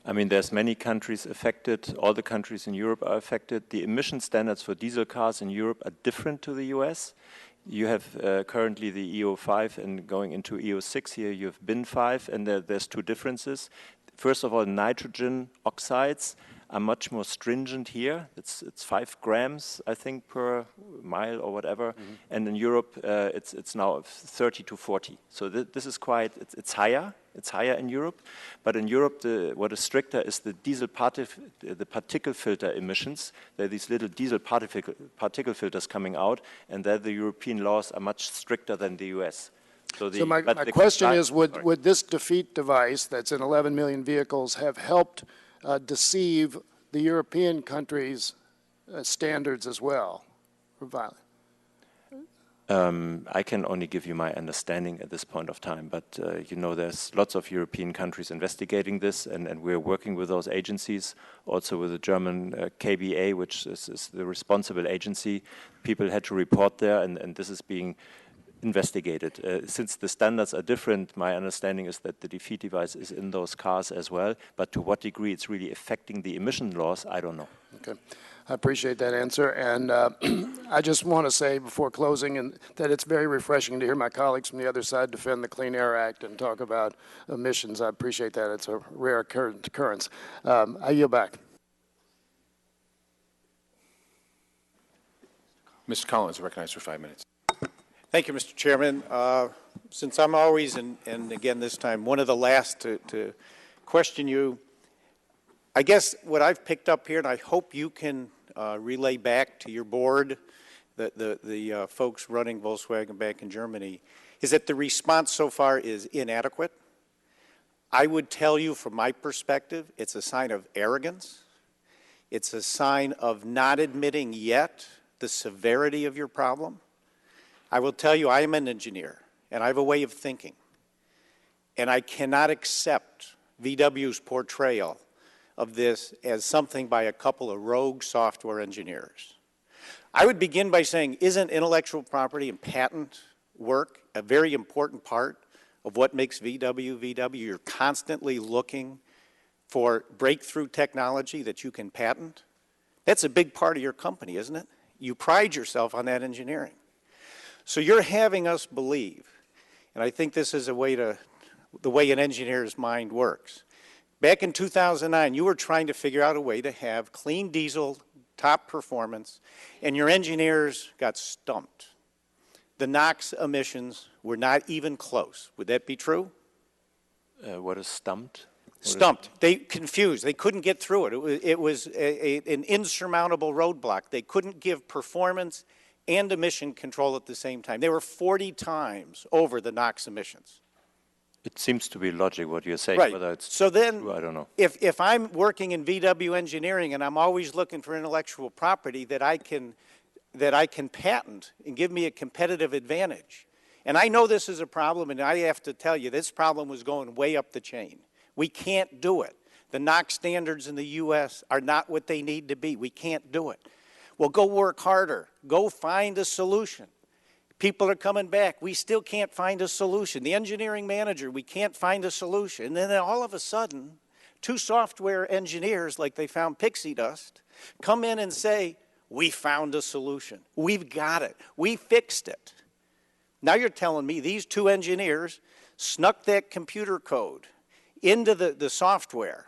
[SPEAKER 12] I mean, there's many countries affected. All the countries in Europe are affected. The emission standards for diesel cars in Europe are different to the US. You have currently the EO5 and going into EO6 here, you have BIN 5, and there's two differences. First of all, nitrogen oxides are much more stringent here. It's 5 grams, I think, per mile or whatever. Mm-hmm. And in Europe, it's now 30 to 40. So this is quite, it's higher. It's higher in Europe. But in Europe, what is stricter is the diesel the particle filter emissions. There are these little diesel particle filters coming out, and there the European laws are much stricter than the US. So
[SPEAKER 20] my question is, would this defeat device that's in 11 million vehicles have helped deceive the European countries' standards as well?
[SPEAKER 12] I can only give you my understanding at this point of time, but you know, there's lots of European countries investigating this, and we're working with those agencies, also with the German KBA, which is the responsible agency. People had to report there, and this is being investigated. Since the standards are different, my understanding is that the defeat device is in those cars as well, but to what degree it's really affecting the emission laws, I don't know.
[SPEAKER 20] Okay. I appreciate that answer, and I just want to say before closing that it's very refreshing to hear my colleagues from the other side defend the Clean Air Act and talk about emissions. I appreciate that. It's a rare occurrence. I yield back.
[SPEAKER 6] Mr. Collins, recognized for 5 minutes.
[SPEAKER 22] Thank you, Mr. Chairman. Since I'm always, and again this time, one of the last to question you, I guess what I've picked up here, and I hope you can relay back to your board, the folks running Volkswagen back in Germany, is that the response so far is inadequate. I would tell you from my perspective, it's a sign of arrogance. It's a sign of not admitting yet the severity of your problem. I will tell you, I am an engineer, and I have a way of thinking. And I cannot accept VW's portrayal of this as something by a couple of rogue software engineers. I would begin by saying, isn't intellectual property and patent work a very important part of what makes VW VW? You're constantly looking for breakthrough technology that you can patent. That's a big part of your company, isn't it? You pride yourself on that engineering. So you're having us believe, and I think this is the way an engineer's mind works. Back in 2009, you were trying to figure out a way to have clean diesel, top performance, and your engineers got stumped. The NOx emissions were not even close. Would that be true?
[SPEAKER 12] What is stumped?
[SPEAKER 22] Stumped. They confused. They couldn't get through it. It was an insurmountable roadblock. They couldn't give performance and emission control at the same time. They were 40 times over the NOx emissions.
[SPEAKER 12] It seems to be logic what you're saying.
[SPEAKER 22] Right.
[SPEAKER 12] Whether it's
[SPEAKER 22] So then,
[SPEAKER 12] true, I don't know.
[SPEAKER 22] if I'm working in VW engineering and I'm always looking for intellectual property that I can patent and give me a competitive advantage, and I know this is a problem, and I have to tell you, this problem was going way up the chain. We can't do it. The NOx standards in the U.S. are not what they need to be. We can't do it. Well, go work harder. Go find a solution. People are coming back. We still can't find a solution. The engineering manager, we can't find a solution. And then all of a sudden, two software engineers, like they found pixie dust, come in and say, we found a solution. We've got it. We fixed it. Now you're telling me these two engineers snuck that computer code into the software,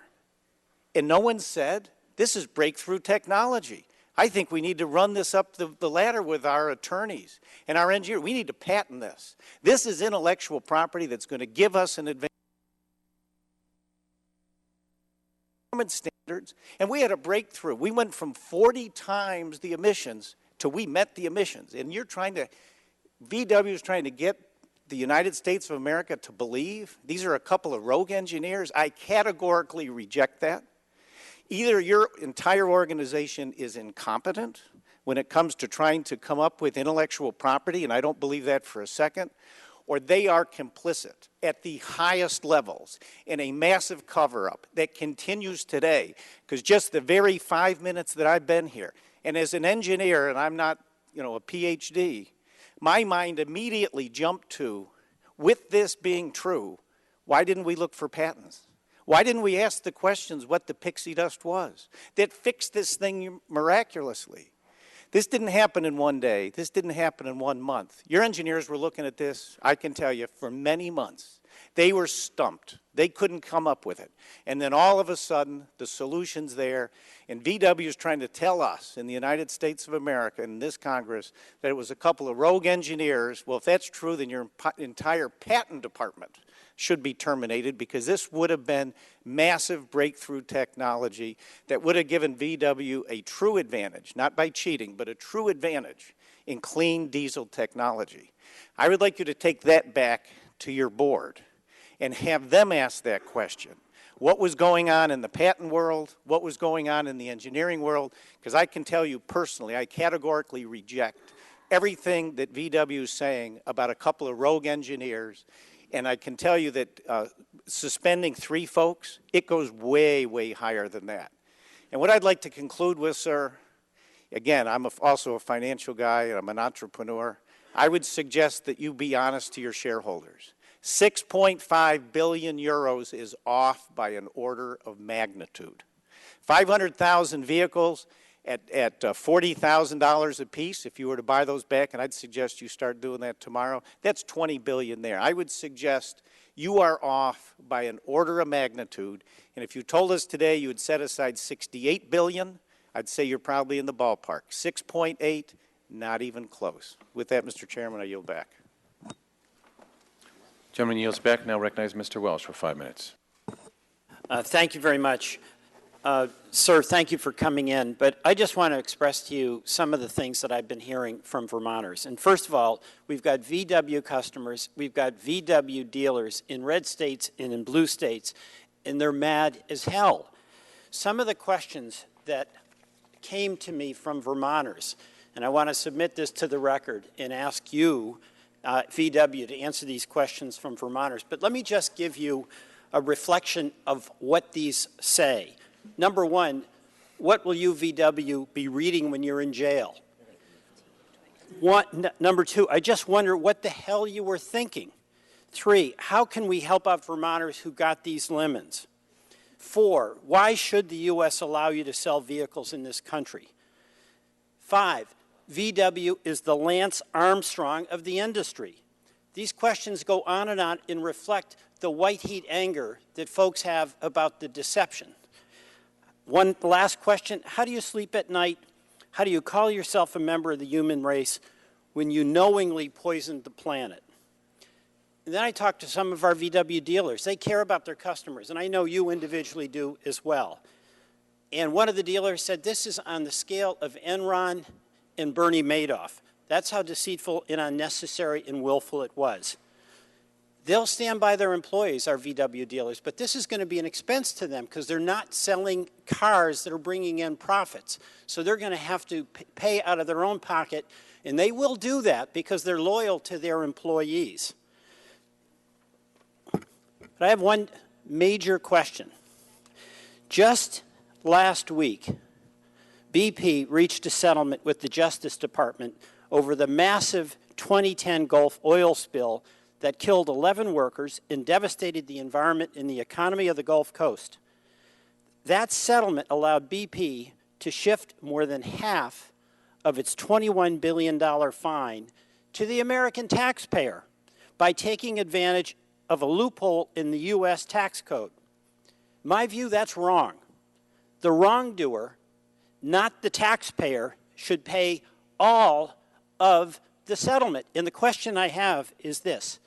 [SPEAKER 22] and no one said, this is breakthrough technology. I think we need to run this up the ladder with our attorneys and our engineers. We need to patent this. This is intellectual property that's going to give us an advantage. Standards, and we had a breakthrough. We went from 40 times the emissions to we met the emissions. And VW is trying to get the United States of America to believe these are a couple of rogue engineers. I categorically reject that. Either your entire organization is incompetent when it comes to trying to come up with intellectual property, and I don't believe that for a second, or they are complicit at the highest levels in a massive cover-up that continues today. Because just the very 5 minutes that I've been here, and as an engineer, and I'm not, a PhD, my mind immediately jumped to, with this being true, why didn't we look for patents? Why didn't we ask the questions what the pixie dust was that fixed this thing miraculously? This didn't happen in one day. This didn't happen in 1 month. Your engineers were looking at this, I can tell you, for many months. They were stumped. They couldn't come up with it. And then all of a sudden, the solution's there, and VW is trying to tell us in the United States of America, in this Congress, that it was a couple of rogue engineers. Well, if that's true, then your entire patent department should be terminated, because this would have been massive breakthrough technology that would have given VW a true advantage, not by cheating, but a true advantage in clean diesel technology. I would like you to take that back to your board and have them ask that question. What was going on in the patent world? What was going on in the engineering world? Because I can tell you personally, I categorically reject everything that VW is saying about a couple of rogue engineers. And I can tell you that suspending 3 folks, it goes way, way higher than that. And what I'd like to conclude with, sir, again, I'm also a financial guy and I'm an entrepreneur. I would suggest that you be honest to your shareholders. 6.5 billion euros is off by an order of magnitude. 500,000 vehicles at $40,000 a piece, if you were to buy those back, and I'd suggest you start doing that tomorrow, that's $20 billion there. I would suggest you are off by an order of magnitude, and if you told us today you would set aside $68 billion, I'd say you're probably in the ballpark. 6.8, not even close. With that, Mr. Chairman, I yield back.
[SPEAKER 6] Gentleman yields back. Now recognize Mr. Welsh for 5 minutes.
[SPEAKER 3] Thank you very much. Sir, thank you for coming in, but I just want to express to you some of the things that I've been hearing from Vermonters. And first of all, we've got VW customers, we've got VW dealers in red states and in blue states, and they're mad as hell. Some of the questions that came to me from Vermonters, and I want to submit this to the record and ask you, VW, to answer these questions from Vermonters, but let me just give you a reflection of what these say. Number one, what will you, VW, be reading when you're in jail? Number two, I just wonder what the hell you were thinking. 3, how can we help out Vermonters who got these lemons? 4, why should the U.S. allow you to sell vehicles in this country? 5, VW is the Lance Armstrong of the industry. These questions go on and reflect the white heat anger that folks have about the deception. One last question, how do you sleep at night? How do you call yourself a member of the human race when you knowingly poisoned the planet? And then I talked to some of our VW dealers. They care about their customers, and I know you individually do as well. And one of the dealers said this is on the scale of Enron and Bernie Madoff. That's how deceitful and unnecessary and willful it was. They'll stand by their employees, our VW dealers, but this is going to be an expense to them because they're not selling cars that are bringing in profits. So they're going to have to pay out of their own pocket, and they will do that because they're loyal to their employees. But I have one major question. Just last week, BP reached a settlement with the Justice Department over the massive 2010 Gulf oil spill that killed 11 workers and devastated the environment and the economy of the Gulf Coast. That settlement allowed BP to shift more than half of its $21 billion fine to the American taxpayer by taking advantage of a loophole in the U.S. tax code. In my view, that's wrong. The wrongdoer, not the taxpayer, should pay all of the settlement. And the question I have is this.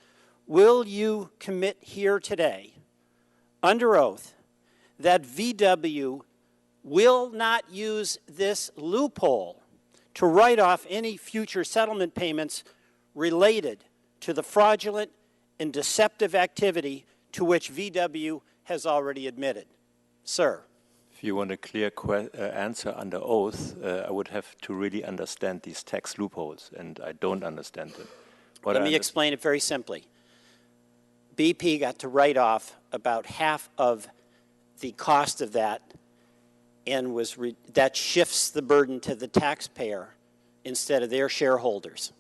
[SPEAKER 3] Will you commit here today, under oath, that VW will not use this loophole to write off any future settlement payments related to the fraudulent and deceptive activity to which VW has already admitted? Sir.
[SPEAKER 12] If you want a clear answer under oath, I would have to really understand these tax loopholes, and I don't understand them.
[SPEAKER 3] Let me explain it very simply. BP got to write off about half of the cost of that, and that shifts the burden to the taxpayer instead of their shareholders.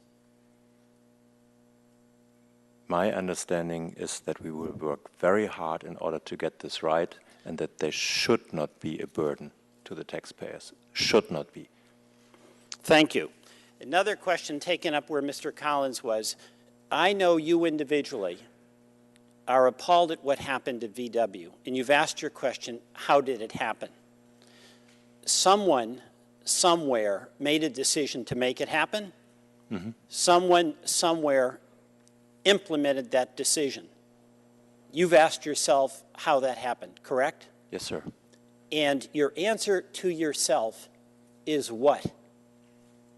[SPEAKER 12] My understanding is that we will work very hard in order to get this right, and that they should not be a burden to the taxpayers. Should not be.
[SPEAKER 3] Thank you. Another question taken up where Mr. Collins was, I know you individually are appalled at what happened at VW, and you've asked your question, how did it happen? Someone, somewhere, made a decision to make it happen. Mm-hmm. Someone, somewhere, implemented that decision. You've asked yourself how that happened, correct?
[SPEAKER 12] Yes, sir.
[SPEAKER 3] And your answer to yourself is what?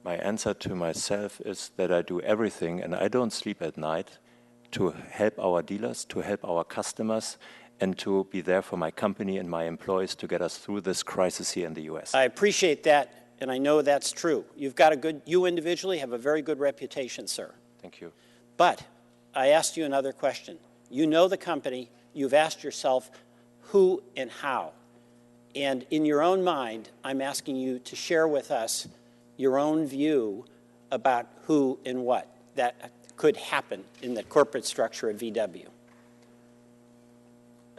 [SPEAKER 12] My answer to myself is that I do everything, and I don't sleep at night, to help our dealers, to help our customers, and to be there for my company and my employees to get us through this crisis here in the U.S.
[SPEAKER 3] I appreciate that, and I know that's true. You individually have a very good reputation, sir.
[SPEAKER 12] Thank you.
[SPEAKER 3] But I asked you another question. You know the company. You've asked yourself who and how. And in your own mind, I'm asking you to share with us your own view about who and what that could happen in the corporate structure of VW.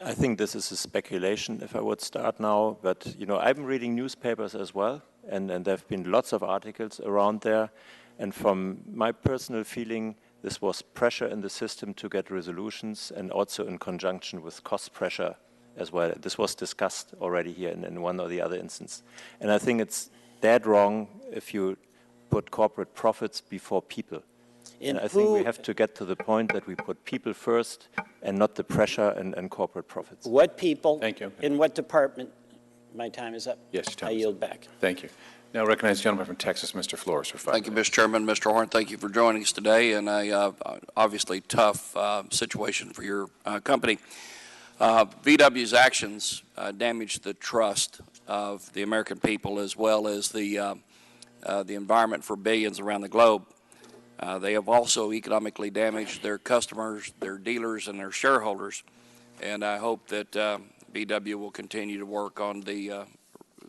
[SPEAKER 12] I think this is a speculation if I would start now, but I'm reading newspapers as well, and there have been lots of articles around there, and from my personal feeling, this was pressure in the system to get resolutions, and also in conjunction with cost pressure as well. This was discussed already here in one or the other instance. And I think dead wrong if you put corporate profits before people. And I think we have to get to the point that we put people first and not the pressure and corporate profits.
[SPEAKER 3] What people?
[SPEAKER 6] Thank you.
[SPEAKER 3] In what department? My time is up.
[SPEAKER 6] Yes, your time
[SPEAKER 3] I
[SPEAKER 6] is
[SPEAKER 3] yield
[SPEAKER 6] up.
[SPEAKER 3] back.
[SPEAKER 6] Thank you. Now recognize the gentleman from Texas, Mr. Flores, for 5
[SPEAKER 4] Thank you,
[SPEAKER 6] minutes.
[SPEAKER 4] Mr. Chairman. Mr. Horn, thank you for joining us today in a obviously tough situation for your company. VW's actions damaged the trust of the American people as well as the environment for billions around the globe. They have also economically damaged their customers, their dealers, and their shareholders. And I hope that VW will continue to work on the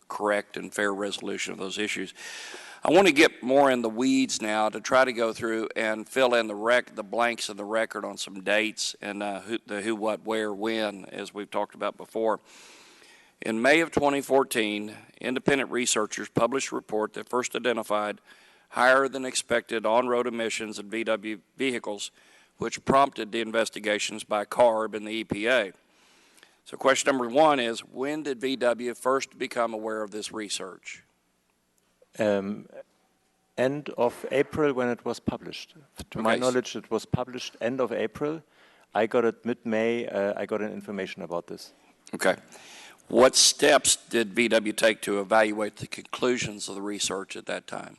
[SPEAKER 4] correct and fair resolution of those issues. I want to get more in the weeds now to try to go through and fill in the blanks of the record on some dates and the who, what, where, when, as we've talked about before. In May of 2014, independent researchers published a report that first identified higher than expected on-road emissions in VW vehicles, which prompted the investigations by CARB and the EPA. So question number one is, when did VW first become aware of this research?
[SPEAKER 12] End of April when it was published. To my knowledge, it was published end of April. I got it mid-May. I got an information about this.
[SPEAKER 4] Okay. What steps did VW take to evaluate the conclusions of the research at that time?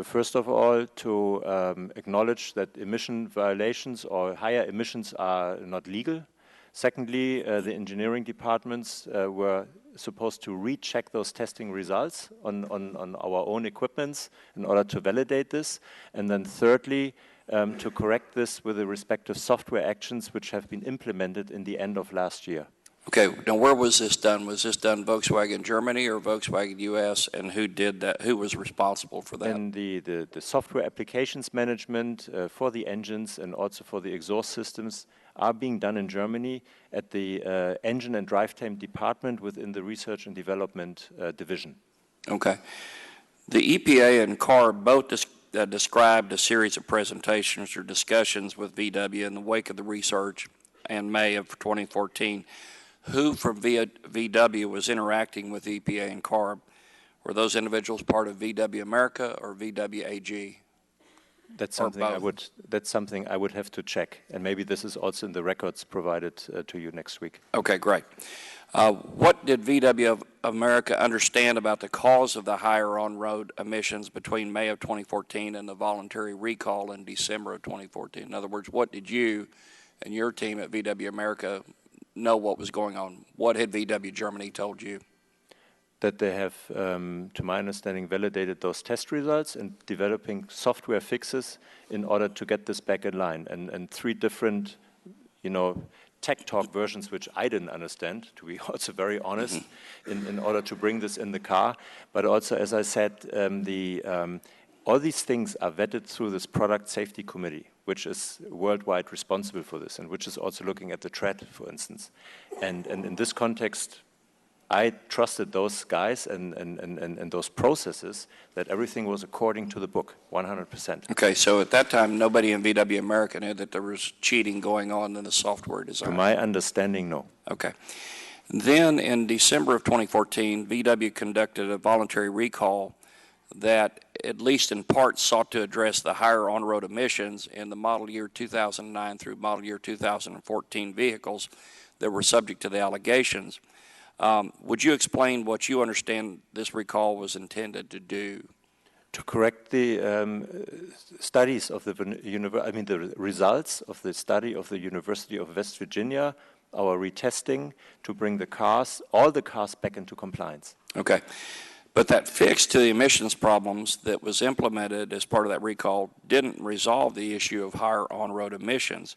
[SPEAKER 12] First of all, to acknowledge that emission violations or higher emissions are not legal. Secondly, the engineering departments were supposed to recheck those testing results on our own equipments in order to validate this. And then thirdly, to correct this with the respective software actions which have been implemented in the end of last year.
[SPEAKER 4] Okay, now where was this done? Was this done Volkswagen Germany or Volkswagen US, and who did that? Who was responsible for that?
[SPEAKER 12] And the software applications management for the engines and also for the exhaust systems are being done in Germany at the engine and drivetrain department within the research and development division.
[SPEAKER 4] Okay. The EPA and CARB both described a series of presentations or discussions with VW in the wake of the research in May of 2014. Who from VW was interacting with EPA and CARB? Were those individuals part of VW America or VW AG?
[SPEAKER 12] That's something I would have to check, and maybe this is also in the records provided to you next week.
[SPEAKER 4] Okay, great. What did VW America understand about the cause of the higher on-road emissions between May of 2014 and the voluntary recall in December of 2014? In other words, what did you and your team at VW America know what was going on? What had VW Germany told you?
[SPEAKER 12] That they have, to my understanding, validated those test results and developing software fixes in order to get this back in line. And three different, tech talk versions, which I didn't understand, to be also very honest, in order to bring this in the car. But also, as I said, all these things are vetted through this product safety committee, which is worldwide responsible for this, and which is also looking at the tread, for instance. And in this context, I trusted those guys and those processes that everything was according to the book, 100%.
[SPEAKER 4] Okay, so at that time, nobody in VW America knew that there was cheating going on in the software design?
[SPEAKER 12] To my understanding, no.
[SPEAKER 4] Okay. Then in December of 2014, VW conducted a voluntary recall that at least in part sought to address the higher on-road emissions in the model year 2009 through model year 2014 vehicles that were subject to the allegations. Would you explain what you understand this recall was intended to do?
[SPEAKER 12] To correct the studies of the results of the study of the University of West Virginia, our retesting, to bring all the cars back into compliance.
[SPEAKER 4] Okay. But that fix to the emissions problems that was implemented as part of that recall didn't resolve the issue of higher on-road emissions.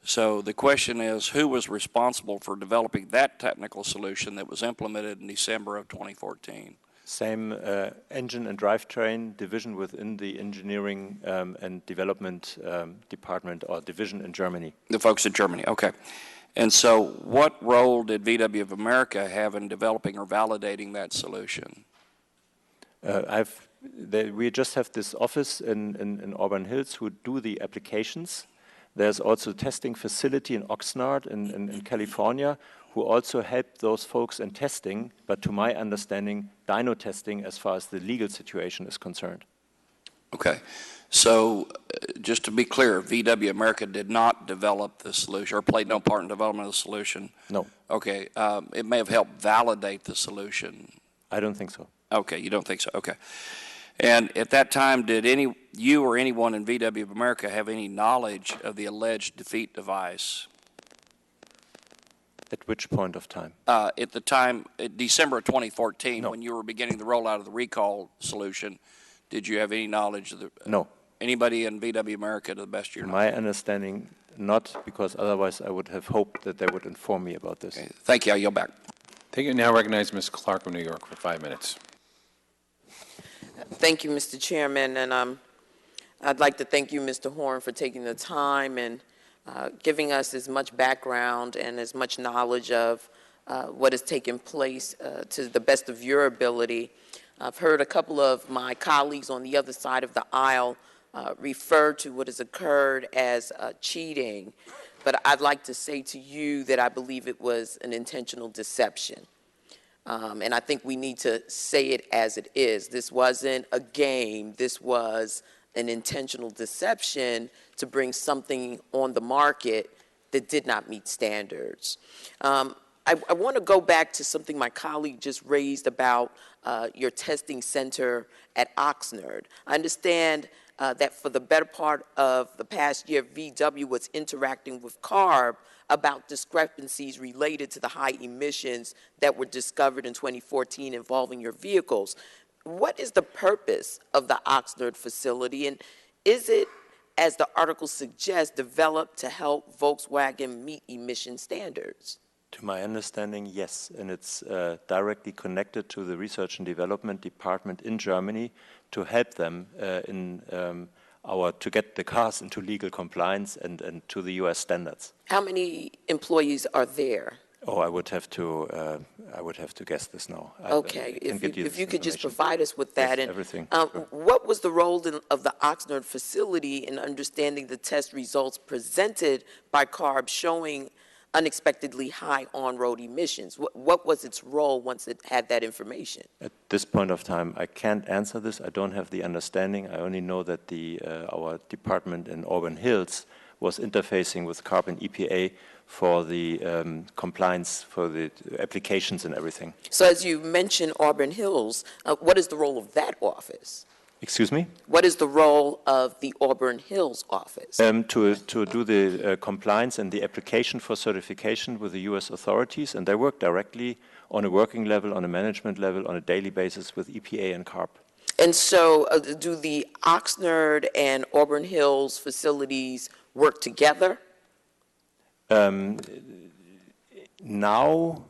[SPEAKER 4] So the question is, who was responsible for developing that technical solution that was implemented in December of 2014?
[SPEAKER 12] Same engine and drivetrain division within the engineering and development department or division in Germany.
[SPEAKER 4] The folks in Germany, okay. And so what role did VW of America have in developing or validating that solution?
[SPEAKER 12] We just have this office in Auburn Hills who do the applications. There's also a testing facility in Oxnard in California who also help those folks in testing, but to my understanding, dyno testing as far as the legal situation is concerned.
[SPEAKER 4] Okay. So just to be clear, VW America did not develop the solution or played no part in development of the solution?
[SPEAKER 12] No.
[SPEAKER 4] Okay. It may have helped validate the solution.
[SPEAKER 12] I don't think so.
[SPEAKER 4] Okay, you don't think so? Okay. And at that time, did you or anyone in VW of America have any knowledge of the alleged defeat device?
[SPEAKER 12] At which point of time?
[SPEAKER 4] At the time, December of 2014, when you were beginning the rollout of the recall solution, did you have any knowledge of the...
[SPEAKER 12] No.
[SPEAKER 4] Anybody in VW America, to the best of your knowledge?
[SPEAKER 12] My understanding, not, because otherwise I would have hoped that they would inform me about this.
[SPEAKER 4] Okay. Thank you. I yield back.
[SPEAKER 6] Thank you. Now recognize Ms. Clark of New York for 5 minutes.
[SPEAKER 7] Thank you, Mr. Chairman, and I'd like to thank you, Mr. Horn, for taking the time and giving us as much background and as much knowledge of what has taken place to the best of your ability. I've heard a couple of my colleagues on the other side of the aisle refer to what has occurred as cheating, but I'd like to say to you that I believe it was an intentional deception. And I think we need to say it as it is. This wasn't a game. This was an intentional deception to bring something on the market that did not meet standards. I want to go back to something my colleague just raised about your testing center at Oxnard. I understand that for the better part of the past year, VW was interacting with CARB about discrepancies related to the high emissions that were discovered in 2014 involving your vehicles. What is the purpose of the Oxnard facility, and is it, as the article suggests, developed to help Volkswagen meet emission standards?
[SPEAKER 12] To my understanding, yes, and it's directly connected to the Research and Development Department in Germany to help them to get the cars into legal compliance and to the U.S. standards.
[SPEAKER 7] How many employees are there?
[SPEAKER 12] Oh, I would have to guess this now.
[SPEAKER 7] Okay, if you could just provide us with that.
[SPEAKER 12] Yes,
[SPEAKER 7] and
[SPEAKER 12] everything.
[SPEAKER 7] What was the role of the Oxnard facility in understanding the test results presented by CARB showing unexpectedly high on-road emissions? What was its role once it had that information?
[SPEAKER 12] At this point of time, I can't answer this. I don't have the understanding. I only know that our department in Auburn Hills was interfacing with CARB and EPA for the compliance, for the applications and everything.
[SPEAKER 7] So as you mentioned Auburn Hills, what is the role of that office?
[SPEAKER 12] Excuse me?
[SPEAKER 7] What is the role of the Auburn Hills office?
[SPEAKER 12] To do the compliance and the application for certification with the U.S. authorities, and they work directly on a working level, on a management level, on a daily basis with EPA and CARB.
[SPEAKER 7] And so do the Oxnard and Auburn Hills facilities work together?
[SPEAKER 12] Now,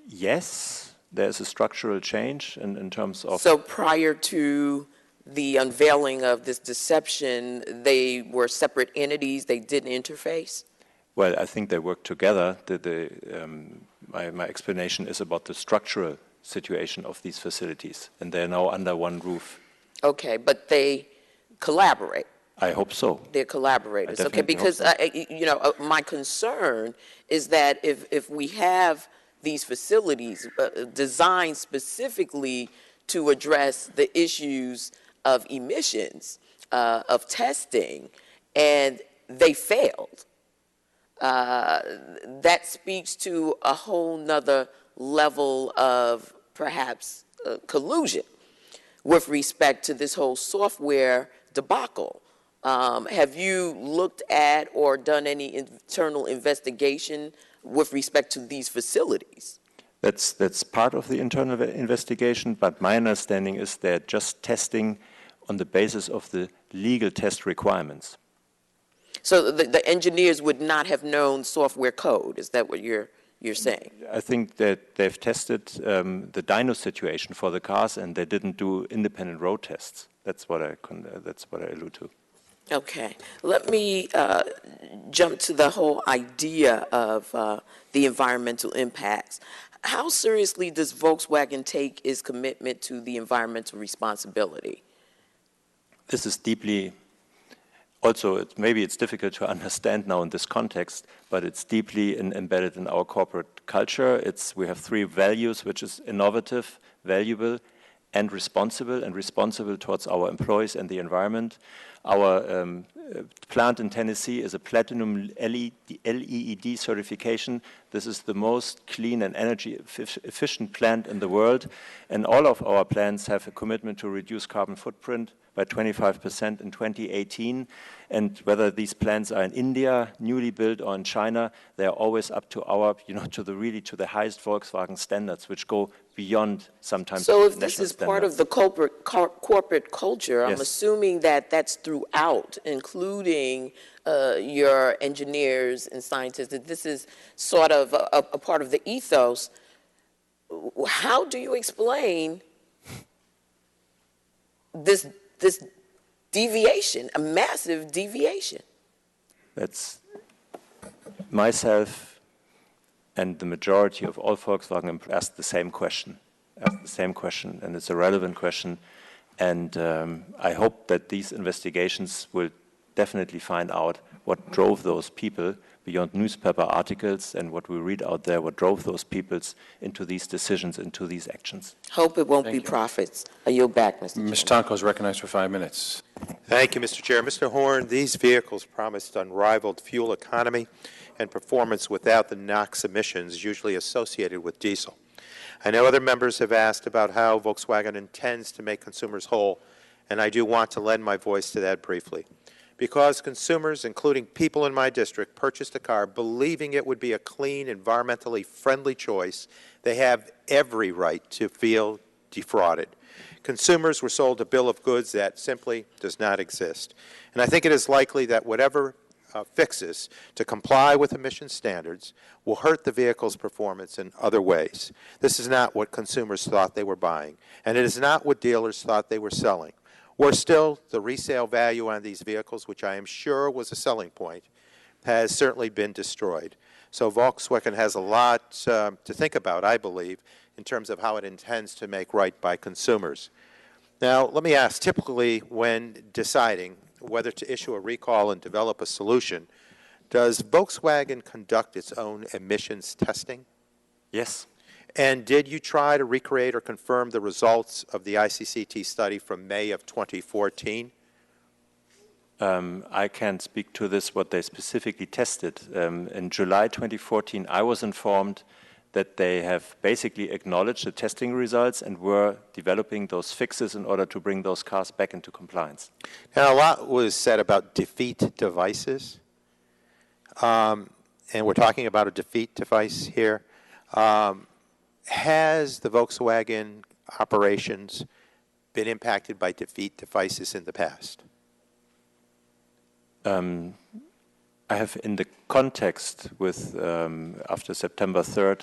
[SPEAKER 12] yes, there's a structural change in terms of...
[SPEAKER 7] So prior to the unveiling of this deception, they were separate entities, they didn't interface?
[SPEAKER 12] Well, I think they work together. My explanation is about the structural situation of these facilities, and they're now under one roof.
[SPEAKER 7] Okay, but they collaborate?
[SPEAKER 12] I hope so.
[SPEAKER 7] They're collaborators. Okay, because
[SPEAKER 12] so.
[SPEAKER 7] My concern is that if we have these facilities designed specifically to address the issues of emissions, of testing, and they failed, that speaks to a whole nother level of perhaps collusion with respect to this whole software debacle. Have you looked at or done any internal investigation with respect to these facilities?
[SPEAKER 12] That's part of the internal investigation, but my understanding is they're just testing on the basis of the legal test requirements.
[SPEAKER 7] So the engineers would not have known software code, is that what you're saying?
[SPEAKER 12] I think that they've tested the dyno situation for the cars, and they didn't do independent road tests. That's what I allude to.
[SPEAKER 7] Okay, let me jump to the whole idea of the environmental impacts. How seriously does Volkswagen take its commitment to the environmental responsibility?
[SPEAKER 12] This is deeply, also maybe it's difficult to understand now in this context, but it's deeply embedded in our corporate culture. We have three values, which is innovative, valuable, and responsible towards our employees and the environment. Our plant in Tennessee is a platinum LEED certification. This is the most clean and energy efficient plant in the world, and all of our plants have a commitment to reduce carbon footprint by 25% in 2018. And whether these plants are in India, newly built, or in China, they are always up to our, to the highest Volkswagen standards, which go beyond sometimes.
[SPEAKER 7] So if this is part of the corporate culture, I'm
[SPEAKER 12] Yes.
[SPEAKER 7] assuming that that's throughout, including your engineers and scientists, that this is sort of a part of the ethos. How do you explain this deviation, a massive deviation?
[SPEAKER 12] That's myself and the majority of all Volkswagen employees ask the same question, and it's a relevant question. And I hope that these investigations will definitely find out what drove those people beyond newspaper articles and what we read out there, what drove those people into these decisions, into these actions.
[SPEAKER 7] Hope it won't
[SPEAKER 1] Thank
[SPEAKER 7] be
[SPEAKER 1] you.
[SPEAKER 7] profits. I yield back, Mr. Chairman.
[SPEAKER 1] Ms. Tonko is recognized for 5 minutes.
[SPEAKER 8] Thank you, Mr. Chair. Mr. Horn, these vehicles promised unrivaled fuel economy and performance without the NOx emissions usually associated with diesel. I know other members have asked about how Volkswagen intends to make consumers whole, and I do want to lend my voice to that briefly. Because consumers, including people in my district, purchased a car believing it would be a clean, environmentally friendly choice, they have every right to feel defrauded. Consumers were sold a bill of goods that simply does not exist. And I think it is likely that whatever fixes to comply with emission standards will hurt the vehicle's performance in other ways. This is not what consumers thought they were buying, and it is not what dealers thought they were selling. Worse still, the resale value on these vehicles, which I am sure was a selling point, has certainly been destroyed. So Volkswagen has a lot to think about, I believe, in terms of how it intends to make right by consumers. Now, let me ask, typically when deciding whether to issue a recall and develop a solution, does Volkswagen conduct its own emissions testing?
[SPEAKER 12] Yes.
[SPEAKER 8] And did you try to recreate or confirm the results of the ICCT study from May of 2014?
[SPEAKER 12] I can't speak to this, what they specifically tested. In July 2014, I was informed that they have basically acknowledged the testing results and were developing those fixes in order to bring those cars back into compliance.
[SPEAKER 8] Now, a lot was said about defeat devices, and we're talking about a defeat device here. Has the Volkswagen operations been impacted by defeat devices in the past?
[SPEAKER 12] I have, in the context with after September 3rd,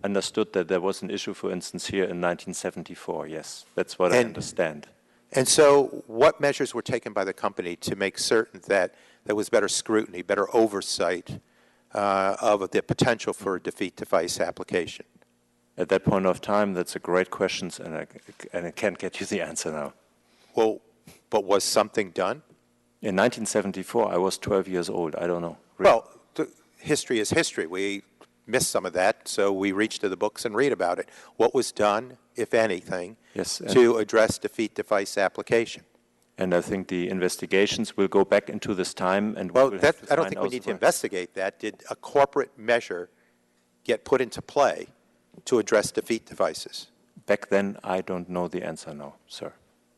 [SPEAKER 12] understood that there was an issue, for instance, here in 1974. Yes, that's what I understand.
[SPEAKER 8] And so what measures were taken by the company to make certain that there was better scrutiny, better oversight of the potential for a defeat device application?
[SPEAKER 12] At that point of time, that's a great question, and I can't get you the answer now.
[SPEAKER 8] Well, but was something done?
[SPEAKER 12] In 1974, I was 12 years old. I don't know. Really.
[SPEAKER 8] Well, history is history. We missed some of that, so we reach to the books and read about it. What was done, if anything, to address defeat device application?
[SPEAKER 12] And I think the investigations will go back into this time. And
[SPEAKER 8] well, I don't think we need to investigate that. Did a corporate measure get put into play to address defeat devices?
[SPEAKER 12] Back then, I don't know the answer now, sir.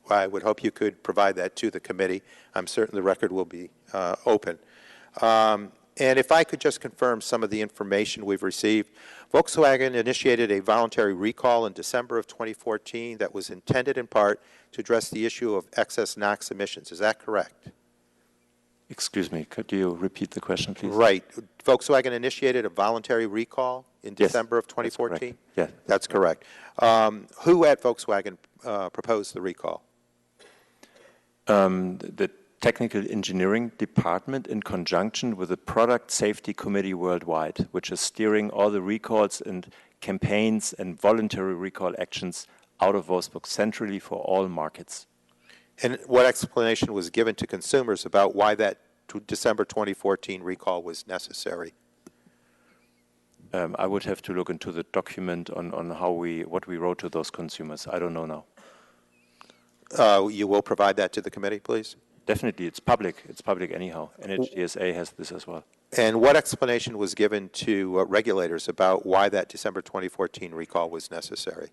[SPEAKER 8] Well, I would hope you could provide that to the committee. I'm certain the record will be open. And if I could just confirm some of the information we've received, Volkswagen initiated a voluntary recall in December of 2014 that was intended in part to address the issue of excess NOx emissions. Is that correct?
[SPEAKER 12] Excuse me, could you repeat the question, please?
[SPEAKER 8] Right. Volkswagen initiated a voluntary recall in December of 2014?
[SPEAKER 12] Yeah.
[SPEAKER 8] That's correct. Who at Volkswagen proposed the recall?
[SPEAKER 12] The Technical Engineering Department in conjunction with the Product Safety Committee worldwide, which is steering all the recalls and campaigns and voluntary recall actions out of Wolfsburg centrally for all markets.
[SPEAKER 8] And what explanation was given to consumers about why that December 2014 recall was necessary?
[SPEAKER 12] I would have to look into the document on what we wrote to those consumers. I don't know now.
[SPEAKER 8] You will provide that to the committee, please?
[SPEAKER 12] Definitely. It's public. It's public anyhow. NHTSA has this as well.
[SPEAKER 8] And what explanation was given to regulators about why that December 2014 recall was necessary?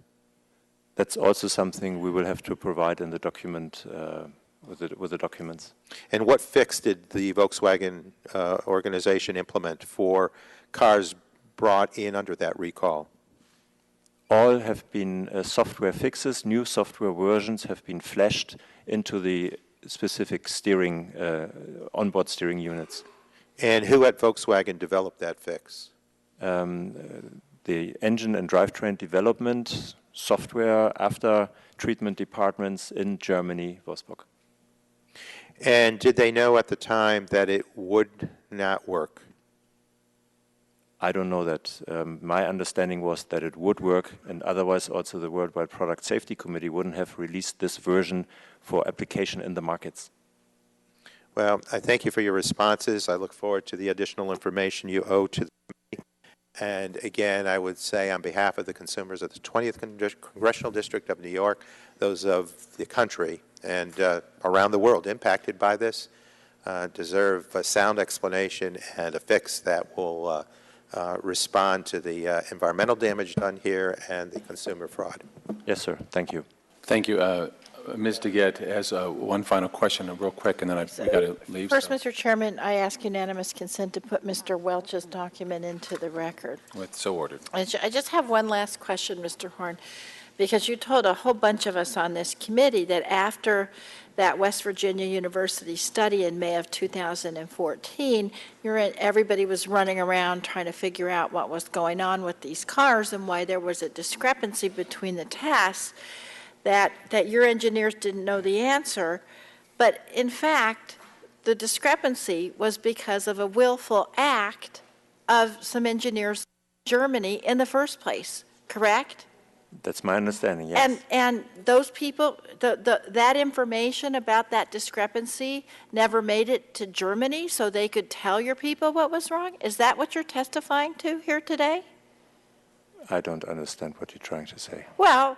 [SPEAKER 12] That's also something we will have to provide in the document, with the documents.
[SPEAKER 8] And what fix did the Volkswagen organization implement for cars brought in under that recall?
[SPEAKER 12] All have been software fixes. New software versions have been flashed into the specific steering, onboard steering units.
[SPEAKER 8] And who at Volkswagen developed that fix?
[SPEAKER 12] The engine and drivetrain development, software, after treatment departments in Germany, Wolfsburg.
[SPEAKER 8] And did they know at the time that it would not work?
[SPEAKER 12] I don't know that. My understanding was that it would work, and otherwise also the Worldwide Product Safety Committee wouldn't have released this version for application in the markets.
[SPEAKER 8] Well, I thank you for your responses. I look forward to the additional information you owe to the committee. And again, I would say on behalf of the consumers of the 20th Congressional District of New York, those of the country and around the world impacted by this, deserve a sound explanation and a fix that will respond to the environmental damage done here and the consumer fraud.
[SPEAKER 12] Yes, sir. Thank you.
[SPEAKER 6] Thank you. Ms. DeGette has one final question, real quick, and then we got to leave.
[SPEAKER 10] First,
[SPEAKER 6] so.
[SPEAKER 10] Mr. Chairman, I ask unanimous consent to put Mr. Welch's document into the record.
[SPEAKER 6] So ordered.
[SPEAKER 10] I just have one last question, Mr. Horn, because you told a whole bunch of us on this committee that after that West Virginia University study in May of 2014, everybody was running around trying to figure out what was going on with these cars and why there was a discrepancy between the tests, that your engineers didn't know the answer. But in fact, the discrepancy was because of a willful act of some engineers in Germany in the first place, correct?
[SPEAKER 12] That's my understanding, yes.
[SPEAKER 10] And those people, that information about that discrepancy never made it to Germany so they could tell your people what was wrong? Is that what you're testifying to here today?
[SPEAKER 12] I don't understand what you're trying to say.
[SPEAKER 10] Well,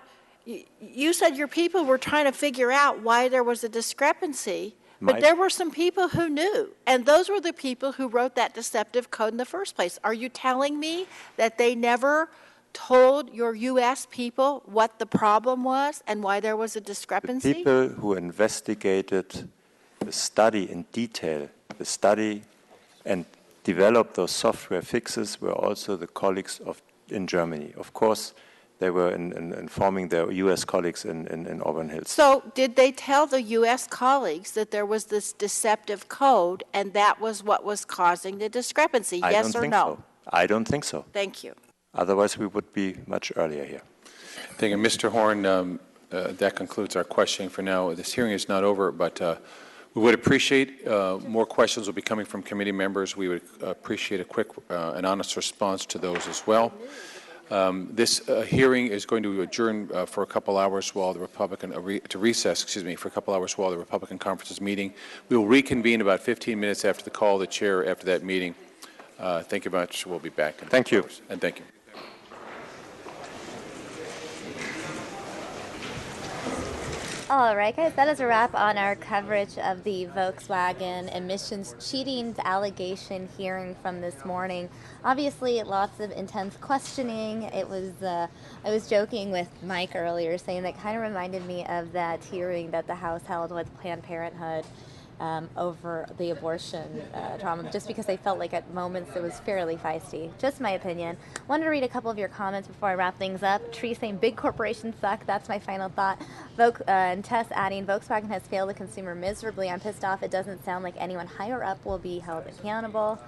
[SPEAKER 10] you said your people were trying to figure out why there was a discrepancy, but there were some people who knew, and those were the people who wrote that deceptive code in the first place. Are you telling me that they never told your U.S. people what the problem was and why there was a discrepancy?
[SPEAKER 12] The people who investigated the study in detail, the study and developed those software fixes were also the colleagues in Germany. Of course, they were informing their U.S. colleagues in Auburn Hills.
[SPEAKER 10] So did they tell the U.S. colleagues that there was this deceptive code and that was what was causing the discrepancy, yes or no?
[SPEAKER 12] I don't think so.
[SPEAKER 10] Thank you.
[SPEAKER 12] Otherwise, we would be much earlier here.
[SPEAKER 6] Thank you. Mr. Horn, that concludes our questioning for now. This hearing is not over, but we would appreciate more questions will be coming from committee members. We would appreciate a quick and honest response to those as well. This hearing is going to adjourn for a couple hours while the Republican, to recess, excuse me, for a couple hours while the Republican conference is meeting. We will reconvene about 15 minutes after the call of the chair after that meeting. Thank you very much. We'll be back.
[SPEAKER 12] Thank you.
[SPEAKER 6] And thank you.
[SPEAKER 13] All right, guys, that is a wrap on our coverage of the Volkswagen emissions cheating allegation hearing from this morning. Obviously, lots of intense questioning. It was, I was joking with Mike earlier, saying that kind of reminded me of that hearing that the House held with Planned Parenthood over the abortion drama, just because I felt like at moments it was fairly feisty. Just my opinion. Wanted to read a couple of your comments before I wrap things up. Tree saying big corporations suck. That's my final thought. And Tess adding, Volkswagen has failed the consumer miserably. I'm pissed off. It doesn't sound like anyone higher up will be held accountable.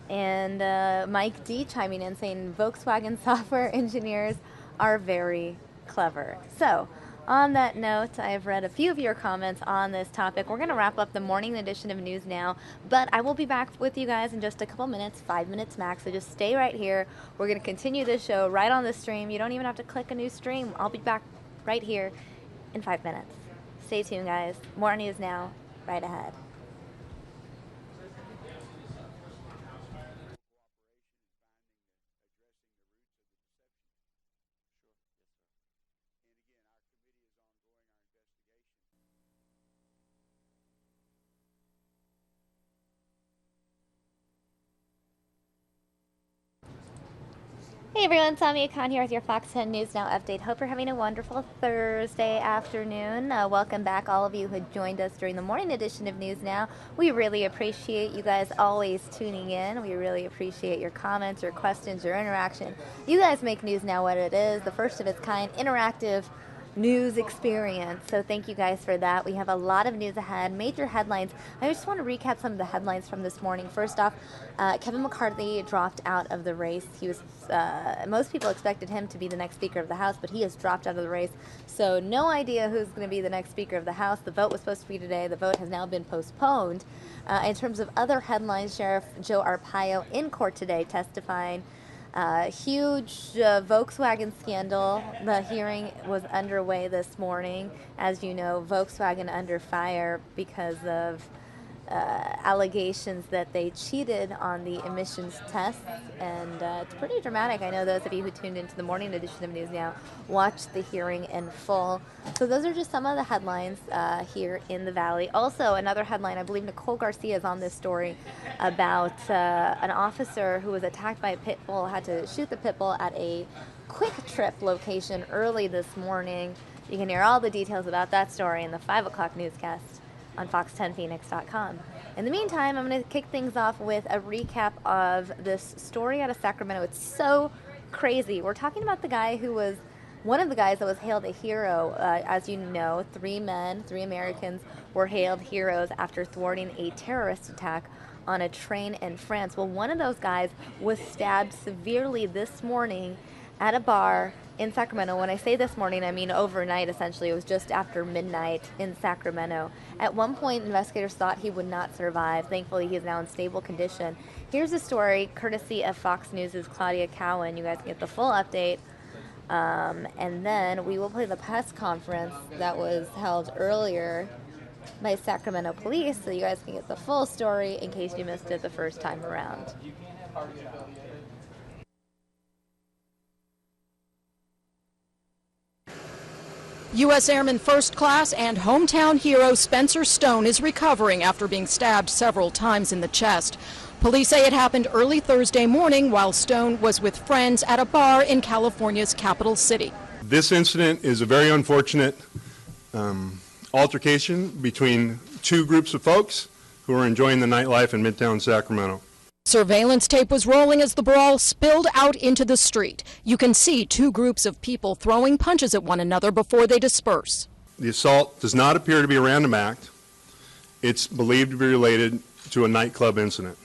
[SPEAKER 13] And Mike D chiming in saying Volkswagen software engineers are very clever. So, on that note, I have read a few of your comments on this topic. We're going to wrap up the morning edition of News Now, but I will be back with you guys in just a couple minutes, 5 minutes max, so just stay right here. We're going to continue this show right on the stream. You don't even have to click a new stream. I'll be back right here in 5 minutes. Stay tuned, guys. More News Now right ahead. Hey everyone, Samia Khan here with your Fox 10 News Now update. Hope you're having a wonderful Thursday afternoon. Welcome back all of you who joined us during the morning edition of News Now. We really appreciate you guys always tuning in. We really appreciate your comments, your questions, your interaction. You guys make News Now what it is, the first of its kind, interactive news experience. So thank you guys for that. We have a lot of news ahead, major headlines. I just want to recap some of the headlines from this morning. First off, Kevin McCarthy dropped out of the race. He was, most people expected him to be the next Speaker of the House, but he has dropped out of the race. So no idea who's going to be the next Speaker of the House. The vote was supposed to be today. The vote has now been postponed. In terms of other headlines, Sheriff Joe Arpaio in court today testifying. Huge Volkswagen scandal. The hearing was underway this morning. As you know, Volkswagen under fire because of allegations that they cheated on the emissions tests, and it's pretty dramatic. I know those of you who tuned into the morning edition of News Now watched the hearing in full. So those are just some of the headlines here in the Valley. Also, another headline, I believe Nicole Garcia is on this story, about an officer who was attacked by a pit bull, had to shoot the pit bull at a Quick Trip location early this morning. You can hear all the details about that story in the 5 o'clock newscast on fox10phoenix.com. In the meantime, I'm going to kick things off with a recap of this story out of Sacramento. It's so crazy. We're talking about the guy who was one of the guys that was hailed a hero. As you know, 3 Americans were hailed heroes after thwarting a terrorist attack on a train in France. Well, one of those guys was stabbed severely this morning at a bar in Sacramento. When I say this morning, I mean overnight, essentially. It was just after midnight in Sacramento. At one point, investigators thought he would not survive. Thankfully, he is now in stable condition. Here's a story courtesy of Fox News' Claudia Cowan. You guys can get the full update. And then we will play the press conference that was held earlier by Sacramento police, so you guys can get the full story in case you missed it the first time around.
[SPEAKER 15] U.S. Airman First Class and hometown hero Spencer Stone is recovering after being stabbed several times in the chest. Police say it happened early Thursday morning while Stone was with friends at a bar in California's capital city.
[SPEAKER 17] This incident is a very unfortunate altercation between 2 groups of folks who are enjoying the nightlife in Midtown Sacramento.
[SPEAKER 15] Surveillance tape was rolling as the brawl spilled out into the street. You can see 2 groups of people throwing punches at one another before they disperse.
[SPEAKER 17] The assault does not appear to be a random act. It's believed to be related to a nightclub incident.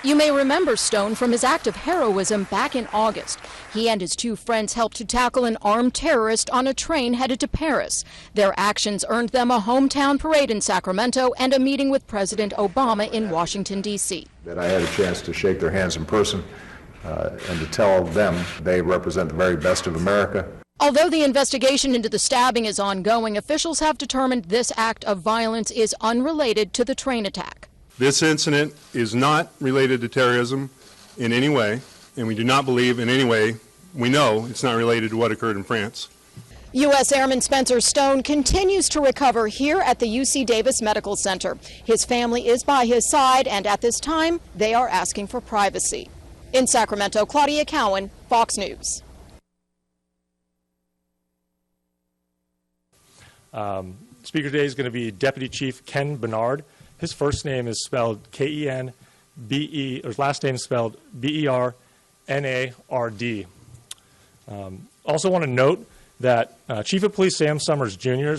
[SPEAKER 15] You may remember Stone from his act of heroism back in August. He and his 2 friends helped to tackle an armed terrorist on a train headed to Paris. Their actions earned them a hometown parade in Sacramento and a meeting with President Obama in Washington, D.C.
[SPEAKER 23] That I had a chance to shake their hands in person and to tell them they represent the very best of America.
[SPEAKER 15] Although the investigation into the stabbing is ongoing, officials have determined this act of violence is unrelated to the train attack.
[SPEAKER 17] This incident is not related to terrorism in any way, and we do not believe in any way, we know it's not related to what occurred in France.
[SPEAKER 15] U.S. Airman Spencer Stone continues to recover here at the UC Davis Medical Center. His family is by his side, and at this time, they are asking for privacy. In Sacramento, Claudia Cowan, Fox News.
[SPEAKER 24] Speaker today is going to be Deputy Chief Ken Bernard. His first name is spelled K-E-N-B-E, or his last name is spelled B-E-R-N-A-R-D. Also want to note that Chief of Police Sam Summers Jr.,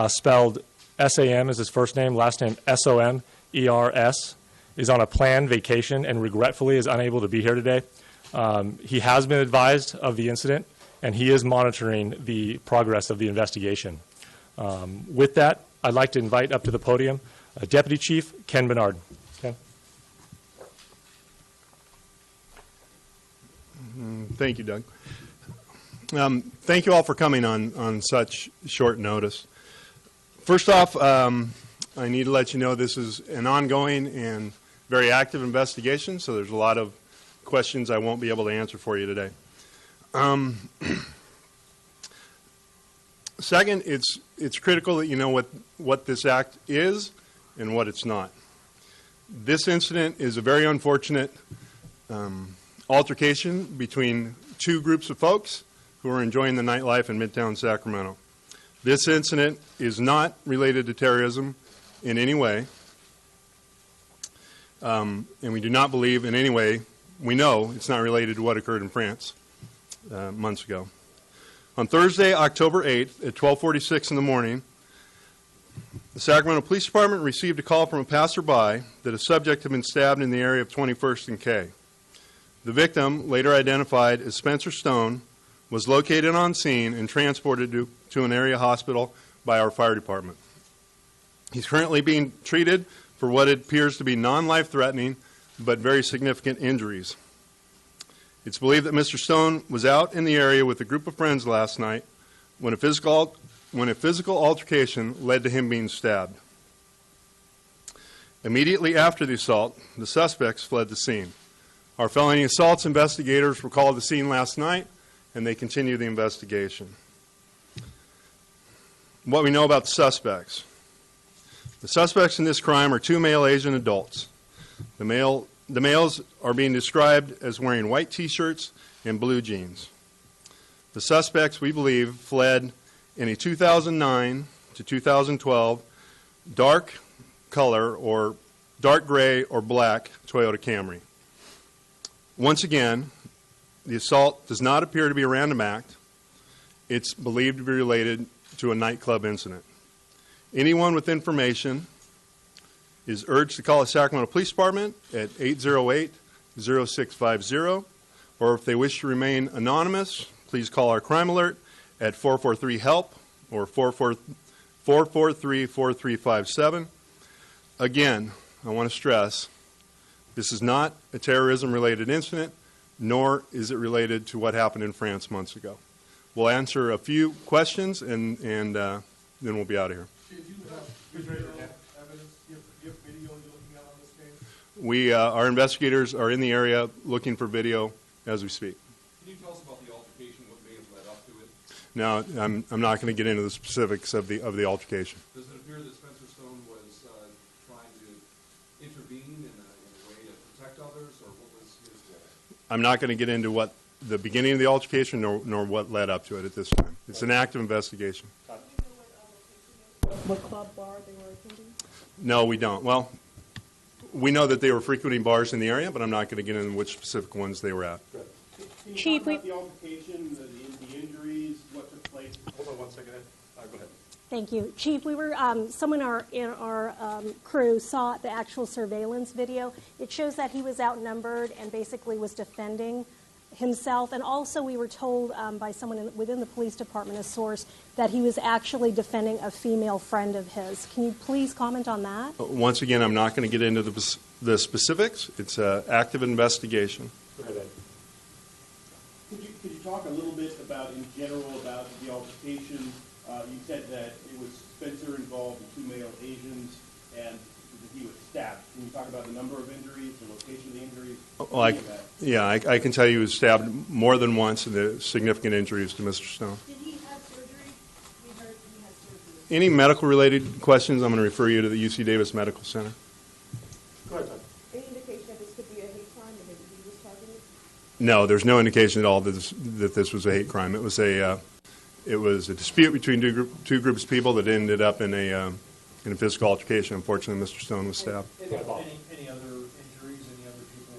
[SPEAKER 24] spelled S-A-M is his first name, last name S-O-M-E-R-S, is on a planned vacation and regretfully is unable to be here today. He has been advised of the incident, and he is monitoring the progress of the investigation. With that, I'd like to invite up to the podium Deputy Chief Ken Bernard. Ken.
[SPEAKER 17] Thank you, Doug. Thank you all for coming on such short notice. First off, I need to let you know this is an ongoing and very active investigation, so there's a lot of questions I won't be able to answer for you today. Second, it's critical that you know what this act is and what it's not. This incident is a very unfortunate altercation between 2 groups of folks who are enjoying the nightlife in Midtown Sacramento. This incident is not related to terrorism in any way, and we do not believe in any way, we know it's not related to what occurred in France months ago. On Thursday, October 8th at 12:46 in the morning, the Sacramento Police Department received a call from a passerby that a subject had been stabbed in the area of 21st and K. The victim, later identified as Spencer Stone, was located on scene and transported to an area hospital by our fire department. He's currently being treated for what appears to be non-life-threatening but very significant injuries. It's believed that Mr. Stone was out in the area with a group of friends last night when a physical altercation led to him being stabbed. Immediately after the assault, the suspects fled the scene. Our felony assaults investigators were called to the scene last night, and they continue the investigation. What we know about the suspects. The suspects in this crime are two male Asian adults. The males are being described as wearing white T-shirts and blue jeans. The suspects, we believe, fled in a 2009 to 2012 dark color or dark gray or black Toyota Camry. Once again, the assault does not appear to be a random act. It's believed to be related to a nightclub incident. Anyone with information is urged to call the Sacramento Police Department at 808-0650, or if they wish to remain anonymous, please call our crime alert at 443-HELP or 443-4357. Again, I want to stress, this is not a terrorism-related incident, nor is it related to what happened in France months ago. We'll answer a few questions, and then we'll be out of here. Our investigators are in the area looking for video as we speak.
[SPEAKER 2] Can you tell us about the altercation, what may have led up to it?
[SPEAKER 17] No, I'm not going to get into the specifics of the altercation.
[SPEAKER 2] Does it appear that Spencer Stone was trying to intervene in a way to protect others, or what was his role?
[SPEAKER 17] I'm not going to get into what the beginning of the altercation nor what led up to it at this time. It's an active investigation.
[SPEAKER 5] What club bar they were attending?
[SPEAKER 17] No, we don't. Well, we know that they were frequenting bars in the area, but I'm not going to get into which specific ones they were at.
[SPEAKER 5] Chief,
[SPEAKER 14] about the altercation, the injuries, what took place?
[SPEAKER 17] Hold on 1 second. Go ahead.
[SPEAKER 5] Thank you. Chief, we were, someone in our crew saw the actual surveillance video. It shows that he was outnumbered and basically was defending himself. And also we were told by someone within the police department, a source, that he was actually defending a female friend of his. Can you please comment on that?
[SPEAKER 17] Once again, I'm not going to get into the specifics. It's an active investigation.
[SPEAKER 14] Go ahead. Could you talk a little bit about, in general, about the altercation? You said that it was Spencer involved, the two male Asians, and that he was stabbed. Can you talk about the number of injuries, the location of the injuries?
[SPEAKER 17] Well, I can tell you he was stabbed more than once, and the significant injuries to Mr. Stone.
[SPEAKER 5] Did he have surgery? We heard he had surgery.
[SPEAKER 17] Any medical-related questions, I'm going to refer you to the UC Davis Medical Center.
[SPEAKER 14] Go ahead, Tom.
[SPEAKER 5] Any indication that this could be a hate crime and maybe he was targeted?
[SPEAKER 17] No, there's no indication at all that this was a hate crime. It was a dispute between two groups of people that ended up in a physical altercation. Unfortunately, Mr. Stone was stabbed.
[SPEAKER 14] Any other injuries? Any other people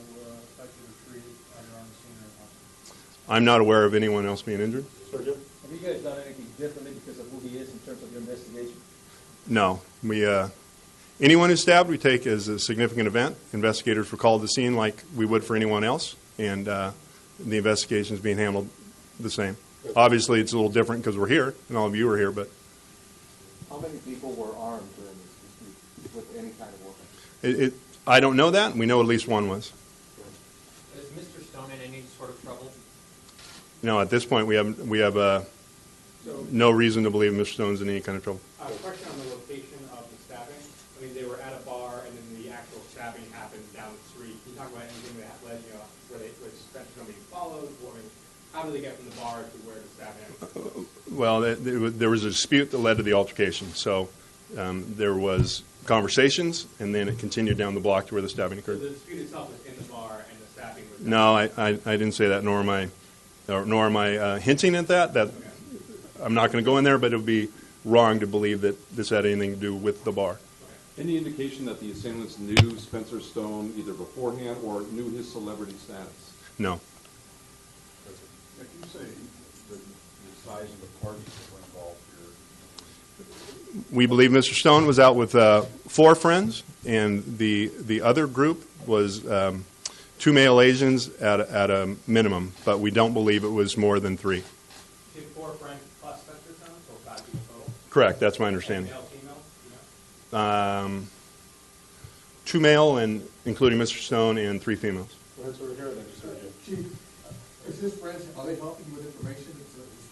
[SPEAKER 14] affected or treated either on the scene or in hospital?
[SPEAKER 17] I'm not aware of anyone else being injured.
[SPEAKER 14] Have you guys done anything differently because of who he is in terms of your investigation?
[SPEAKER 17] No. Anyone who's stabbed we take as a significant event. Investigators were called to the scene like we would for anyone else, and the investigation is being handled the same. Obviously, it's a little different because we're here, and all of you are here, but...
[SPEAKER 14] How many people were armed during this dispute with any kind of weapon?
[SPEAKER 17] I don't know that. We know at least one was.
[SPEAKER 18] Is Mr. Stone in any sort of trouble?
[SPEAKER 17] No, at this point, we have no reason to believe Mr. Stone's in any kind of trouble.
[SPEAKER 25] A question on the location of the stabbing. I mean, they were at a bar, and then the actual stabbing happened down the street. Can you talk about anything that led, was Spencer being followed? I mean, how did they get from the bar to where the stabbing happened?
[SPEAKER 17] Well, there was a dispute that led to the altercation. So there was conversations, and then it continued down the block to where the stabbing occurred.
[SPEAKER 25] So the dispute itself was in the bar, and the stabbing was...
[SPEAKER 17] No, I didn't say that, nor am I hinting at that. Okay. I'm not going to go in there, but it would be wrong to believe that this had anything to do with the bar.
[SPEAKER 2] Any indication that the assailants knew Spencer Stone either beforehand or knew his celebrity status?
[SPEAKER 17] No.
[SPEAKER 2] Can you say the size of the parties that were involved here?
[SPEAKER 17] We believe Mr. Stone was out with 4 friends, and the other group was 2 male Asians at a minimum, but we don't believe it was more than 3.
[SPEAKER 25] You said 4 friends plus Spencer Stone, so 5 people total?
[SPEAKER 17] Correct. That's my understanding.
[SPEAKER 25] Male, female?
[SPEAKER 17] 2 male, and including Mr. Stone, and 3 females.
[SPEAKER 14] Well, that's what we're hearing. Chief, is his friends, are they helping you with information? Is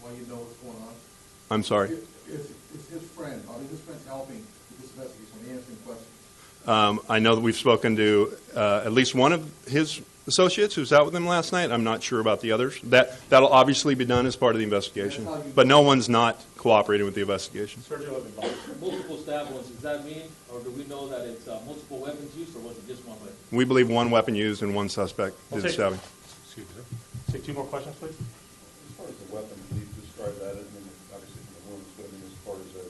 [SPEAKER 14] why you know what's going on?
[SPEAKER 17] I'm sorry?
[SPEAKER 14] Is his friend, are his friends helping with this investigation? Are they answering questions?
[SPEAKER 17] I know that we've spoken to at least one of his associates who was out with him last night. I'm not sure about the others. That'll obviously be done as part of the investigation. But no one's not cooperating with the investigation.
[SPEAKER 9] Multiple stab wounds, does that mean, or do we know that it's multiple weapons used, or was it just one weapon?
[SPEAKER 17] We believe one weapon used and one suspect did the stabbing.
[SPEAKER 24] Excuse me, sir. Take 2 more questions, please.
[SPEAKER 2] As far as the weapon, can you describe that? I mean, obviously from the wounds, but I mean, as far as a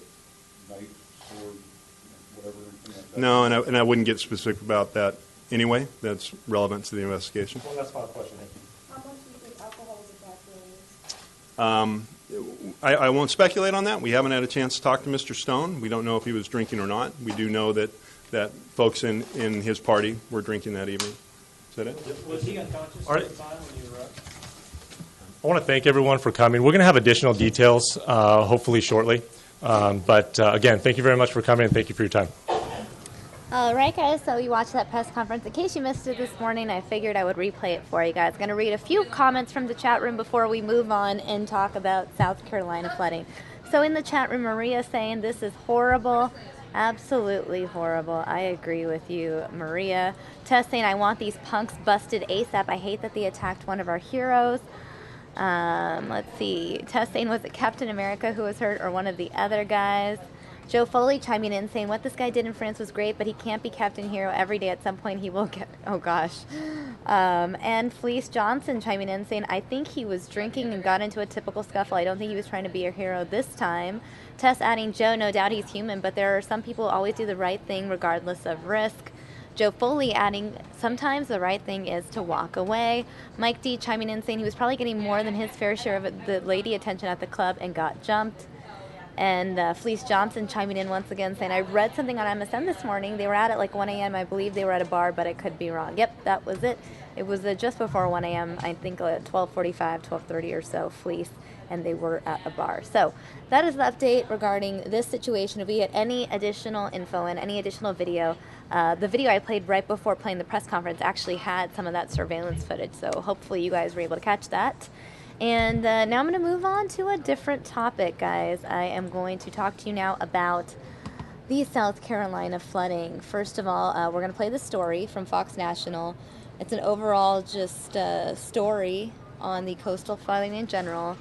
[SPEAKER 2] knife, sword, whatever. Like that.
[SPEAKER 17] No, and I wouldn't get specific about that anyway. That's relevant to the investigation.
[SPEAKER 24] One last final question.
[SPEAKER 5] How much do you think alcohol was involved?
[SPEAKER 17] I won't speculate on that. We haven't had a chance to talk to Mr. Stone. We don't know if he was drinking or not. We do know that folks in his party were drinking that evening. Is that it?
[SPEAKER 9] Was he unconscious at the time when you were up?
[SPEAKER 24] I want to thank everyone for coming. We're going to have additional details, hopefully shortly. But again, thank you very much for coming, and thank you for your time.
[SPEAKER 13] All right, guys, so you watched that press conference. In case you missed it this morning, I figured I would replay it for you guys. Going to read a few comments from the chat room before we move on and talk about South Carolina flooding. So in the chat room, Maria saying this is horrible. Absolutely horrible. I agree with you, Maria. Tess saying, I want these punks busted ASAP. I hate that they attacked one of our heroes. Let's see. Tess saying, was it Captain America who was hurt or one of the other guys? Joe Foley chiming in saying, what this guy did in France was great, but he can't be Captain Hero every day. At some point he will get, oh gosh. And Fleece Johnson chiming in saying, I think he was drinking and got into a typical scuffle. I don't think he was trying to be a hero this time. Tess adding, Joe, no doubt he's human, but there are some people who always do the right thing regardless of risk. Joe Foley adding, sometimes the right thing is to walk away. Mike D chiming in saying he was probably getting more than his fair share of the lady attention at the club and got jumped. And Fleece Johnson chiming in once again saying, I read something on MSN this morning. They were out at like 1 a.m. I believe they were at a bar, but I could be wrong. Yep, that was it. It was just before 1 a.m., I think 12:45, 12:30 or so, Fleece, and they were at a bar. So that is the update regarding this situation. If we get any additional info and any additional video, the video I played right before playing the press conference actually had some of that surveillance footage. So hopefully you guys were able to catch that. And now I'm going to move on to a different topic, guys. I am going to talk to you now about the South Carolina flooding. First of all, we're going to play the story from Fox National. It's an overall just story on the coastal flooding in general.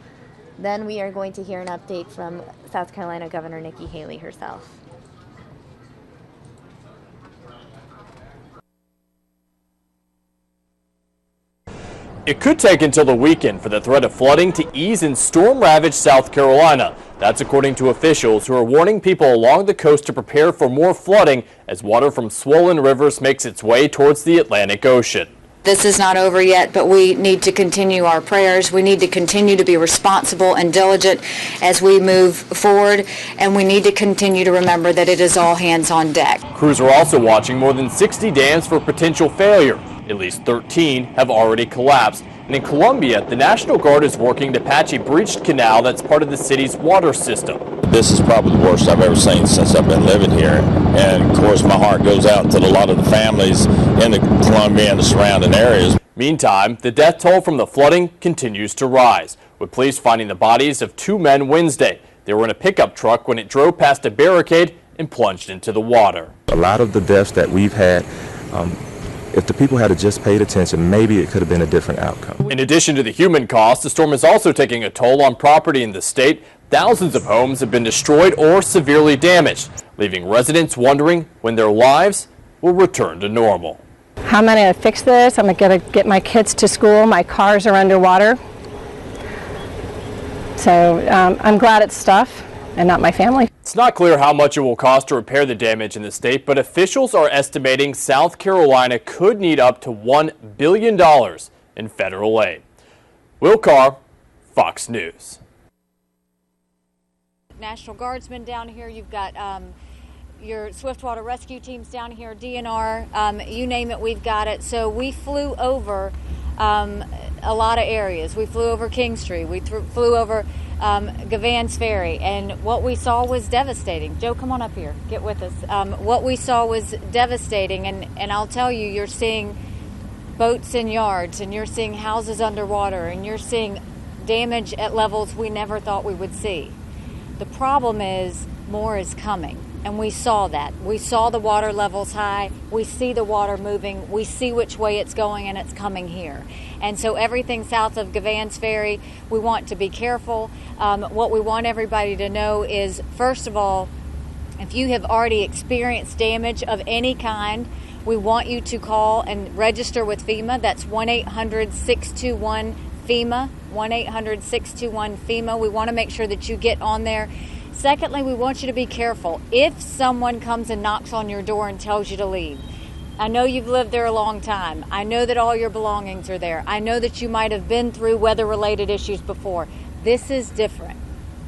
[SPEAKER 13] Then we are going to hear an update from South Carolina Governor Nikki Haley herself.
[SPEAKER 11] It could take until the weekend for the threat of flooding to ease in storm-ravaged South Carolina. That's according to officials who are warning people along the coast to prepare for more flooding as water from swollen rivers makes its way towards the Atlantic Ocean.
[SPEAKER 16] This is not over yet, but we need to continue our prayers. We need to continue to be responsible and diligent as we move forward, and we need to continue to remember that it is all hands on deck.
[SPEAKER 11] Crews are also watching more than 60 dams for potential failure. At least 13 have already collapsed. And in Columbia, the National Guard is working to patch a breached canal that's part of the city's water system.
[SPEAKER 19] This is probably the worst I've ever seen since I've been living here. And, of course, my heart goes out to a lot of the families in the Columbia and the surrounding areas.
[SPEAKER 11] Meantime, the death toll from the flooding continues to rise, with police finding the bodies of 2 men Wednesday. They were in a pickup truck when it drove past a barricade and plunged into the water.
[SPEAKER 21] A lot of the deaths that we've had, if the people had just paid attention, maybe it could have been a different outcome.
[SPEAKER 11] In addition to the human cost, the storm is also taking a toll on property in the state. Thousands of homes have been destroyed or severely damaged, leaving residents wondering when their lives will return to normal.
[SPEAKER 26] How am I going to fix this? I'm going to get my kids to school. My cars are underwater. So I'm glad it's stuff and not my family.
[SPEAKER 11] It's not clear how much it will cost to repair the damage in the state, but officials are estimating South Carolina could need up to $1 billion in federal aid. Will Carr, Fox News.
[SPEAKER 27] National Guardsmen down here. You've got your Swiftwater rescue teams down here, DNR, you name it, we've got it. So we flew over a lot of areas. We flew over King Street. We flew over Gavans Ferry, and what we saw was devastating. Joe, come on up here. Get with us. What we saw was devastating, and I'll tell you, you're seeing boats in yards, and you're seeing houses underwater, and you're seeing damage at levels we never thought we would see. The problem is more is coming. And we saw that. We saw the water levels high. We see the water moving. We see which way it's going, and it's coming here. And so everything south of Gavans Ferry, we want to be careful. What we want everybody to know is, first of all, if you have already experienced damage of any kind, we want you to call and register with FEMA. That's 1-800-621-FEMA, 1-800-621-FEMA. We want to make sure that you get on there. Secondly, we want you to be careful. If someone comes and knocks on your door and tells you to leave, I know you've lived there a long time. I know that all your belongings are there. I know that you might have been through weather-related issues before. This is different.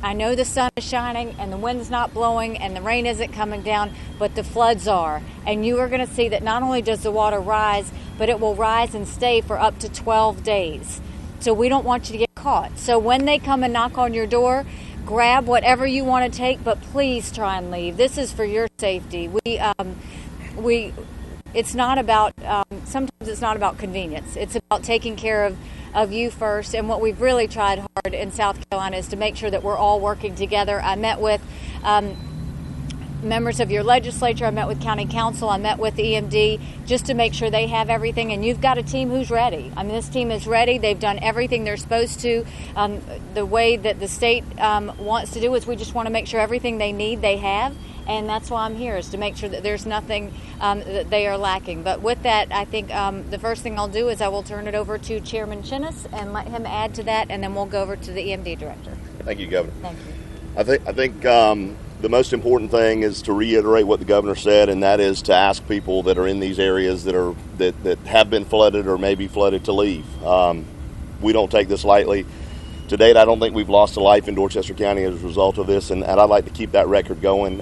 [SPEAKER 27] I know the sun is shining and the wind's not blowing and the rain isn't coming down, but the floods are. And you are going to see that not only does the water rise, but it will rise and stay for up to 12 days. So we don't want you to get caught. So when they come and knock on your door, grab whatever you want to take, but please try and leave. This is for your safety. It's not about, sometimes it's not about convenience. It's about taking care of you first. And what we've really tried hard in South Carolina is to make sure that we're all working together. I met with members of your legislature. I met with county council. I met with the EMD just to make sure they have everything. And you've got a team who's ready. I mean, this team is ready. They've done everything they're supposed to. The way that the state wants to do is we just want to make sure everything they need, they have. And that's why I'm here, is to make sure that there's nothing that they are lacking. But with that, I think the first thing I'll do is I will turn it over to Chairman Chinnis and let him add to that, and then we'll go over to the EMD director.
[SPEAKER 1] Thank you, Governor.
[SPEAKER 27] Thank you.
[SPEAKER 1] I think the most important thing is to reiterate what the governor said, and that is to ask people that are in these areas that have been flooded or may be flooded to leave. We don't take this lightly. To date, I don't think we've lost a life in Dorchester County as a result of this, and I'd like to keep that record going.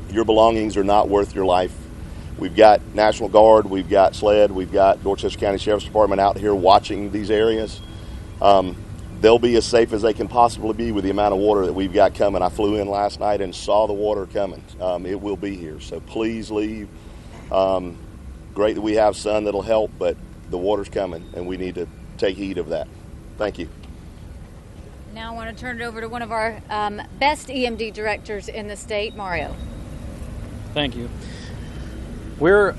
[SPEAKER 1] Your belongings are not worth your life. We've got National Guard, we've got SLED, we've got Dorchester County Sheriff's Department out here watching these areas. They'll be as safe as they can possibly be with the amount of water that we've got coming. I flew in last night and saw the water coming. It will be here, so please leave. Great that we have sun that'll help, but the water's coming, and we need to take heed of that. Thank you.
[SPEAKER 27] Now I want to turn it over to one of our best EMD directors in the state, Mario.
[SPEAKER 3] Thank you. We're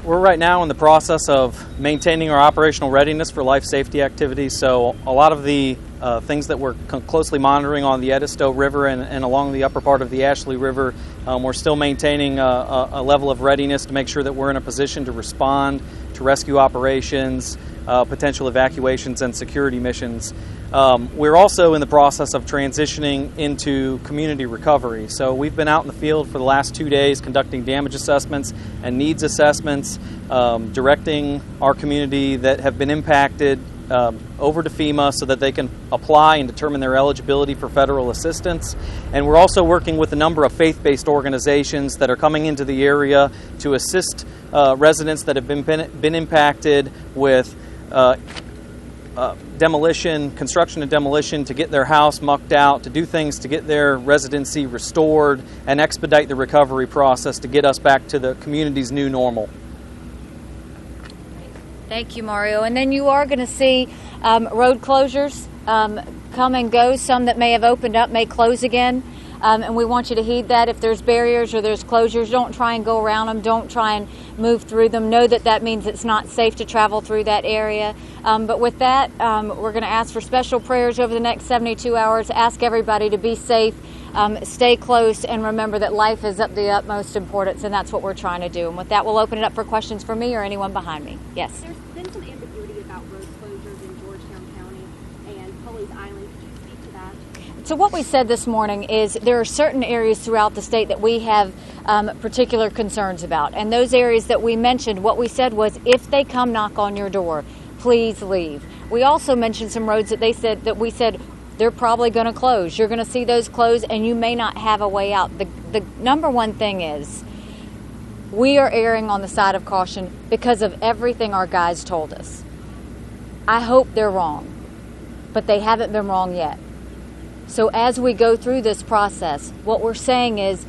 [SPEAKER 3] right now in the process of maintaining our operational readiness for life safety activities. So a lot of the things that we're closely monitoring on the Edisto River and along the upper part of the Ashley River, we're still maintaining a level of readiness to make sure that we're in a position to respond to rescue operations, potential evacuations, and security missions. We're also in the process of transitioning into community recovery. So we've been out in the field for the last 2 days conducting damage assessments and needs assessments, directing our community that have been impacted over to FEMA so that they can apply and determine their eligibility for federal assistance. And we're also working with a number of faith-based organizations that are coming into the area to assist residents that have been impacted with construction and demolition, to get their house mucked out, to do things to get their residency restored, and expedite the recovery process to get us back to the community's new normal.
[SPEAKER 27] Thank you, Mario. And then you are going to see road closures come and go. Some that may have opened up may close again. And we want you to heed that. If there's barriers or there's closures, don't try and go around them. Don't try and move through them. Know that that means it's not safe to travel through that area. But with that, we're going to ask for special prayers over the next 72 hours. Ask everybody to be safe, stay close, and remember that life is of the utmost importance, and that's what we're trying to do. And with that, we'll open it up for questions for me or anyone behind me. Yes?
[SPEAKER 4] There's been some ambiguity about road closures in Georgetown County and Pulleys Island. Could you speak to that?
[SPEAKER 27] So what we said this morning is there are certain areas throughout the state that we have particular concerns about. And those areas that we mentioned, what we said was, if they come knock on your door, please leave. We also mentioned some roads that we said they're probably going to close. You're going to see those close, and you may not have a way out. The number one thing is we are erring on the side of caution because of everything our guys told us. I hope they're wrong, but they haven't been wrong yet. So as we go through this process, what we're saying is,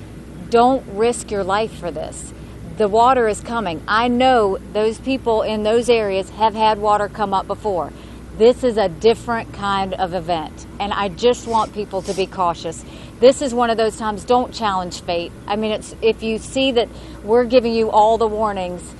[SPEAKER 27] don't risk your life for this. The water is coming. I know those people in those areas have had water come up before. This is a different kind of event, and I just want people to be cautious. This is one of those times, don't challenge fate. I mean, if you see that we're giving you all the warnings,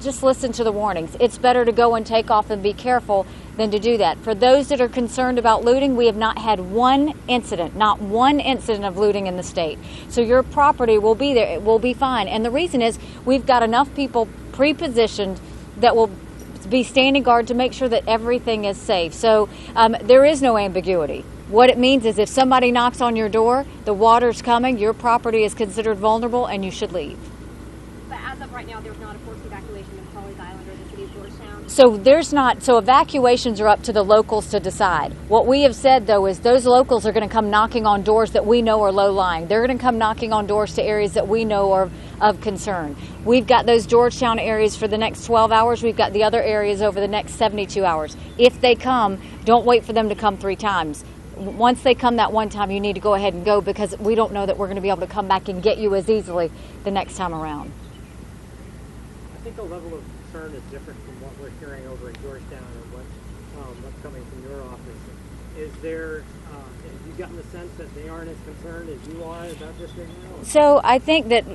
[SPEAKER 27] just listen to the warnings. It's better to go and take off and be careful than to do that. For those that are concerned about looting, we have not had one incident, not one incident of looting in the state. So your property will be there, it will be fine. And the reason is we've got enough people pre-positioned that will be standing guard to make sure that everything is safe. So there is no ambiguity. What it means is if somebody knocks on your door, the water's coming, your property is considered vulnerable, and you should leave.
[SPEAKER 4] But as of right now, there's not a forced evacuation of Pawleys Island or the city of Georgetown?
[SPEAKER 27] So evacuations are up to the locals to decide. What we have said, though, is those locals are going to come knocking on doors that we know are low-lying. They're going to come knocking on doors to areas that we know are of concern. We've got those Georgetown areas for the next 12 hours. We've got the other areas over the next 72 hours. If they come, don't wait for them to come 3 times. Once they come that one time, you need to go ahead and go, because we don't know that we're going to be able to come back and get you as easily the next time around.
[SPEAKER 6] I think the level of concern is different from what we're hearing over in Georgetown or what's coming from your office. Is there, have you gotten the sense that they aren't as concerned as you are about this right now?
[SPEAKER 27] So I think that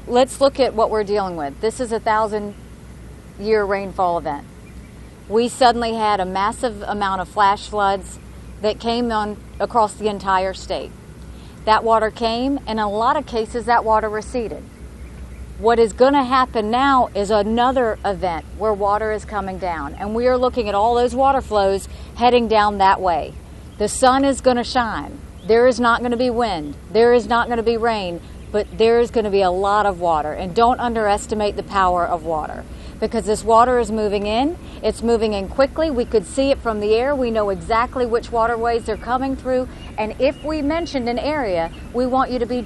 [SPEAKER 27] let's look at what we're dealing with. This is a 1,000-year rainfall event. We suddenly had a massive amount of flash floods that came on across the entire state. That water came, and in a lot of cases that water receded. What is going to happen now is another event where water is coming down, and we are looking at all those water flows heading down that way. The sun is going to shine. There is not going to be wind. There is not going to be rain, but there is going to be a lot of water, and don't underestimate the power of water. Because this water is moving in. It's moving in quickly. We could see it from the air. We know exactly which waterways they're coming through. And if we mentioned an area, we want you to be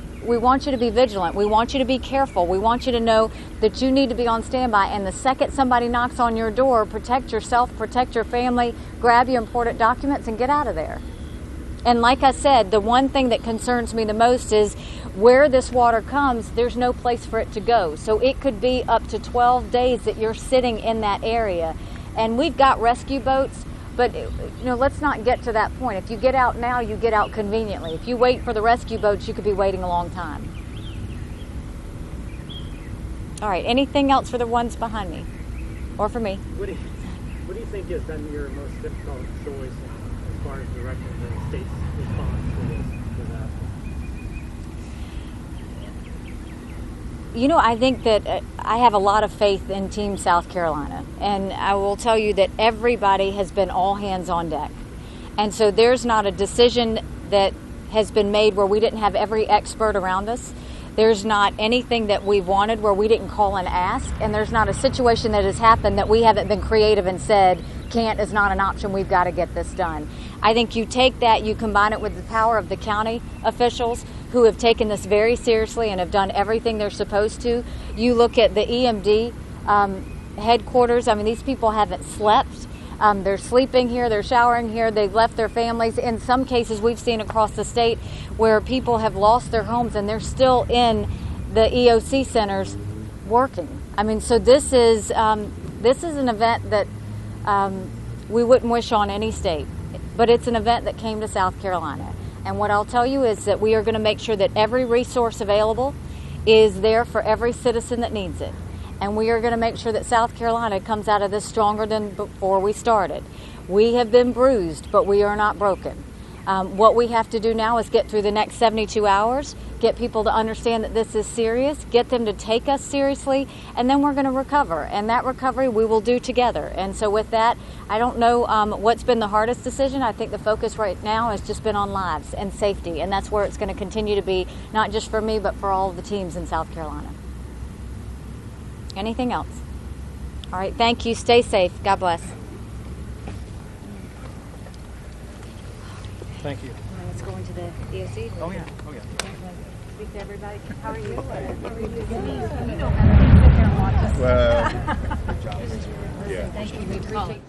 [SPEAKER 27] vigilant. We want you to be careful. We want you to know that you need to be on standby. And the second somebody knocks on your door, protect yourself, protect your family, grab your important documents, and get out of there. And like I said, the one thing that concerns me the most is where this water comes, there's no place for it to go. So it could be up to 12 days that you're sitting in that area. And we've got rescue boats, but let's not get to that point. If you get out now, you get out conveniently. If you wait for the rescue boats, you could be waiting a long time. All right, anything else for the ones behind me? Or for me?
[SPEAKER 6] What do you think has been your most difficult choice as far as directing the state's response to this?
[SPEAKER 27] I think that I have a lot of faith in Team South Carolina, and I will tell you that everybody has been all hands on deck. And so there's not a decision that has been made where we didn't have every expert around us. There's not anything that we wanted where we didn't call and ask, and there's not a situation that has happened that we haven't been creative and said, can't is not an option, we've got to get this done. I think you take that, you combine it with the power of the county officials who have taken this very seriously and have done everything they're supposed to. You look at the EMD headquarters. I mean, these people haven't slept. They're sleeping here, they're showering here, they've left their families. In some cases, we've seen across the state where people have lost their homes and they're still in the EOC centers working. I mean, so this is an event that we wouldn't wish on any state, but it's an event that came to South Carolina. And what I'll tell you is that we are going to make sure that every resource available is there for every citizen that needs it. And we are going to make sure that South Carolina comes out of this stronger than before we started. We have been bruised, but we are not broken. What we have to do now is get through the next 72 hours, get people to understand that this is serious, get them to take us seriously, and then we're going to recover. And that recovery we will do together. And so with that, I don't know what's been the hardest decision. I think the focus right now has just been on lives and safety, and that's where it's going to continue to be, not just for me, but for all of the teams in South Carolina. Anything else? All right, thank you. Stay safe. God bless.
[SPEAKER 3] Thank you.
[SPEAKER 27] Let's go into the EOC.
[SPEAKER 3] Oh, yeah.
[SPEAKER 27] Speak to everybody. How are you? How are you?
[SPEAKER 3] Yeah.
[SPEAKER 27] Thank you. We appreciate.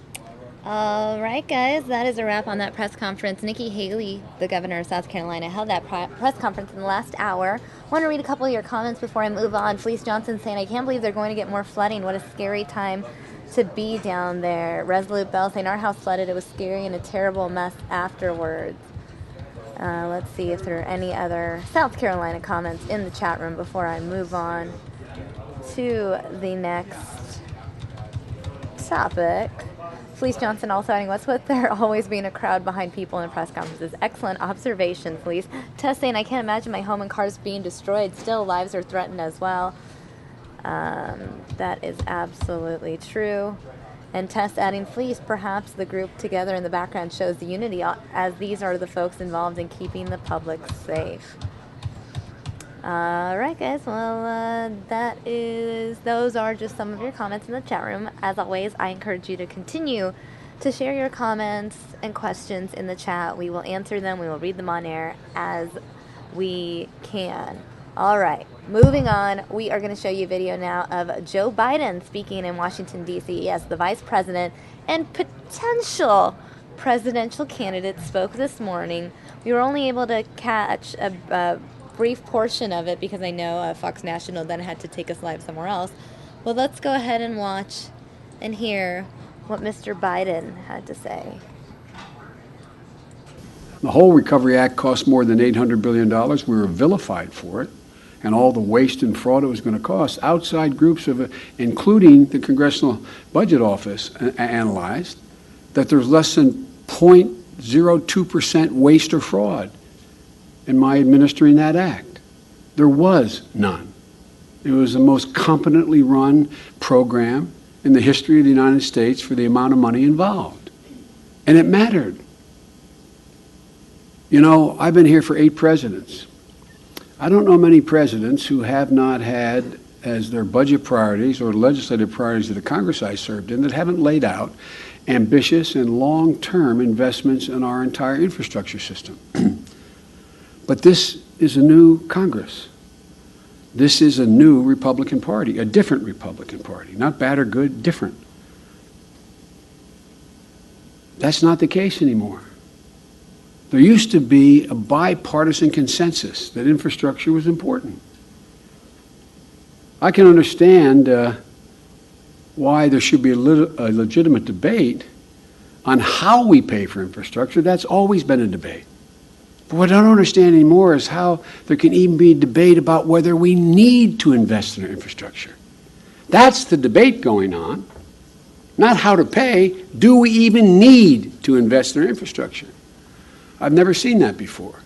[SPEAKER 13] All right, guys, that is a wrap on that press conference. Nikki Haley, the governor of South Carolina, held that press conference in the last hour. I want to read a couple of your comments before I move on. Felice Johnson saying, I can't believe they're going to get more flooding. What a scary time to be down there. Resolute Bell saying our house flooded. It was scary and a terrible mess afterwards. Let's see if there are any other South Carolina comments in the chat room before I move on to the next topic. Felice Johnson also adding, what's with there always being a crowd behind people in press conferences? Excellent observation, Felice. Tess saying, I can't imagine my home and cars being destroyed. Still, lives are threatened as well. That is absolutely true. And Tess adding, Felice, perhaps the group together in the background shows the unity, as these are the folks involved in keeping the public safe. All right, guys. Well, those are just some of your comments in the chat room. As always, I encourage you to continue to share your comments and questions in the chat. We will answer them. We will read them on air as we can. All right, moving on. We are going to show you a video now of Joe Biden speaking in Washington, D.C. as the vice president and potential presidential candidate spoke this morning. We were only able to catch a brief portion of it because I know Fox National then had to take us live somewhere else. Well, let's go ahead and watch and hear what Mr. Biden had to say.
[SPEAKER 7] The whole Recovery Act cost more than $800 billion. We were vilified for it, and all the waste and fraud it was going to cost. Outside groups, including the Congressional Budget Office, analyzed that there's less than 0.02% waste or fraud in my administering that act. There was none. It was the most competently run program in the history of the United States for the amount of money involved. And it mattered. You know, I've been here for 8 presidents. I don't know many presidents who have not had as their budget priorities or legislative priorities of the Congress I served in that haven't laid out ambitious and long-term investments in our entire infrastructure system. But this is a new Congress. This is a new Republican Party, a different Republican Party, not bad or good, different. That's not the case anymore. There used to be a bipartisan consensus that infrastructure was important. I can understand why there should be a legitimate debate on how we pay for infrastructure. That's always been a debate. But what I don't understand anymore is how there can even be a debate about whether we need to invest in our infrastructure. That's the debate going on, not how to pay. Do we even need to invest in our infrastructure? I've never seen that before.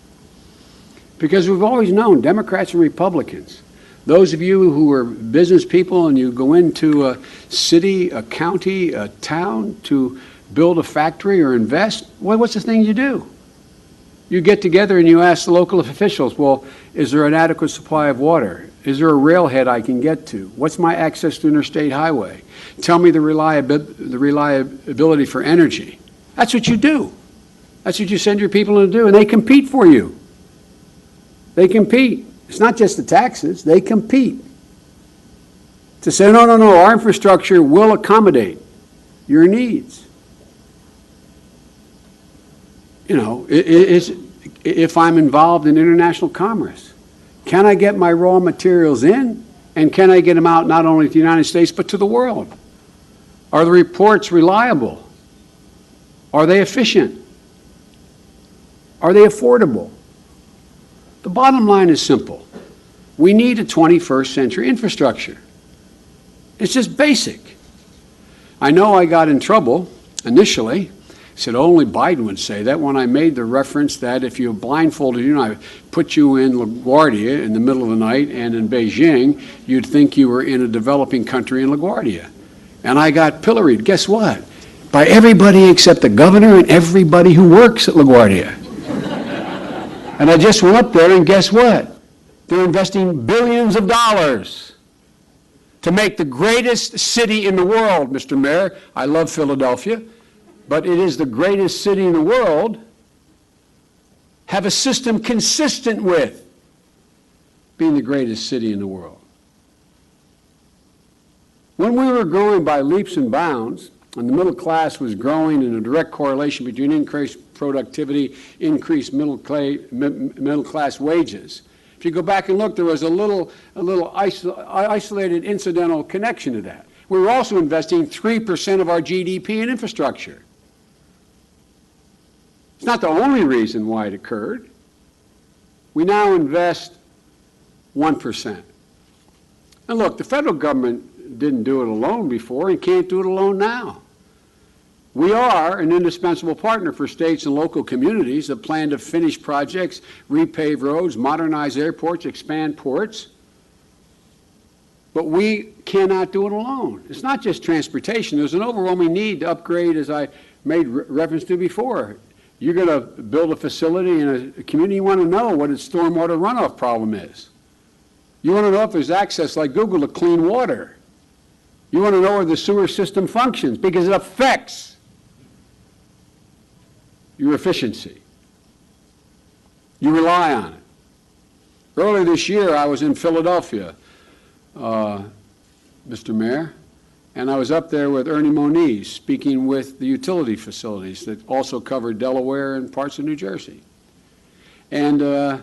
[SPEAKER 7] Because we've always known, Democrats and Republicans, those of you who are business people and you go into a city, a county, a town to build a factory or invest, well, what's the thing you do? You get together and you ask the local officials, well, is there an adequate supply of water? Is there a railhead I can get to? What's my access to interstate highway? Tell me the reliability for energy. That's what you do. That's what you send your people to do, and they compete for you. They compete. It's not just the taxes. They compete to say, no, our infrastructure will accommodate your needs. You know, if I'm involved in international commerce, can I get my raw materials in, and can I get them out not only to the United States but to the world? Are the reports reliable? Are they efficient? Are they affordable? The bottom line is simple. We need a 21st century infrastructure. It's just basic. I know I got in trouble initially. Said only Biden would say that when I made the reference that if you blindfolded you and I put you in LaGuardia in the middle of the night and in Beijing, you'd think you were in a developing country in LaGuardia. And I got pilloried. Guess what? By everybody except the governor and everybody who works at LaGuardia. And I just went up there, and guess what? They're investing billions of dollars to make the greatest city in the world, Mr. Mayor. I love Philadelphia, but it is the greatest city in the world, have a system consistent with being the greatest city in the world. When we were growing by leaps and bounds, and the middle class was growing in a direct correlation between increased productivity, increased middle class wages. If you go back and look, there was a little isolated incidental connection to that. We're also investing 3% of our GDP in infrastructure. It's not the only reason why it occurred. We now invest 1%. And look, the federal government didn't do it alone before and can't do it alone now. We are an indispensable partner for states and local communities that plan to finish projects, repave roads, modernize airports, expand ports. But we cannot do it alone. It's not just transportation. There's an overwhelming need to upgrade, as I made reference to before. You're going to build a facility in a community, you want to know what its stormwater runoff problem is. You want to know if there's access, like Google, to clean water. You want to know where the sewer system functions, because it affects your efficiency. You rely on it. Earlier this year, I was in Philadelphia, Mr. Mayor, and I was up there with Ernie Moniz speaking with the utility facilities that also cover Delaware and parts of New Jersey. And Ernie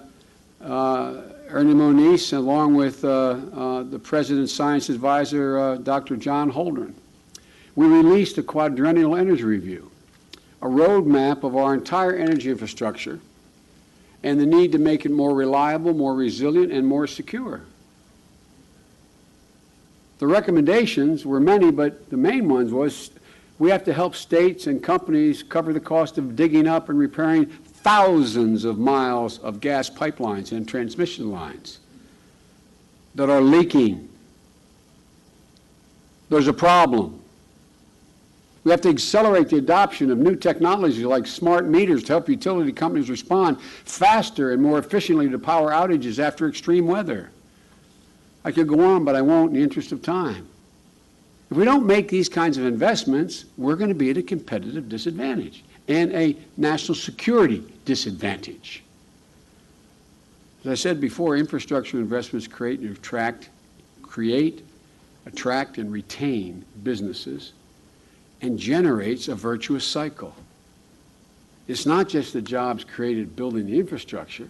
[SPEAKER 7] Moniz, along with the President's Science Advisor, Dr. John Holdren, we released a quadrennial energy review, a roadmap of our entire energy infrastructure and the need to make it more reliable, more resilient, and more secure. The recommendations were many, but the main ones was we have to help states and companies cover the cost of digging up and repairing thousands of miles of gas pipelines and transmission lines that are leaking. There's a problem. We have to accelerate the adoption of new technologies like smart meters to help utility companies respond faster and more efficiently to power outages after extreme weather. I could go on, but I won't in the interest of time. If we don't make these kinds of investments, we're going to be at a competitive disadvantage and a national security disadvantage. As I said before, infrastructure investments create, attract, and retain businesses and generates a virtuous cycle. It's not just the jobs created building the infrastructure.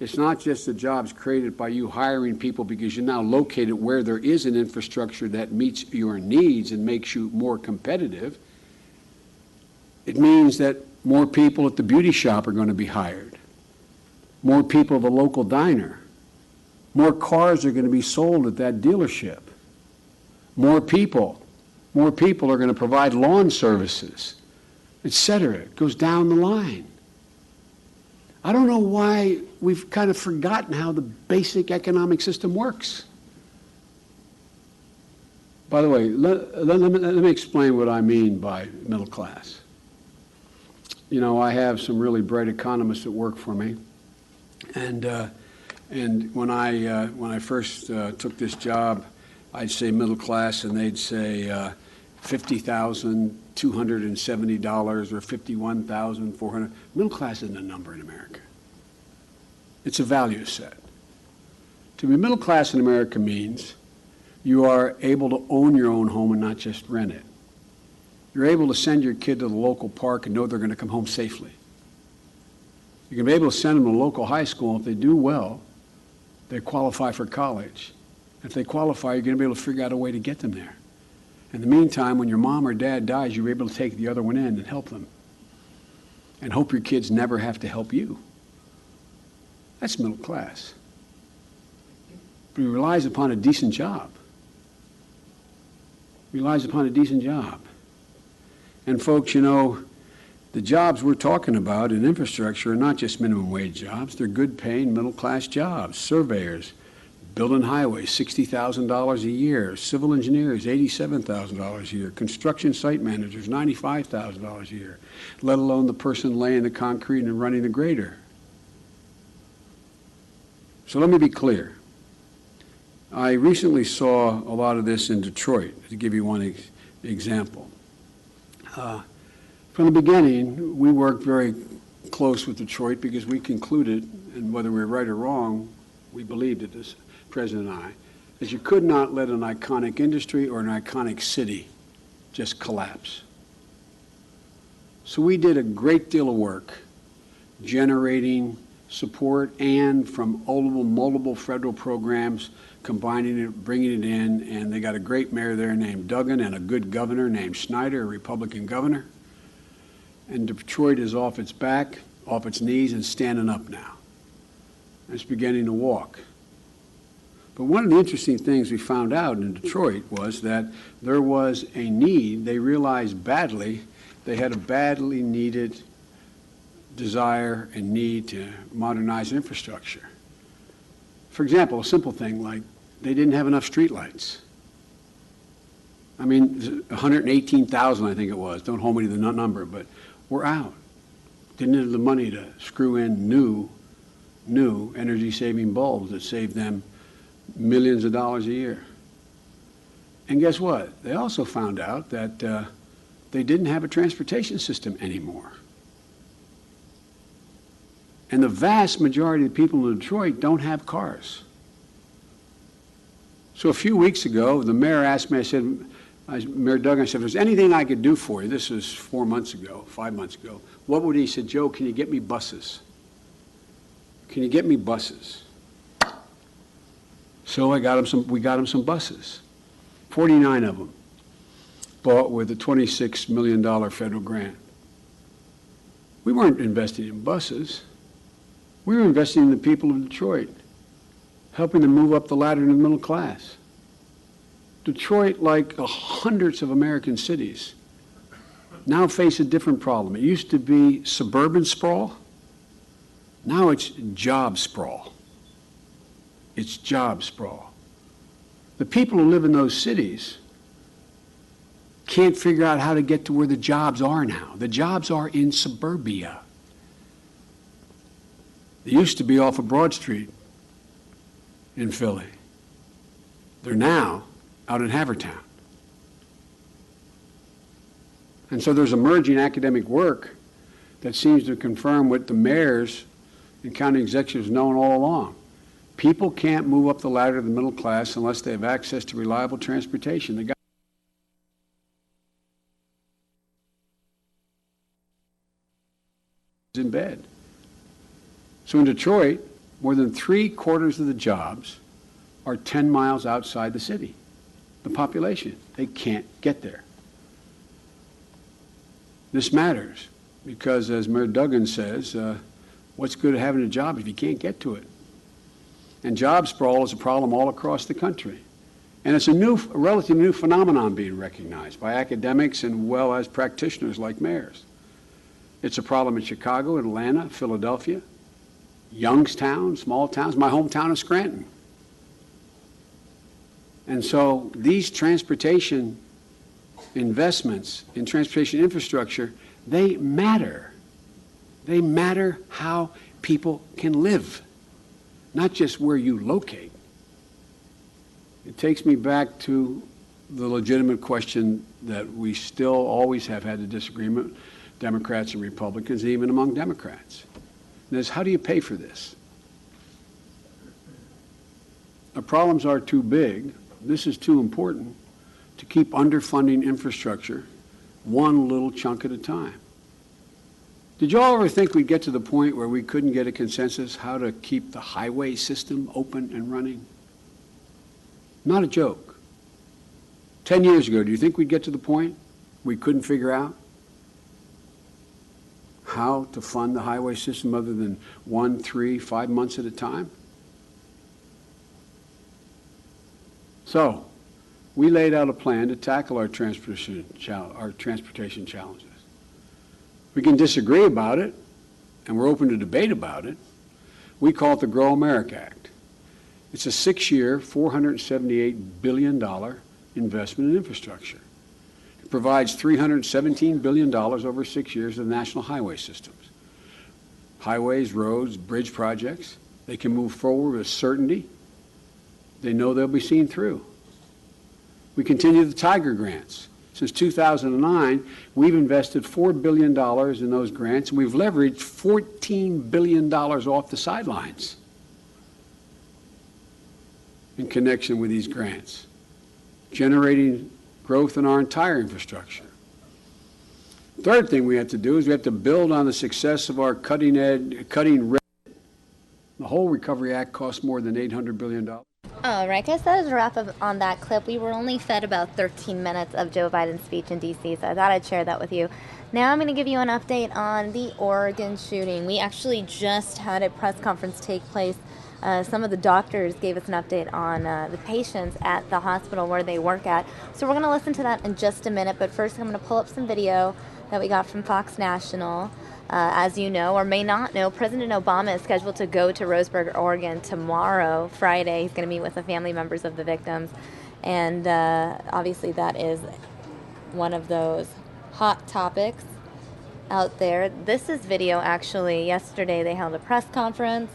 [SPEAKER 7] It's not just the jobs created by you hiring people because you're now located where there is an infrastructure that meets your needs and makes you more competitive. It means that more people at the beauty shop are going to be hired, more people at the local diner, more cars are going to be sold at that dealership, more people are going to provide lawn services, etc. It goes down the line. I don't know why we've kind of forgotten how the basic economic system works. By the way, let me explain what I mean by middle class. You know, I have some really bright economists that work for me, and when I first took this job, I'd say middle class, and they'd say $50,270 or $51,400. Middle class isn't a number in America. It's a value set. To be middle class in America means you are able to own your own home and not just rent it. You're able to send your kid to the local park and know they're going to come home safely. You're going to be able to send them to a local high school. If they do well, they qualify for college. If they qualify, you're going to be able to figure out a way to get them there. In the meantime, when your mom or dad dies, you're able to take the other one in and help them and hope your kids never have to help you. That's middle class. But it relies upon a decent job. It relies upon a decent job. And folks, you know, the jobs we're talking about in infrastructure are not just minimum wage jobs. They're good paying middle class jobs. Surveyors, building highways, $60,000 a year. Civil engineers, $87,000 a year. Construction site managers, $95,000 a year, let alone the person laying the concrete and running the grader. So let me be clear. I recently saw a lot of this in Detroit, to give you one example. From the beginning, we worked very close with Detroit because we concluded, and whether we were right or wrong, we believed it, as President and I, that you could not let an iconic industry or an iconic city just collapse. So we did a great deal of work generating support and from multiple federal programs, combining it, bringing it in, and they got a great mayor there named Duggan and a good governor named Snyder, a Republican governor. And Detroit is off its back, off its knees, and standing up now. It's beginning to walk. But one of the interesting things we found out in Detroit was that there was a need. They realized badly they had a badly needed desire and need to modernize infrastructure. For example, a simple thing like they didn't have enough streetlights. I mean, 118,000, I think it was. Don't hold me to the number, but we're out. Didn't have the money to screw in new energy-saving bulbs that save them millions of dollars a year. And guess what? They also found out that they didn't have a transportation system anymore. And the vast majority of the people in Detroit don't have cars. So a few weeks ago, the mayor asked me, Mayor Duggan, I said, if there's anything I could do for you, this was 5 months ago, what would he? He said, Joe, can you get me buses? Can you get me buses? So we got him some buses, 49 of them, bought with a $26 million federal grant. We weren't investing in buses. We were investing in the people of Detroit, helping them move up the ladder in the middle class. Detroit, like hundreds of American cities, now face a different problem. It used to be suburban sprawl. Now it's job sprawl. It's job sprawl. The people who live in those cities can't figure out how to get to where the jobs are now. The jobs are in suburbia. They used to be off of Broad Street in Philly. They're now out in Havertown. And so there's emerging academic work that seems to confirm what the mayors and county executives have known all along. People can't move up the ladder of the middle class unless they have access to reliable transportation. They got in bed. So in Detroit, more than 3/4 of the jobs are 10 miles outside the city. The population, they can't get there. This matters because, as Mayor Duggan says, what's good at having a job if you can't get to it? And job sprawl is a problem all across the country. And it's a relatively new phenomenon being recognized by academics and well as practitioners like mayors. It's a problem in Chicago, Atlanta, Philadelphia, Youngstown, small towns, my hometown of Scranton. And so these transportation investments in transportation infrastructure, they matter. They matter how people can live, not just where you locate. It takes me back to the legitimate question that we still always have had a disagreement, Democrats and Republicans, even among Democrats. And is, how do you pay for this? Our problems are too big. This is too important to keep underfunding infrastructure one little chunk at a time. Did you all ever think we'd get to the point where we couldn't get a consensus how to keep the highway system open and running? Not a joke. 10 years ago, do you think we'd get to the point we couldn't figure out how to fund the highway system other than 1, 3, 5 months at a time? So, we laid out a plan to tackle our transportation challenges. We can disagree about it, and we're open to debate about it. We call it the Grow America Act. It's a 6-year, $478 billion investment in infrastructure. It provides $317 billion over 6 years to the national highway systems. Highways, roads, bridge projects, they can move forward with certainty. They know they'll be seen through. We continue the Tiger grants. Since 2009, we've invested $4 billion in those grants, and we've leveraged $14 billion off the sidelines in connection with these grants, generating growth in our entire infrastructure. Third thing we have to do is we have to build on the success of our cutting The whole Recovery Act costs more than $800 billion.
[SPEAKER 13] All right, guys, that is a wrap up on that clip. We were only fed about 13 minutes of Joe Biden's speech in D.C., so I thought I'd share that with you. Now I'm going to give you an update on the Oregon shooting. We actually just had a press conference take place. Some of the doctors gave us an update on the patients at the hospital where they work at. So we're going to listen to that in just a minute, but first I'm going to pull up some video that we got from Fox National. As you know, or may not know, President Obama is scheduled to go to Roseburg, Oregon tomorrow, Friday. He's going to meet with the family members of the victims. And obviously that is one of those hot topics out there. This is video, actually. Yesterday they held a press conference.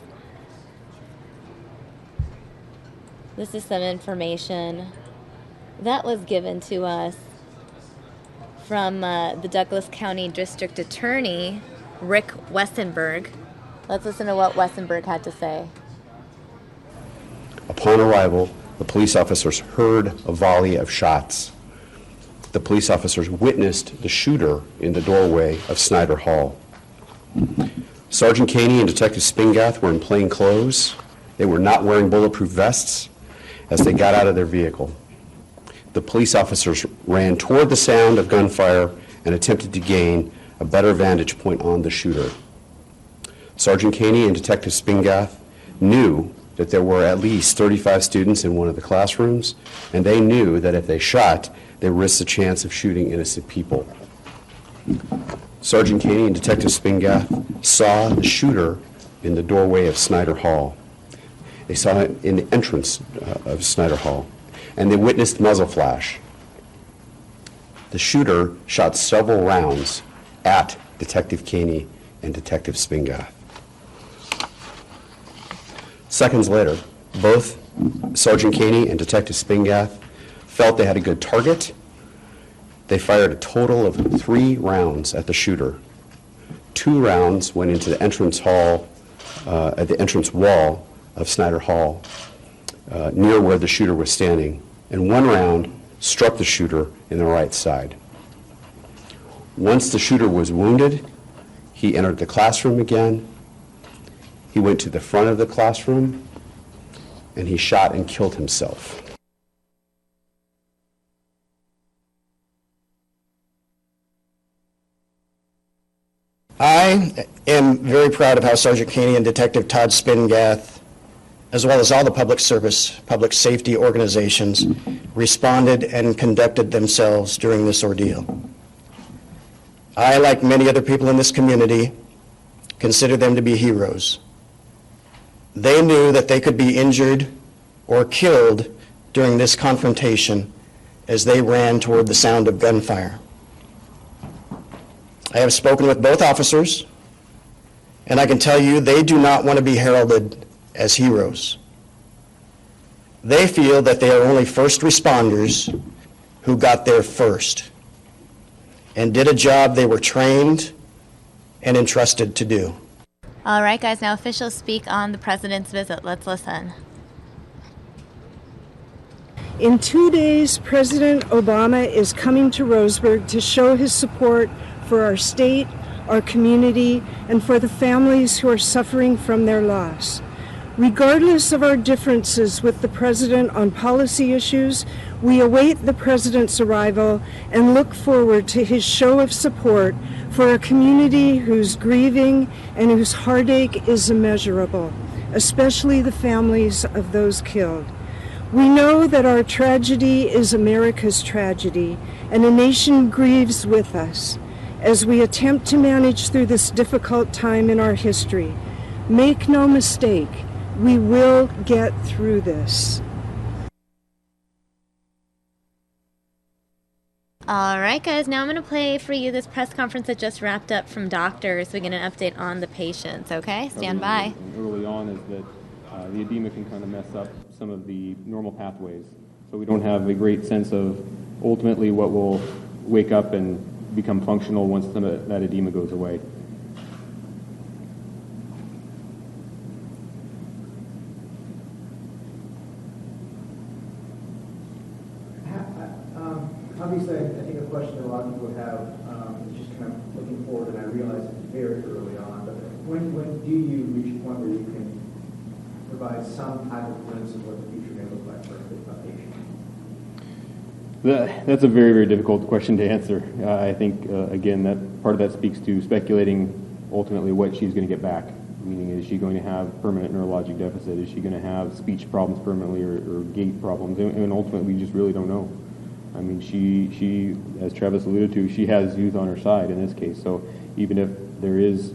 [SPEAKER 13] This is some information that was given to us from the Douglas County District Attorney, Rick Westenberg. Let's listen to what Westenberg had to say.
[SPEAKER 8] Upon arrival, the police officers heard a volley of shots. The police officers witnessed the shooter in the doorway of Snyder Hall. Sergeant Caney and Detective Spingath were in plain clothes. They were not wearing bulletproof vests as they got out of their vehicle. The police officers ran toward the sound of gunfire and attempted to gain a better vantage point on the shooter. Sergeant Caney and Detective Spingath knew that there were at least 35 students in one of the classrooms, and they knew that if they shot, they risked the chance of shooting innocent people. Sergeant Caney and Detective Spingath saw the shooter in the doorway of Snyder Hall. They saw it in the entrance of Snyder Hall, and they witnessed muzzle flash. The shooter shot several rounds at Detective Caney and Detective Spingath. Seconds later, both Sergeant Caney and Detective Spingath felt they had a good target. They fired a total of 3 rounds at the shooter. 2 rounds went into the entrance hall, at the entrance wall of Snyder Hall, near where the shooter was standing, and 1 round struck the shooter in the right side. Once the shooter was wounded, he entered the classroom again. He went to the front of the classroom, and he shot and killed himself.
[SPEAKER 10] I am very proud of how Sergeant Caney and Detective Todd Spingath, as well as all the public safety organizations, responded and conducted themselves during this ordeal. I, like many other people in this community, consider them to be heroes. They knew that they could be injured or killed during this confrontation as they ran toward the sound of gunfire. I have spoken with both officers, and I can tell you they do not want to be heralded as heroes. They feel that they are only first responders who got there first and did a job they were trained and entrusted to do.
[SPEAKER 13] All right, guys, now officials speak on the president's visit. Let's listen.
[SPEAKER 12] In 2 days, President Obama is coming to Roseburg to show his support for our state, our community, and for the families who are suffering from their loss. Regardless of our differences with the president on policy issues, we await the president's arrival and look forward to his show of support for a community whose grieving and whose heartache is immeasurable, especially the families of those killed. We know that our tragedy is America's tragedy, and a nation grieves with us as we attempt to manage through this difficult time in our history. Make no mistake, we will get through this.
[SPEAKER 13] All right, guys, now I'm going to play for you this press conference that just wrapped up from doctors so we get an update on the patients, okay? Stand by.
[SPEAKER 15] Early on is that the edema can kind of mess up some of the normal pathways. So we don't have a great sense of ultimately what will wake up and become functional once some of that edema goes away.
[SPEAKER 20] Obviously, I think a question that a lot of people have is just kind of looking forward, and I realize it's very early on, but when do you reach a point where you can provide some type of glimpse of what the future may look like for a patient?
[SPEAKER 15] That's a very, very difficult question to answer. I think, again, that part of that speaks to speculating ultimately what she's going to get back. Meaning, is she going to have permanent neurologic deficit? Is she going to have speech problems permanently or gait problems? And ultimately, we just really don't know. I mean, she, as Travis alluded to, she has youth on her side in this case. So even if there is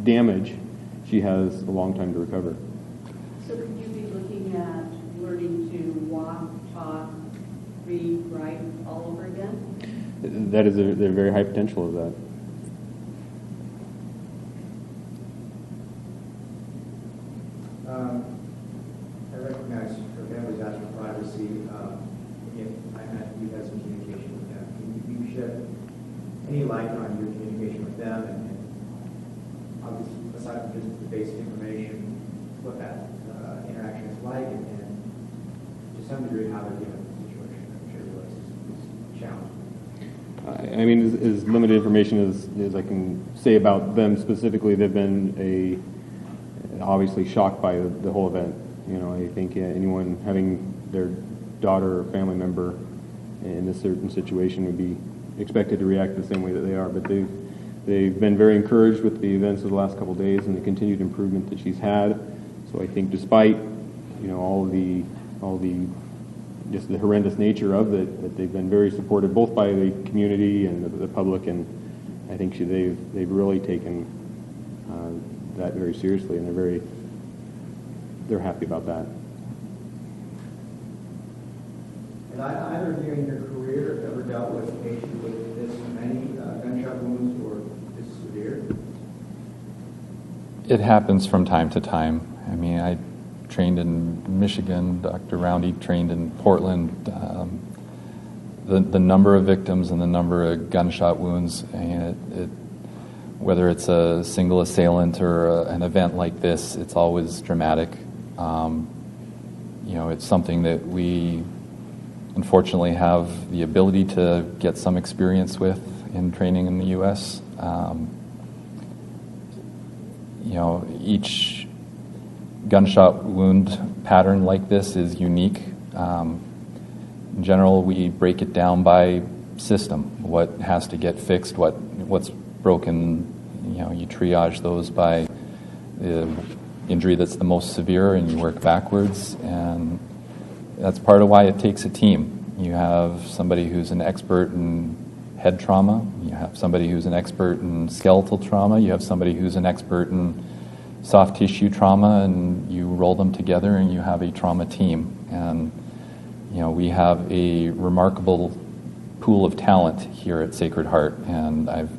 [SPEAKER 15] damage, she has a long time to recover.
[SPEAKER 2] So could you be looking at learning to walk, talk, read, write all over again?
[SPEAKER 15] That is a very high potential of that.
[SPEAKER 20] I recognize her family's asked for privacy. Again, I imagine you've had some communication with them. Can you shed any light on your communication with them and obviously, aside from just the basic information, what that interaction is like and to some degree how they're dealing with the situation? I'm sure it was challenging.
[SPEAKER 15] I mean, as limited information as I can say about them specifically, they've been obviously shocked by the whole event. You know, I think anyone having their daughter or family member in this certain situation would be expected to react the same way that they are. But they've been very encouraged with the events of the last couple of days and the continued improvement that she's had. So I think despite, you know, all the just the horrendous nature of it, that they've been very supported both by the community and the public, and I think they've really taken that very seriously, and they're happy about that.
[SPEAKER 20] And either of you in your career ever dealt with a patient with this many gunshot wounds or this severe?
[SPEAKER 5] It happens from time to time. I mean, I trained in Michigan, Dr. Roundy trained in Portland. The number of victims and the number of gunshot wounds, and whether it's a single assailant or an event like this, it's always dramatic. You know, it's something that we unfortunately have the ability to get some experience with in training in the U.S. You know, each gunshot wound pattern like this is unique. In general, we break it down by system. What has to get fixed, what's broken, you know, you triage those by the injury that's the most severe and you work backwards, and that's part of why it takes a team. You have somebody who's an expert in head trauma, you have somebody who's an expert in skeletal trauma, you have somebody who's an expert in soft tissue trauma, and you roll them together and you have a trauma team. And you know, we have a remarkable pool of talent here at Sacred Heart, and I've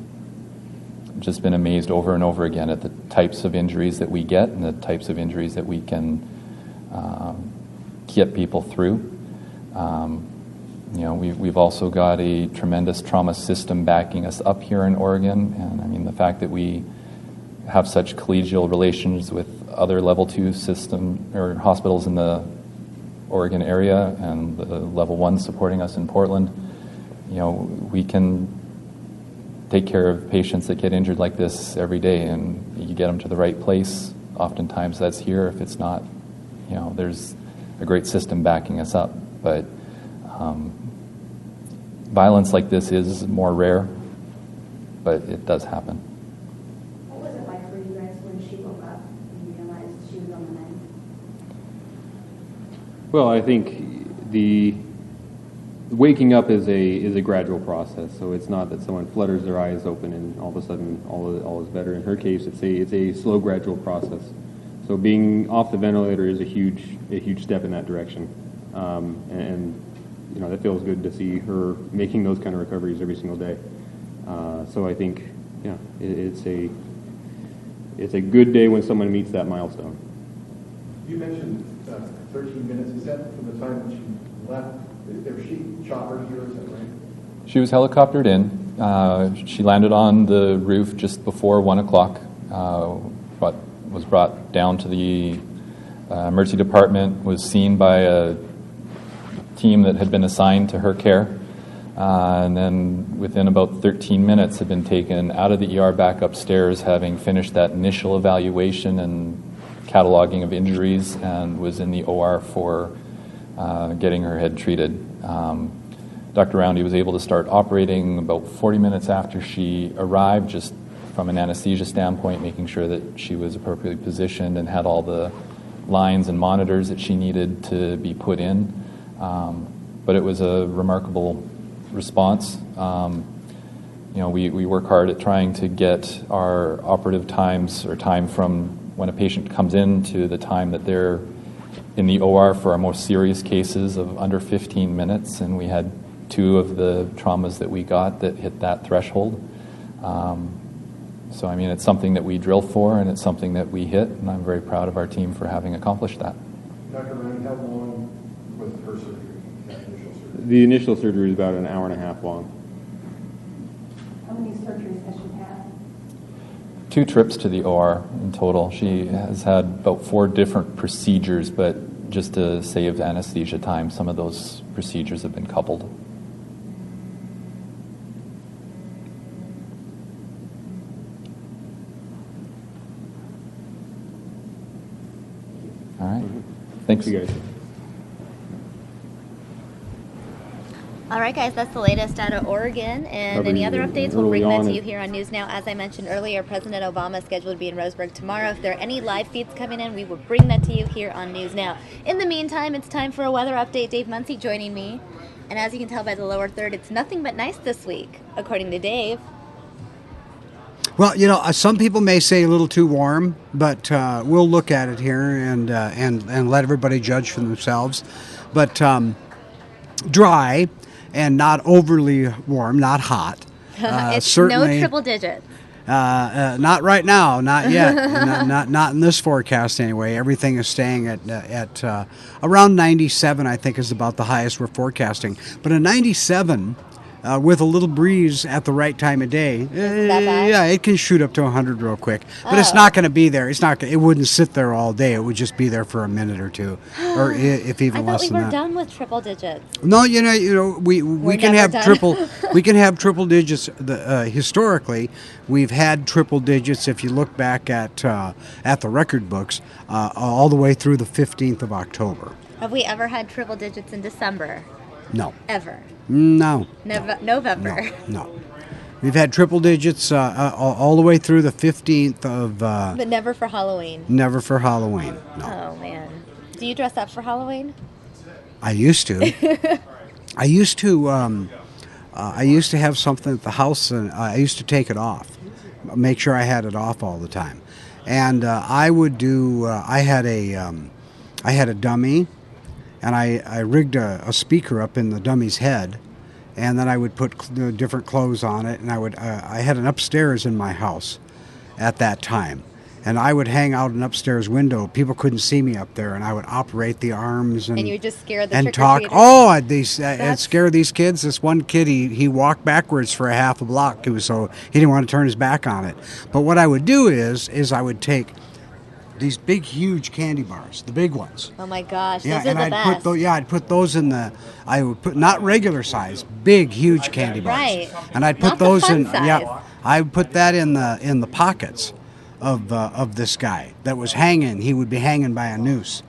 [SPEAKER 5] just been amazed over and over again at the types of injuries that we get and the types of injuries that we can get people through. You know, we've also got a tremendous trauma system backing us up here in Oregon, and I mean the fact that we have such collegial relations with other level 2 system or hospitals in the Oregon area and the level 1 supporting us in Portland, you know, we can take care of patients that get injured like this every day, and you get them to the right place. Oftentimes that's here. If it's not, you know, there's a great system backing us up. But violence like this is more rare, but it does happen.
[SPEAKER 2] What was it like for you guys when she woke up and you realized she was on the mend?
[SPEAKER 15] Well, I think the waking up is a gradual process. So it's not that someone flutters their eyes open and all of a sudden all is better. In her case, it's a slow, gradual process. So being off the ventilator is a huge step in that direction, and you know, that feels good to see her making those kind of recoveries every single day. So I think, yeah, it's a good day when someone meets that milestone.
[SPEAKER 20] You mentioned 13 minutes. Is that from the time that she left? Was she choppered here? Is that right?
[SPEAKER 5] She was helicoptered in. She landed on the roof just before 1 o'clock, but was brought down to the emergency department, was seen by a team that had been assigned to her care, and then within about 13 minutes had been taken out of the ER back upstairs, having finished that initial evaluation and cataloging of injuries and was in the OR for getting her head treated. Dr. Roundy was able to start operating about 40 minutes after she arrived, just from an anesthesia standpoint, making sure that she was appropriately positioned and had all the lines and monitors that she needed to be put in. But it was a remarkable response. We work hard at trying to get our operative times, or time from when a patient comes in to the time that they're in the OR for our most serious cases, of under 15 minutes, and we had 2 of the traumas that we got that hit that threshold. So, I mean, it's something that we drill for, and it's something that we hit, and I'm very proud of our team for having accomplished that.
[SPEAKER 9] Dr. Ryan, how long was her surgery, that initial surgery?
[SPEAKER 15] The initial surgery was about an hour and a half long.
[SPEAKER 2] How many surgeries has she had?
[SPEAKER 5] 2 trips to the OR in total. She has had about 4 different procedures, but just to save anesthesia time, some of those procedures have been coupled. All right. Thanks.
[SPEAKER 15] You guys.
[SPEAKER 13] All right, guys, that's the latest out of Oregon. And any other updates, we'll bring that to you here on News Now. As I mentioned earlier, President Obama is scheduled to be in Roseburg tomorrow. If there are any live feeds coming in, we will bring that to you here on News Now. In the meantime, it's time for a weather update. Dave Muncy joining me. And as you can tell by the lower third, it's nothing but nice this week, according to Dave.
[SPEAKER 14] Well, some people may say a little too warm, but we'll look at it here and let everybody judge for themselves. But dry and not overly warm, not hot.
[SPEAKER 13] It's
[SPEAKER 14] certainly,
[SPEAKER 13] no triple digit.
[SPEAKER 14] Not right now, not yet. not in this forecast anyway. Everything is staying at around 97, I think, is about the highest we're forecasting. But a 97 with a little breeze at the right time of day, yeah, it can shoot up to 100 real quick. But it's not going to be there. It wouldn't sit there all day. It would just be there for a minute or two, or if even less than that.
[SPEAKER 13] I thought we were done with triple digits.
[SPEAKER 14] No, we can have we can have triple digits. Historically, we've had triple digits. If you look back at the record books, all the way through the 15th of October.
[SPEAKER 13] Have we ever had triple digits in December?
[SPEAKER 14] No.
[SPEAKER 13] Ever?
[SPEAKER 14] No.
[SPEAKER 13] November?
[SPEAKER 14] No. We've had triple digits all the way through the 15th of...
[SPEAKER 13] but never for Halloween?
[SPEAKER 14] Never for Halloween, no.
[SPEAKER 13] Oh, man. Do you dress up for Halloween?
[SPEAKER 14] I used to. I used to have something at the house, and I used to take it off. Make sure I had it off all the time. And I would do... I had a dummy, and I rigged a speaker up in the dummy's head, and then I would put different clothes on it, and I had an upstairs in my house at that time, and I would hang out an upstairs window. People couldn't see me up there, and I would operate the arms and
[SPEAKER 13] you would just scare the
[SPEAKER 14] and talk. Oh, I'd scare these kids. This one kid, he walked backwards for a half a block. He didn't want to turn his back on it. But what I would do is I would take these big, huge candy bars, the big ones.
[SPEAKER 13] Oh my gosh,
[SPEAKER 14] yeah,
[SPEAKER 13] those are
[SPEAKER 14] and
[SPEAKER 13] the
[SPEAKER 14] I'd
[SPEAKER 13] best.
[SPEAKER 14] I'd put those in I would put not regular size, big, huge candy bars.
[SPEAKER 13] Right.
[SPEAKER 14] And I'd put
[SPEAKER 13] Not the
[SPEAKER 14] those
[SPEAKER 13] fun
[SPEAKER 14] in.
[SPEAKER 13] size.
[SPEAKER 14] Yeah, I would put that in the pockets of this guy that was hanging. He would be hanging by a noose.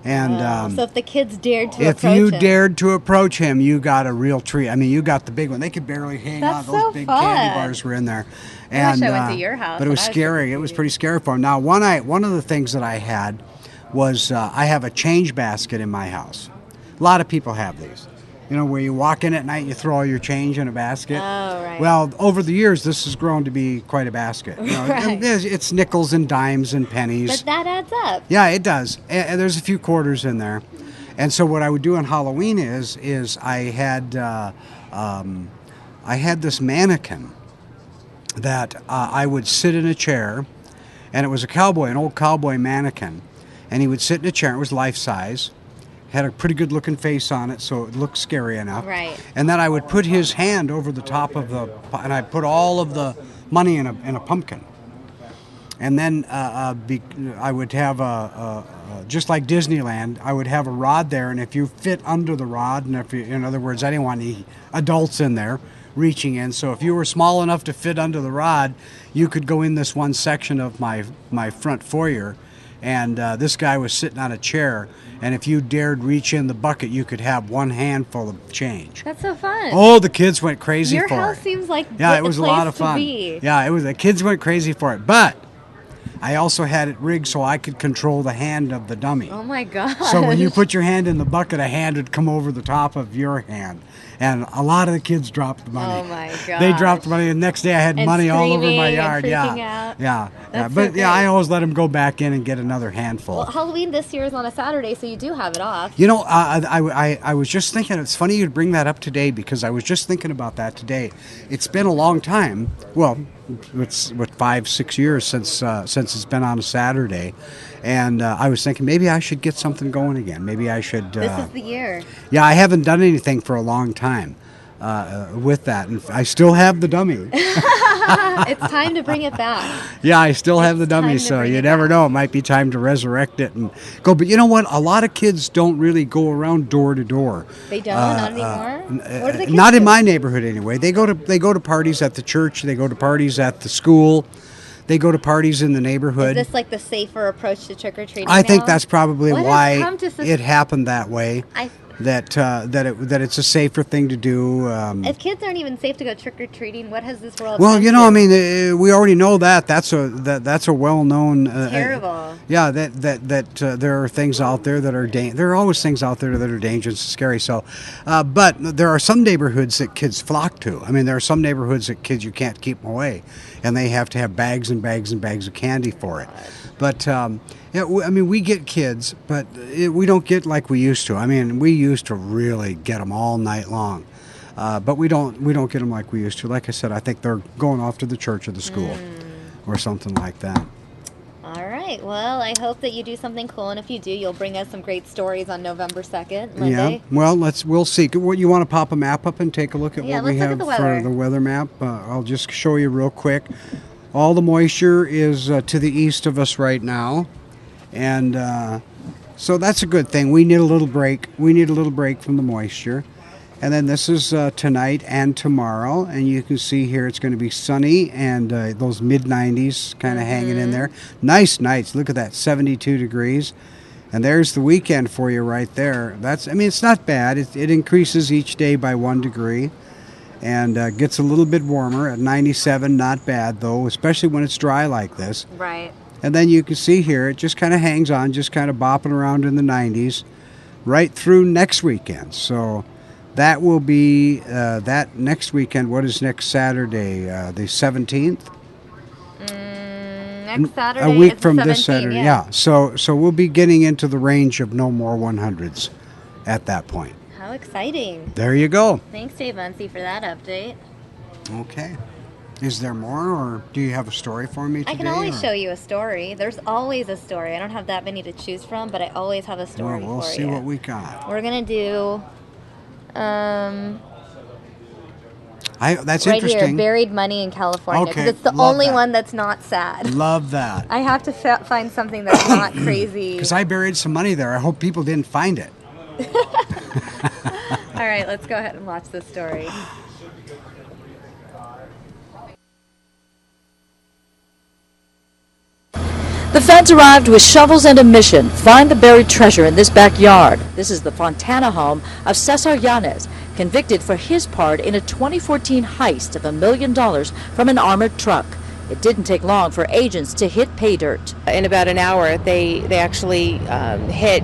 [SPEAKER 14] And
[SPEAKER 13] so if the kids dared to
[SPEAKER 14] if
[SPEAKER 13] approach
[SPEAKER 14] you
[SPEAKER 13] him.
[SPEAKER 14] dared to approach him, you got a real treat. I mean, you got the big one. They could barely hang on.
[SPEAKER 13] That's
[SPEAKER 14] Those
[SPEAKER 13] so
[SPEAKER 14] big
[SPEAKER 13] fun.
[SPEAKER 14] candy bars were in there.
[SPEAKER 13] I wish I went to your house
[SPEAKER 14] But it was
[SPEAKER 13] when I was
[SPEAKER 14] scary. It was pretty scary for him. Now, one of the things that I had was I have a change basket in my house. A lot of people have these. Where you walk in at night and you throw all your change in a basket.
[SPEAKER 13] Oh, right.
[SPEAKER 14] Well, over the years, this has grown to be quite a basket.
[SPEAKER 13] Right.
[SPEAKER 14] It's nickels and dimes and pennies.
[SPEAKER 13] But that adds up.
[SPEAKER 14] Yeah, it does. And there's a few quarters in there. And so what I would do on Halloween is I had this mannequin that I would sit in a chair, and it was an old cowboy mannequin, and he would sit in a chair. It was life size, had a pretty good looking face on it, so it looked scary enough.
[SPEAKER 13] Right.
[SPEAKER 14] And then I would put his hand over the top of and I'd put all of the money in a pumpkin. And then I would have just like Disneyland, I would have a rod there, and if you fit under the rod, and in other words, I didn't want any adults in there reaching in, so if you were small enough to fit under the rod, you could go in this one section of my front foyer, And this guy was sitting on a chair, and if you dared reach in the bucket, you could have one handful of change.
[SPEAKER 13] That's so fun.
[SPEAKER 14] Oh, the kids went crazy
[SPEAKER 13] Your
[SPEAKER 14] for
[SPEAKER 13] house
[SPEAKER 14] it.
[SPEAKER 13] seems like
[SPEAKER 14] Yeah, it was
[SPEAKER 13] the
[SPEAKER 14] a lot
[SPEAKER 13] place
[SPEAKER 14] of
[SPEAKER 13] to
[SPEAKER 14] fun.
[SPEAKER 13] be.
[SPEAKER 14] Yeah, it was. The kids went crazy for it, but I also had it rigged so I could control the hand of the dummy.
[SPEAKER 13] Oh my god!
[SPEAKER 14] So when you put your hand in the bucket, a hand would come over the top of your hand. And a lot of the kids dropped the money.
[SPEAKER 13] Oh my god!
[SPEAKER 14] They dropped the money, and the next day I had
[SPEAKER 13] And
[SPEAKER 14] money all over my
[SPEAKER 13] screaming
[SPEAKER 14] yard.
[SPEAKER 13] and
[SPEAKER 14] Yeah,
[SPEAKER 13] freaking out.
[SPEAKER 14] yeah,
[SPEAKER 13] That's
[SPEAKER 14] But
[SPEAKER 13] so
[SPEAKER 14] yeah, I
[SPEAKER 13] great.
[SPEAKER 14] always let them go back in and get another handful.
[SPEAKER 13] Well, Halloween this year is on a Saturday, so you do have it off.
[SPEAKER 14] You know, I was just thinking, it's funny you'd bring that up today, because I was just thinking about that today. It's been a long time. Well, it's 5-6 years since it's been on a Saturday. And I was thinking maybe I should get something going again. Maybe I should.
[SPEAKER 13] This is the year.
[SPEAKER 14] Yeah, I haven't done anything for a long time with that. And I still have the dummy.
[SPEAKER 13] It's time to bring it back.
[SPEAKER 14] Yeah, I still have the
[SPEAKER 13] time
[SPEAKER 14] dummy,
[SPEAKER 13] to
[SPEAKER 14] so
[SPEAKER 13] bring
[SPEAKER 14] you
[SPEAKER 13] it
[SPEAKER 14] never know. It might be time to resurrect it and go. But you know what? A lot of kids don't really go around door to door.
[SPEAKER 13] They don't, not anymore. What do the kids
[SPEAKER 14] Not in
[SPEAKER 13] do?
[SPEAKER 14] my neighborhood anyway. They go to parties at the church. They go to parties at the school. They go to parties in the neighborhood.
[SPEAKER 13] Is this like the safer approach to trick or treating?
[SPEAKER 14] I think that's probably
[SPEAKER 13] What has
[SPEAKER 14] why
[SPEAKER 13] come to
[SPEAKER 14] it happened that way. That it's a safer thing to do.
[SPEAKER 13] If kids aren't even safe to go trick or treating, what has this world?
[SPEAKER 14] Well,
[SPEAKER 13] come
[SPEAKER 14] you know,
[SPEAKER 13] to?
[SPEAKER 14] I mean, we already know that. That's a well-known.
[SPEAKER 13] Terrible.
[SPEAKER 14] Yeah, that there are things out there that are there are always things out there that are dangerous and scary. So, but there are some neighborhoods that kids flock to. I mean, there are some neighborhoods that kids you can't keep them away, and they have to have bags and bags and bags of candy for it. But yeah, I mean, we get kids, but we don't get like we used to. I mean, we used to really get them all night long, but we don't get them like we used to. Like I said, I think they're going off to the church or the school or something like that.
[SPEAKER 13] All right. Well, I hope that you do something cool, and if you do, you'll bring us some great stories on November 2nd, Monday.
[SPEAKER 14] Yeah. Well, we'll see. What you want to pop a map up and take a look at
[SPEAKER 13] Yeah,
[SPEAKER 14] what we
[SPEAKER 13] let's
[SPEAKER 14] have
[SPEAKER 13] look at the weather.
[SPEAKER 14] for the weather map. I'll just show you real quick. All the moisture is to the east of us right now, and so that's a good thing. We need a little break. We need a little break from the moisture. And then this is tonight and tomorrow, and you can see here it's going to be sunny and those mid-90s kind of hanging in there. Nice nights. Look at that, 72 degrees. And there's the weekend for you right there. I mean, it's not bad. It increases each day by 1 degree and gets a little bit warmer at 97. Not bad, though, especially when it's dry like this.
[SPEAKER 13] Right.
[SPEAKER 14] And then you can see here, it just kind of hangs on, just kind of bopping around in the 90s right through next weekend. So that will be that next weekend. What is next Saturday? The 17th?
[SPEAKER 13] Next Saturday
[SPEAKER 14] A week
[SPEAKER 13] is
[SPEAKER 14] from
[SPEAKER 13] the 17th,
[SPEAKER 14] this Saturday,
[SPEAKER 13] yeah.
[SPEAKER 14] So we'll be getting into the range of no more 100s at that point.
[SPEAKER 13] How exciting.
[SPEAKER 14] There you go.
[SPEAKER 13] Thanks, Dave Muncie, for that update.
[SPEAKER 14] Okay. Is there more, or do you have a story for me today?
[SPEAKER 13] I can always
[SPEAKER 14] or?
[SPEAKER 13] show you a story. There's always a story. I don't have that many to choose from, but I always have a story
[SPEAKER 14] Well, we'll
[SPEAKER 13] for
[SPEAKER 14] see
[SPEAKER 13] you.
[SPEAKER 14] what we got.
[SPEAKER 13] We're going to do...
[SPEAKER 14] That's
[SPEAKER 13] right
[SPEAKER 14] interesting.
[SPEAKER 13] here, buried money in California. 'Cause
[SPEAKER 14] Okay,
[SPEAKER 13] it's the
[SPEAKER 14] love
[SPEAKER 13] only
[SPEAKER 14] that.
[SPEAKER 13] one that's not sad.
[SPEAKER 14] Love that.
[SPEAKER 13] I have to find something that's not crazy.
[SPEAKER 14] Because I buried some money there. I hope people didn't find it.
[SPEAKER 13] All right, let's go ahead and watch this story.
[SPEAKER 16] The feds arrived with shovels and a mission. Find the buried treasure in this backyard. This is the Fontana home of Cesar Yanez, convicted for his part in a 2014 heist of $1 million from an armored truck. It didn't take long for agents to hit pay dirt.
[SPEAKER 17] In about an hour, they actually hit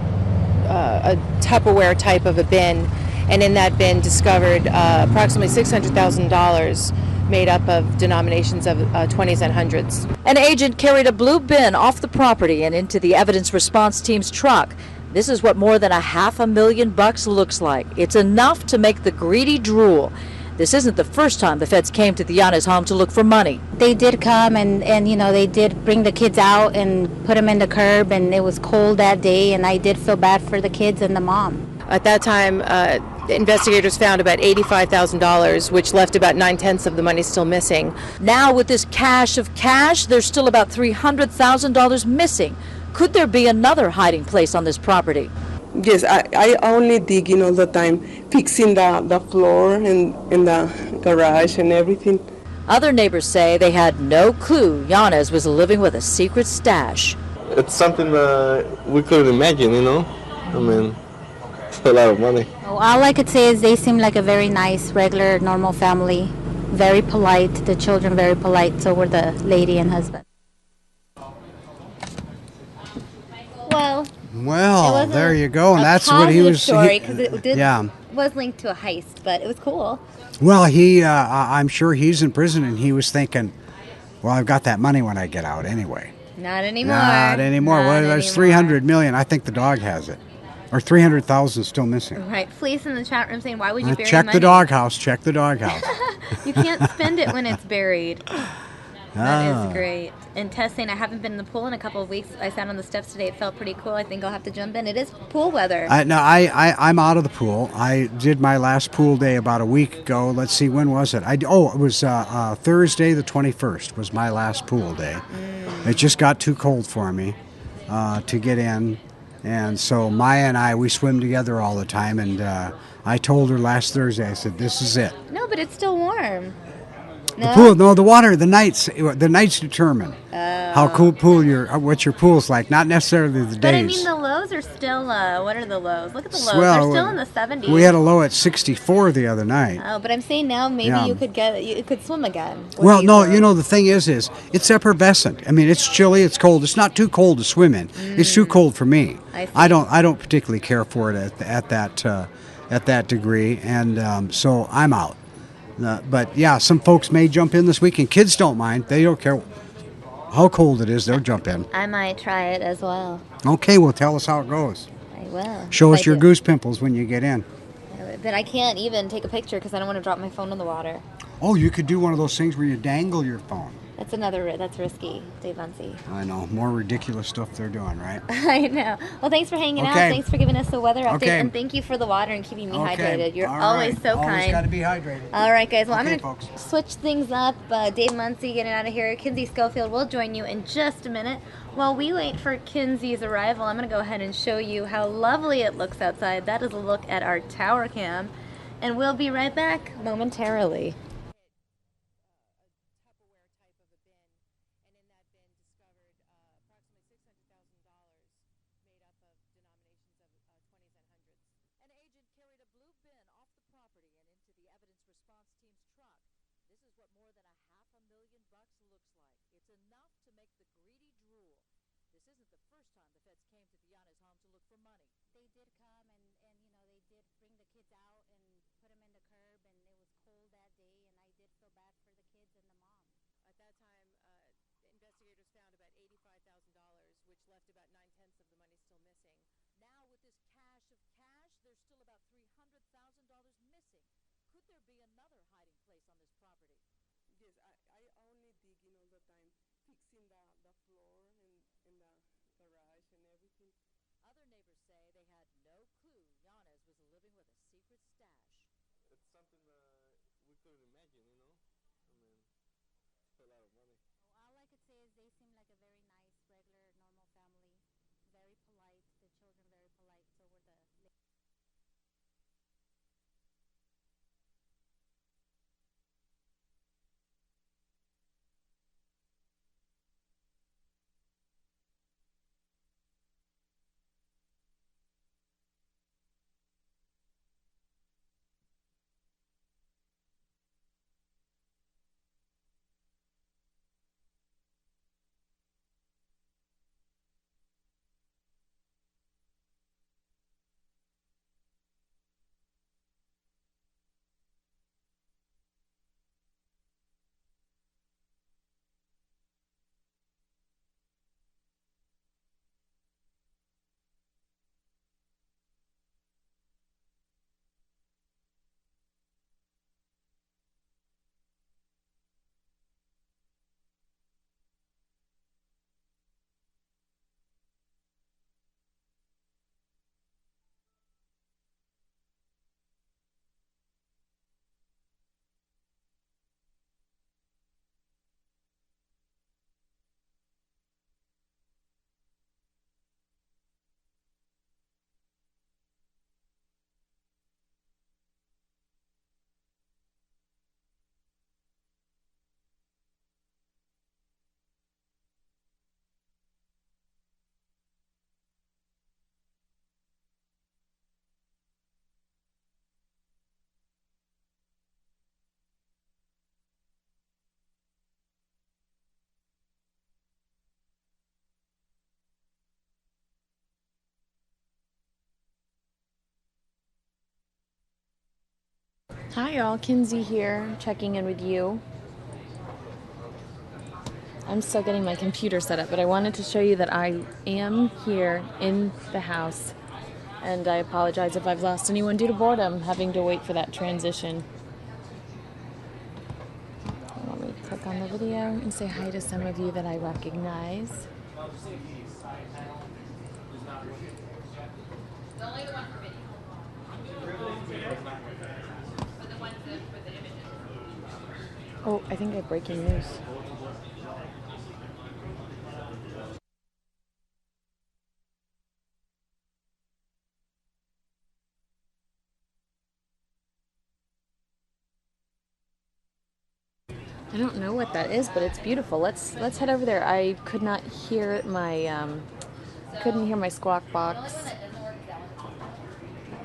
[SPEAKER 17] a Tupperware type of a bin, and in that bin discovered approximately $600,000 made up of denominations of 20s and 100s.
[SPEAKER 16] An agent carried a blue bin off the property and into the evidence response team's truck. This is what more than $500,000 looks like. It's enough to make the greedy drool. This isn't the first time the feds came to the Yanez home to look for money.
[SPEAKER 18] They did come and you know, they did bring the kids out and put them in the curb, and it was cold that day, and I did feel bad for the kids and the mom.
[SPEAKER 17] At that time, investigators found about $85,000, which left about 9/10 of the money still missing.
[SPEAKER 16] Now with this cache of cash, there's still about $300,000 missing. Could there be another hiding place on this property?
[SPEAKER 22] Yes, I only digging all the time, fixing the floor and the garage and everything.
[SPEAKER 16] Other neighbors say they had no clue Yanez was living with a secret stash.
[SPEAKER 11] it's something we couldn't imagine, you know? I mean, it's a lot of money.
[SPEAKER 18] Oh, all I could say is they seem like a very nice, regular, normal family. Very polite. The children very polite. So were the lady and husband.
[SPEAKER 13] Well,
[SPEAKER 14] Well, there you go, and that's what he was.
[SPEAKER 13] Story because it did
[SPEAKER 14] yeah.
[SPEAKER 13] was linked to a heist, but it was cool.
[SPEAKER 14] Well, I'm sure he's in prison, and he was thinking, well, I've got that money when I get out anyway.
[SPEAKER 13] Not anymore.
[SPEAKER 14] Not anymore.
[SPEAKER 13] Not
[SPEAKER 14] Well, there's
[SPEAKER 13] anymore.
[SPEAKER 14] 300 million. I think the dog has it, or 300,000 still missing.
[SPEAKER 13] Right, Fleece in the chat room saying, "Why would you bury
[SPEAKER 14] Check
[SPEAKER 13] money?
[SPEAKER 14] the doghouse. Check the doghouse.
[SPEAKER 13] You can't spend it when it's buried." That
[SPEAKER 14] Ah.
[SPEAKER 13] is great. And Tess saying, "I haven't been in the pool in a couple of weeks. I sat on the steps today. It felt pretty cool. I think I'll have to jump in. It is pool weather."
[SPEAKER 14] I'm out of the pool. I did my last pool day about a week ago. Let's see, when was it? It was Thursday the 21st was my last pool day. It just got too cold for me to get in. And so Maya and we swim together all the time. And I told her last Thursday, I said, this is it.
[SPEAKER 13] No, but it's still warm.
[SPEAKER 14] The pool, no, the water, the nights determine how cool what your pool's like, not necessarily the days.
[SPEAKER 13] But I mean, the lows are still, what are the lows? Look at the lows.
[SPEAKER 14] Well,
[SPEAKER 13] they're still in the 70s.
[SPEAKER 14] We had a low at 64 the other night.
[SPEAKER 13] Oh, but I'm saying now maybe
[SPEAKER 14] Yeah.
[SPEAKER 13] you could swim again.
[SPEAKER 14] Well, no, the thing is it's effervescent. I mean, it's chilly, it's cold. It's not too cold to swim in. It's too cold for me. I don't particularly care for it at that degree, and so I'm out. But yeah, some folks may jump in this weekend. Kids don't mind; they don't care how cold it is. They'll jump in.
[SPEAKER 13] I might try it as well.
[SPEAKER 14] Okay, well, tell us how it goes.
[SPEAKER 13] I will.
[SPEAKER 14] Show
[SPEAKER 13] If
[SPEAKER 14] us
[SPEAKER 13] I
[SPEAKER 14] your
[SPEAKER 13] do.
[SPEAKER 14] goose pimples when you get in.
[SPEAKER 13] But I can't even take a picture because I don't want to drop my phone in the water.
[SPEAKER 14] Oh, you could do one of those things where you dangle your phone.
[SPEAKER 13] That's risky, Dave Muncie.
[SPEAKER 14] I know, more ridiculous stuff they're doing, right?
[SPEAKER 13] I know. Well, thanks for hanging out.
[SPEAKER 14] Okay.
[SPEAKER 13] Thanks for giving us the weather update.
[SPEAKER 14] Okay.
[SPEAKER 13] And thank you for the water and keeping me
[SPEAKER 14] Okay.
[SPEAKER 13] hydrated. You're
[SPEAKER 14] All
[SPEAKER 13] always
[SPEAKER 14] right.
[SPEAKER 13] so kind.
[SPEAKER 14] Always got to be hydrated.
[SPEAKER 13] All right, guys. Well,
[SPEAKER 14] Okay,
[SPEAKER 13] I'm going
[SPEAKER 14] folks.
[SPEAKER 13] to switch things up. Dave Muncie getting out of here. Kinsey Schofield will join you in just a minute. While we wait for Kinsey's arrival, I'm going to go ahead and show you how lovely it looks outside. That is a look at our tower cam. And we'll be right back momentarily.
[SPEAKER 18] They did come and they did bring the kids out and put them in the curb, and it was cold that day, and I did feel bad for the kids and the mom.
[SPEAKER 17] At that time, investigators found about $85,000, which left about 9/10 of the money still missing. Now, with this cache of cash, there's still about $300,000 missing. Could there be another hiding place on this property?
[SPEAKER 22] Yes, I only digging all the time, fixing the floor in the garage and everything.
[SPEAKER 16] Other neighbors say they had no clue Yanez was living with a secret stash.
[SPEAKER 11] It's something we couldn't imagine, you know? I mean, it's a lot of money.
[SPEAKER 18] All I could say is they seem like a very nice, regular, normal family. Very polite. The children very polite. So were the
[SPEAKER 1] Hi all, Kinsey here, checking in with you. I'm still getting my computer set up, but I wanted to show you that I am here in the house, and I apologize if I've lost anyone due to boredom, having to wait for that transition. Let me click on the video and say hi to some of you that I recognize. Oh, I think I have breaking news. I don't know what that is, but it's beautiful. Let's head over there. I could not hear my couldn't hear my squawk box.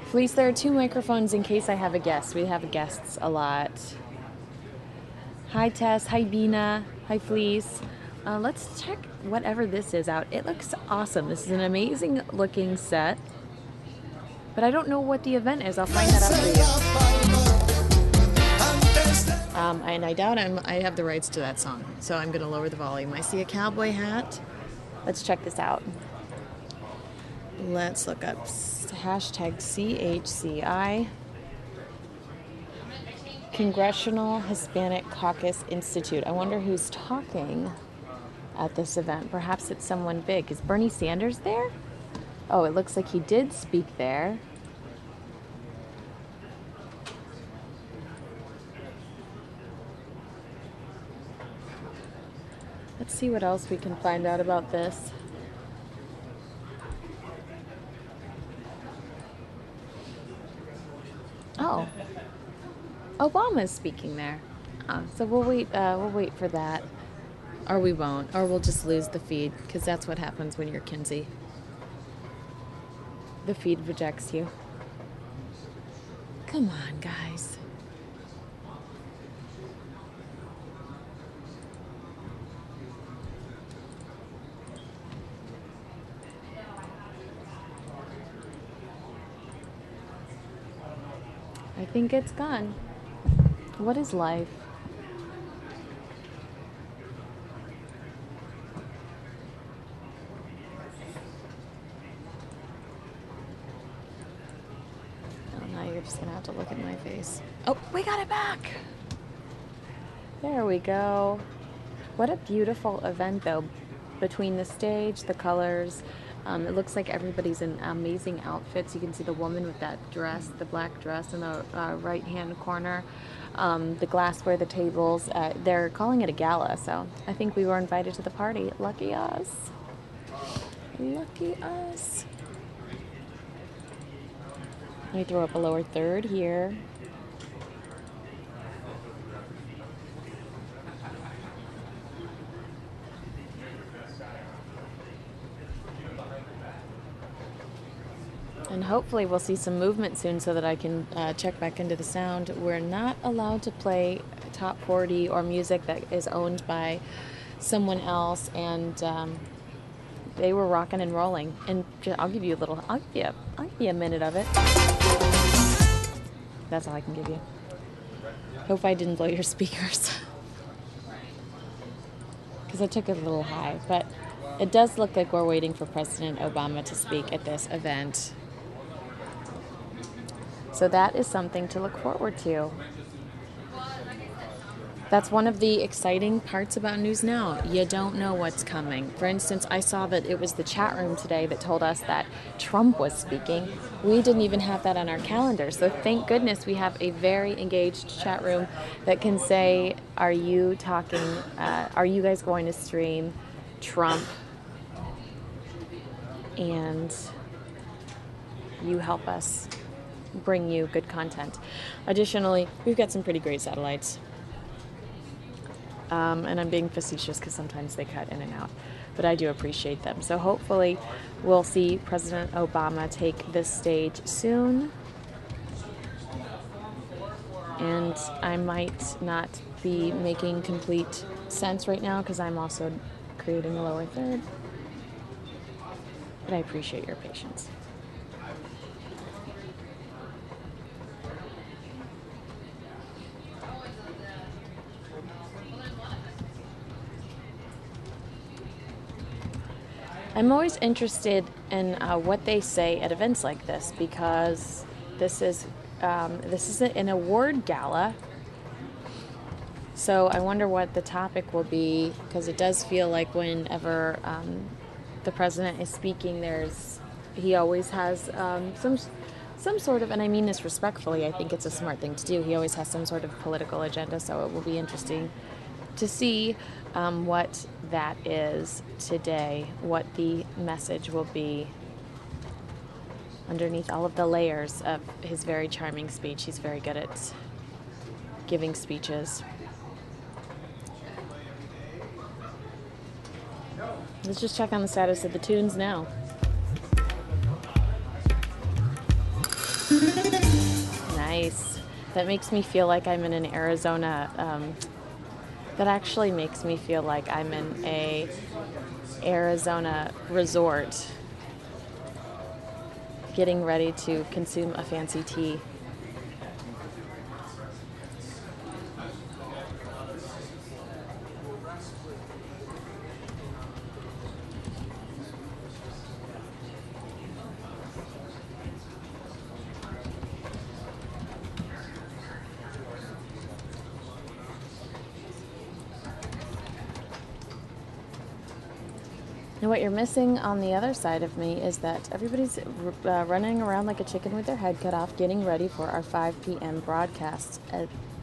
[SPEAKER 1] Fleece, there are 2 microphones in case I have a guest. We have guests a lot. Hi Tess, hi Bina, hi Fleece. Let's check whatever this is out. It looks awesome. This is an amazing looking set, but I don't know what the event is. I'll find that out for you. And I doubt I have the rights to that song, so I'm going to lower the volume. I see a cowboy hat. Let's check this out. Let's look up hashtag CHCI. Congressional Hispanic Caucus Institute. I wonder who's talking at this event. Perhaps it's someone big. Is Bernie Sanders there? Oh, it looks like he did speak there. Let's see what else we can find out about this. Oh, Obama's speaking there. Oh, so we'll wait for that. Or we won't. Or we'll just lose the feed, because that's what happens when you're Kinsey. The feed rejects you. Come on, guys. I think it's gone. What is life? Oh, now you're just gonna have to look at my face. Oh, we got it back! There we go. What a beautiful event, though. Between the stage, the colors, it looks like everybody's in amazing outfits. You can see the woman with that dress, the black dress in the right-hand corner. The glassware, the tables, they're calling it a gala, so I think we were invited to the party. Lucky us. Lucky us. Let me throw up a lower third here. And hopefully we'll see some movement soon so that I can check back into the sound. We're not allowed to play top 40 or music that is owned by someone else, and they were rocking and rolling. And I'll give you a minute of it. That's all I can give you. Hope I didn't blow your speakers, because I took it a little high. But it does look like we're waiting for President Obama to speak at this event. So that is something to look forward to. That's one of the exciting parts about News Now. You don't know what's coming. For instance, I saw that it was the chat room today that told us that Trump was speaking. We didn't even have that on our calendar. So thank goodness we have a very engaged chat room that can say, are you guys going to stream Trump? And you help us bring you good content. Additionally, we've got some pretty great satellites. And I'm being facetious because sometimes they cut in and out, but I do appreciate them. So hopefully we'll see President Obama take this stage soon. And I might not be making complete sense right now because I'm also creating a lower third. But I appreciate your patience. I'm always interested in what they say at events like this, because this is an award gala. So I wonder what the topic will be, because it does feel like whenever the president is speaking, he always has some sort of, and I mean this respectfully, I think it's a smart thing to do, he always has some sort of political agenda, so it will be interesting to see what that is today, what the message will be underneath all of the layers of his very charming speech. He's very good at giving speeches. Let's just check on the status of the tunes now. Nice. That makes me feel like I'm in an Arizona, that actually makes me feel like I'm in a Arizona resort getting ready to consume a fancy tea. Now what you're missing on the other side of me is that everybody's running around like a chicken with their head cut off, getting ready for our 5 p.m. broadcast.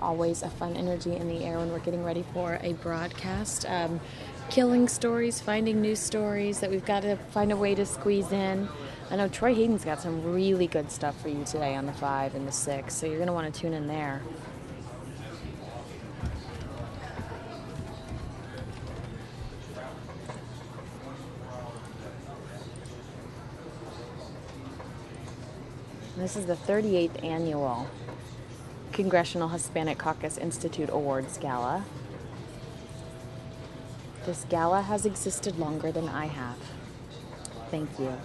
[SPEAKER 1] Always a fun energy in the air when we're getting ready for a broadcast. Killing stories, finding new stories that we've got to find a way to squeeze in. I know Troy Hayden's got some really good stuff for you today on the 5 and the 6, so you're going to want to tune in there. This is the 38th annual Congressional Hispanic Caucus Institute Awards Gala. This gala has existed longer than I have. Thank you.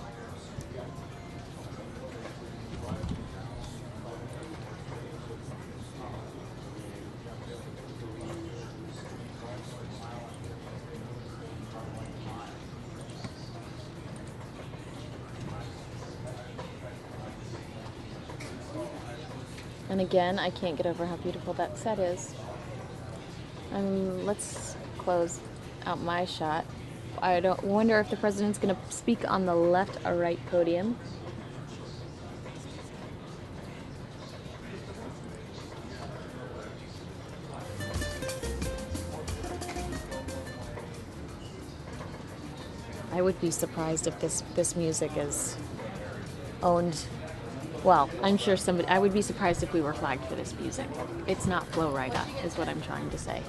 [SPEAKER 1] And again, I can't get over how beautiful that set is. Let's close out my shot. I don't wonder if the president's going to speak on the left or right podium. I would be surprised if this music is owned. Well, I'm sure I would be surprised if we were flagged for this music. It's not Flo Rida, is what I'm trying to say.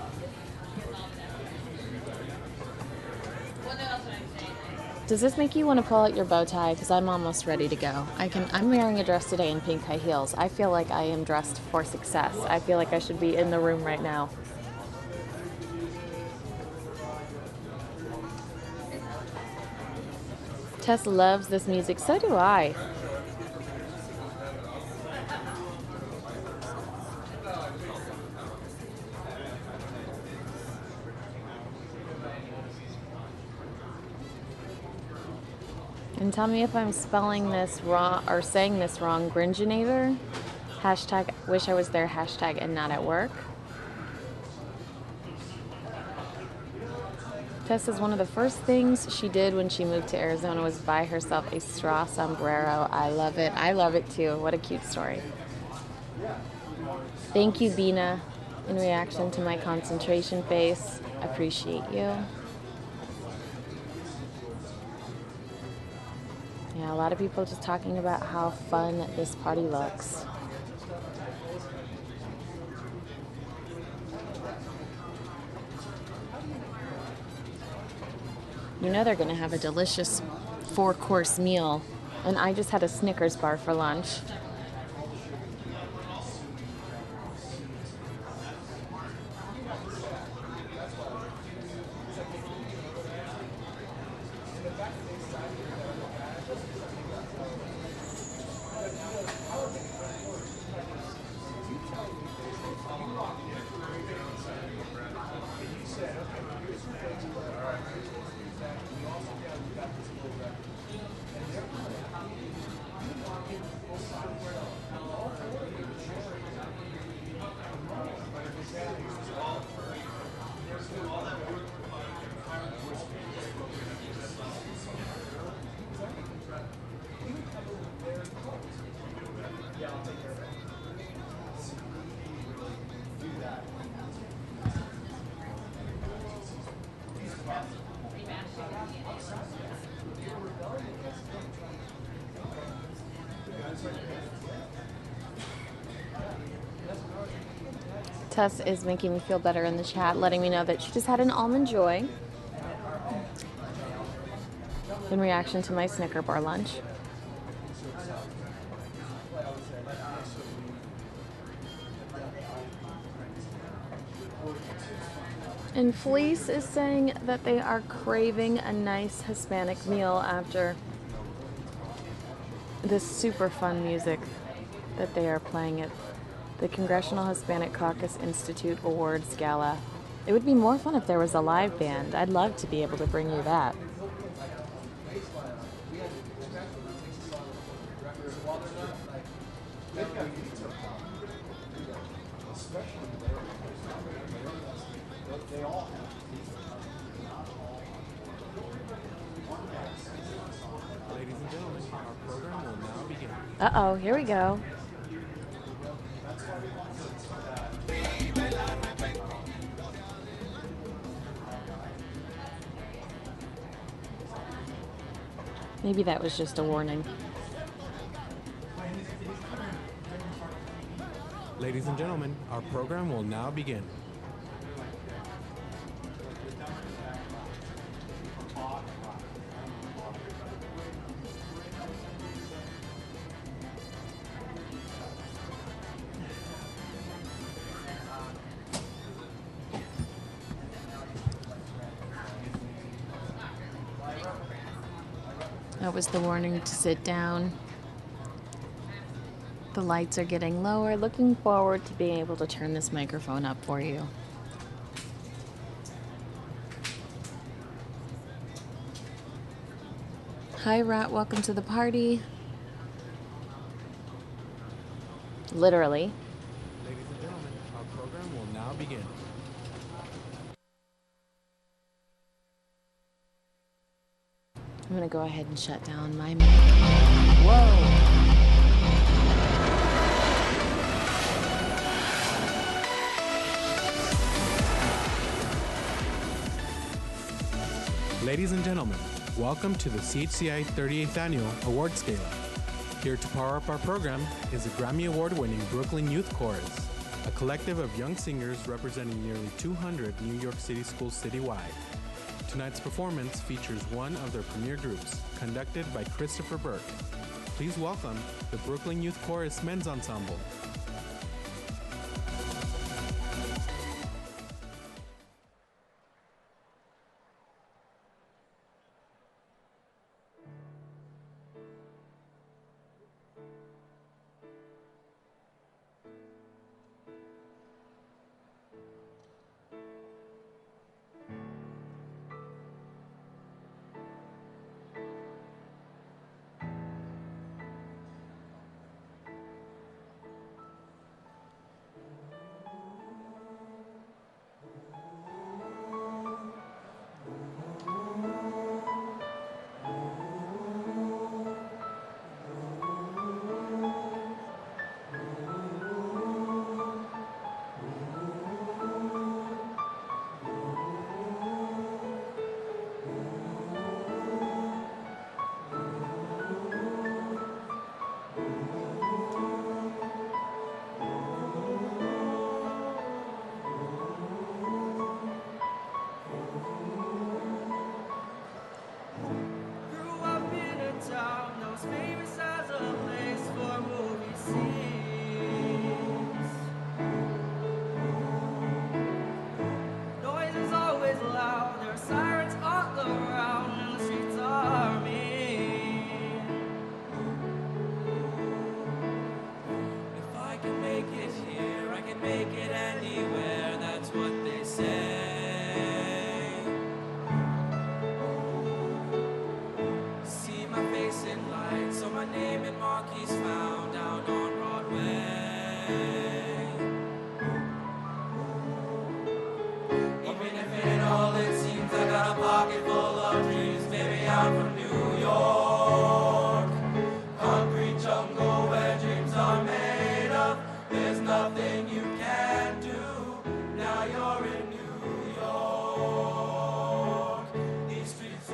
[SPEAKER 1] Does this make you want to pull out your bow tie? Because I'm almost ready to go. I'm wearing a dress today in pink high heels. I feel like I am dressed for success. I feel like I should be in the room right now. Tess loves this music. So do I. And tell me if I'm spelling this wrong or saying this wrong. Gringinator. Hashtag wish I was there. Hashtag and not at work. Tess says one of the first things she did when she moved to Arizona was buy herself a straw sombrero. I love it. I love it too. What a cute story. Thank you, Bina, in reaction to my concentration face. Appreciate you. Yeah, a lot of people just talking about how fun this party looks. You know they're going to have a delicious 4-course meal, and I just had a Snickers bar for lunch. Tess is making me feel better in the chat, letting me know that she just had an almond joy in reaction to my Snicker bar lunch. And Fleece is saying that they are craving a nice Hispanic meal after this super fun music that they are playing at the Congressional Hispanic Caucus Institute Awards Gala. It would be more fun if there was a live band. I'd love to be able to bring you that.
[SPEAKER 4] Ladies and gentlemen, our program will now begin.
[SPEAKER 1] Uh-oh, here we go. Maybe that was just a warning.
[SPEAKER 4] Ladies and gentlemen, our program will now begin.
[SPEAKER 1] That was the warning to sit down. The lights are getting lower. Looking forward to being able to turn this microphone up for you. Hi, Rat. Welcome to the party. Literally.
[SPEAKER 4] Ladies and gentlemen, our program will now begin.
[SPEAKER 1] I'm going to go ahead and shut down my mic. Whoa.
[SPEAKER 4] Ladies and gentlemen, welcome to the CHCI 38th Annual Awards Gala. Here to power up our program is the Grammy Award-winning Brooklyn Youth Chorus, a collective of young singers representing nearly 200 New York City schools citywide. Tonight's performance features one of their premier groups, conducted by Christopher Burke. Please welcome the Brooklyn Youth Chorus Men's Ensemble.
[SPEAKER 19] These streets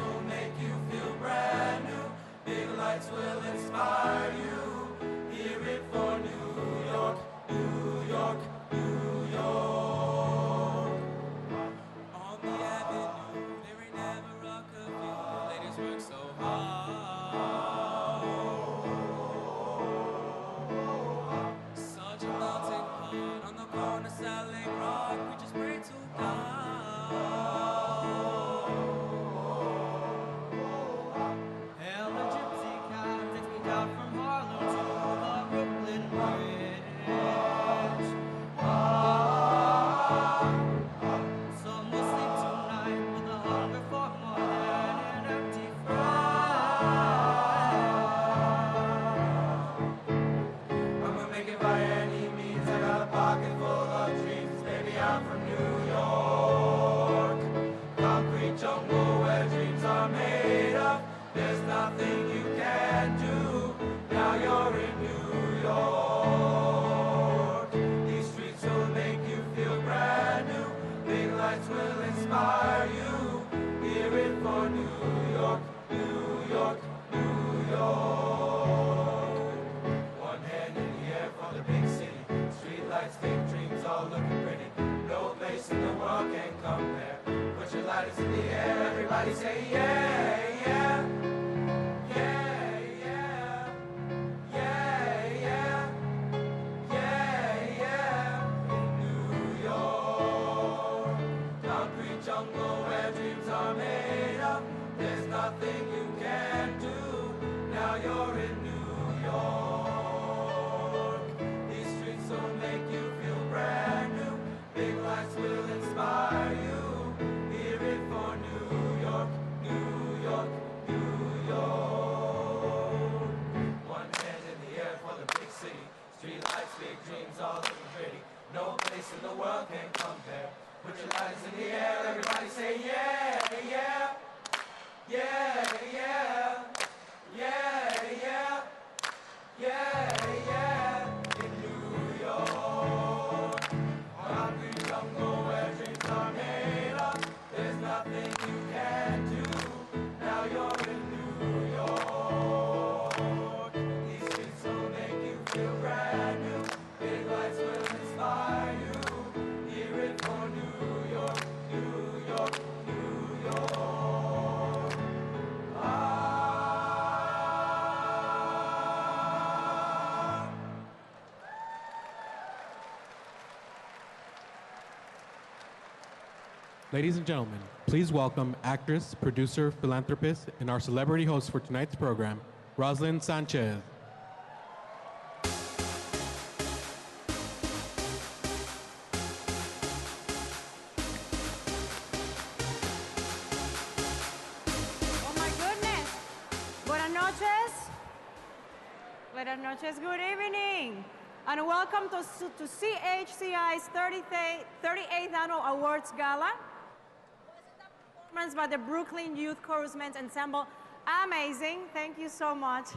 [SPEAKER 6] nothing you can do. Now you're in New York. These streets will make you feel brand new. Big lights will inspire you. Hear it for New York, New York, New York. One hand in the air for the big city. Street lights, big dreams, all looking pretty. No place in the world can compare. Put your lighters in the air, everybody say yeah, yeah. Yeah, yeah. Yeah, yeah. Yeah, yeah. In New York, concrete jungle where dreams are made up. There's nothing you can do. Now you're in New York. These streets will make you feel brand new. Big lights will inspire you. Hear it for New York, New York, New York. One hand in the air for the big city. Street lights, big dreams, all looking pretty. No place in the world can compare. Put your lighters in the air, everybody say yeah, yeah. Yeah, yeah. Yeah, yeah. Yeah, yeah. In New York. Concrete jungle where dreams are made up. There's nothing you can do. Now you're in New York. These streets will make you feel brand new. Big lights will inspire you. Hear it for New York, New York, New York.
[SPEAKER 4] Ladies and gentlemen, please welcome actress, producer, philanthropist, and our celebrity host for tonight's program, Rosalyn Sanchez.
[SPEAKER 19] Oh my goodness. Buenas noches. Buenas noches, good evening. And welcome to CHCI's 38th Annual Awards Gala. Performance by the Brooklyn Youth Chorusmen's Ensemble. Amazing. Thank you so much.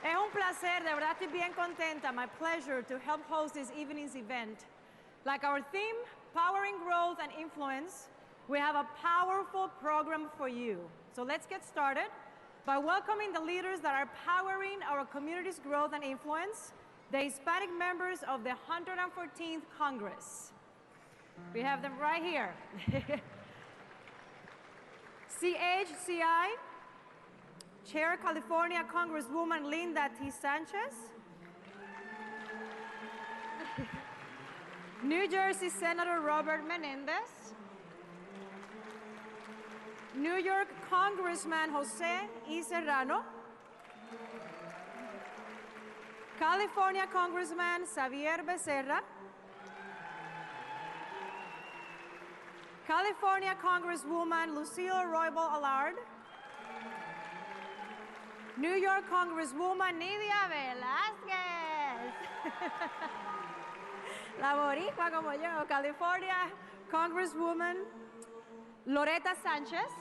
[SPEAKER 19] Es un placer, de verdad estoy bien contenta. My pleasure to help host this evening's event. Like our theme, Powering Growth and Influence, we have a powerful program for you. So let's get started by welcoming the leaders that are powering our community's growth and influence, the Hispanic members of the 114th Congress. We have them right here. CHCI Chair California Congresswoman Linda T. Sanchez. New Jersey Senator Robert Menendez. New York Congressman Jose E. Serrano. California Congressman Xavier Becerra. California Congresswoman Lucille Roybal Allard. New York Congresswoman Nidia Velázquez. La boricua como yo. California Congresswoman Loretta Sanchez.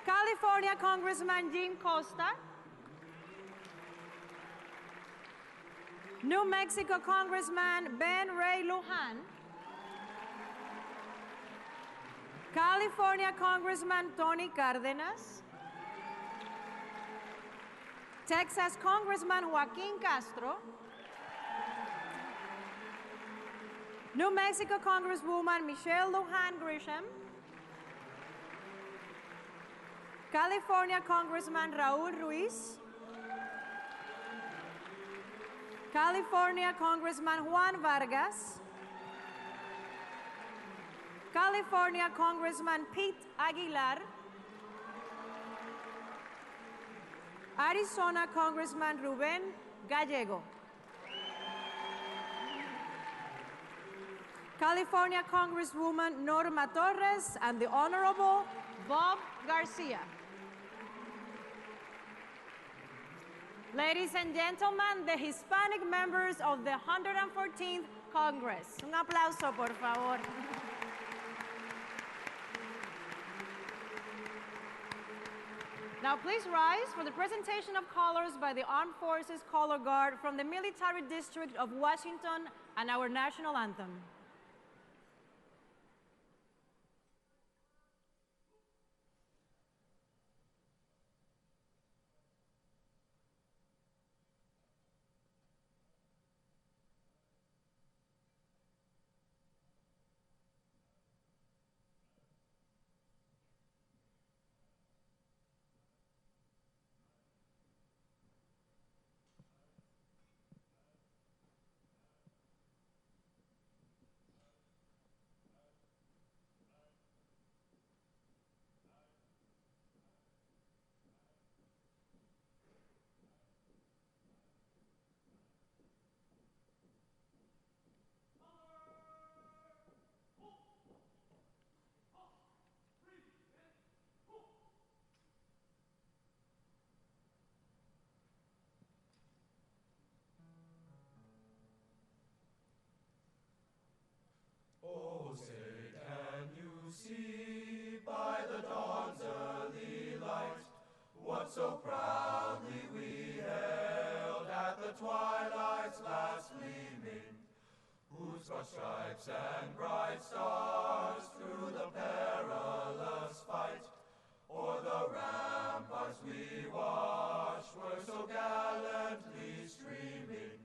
[SPEAKER 19] California Congressman Jim Costa. New Mexico Congressman Ben Ray Lujan. California Congressman Tony Cárdenas. Texas Congressman Joaquin Castro. New Mexico Congresswoman Michelle Lujan Grisham. California Congressman Raúl Ruiz. California Congressman Juan Vargas. California Congressman Pete Aguilar. Arizona Congressman Rubén Gallego. California Congresswoman Norma Torres and the Honorable Bob Garcia. Ladies and gentlemen, the Hispanic members of the 114th Congress. Un aplauso, por favor. Now please rise for the presentation of colors by the Armed Forces Color Guard from the Military District of Washington and our national anthem.
[SPEAKER 6] Oh, say, can you see by the dawn's early light what so proudly we hailed at the twilight's last gleaming, whose broad stripes and bright stars through the perilous fight o'er the ramparts we watched were so gallantly streaming,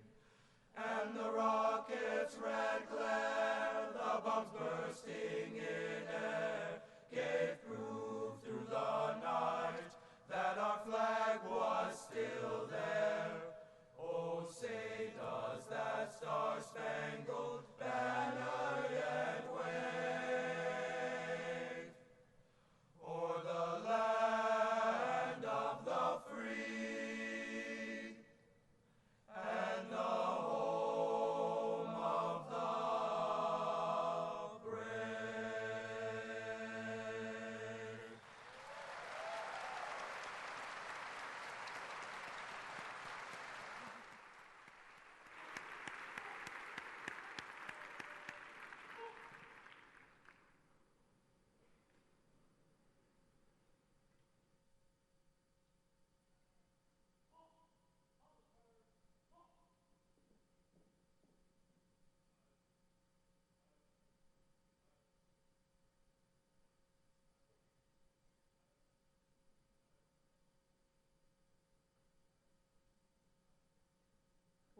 [SPEAKER 6] and the rocket's red glare, the bombs bursting in air, gave proof through the night that our flag was still there. Oh, say, does that star-spangled banner yet wave o'er the land of the free and the home of the brave?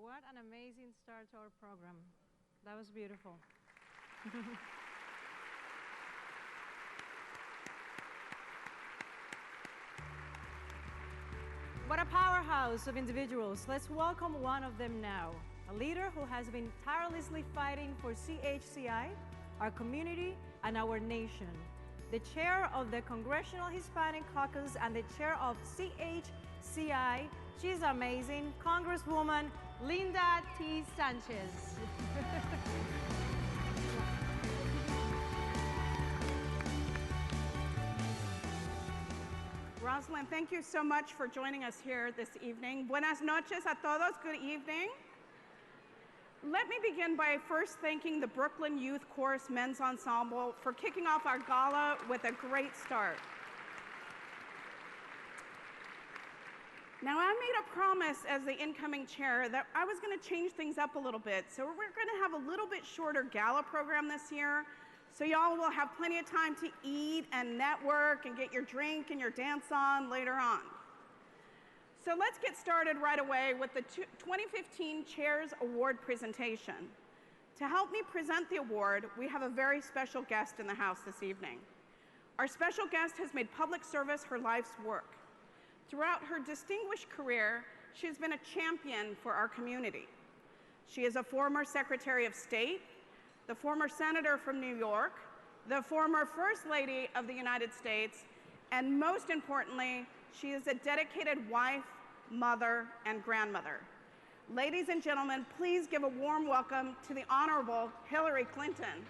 [SPEAKER 19] What an amazing start to our program. That was beautiful. What a powerhouse of individuals. Let's welcome one of them now. A leader who has been tirelessly fighting for CHCI, our community, and our nation. The chair of the Congressional Hispanic Caucus and the chair of CHCI. She's amazing, Congresswoman Linda T. Sanchez.
[SPEAKER 3] Rosalind, thank you so much for joining us here this evening. Buenas noches a todos, good evening. Let me begin by first thanking the Brooklyn Youth Chorus Men's Ensemble for kicking off our gala with a great start. Now, I made a promise as the incoming chair that I was going to change things up a little bit. So we're going to have a little bit shorter gala program this year. So y'all will have plenty of time to eat and network and get your drink and your dance on later on. So let's get started right away with the 2015 Chairs Award presentation. To help me present the award, we have a very special guest in the house this evening. Our special guest has made public service her life's work. Throughout her distinguished career, she has been a champion for our community. She is a former Secretary of State, the former Senator from New York, the former First Lady of the United States, and most importantly, she is a dedicated wife, mother, and grandmother. Ladies and gentlemen, please give a warm welcome to the Honorable Hillary Clinton.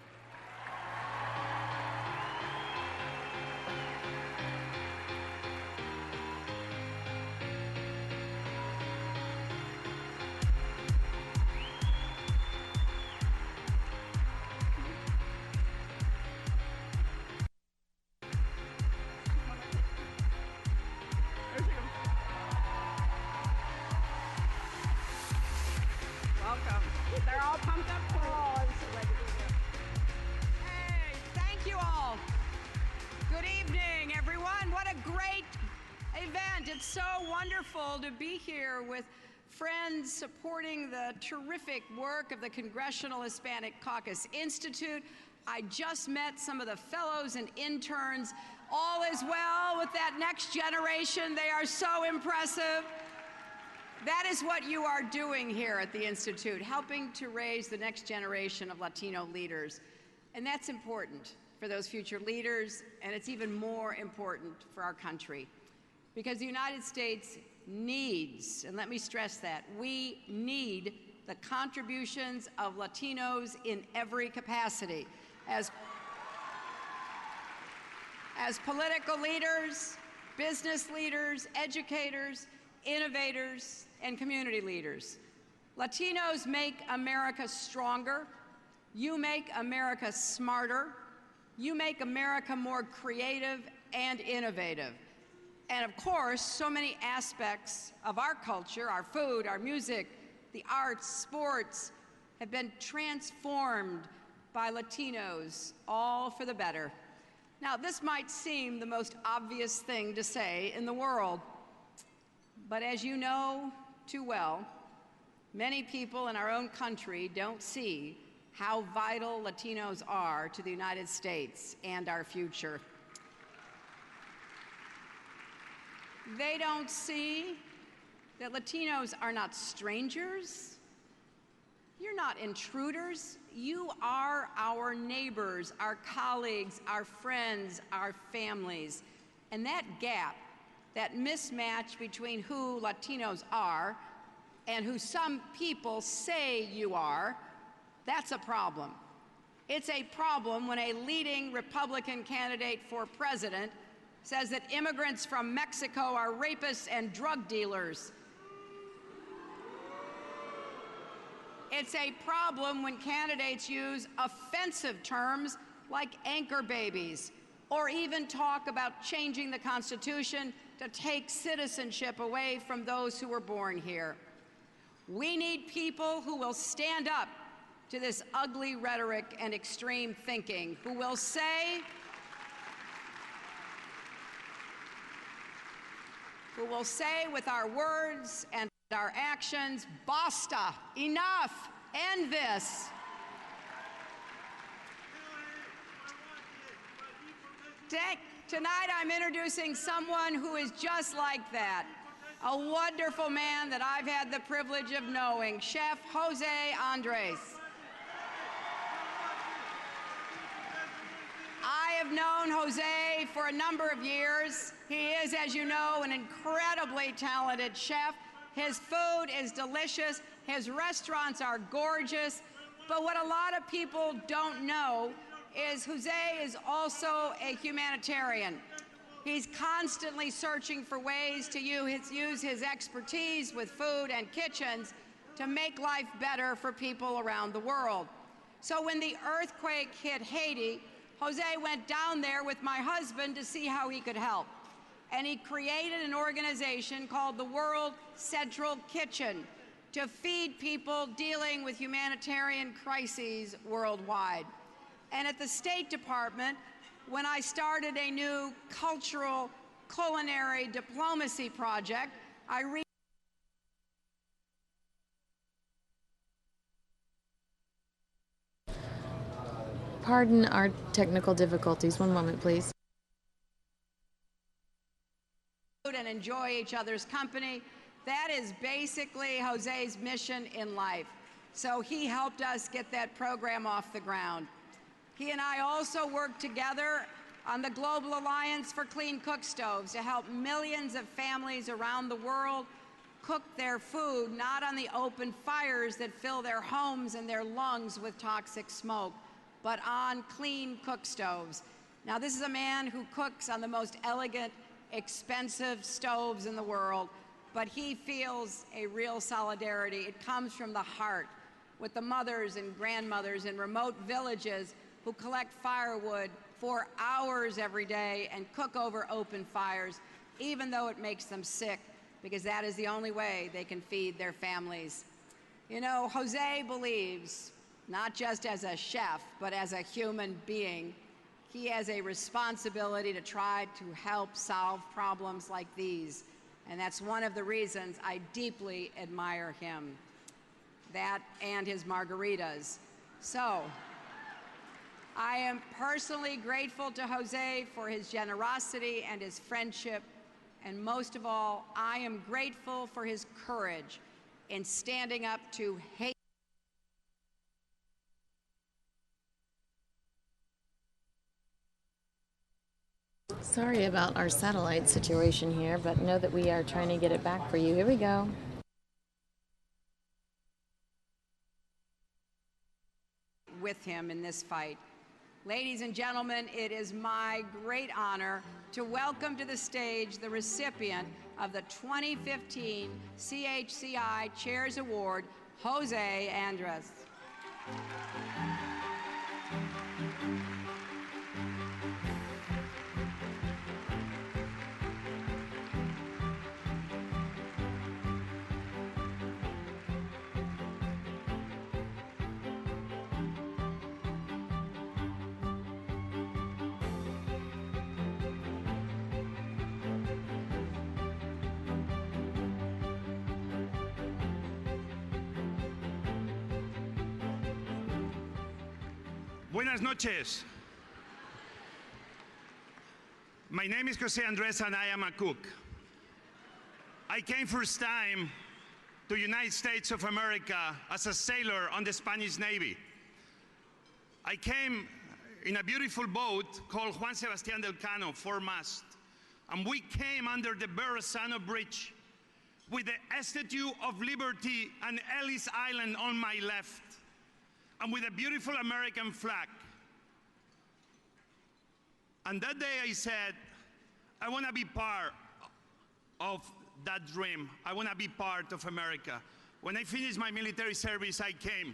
[SPEAKER 7] all. Good evening, everyone. What a great event. It's so wonderful to be here with friends supporting the terrific work of the Congressional Hispanic Caucus Institute. I just met some of the fellows and interns. All is well with that next generation. They are so impressive. That is what you are doing here at the Institute, helping to raise the next generation of Latino leaders. And that's important for those future leaders, and it's even more important for our country. Because the United States needs, and let me stress that, we need the contributions of Latinos in every capacity. As political leaders, business leaders, educators, innovators, and community leaders. Latinos make America stronger. You make America smarter. You make America more creative and innovative. And of course, so many aspects of our culture, our food, our music, the arts, sports, have been transformed by Latinos, all for the better. Now, this might seem the most obvious thing to say in the world, but as you know too well, many people in our own country don't see how vital Latinos are to the United States and our future. They don't see that Latinos are not strangers. You're not intruders. You are our neighbors, our colleagues, our friends, our families. And that gap, that mismatch between who Latinos are and who some people say you are, that's a problem. It's a problem when a leading Republican candidate for president says that immigrants from Mexico are rapists and drug dealers. It's a problem when candidates use offensive terms like anchor babies, or even talk about changing the Constitution to take citizenship away from those who were born here. We need people who will stand up to this ugly rhetoric and extreme thinking, who will say with our words and our actions, basta, enough, end this. Tonight I'm introducing someone who is just like that, a wonderful man that I've had the privilege of knowing, Chef Jose Andres. I have known Jose for a number of years. He is, as you know, an incredibly talented chef. His food is delicious. His restaurants are gorgeous. But what a lot of people don't know is Jose is also a humanitarian. He's constantly searching for ways to use his expertise with food and kitchens to make life better for people around the world. So when the earthquake hit Haiti, Jose went down there with my husband to see how he could help. And he created an organization called the World Central Kitchen to feed people dealing with humanitarian crises worldwide. And at the State Department, when I started a new cultural culinary diplomacy project, I
[SPEAKER 1] Pardon our technical difficulties. One moment, please.
[SPEAKER 7] And enjoy each other's company. That is basically Jose's mission in life. So he helped us get that program off the ground. He and I also worked together on the Global Alliance for Clean Cook Stoves to help millions of families around the world cook their food not on the open fires that fill their homes and their lungs with toxic smoke, but on clean cook stoves. Now, this is a man who cooks on the most elegant, expensive stoves in the world, but he feels a real solidarity. It comes from the heart with the mothers and grandmothers in remote villages who collect firewood for hours every day and cook over open fires, even though it makes them sick, because that is the only way they can feed their families. You know, Jose believes, not just as a chef, but as a human being, he has a responsibility to try to help solve problems like these. And that's one of the reasons I deeply admire him. That and his margaritas. So, I am personally grateful to Jose for his generosity and his friendship. And most of all, I am grateful for his courage in standing up to hate.
[SPEAKER 1] Sorry about our satellite situation here, but know that we are trying to get it back for you. Here we go.
[SPEAKER 7] With him in this fight. Ladies and gentlemen, it is my great honor to welcome to the stage the recipient of the 2015 CHCI Chairs Award, Jose Andres.
[SPEAKER 8] Buenas noches. My name is Jose Andres and I am a cook. I came first time to the United States of America as a sailor on the Spanish Navy. I came in a beautiful boat called Juan Sebastián del Cano, 4-mast, and we came under the Verrazano Bridge with the Statue of Liberty and Ellis Island on my left, and with a beautiful American flag. And that day I said, I want to be part of that dream. I want to be part of America. When I finished my military service, I came.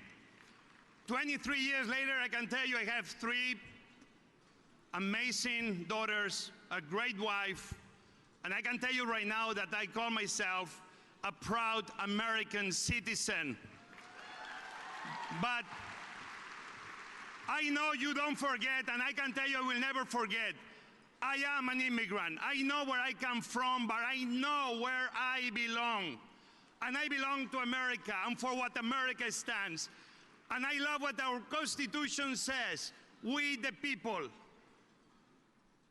[SPEAKER 8] 23 years later, I can tell you I have 3 amazing daughters, a great wife, and I can tell you right now that I call myself a proud American citizen. But I know you don't forget, and I can tell you I will never forget. I am an immigrant. I know where I come from, but I know where I belong. And I belong to America and for what America stands. And I love what our Constitution says, we the people.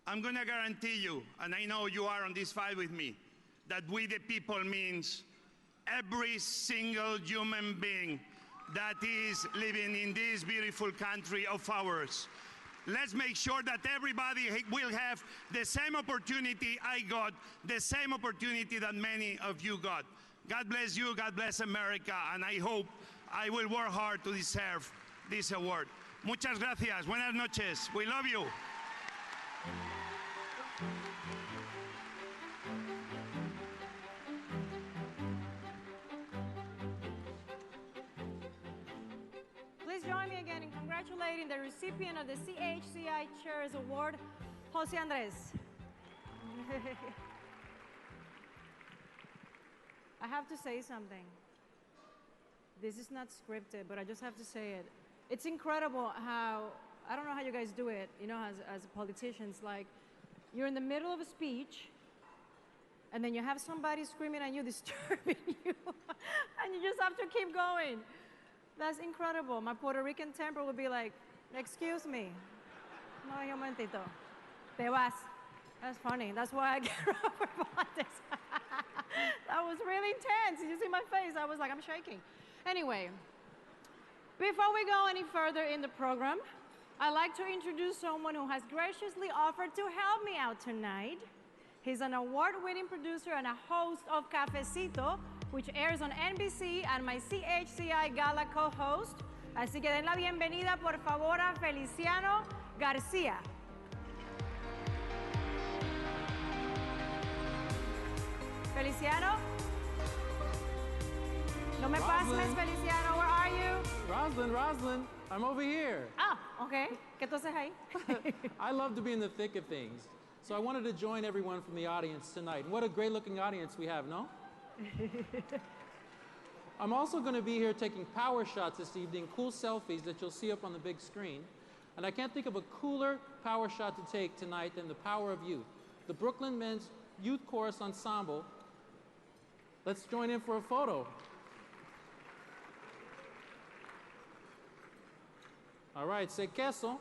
[SPEAKER 8] I'm going to guarantee you, and I know you are on this fight with me, that we the people means every single human being that is living in this beautiful country of ours. Let's make sure that everybody will have the same opportunity I got, the same opportunity that many of you got. God bless you, God bless America, and I hope I will work hard to deserve this award. Muchas gracias. Buenas noches. We love you.
[SPEAKER 19] Please join me again in congratulating the recipient of the CHCI Chairs Award, Jose Andres. I have to say something. This is not scripted, but I just have to say it. It's incredible how, I don't know how you guys do it, you know, as politicians, like, you're in the middle of a speech, and then you have somebody screaming at you, disturbing you, and you just have to keep going. That's incredible. My Puerto Rican temper would be like, excuse me. No, un momentito. Te vas. That's funny. That's why I get over politics. That was really intense. Did you see my face? I was like, I'm shaking. Anyway, before we go any further in the program, I'd like to introduce someone who has graciously offered to help me out tonight. He's an award-winning producer and a host of Cafecito, which airs on NBC, and my CHCI Gala co-host. Así que den la bienvenida, por favor, a Feliciano García. Feliciano? No me pasmes, Feliciano. Where are you?
[SPEAKER 4] Rosalind, I'm over here.
[SPEAKER 19] Ah, okay. ¿Qué tú haces ahí?
[SPEAKER 4] I love to be in the thick of things. So I wanted to join everyone from the audience tonight. And what a great looking audience we have, no? I'm also going to be here taking power shots this evening, cool selfies that you'll see up on the big screen.
[SPEAKER 10] And I can't think of a cooler power shot to take tonight than the power of youth. The Brooklyn Men's Youth Chorus Ensemble. Let's join in for a photo. All right, say queso.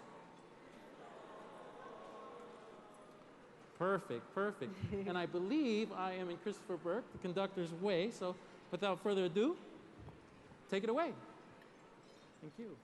[SPEAKER 10] Perfect, perfect. And I believe I am in Christopher Burke, the conductor's way, so without further ado, take it away. Thank you.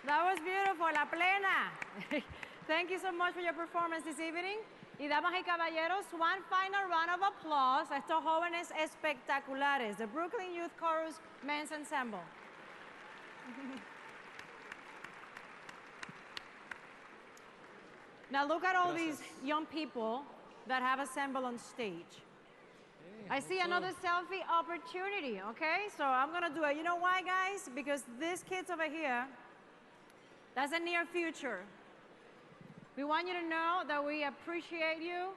[SPEAKER 19] That was beautiful, La Plena. Thank you so much for your performance this evening. Y damas y caballeros, one final round of applause a estos jóvenes espectaculares, the Brooklyn Youth Chorus Men's Ensemble. Now look at all these young people that have assembled on stage. I see another selfie opportunity, okay? So I'm gonna do it. You know why, guys? Because these kids over here, that's the near future. We want you to know that we appreciate you,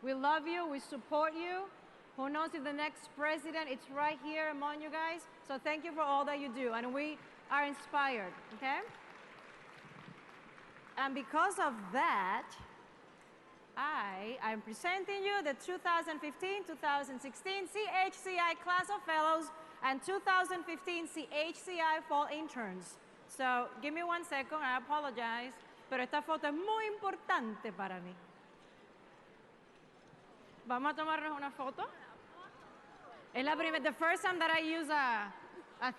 [SPEAKER 19] we love you, we support you. Who knows if the next president is right here among you guys? So thank you for all that you do, and we are inspired, okay? And because of that, I'm presenting you the 2015-2016 CHCI Class of Fellows and 2015 CHCI Fall Interns. So give me 1 second, I apologize, pero esta foto es muy importante para mí. Vamos a tomarnos una foto. Es la the first time that I use a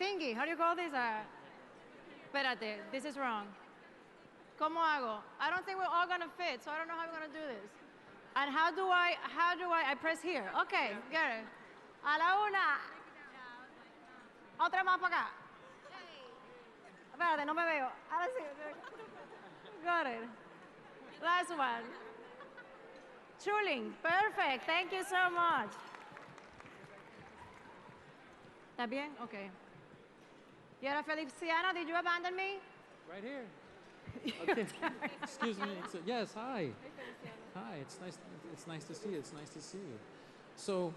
[SPEAKER 19] thingy. How do you call this? Espérate, this is wrong. ¿Cómo hago? I don't think we're all gonna fit, so I don't know how we're gonna do this. And how do I press here? Okay, get it. A la una. Otra más para acá. Espérate, no me veo. Ahora sí. Got it. Last one. Chuling. Perfect. Thank you so much. ¿Estás bien? Okay. Y ahora, Feliciano, did you abandon me?
[SPEAKER 10] Right here. Okay. Excuse me. Yes, hi. Hi, it's nice to see you. It's nice to see you. So,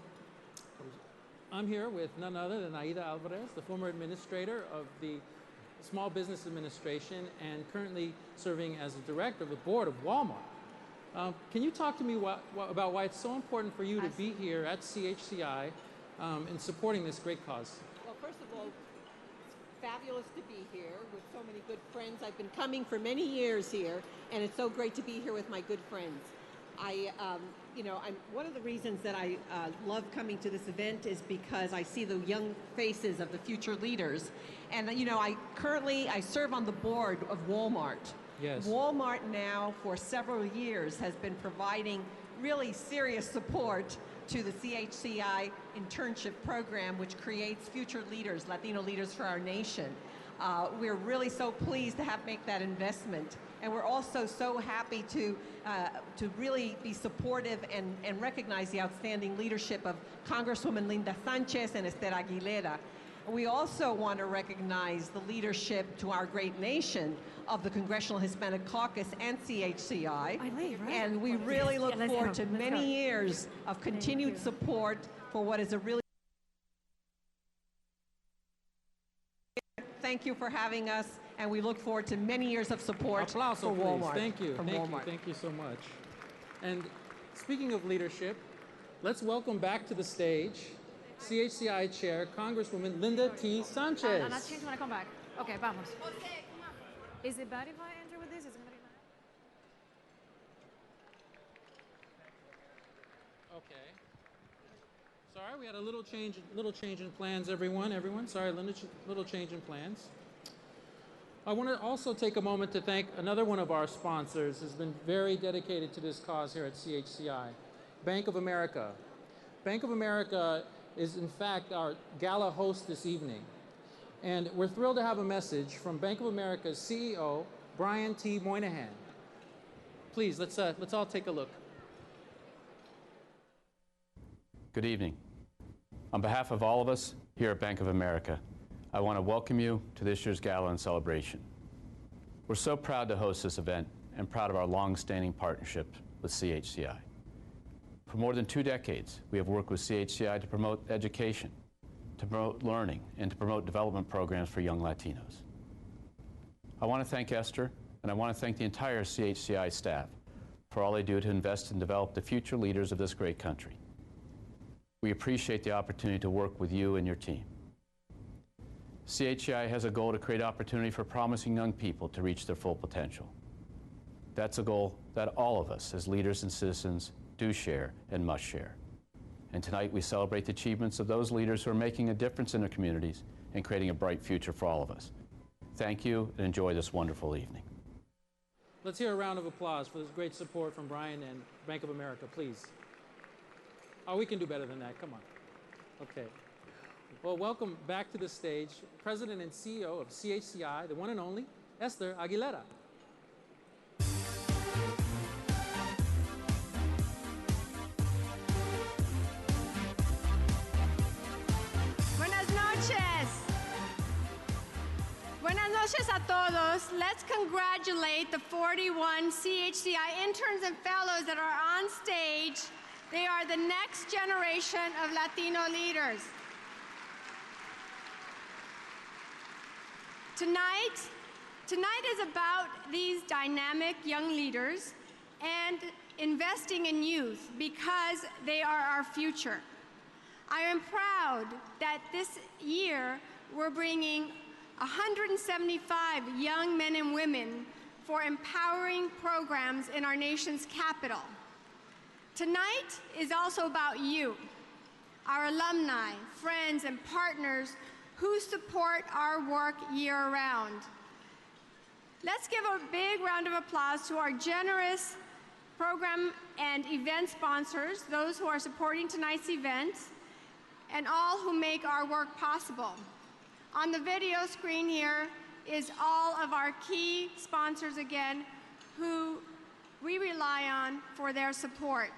[SPEAKER 10] I'm here with none other than Aida Alvarez, the former administrator of the Small Business Administration and currently serving as the director of the board of Walmart. Can you talk to me about why it's so important for you to be here at CHCI in supporting this great cause?
[SPEAKER 12] Well, first of all, it's fabulous to be here with so many good friends. I've been coming for many years here, and it's so great to be here with my good friends. One of the reasons that I love coming to this event is because I see the young faces of the future leaders. And, I serve on the board of Walmart.
[SPEAKER 10] Yes.
[SPEAKER 12] Walmart now, for several years, has been providing really serious support to the CHCI internship program, which creates future leaders, Latino leaders for our nation. We're really so pleased to make that investment. And we're also so happy to really be supportive and recognize the outstanding leadership of Congresswoman Linda Sanchez and Esther Aguilera. We also want to recognize the leadership to our great nation of the Congressional Hispanic Caucus and CHCI. And we really look forward to many years of continued support for what is a really... Thank you for having us, and we look forward to many years of support for Walmart.
[SPEAKER 10] Thank you. Thank you so much. And speaking of leadership, let's welcome back to the stage CHCI Chair, Congresswoman Linda T. Sanchez.
[SPEAKER 19] I'm not changing when I come back. Okay, vamos. Is it bad if I enter with this? Is it gonna be mad?
[SPEAKER 10] Okay. Sorry, we had a little change in plans, everyone. Sorry, little change in plans. I want to also take a moment to thank another one of our sponsors who's been very dedicated to this cause here at CHCI, Bank of America. Bank of America is in fact our gala host this evening. And we're thrilled to have a message from Bank of America's CEO, Brian T. Moynihan. Please, let's all take a look.
[SPEAKER 21] Good evening. On behalf of all of us here at Bank of America, I want to welcome you to this year's gala and celebration. We're so proud to host this event and proud of our long-standing partnership with CHCI. For more than 2 decades, we have worked with CHCI to promote education, to promote learning, and to promote development programs for young Latinos. I want to thank Esther, and I want to thank the entire CHCI staff for all they do to invest and develop the future leaders of this great country. We appreciate the opportunity to work with you and your team. CHCI has a goal to create opportunity for promising young people to reach their full potential. That's a goal that all of us as leaders and citizens do share and must share. And tonight we celebrate the achievements of those leaders who are making a difference in their communities and creating a bright future for all of us. Thank you and enjoy this wonderful evening.
[SPEAKER 10] Let's hear a round of applause for this great support from Brian and Bank of America, please. Oh, we can do better than that. Come on. Okay. Well, welcome back to the stage, President and CEO of CHCI, the one and only, Esther Aguilera.
[SPEAKER 23] Buenas noches. Buenas noches a todos. Let's congratulate the 41 CHCI interns and fellows that are on stage. They are the next generation of Latino leaders. Tonight is about these dynamic young leaders and investing in youth because they are our future. I am proud that this year we're bringing 175 young men and women for empowering programs in our nation's capital. Tonight is also about you, our alumni, friends, and partners who support our work year-round. Let's give a big round of applause to our generous program and event sponsors, those who are supporting tonight's event, and all who make our work possible. On the video screen here, is all of our key sponsors again, who we rely on for their support.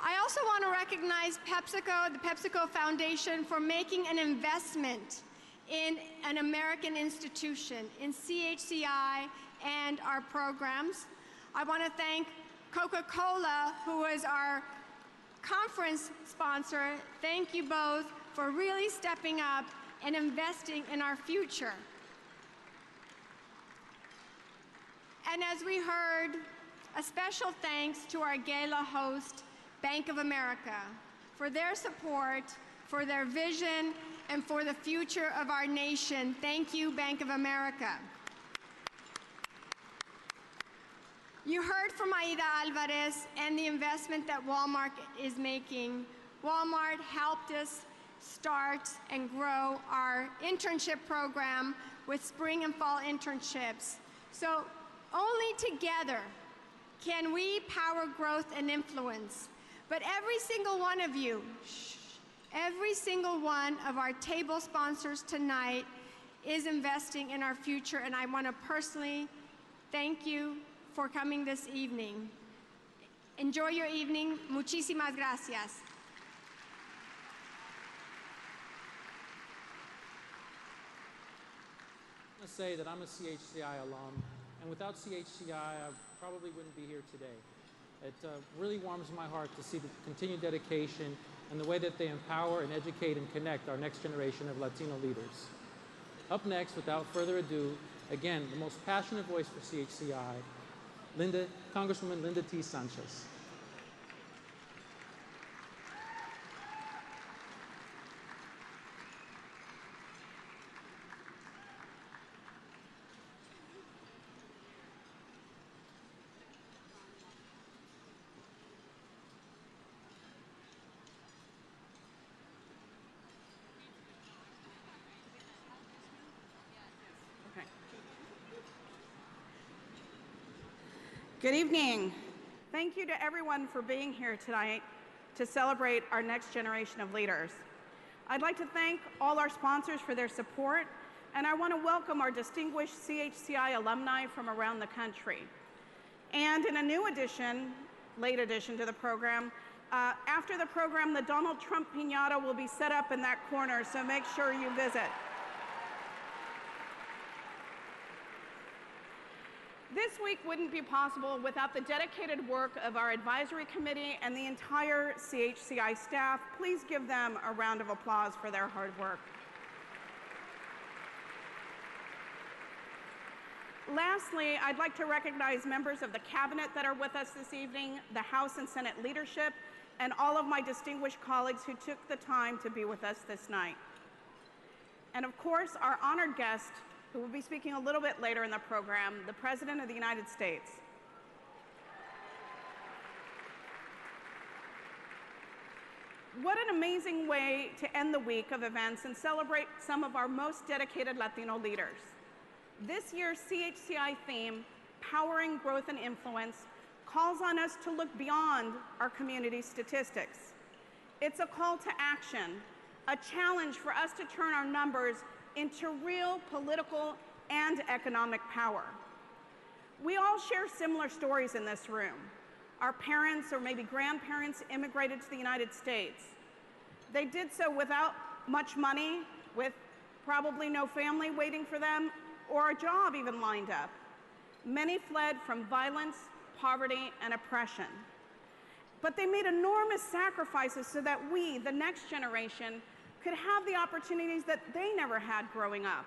[SPEAKER 23] I also want to recognize PepsiCo, the PepsiCo Foundation, for making an investment in an American institution, in CHCI and our programs. I want to thank Coca-Cola, who is our conference sponsor. Thank you both for really stepping up and investing in our future. And as we heard, a special thanks to our gala host, Bank of America, for their support, for their vision, and for the future of our nation. Thank you, Bank of America. You heard from Aida Alvarez and the investment that Walmart is making. Walmart helped us start and grow our internship program with spring and fall internships. So only together can we power growth and influence. But every single one of you, every single one of our table sponsors tonight is investing in our future, and I want to personally thank you for coming this evening. Enjoy your evening. Muchísimas gracias.
[SPEAKER 10] I want to say that I'm a CHCI alum, and without CHCI, I probably wouldn't be here today. It really warms my heart to see the continued dedication and the way that they empower and educate and connect our next generation of Latino leaders. Up next, without further ado, again, the most passionate voice for CHCI, Congresswoman Linda T. Sanchez.
[SPEAKER 3] Good evening. Thank you to everyone for being here tonight to celebrate our next generation of leaders. I'd like to thank all our sponsors for their support, and I want to welcome our distinguished CHCI alumni from around the country. And in a new addition, late addition to the program, after the program, the Donald Trump piñata will be set up in that corner, so make sure you visit. This week wouldn't be possible without the dedicated work of our advisory committee and the entire CHCI staff. Please give them a round of applause for their hard work. Lastly, I'd like to recognize members of the cabinet that are with us this evening, the House and Senate leadership, and all of my distinguished colleagues who took the time to be with us this night. And of course, our honored guest, who will be speaking a little bit later in the program, the President of the United States. What an amazing way to end the week of events and celebrate some of our most dedicated Latino leaders. This year's CHCI theme, Powering Growth and Influence, calls on us to look beyond our community statistics. It's a call to action, a challenge for us to turn our numbers into real political and economic power. We all share similar stories in this room. Our parents or maybe grandparents immigrated to the United States. They did so without much money, with probably no family waiting for them, or a job even lined up. Many fled from violence, poverty, and oppression. But they made enormous sacrifices so that we, the next generation, could have the opportunities that they never had growing up.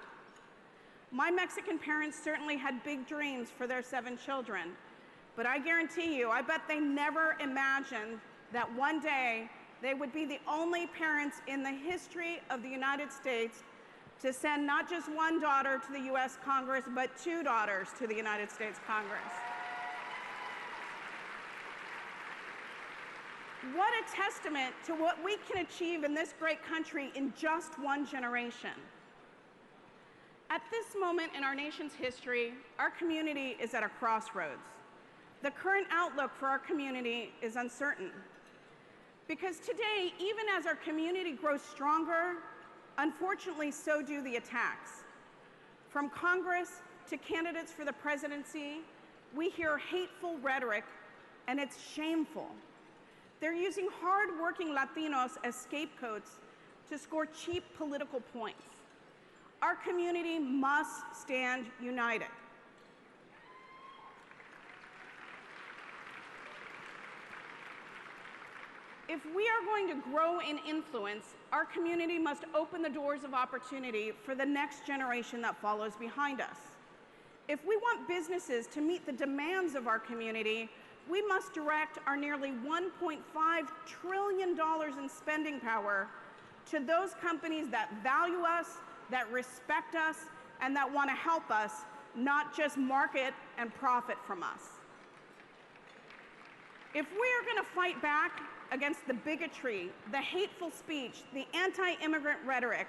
[SPEAKER 3] My Mexican parents certainly had big dreams for their 7 children, but I guarantee you, I bet they never imagined that one day they would be the only parents in the history of the United States to send not just one daughter to the US Congress, but 2 daughters to the United States Congress. What a testament to what we can achieve in this great country in just one generation. At this moment in our nation's history, our community is at a crossroads. The current outlook for our community is uncertain. Because today, even as our community grows stronger, unfortunately, so do the attacks. From Congress to candidates for the presidency, we hear hateful rhetoric, and it's shameful. They're using hard-working Latinos as scapegoats to score cheap political points. Our community must stand united. If we are going to grow in influence, our community must open the doors of opportunity for the next generation that follows behind us. If we want businesses to meet the demands of our community, we must direct our nearly $1.5 trillion in spending power to those companies that value us, that respect us, and that want to help us, not just market and profit from us. If we are going to fight back against the bigotry, the hateful speech, the anti-immigrant rhetoric,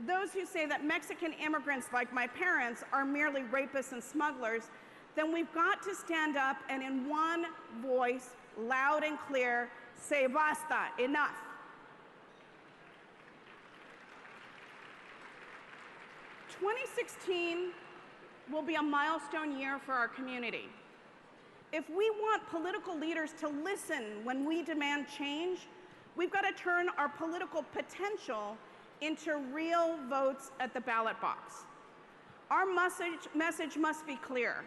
[SPEAKER 3] those who say that Mexican immigrants like my parents are merely rapists and smugglers, then we've got to stand up and in one voice, loud and clear, say basta, enough. "2016 will be a milestone year for our community. If we want political leaders to listen when we demand change, we've got to turn our political potential into real votes at the ballot box. Our message must be clear.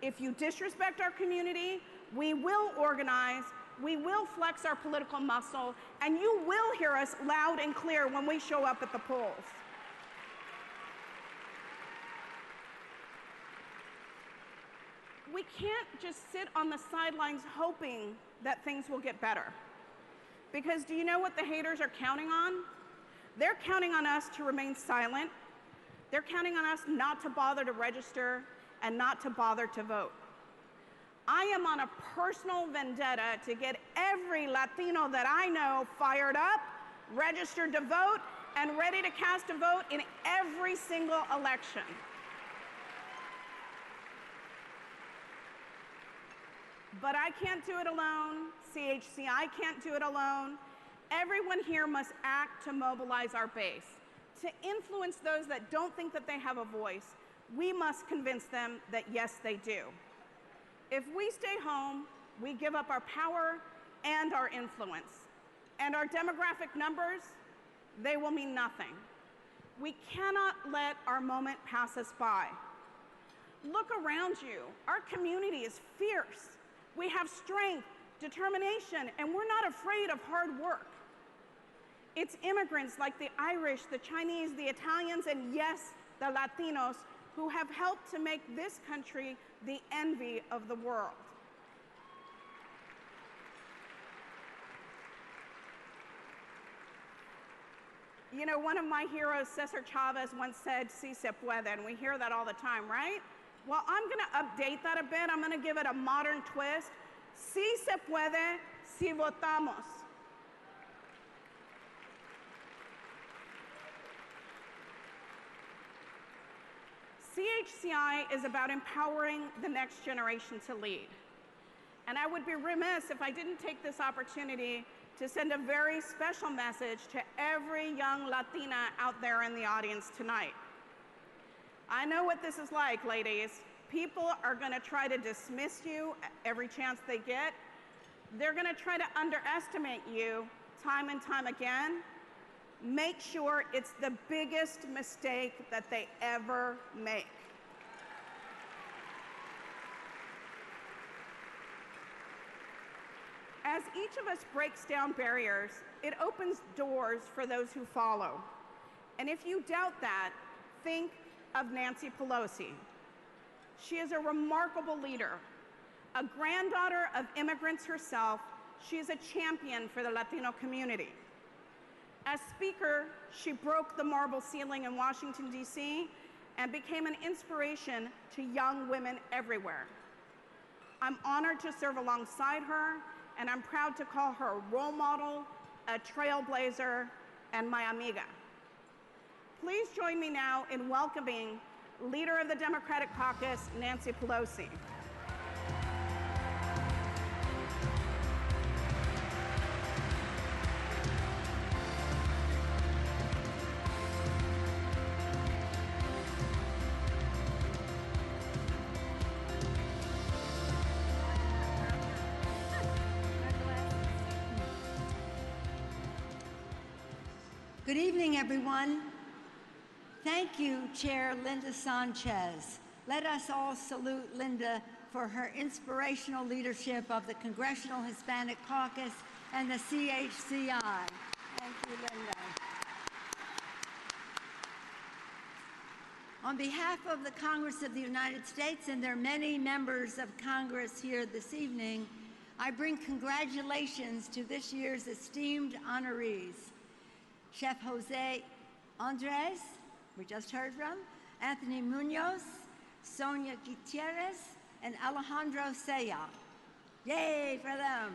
[SPEAKER 3] If you disrespect our community, we will organize, we will flex our political muscle, and you will hear us loud and clear when we show up at the polls. We can't just sit on the sidelines hoping that things will get better. Because do you know what the haters are counting on? They're counting on us to remain silent. They're counting on us not to bother to register and not to bother to vote. I am on a personal vendetta to get every Latino that I know fired up, registered to vote, and ready to cast a vote in every single election. But I can't do it alone. CHCI can't do it alone. Everyone here must act to mobilize our base. To influence those that don't think that they have a voice, we must convince them that yes, they do. If we stay home, we give up our power and our influence. And our demographic numbers, they will mean nothing. We cannot let our moment pass us by. Look around you. Our community is fierce. We have strength, determination, and we're not afraid of hard work. It's immigrants like the Irish, the Chinese, the Italians, and yes, the Latinos who have helped to make this country the envy of the world. You know, one of my heroes, Cesar Chavez, once said, "Si se puede," and we hear that all the time, right? Well, I'm going to update that a bit. I'm going to give it a modern twist. Si se puede, si votamos. CHCI is about empowering the next generation to lead. And I would be remiss if I didn't take this opportunity to send a very special message to every young Latina out there in the audience tonight. I know what this is like, ladies. People are going to try to dismiss you every chance they get. They're going to try to underestimate you time and time again. Make sure it's the biggest mistake that they ever make. As each of us breaks down barriers, it opens doors for those who follow. And if you doubt that, think of Nancy Pelosi. She is a remarkable leader. A granddaughter of immigrants herself, she is a champion for the Latino community. As Speaker, she broke the marble ceiling in Washington, D.C., and became an inspiration to young women everywhere. I'm honored to serve alongside her, and I'm proud to call her a role model, a trailblazer, and my amiga. Please join me now in welcoming Leader of the Democratic Caucus, Nancy Pelosi.
[SPEAKER 2] Good evening, everyone. Thank you, Chair Linda Sanchez. Let us all salute Linda for her inspirational leadership of the Congressional Hispanic Caucus and the CHCI. Thank you, Linda. On behalf of the Congress of the United States and their many members of Congress here this evening, I bring congratulations to this year's esteemed honorees. Chef Jose Andres, we just heard from, Anthony Munoz, Sonia Gutierrez, and Alejandro Saya. Yay for them.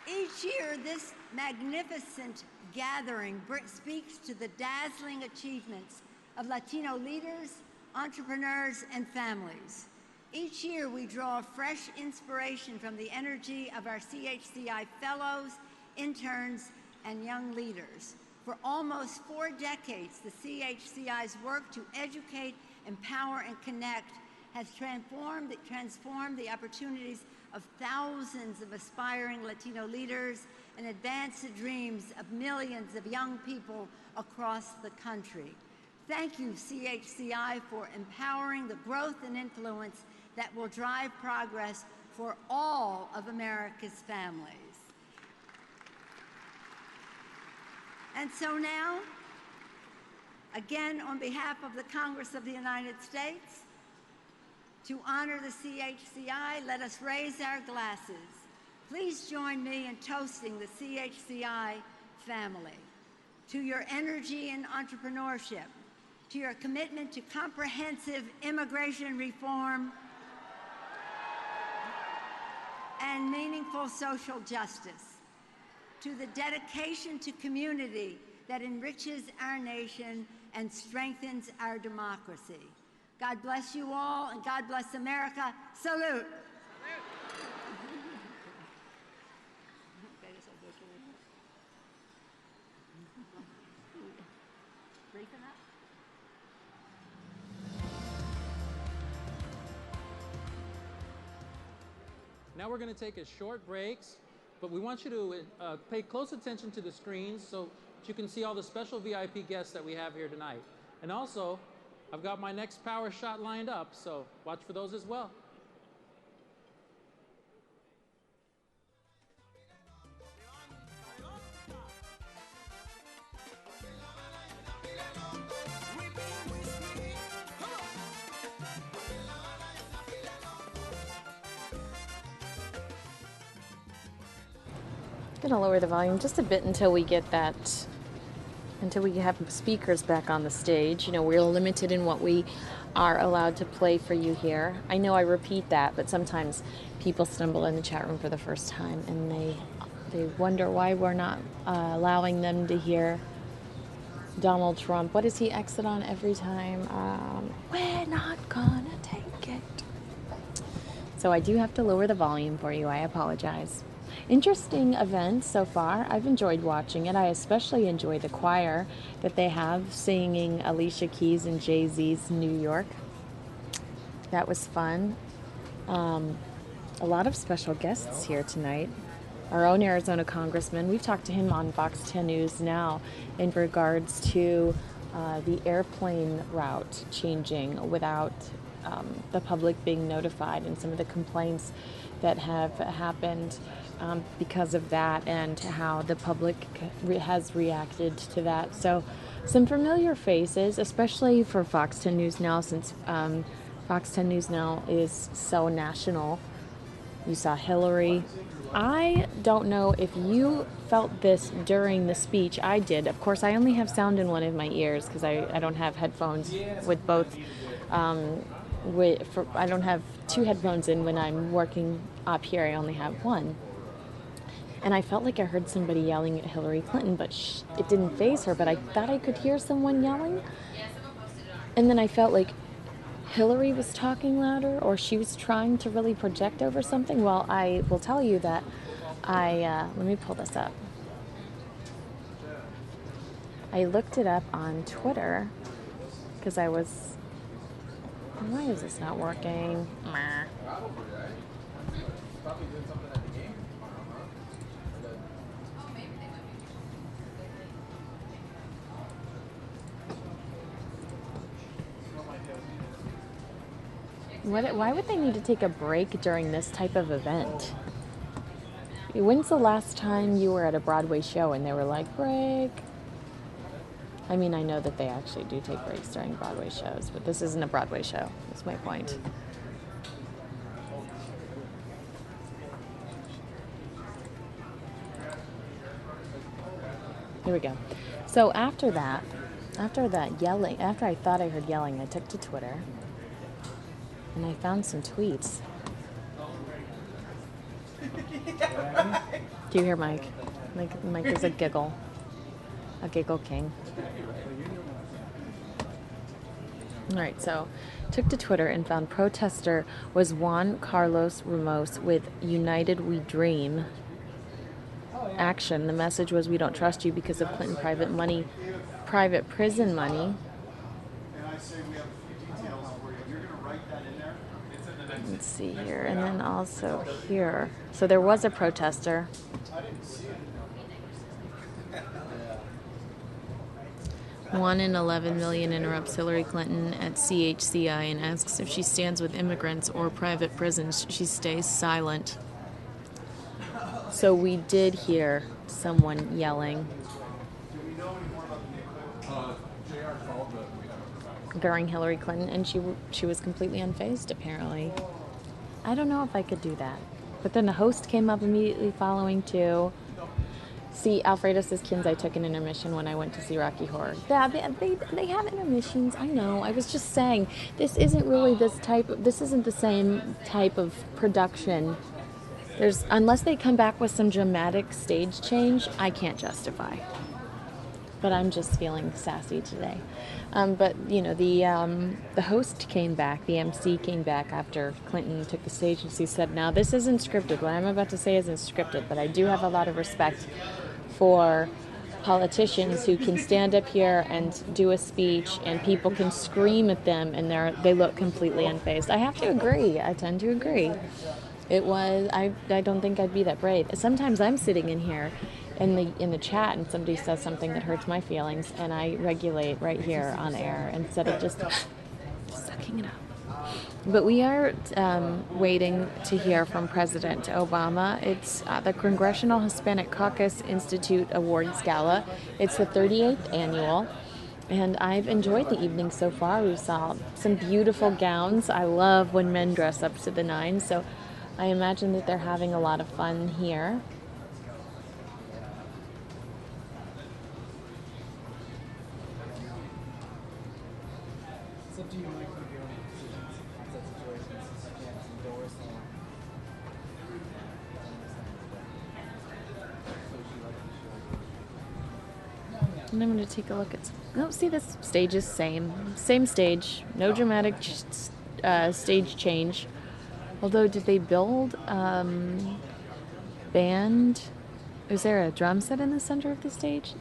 [SPEAKER 2] Each year, this magnificent gathering speaks to the dazzling achievements of Latino leaders, entrepreneurs, and families. Each year, we draw fresh inspiration from the energy of our CHCI fellows, interns, and young leaders. For almost 4 decades, the CHCI's work to educate, empower, and connect has transformed the opportunities of thousands of aspiring Latino leaders and advanced the dreams of millions of young people across the country. Thank you, CHCI, for empowering the growth and influence that will drive progress for all of America's families. And so now, again, on behalf of the Congress of the United States, to honor the CHCI, let us raise our glasses. Please join me in toasting the CHCI family. To your energy and entrepreneurship, to your commitment to comprehensive immigration reform and meaningful social justice, to the dedication to community that enriches our nation and strengthens our democracy. God bless you all, and God bless America. Salute.
[SPEAKER 10] Now we're going to take a short breaks, but we want you to pay close attention to the screens so that you can see all the special VIP guests that we have here tonight. And also, I've got my next power shot lined up, so watch for those as well.
[SPEAKER 1] I'm gonna lower the volume just a bit until we get that, until we have speakers back on the stage. You know, we're limited in what we are allowed to play for you here. I know I repeat that, but sometimes people stumble in the chat room for the first time and they wonder why we're not allowing them to hear Donald Trump. What does he exit on every time? We're not gonna take it. So I do have to lower the volume for you. I apologize. Interesting event so far. I've enjoyed watching it. I especially enjoy the choir that they have singing Alicia Keys and Jay-Z's New York. That was fun. A lot of special guests here tonight. Our own Arizona congressman, we've talked to him on Fox 10 News now in regards to the airplane route changing without the public being notified, and some of the complaints that have happened because of that, and how the public has reacted to that. So some familiar faces, especially for Fox 10 News now, since Fox 10 News now is so national. You saw Hillary. I don't know if you felt this during the speech. I did. Of course, I only have sound in one of my ears because I don't have headphones with both. I don't have 2 headphones in when I'm working up here. I only have 1. And I felt like I heard somebody yelling at Hillary Clinton, but it didn't faze her, but I thought I could hear someone yelling. And then I felt like Hillary was talking louder, or she was trying to really project over something. Well, I will tell you that let me pull this up. I looked it up on Twitter because I was, why is this not working? Why would they need to take a break during this type of event? When's the last time you were at a Broadway show and they were like, break? I mean, I know that they actually do take breaks during Broadway shows, but this isn't a Broadway show. That's my point. Here we go. So after that yelling, after I thought I heard yelling, I took to Twitter and I found some tweets. Do you hear Mike? Mike is a giggle king. All right, so took to Twitter and found protester was Juan Carlos Ramos with United We Dream action. The message was, we don't trust you because of Clinton private prison money. Let's see here, and then also here. So there was a protester. One in 11 million interrupts Hillary Clinton at CHCI and asks if she stands with immigrants or private prisons. She stays silent. So we did hear someone yelling during Hillary Clinton, and she was completely unfazed, apparently. I don't know if I could do that. But then the host came up immediately following, too. See, Alfredo says, Kins, I took an intermission when I went to see Rocky Horror. Yeah, they have intermissions, I know. I was just saying, this isn't the same type of production. Unless they come back with some dramatic stage change, I can't justify. But I'm just feeling sassy today. But, you know, the host came back, the MC came back after Clinton took the stage, and she said, now, this isn't scripted. What I'm about to say isn't scripted, but I do have a lot of respect for politicians who can stand up here and do a speech and people can scream at them and they look completely unfazed. I have to agree. I tend to agree. I don't think I'd be that brave. Sometimes I'm sitting in here in the chat and somebody says something that hurts my feelings and I regulate right here on air instead of just sucking it up. But we are waiting to hear from President Obama. It's the Congressional Hispanic Caucus Institute Awards Gala. It's the 38th annual, and I've enjoyed the evening so far. We saw some beautiful gowns. I love when men dress up to the nines, so I imagine that they're having a lot of fun here.
[SPEAKER 11] It's up to you, Mike, to make your own decisions on such situations. You can't endorse them.
[SPEAKER 1] And I'm going to take a look at see, this stage is same stage, no dramatic stage change. Although, did they build band? Is there a drum set in the center of the stage?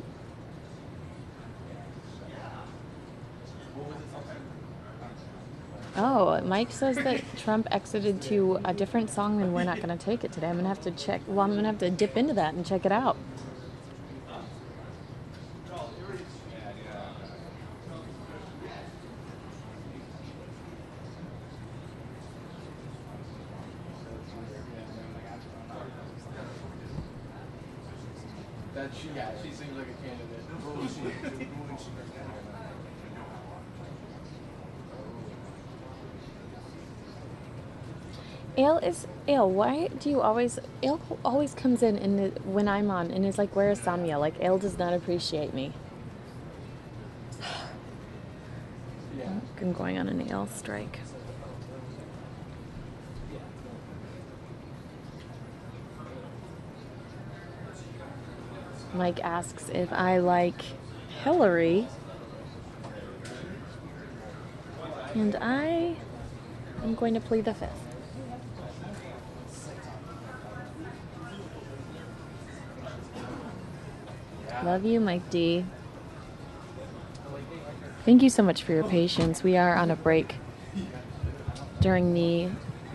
[SPEAKER 1] Oh, Mike says that Trump exited to a different song and we're not going to take it today. I'm going to have to check. Well, I'm going to have to dip into that and check it out.
[SPEAKER 11] She seems like a candidate.
[SPEAKER 1] Ale, why do you always... Ale always comes in when I'm on and is like, where is Samia? Like, Ale does not appreciate me. I'm going on an Ale strike. Mike asks if I like Hillary. And I am going to plead the fifth. Love you, Mike D. Thank you so much for your patience. We are on a break during the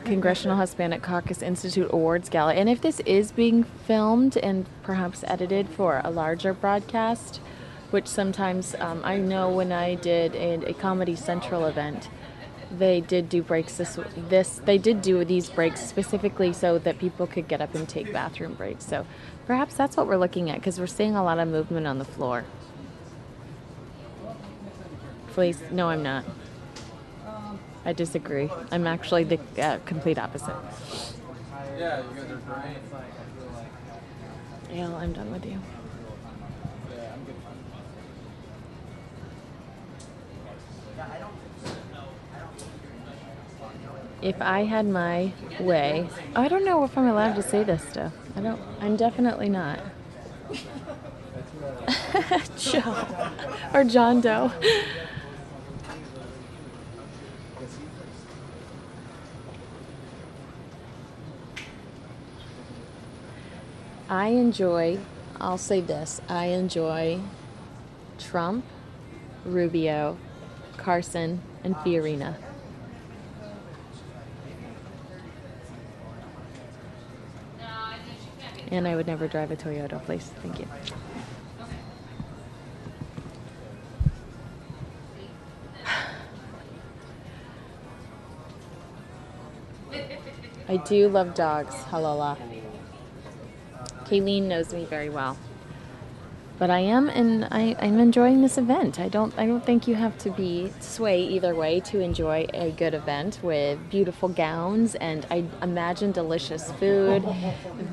[SPEAKER 1] Congressional Hispanic Caucus Institute Awards Gala. And if this is being filmed and perhaps edited for a larger broadcast, which sometimes I know when I did a Comedy Central event, they did do breaks they did do these breaks specifically so that people could get up and take bathroom breaks. So perhaps that's what we're looking at, because we're seeing a lot of movement on the floor. Please, no, I'm not. I disagree. I'm actually the complete opposite.
[SPEAKER 11] Yeah, you guys are great.
[SPEAKER 1] Yeah, I'm done with you.
[SPEAKER 11] Yeah, I'm good.
[SPEAKER 1] If I had my way, I don't know if I'm allowed to say this stuff. I'm definitely not. Joe. Or John Doe. I'll say this, I enjoy Trump, Rubio, Carson, and Fiorina. And I would never drive a Toyota, please. Thank you. I do love dogs, Halala. Kayleen knows me very well. But I'm enjoying this event. I don't think you have to be sway either way to enjoy a good event with beautiful gowns and I imagine delicious food.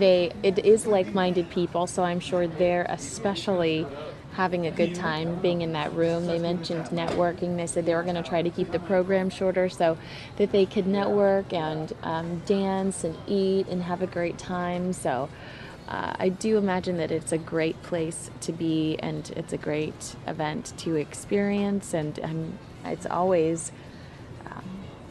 [SPEAKER 1] It is like-minded people, so I'm sure they're especially having a good time being in that room. They mentioned networking. They said they were going to try to keep the program shorter so that they could network and dance and eat and have a great time. So I do imagine that it's a great place to be and it's a great event to experience, and it's always,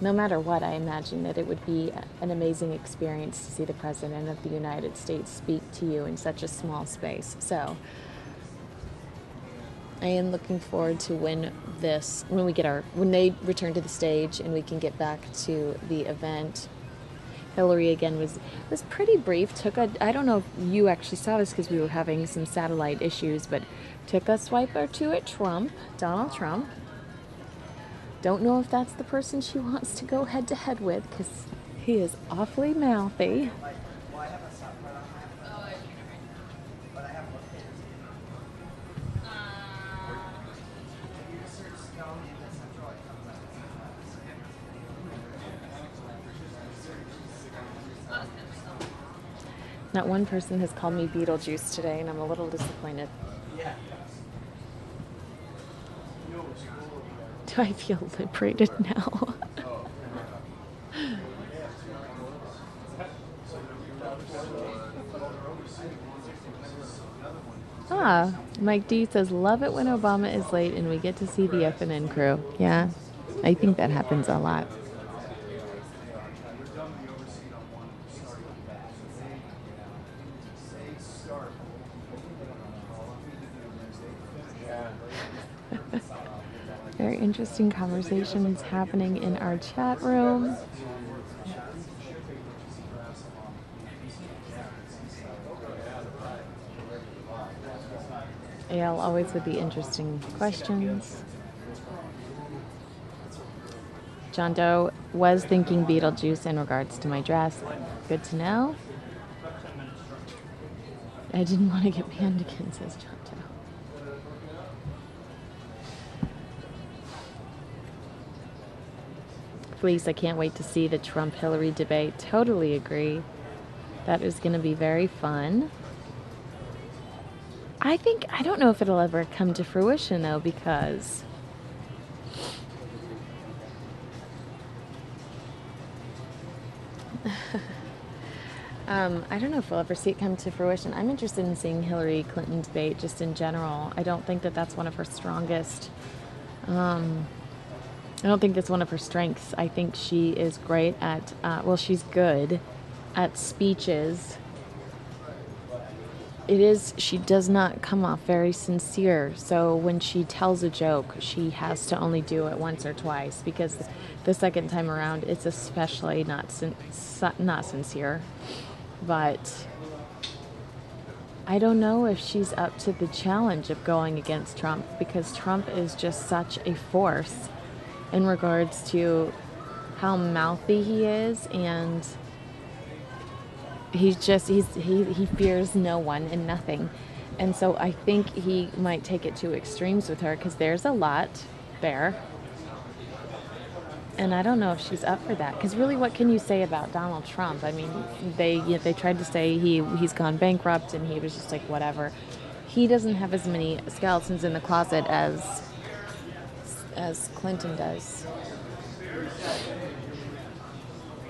[SPEAKER 1] no matter what, I imagine that it would be an amazing experience to see the President of the United States speak to you in such a small space. So I am looking forward to when they return to the stage and we can get back to the event. Hillary again was pretty brief. I don't know if you actually saw this because we were having some satellite issues, but took a swipe or two at Donald Trump. Don't know if that's the person she wants to go head to head with because he is awfully mouthy. Not one person has called me Beetlejuice today, and I'm a little disappointed. Do I feel liberated now? Mike D says, love it when Obama is late and we get to see the FNN crew. Yeah, I think that happens a lot. Very interesting conversations happening in our chat room. AL always with the interesting questions. John Doe was thinking Beetlejuice in regards to my dress. Good to know. I didn't want to get banned again, says John Doe. Please, I can't wait to see the Trump-Hillary debate. Totally agree. That is going to be very fun. I don't know if it'll ever come to fruition, though, because I don't know if we'll ever see it come to fruition. I'm interested in seeing Hillary Clinton debate just in general. I don't think that that's one of her strongest. I don't think that's one of her strengths. I think she is great at, she's good at speeches. She does not come off very sincere. So when she tells a joke, she has to only do it once or twice because the second time around, it's especially not sincere. But I don't know if she's up to the challenge of going against Trump because Trump is just such a force in regards to how mouthy he is, and he fears no one and nothing. And so I think he might take it to extremes with her, because there's a lot there. And I don't know if she's up for that, because really, what can you say about Donald Trump? I mean, they tried to say he's gone bankrupt, and he was just like, whatever. He doesn't have as many skeletons in the closet as Clinton does.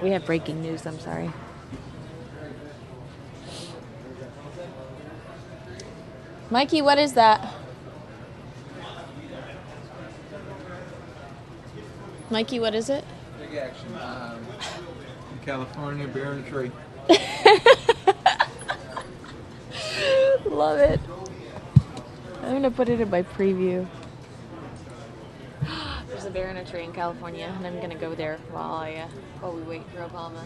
[SPEAKER 1] We have breaking news, I'm sorry. Mikey, what is that? Mikey, what is it?
[SPEAKER 5] Big action. In California, bear in a tree.
[SPEAKER 1] Love it. I'm going to put it in my preview. There's a bear in a tree in California, and I'm going to go there while we wait for Obama.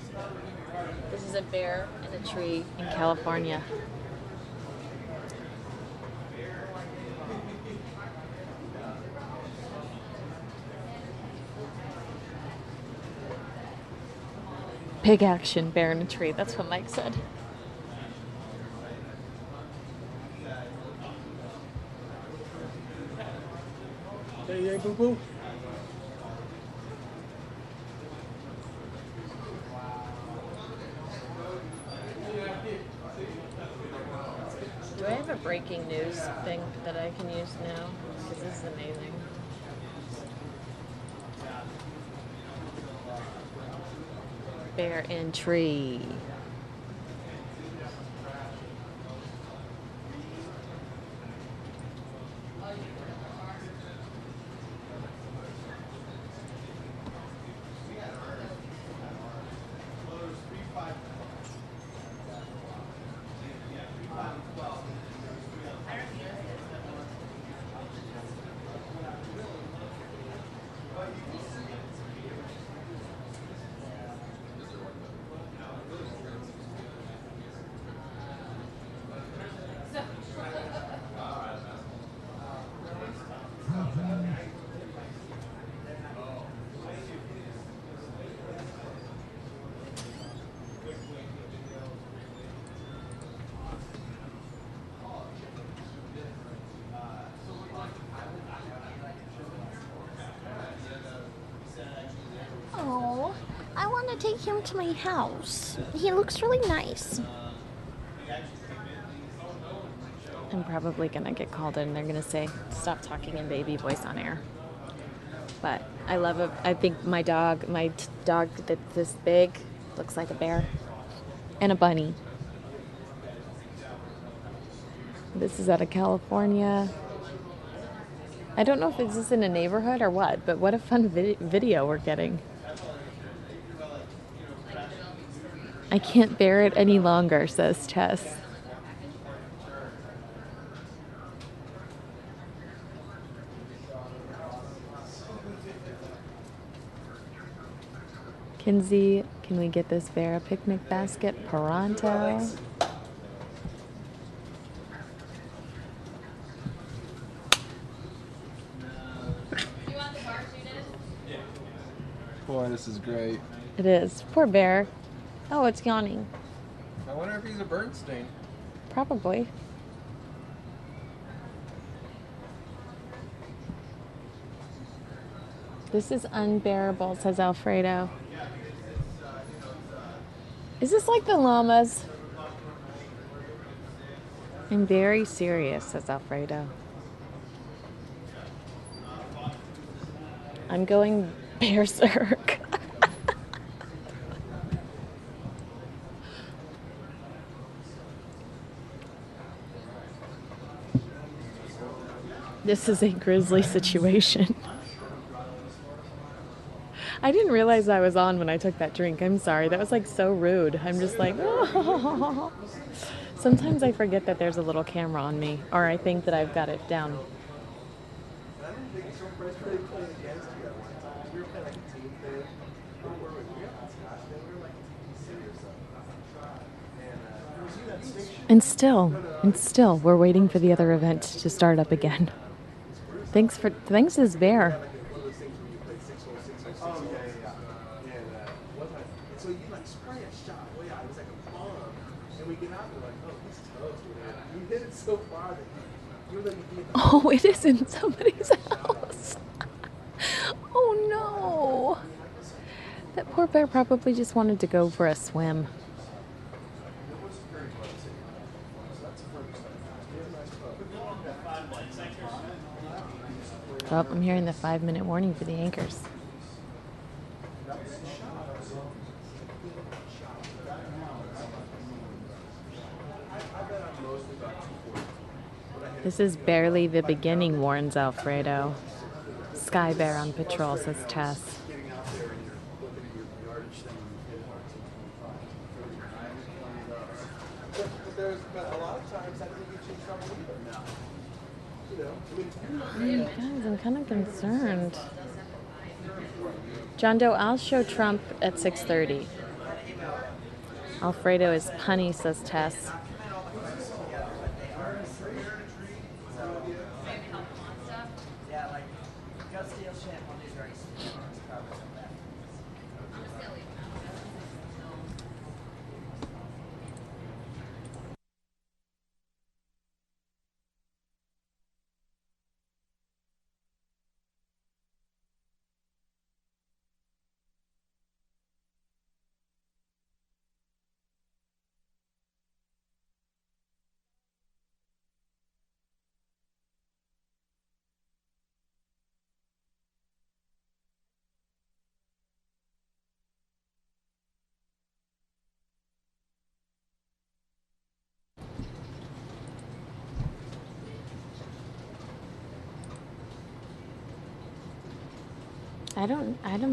[SPEAKER 1] This is a bear in a tree in California. Big action, bear in a tree. That's what Mike said.
[SPEAKER 5] Hey, boo-boo.
[SPEAKER 1] Do I have a breaking news thing that I can use now? Because this is amazing. Bear in tree.
[SPEAKER 13] Oh, I want to take him to my house. He looks really nice.
[SPEAKER 1] I'm probably going to get called in. They're going to say, stop talking in baby voice on air. But I love it. I think my dog that's this big looks like a bear and a bunny. This is out of California. I don't know if it's just in a neighborhood or what, but what a fun video we're getting. I can't bear it any longer, says Tess. Kinsey, can we get this bear a picnic basket pronto?
[SPEAKER 5] Boy, this is great.
[SPEAKER 1] It is. Poor bear. Oh, it's yawning.
[SPEAKER 5] I wonder if he's a Bernstein.
[SPEAKER 1] Probably. This is unbearable, says Alfredo. Is this like the llamas? I'm very serious, says Alfredo. I'm going berserk. This is a grisly situation. I didn't realize I was on when I took that drink. I'm sorry. That was like so rude. I'm just like, oh. Sometimes I forget that there's a little camera on me, or I think that I've got it down. And still, we're waiting for the other event to start up again. Thanks to this bear.
[SPEAKER 11] so far that you're letting me be in the
[SPEAKER 1] Oh, it is in somebody's house. Oh no. That poor bear probably just wanted to go for a swim. Oh, I'm hearing the 5-minute warning for the anchors. This is barely the beginning, warns Alfredo. Sky Bear on patrol, says Tess. Guys, I'm kind of concerned. John Doe, I'll show Trump at 6:30. Alfredo is punny, says Tess.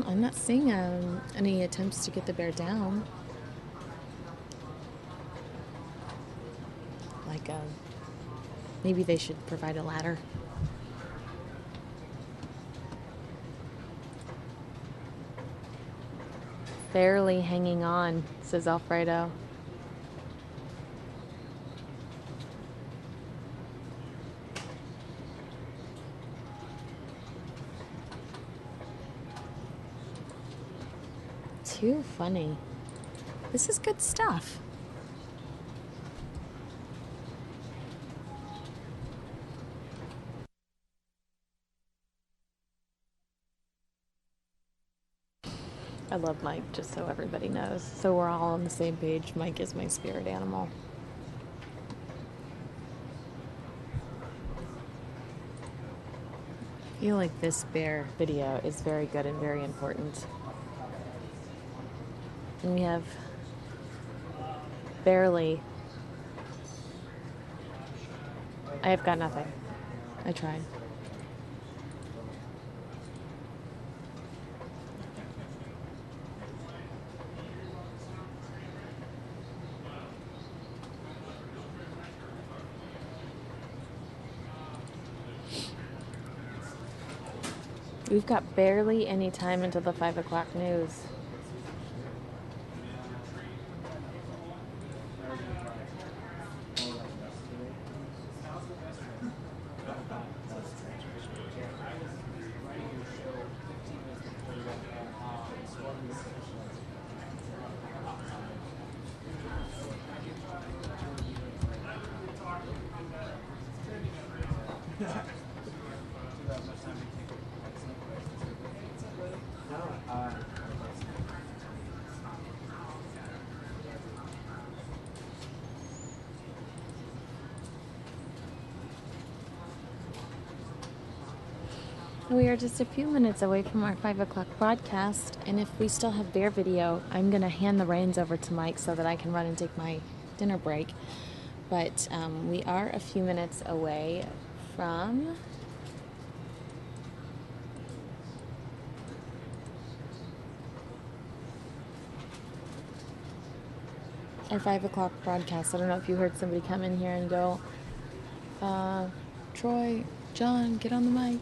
[SPEAKER 1] I'm not seeing any attempts to get the bear down. Like, maybe they should provide a ladder. Barely hanging on, says Alfredo. Too funny. This is good stuff. I love Mike, just so everybody knows. So we're all on the same page. Mike is my spirit animal. I feel like this bear video is very good and very important. And we have barely... I have got nothing. I tried. We've got barely any time until the 5 o'clock news. We are just a few minutes away from our 5 o'clock broadcast, and if we still have bear video, I'm going to hand the reins over to Mike so that I can run and take my dinner break. But we are a few minutes away from our 5 o'clock broadcast. I don't know if you heard somebody come in here and go, Troy, John, get on the mic.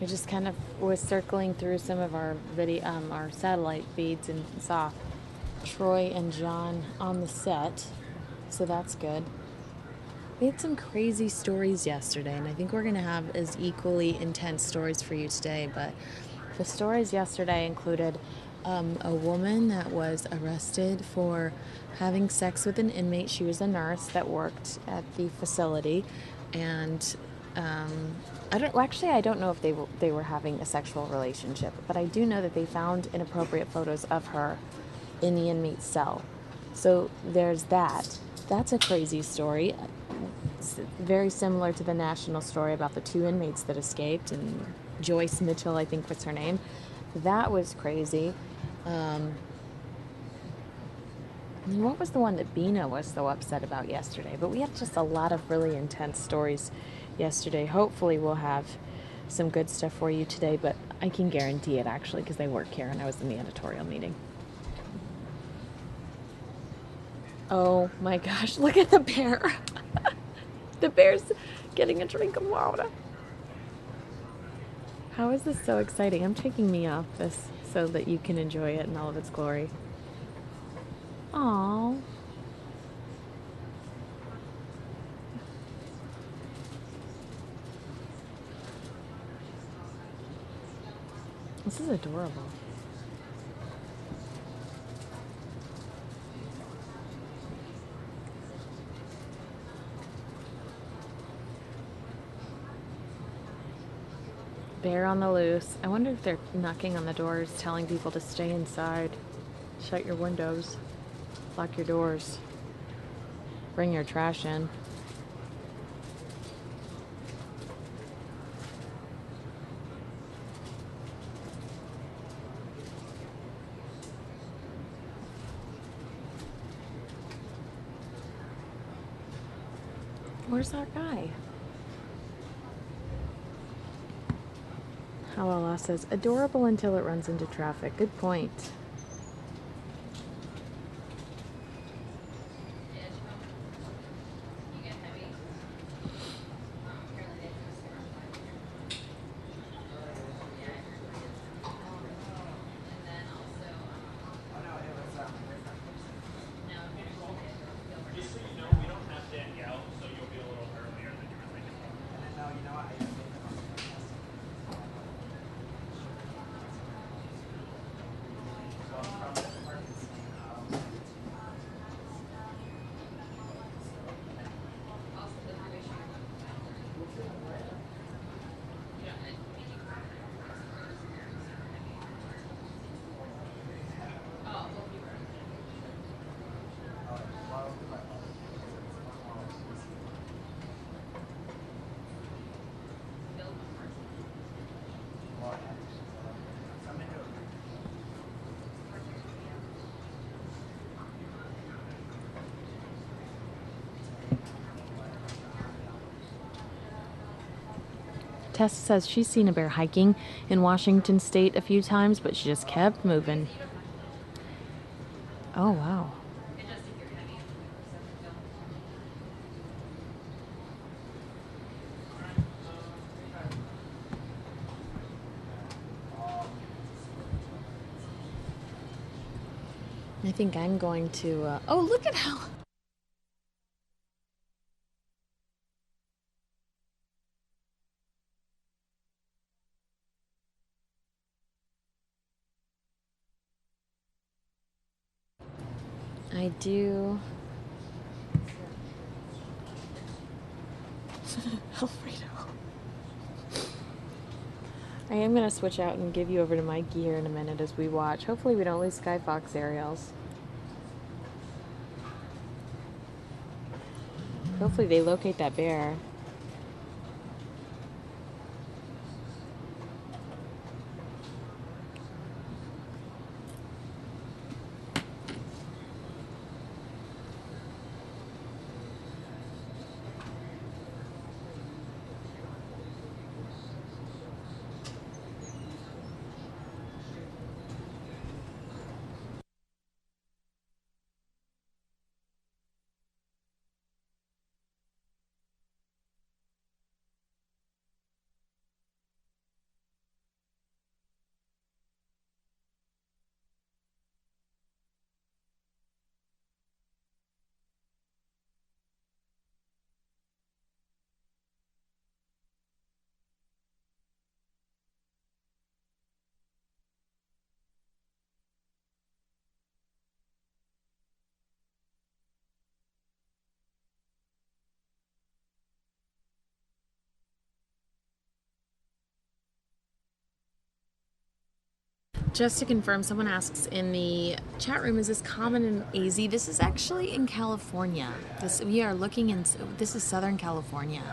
[SPEAKER 1] I just kind of was circling through some of our video, our satellite feeds, and saw Troy and John on the set, so that's good. We had some crazy stories yesterday, and I think we're going to have as equally intense stories for you today, but the stories yesterday included a woman that was arrested for having sex with an inmate. She was a nurse that worked at the facility, and I don't know if they were having a sexual relationship, but I do know that they found inappropriate photos of her in the inmate cell. So there's that. That's a crazy story. It's very similar to the national story about the 2 inmates that escaped, and Joyce Mitchell, I think was her name. That was crazy. And what was the one that Bina was so upset about yesterday? But we had just a lot of really intense stories yesterday. Hopefully we'll have some good stuff for you today, but I can guarantee it actually because I work here and I was in the editorial meeting. Oh my gosh, look at the bear. The bear's getting a drink of water. How is this so exciting? I'm taking me off this so that you can enjoy it in all of its glory. Aww. This is adorable. Bear on the loose. I wonder if they're knocking on the doors, telling people to stay inside. Shut your windows. Lock your doors. Bring your trash in. Where's our guy? Halala says, adorable until it runs into traffic. Good point. Tess says she's seen a bear hiking in Washington State a few times, but she just kept moving. Oh, wow. I think I'm going to... oh, look at how... I do. Alfredo. I am going to switch out and give you over to Mikey here in a minute as we watch. Hopefully we don't lose Sky Fox aerials. Hopefully they locate that bear. just to confirm, someone asks in the chat room, is this common in AZ? This is actually in California. We are looking in, this is Southern California.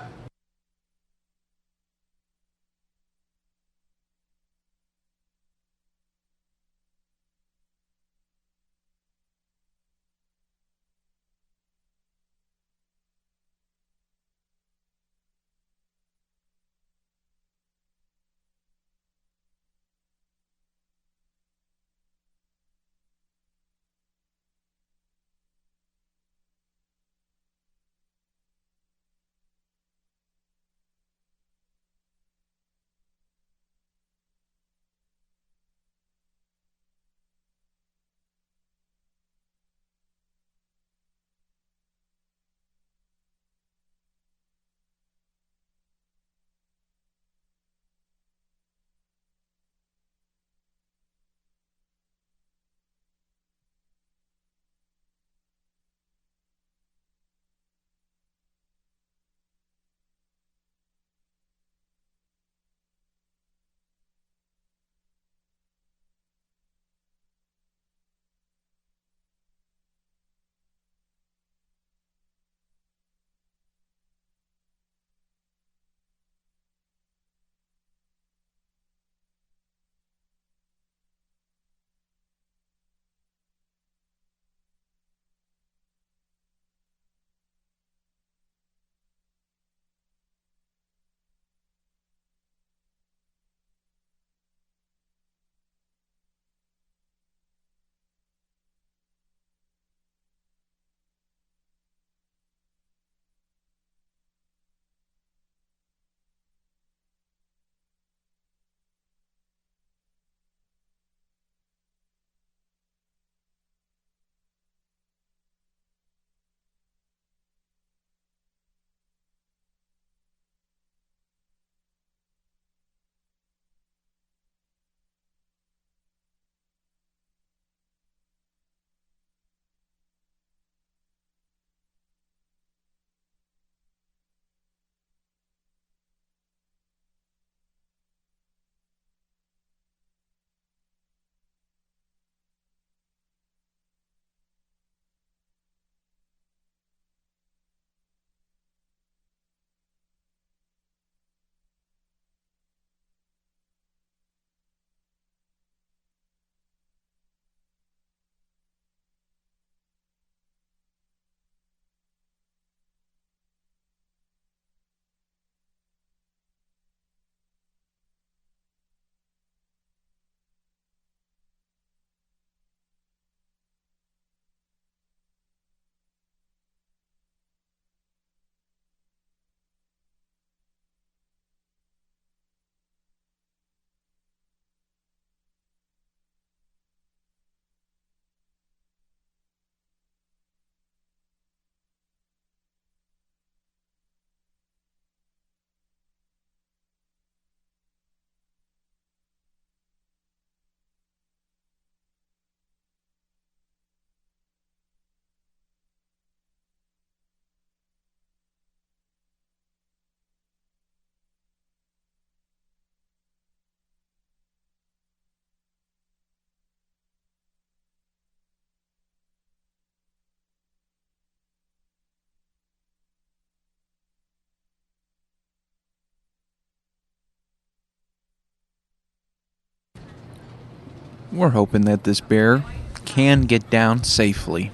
[SPEAKER 9] We're hoping that this bear can get down safely.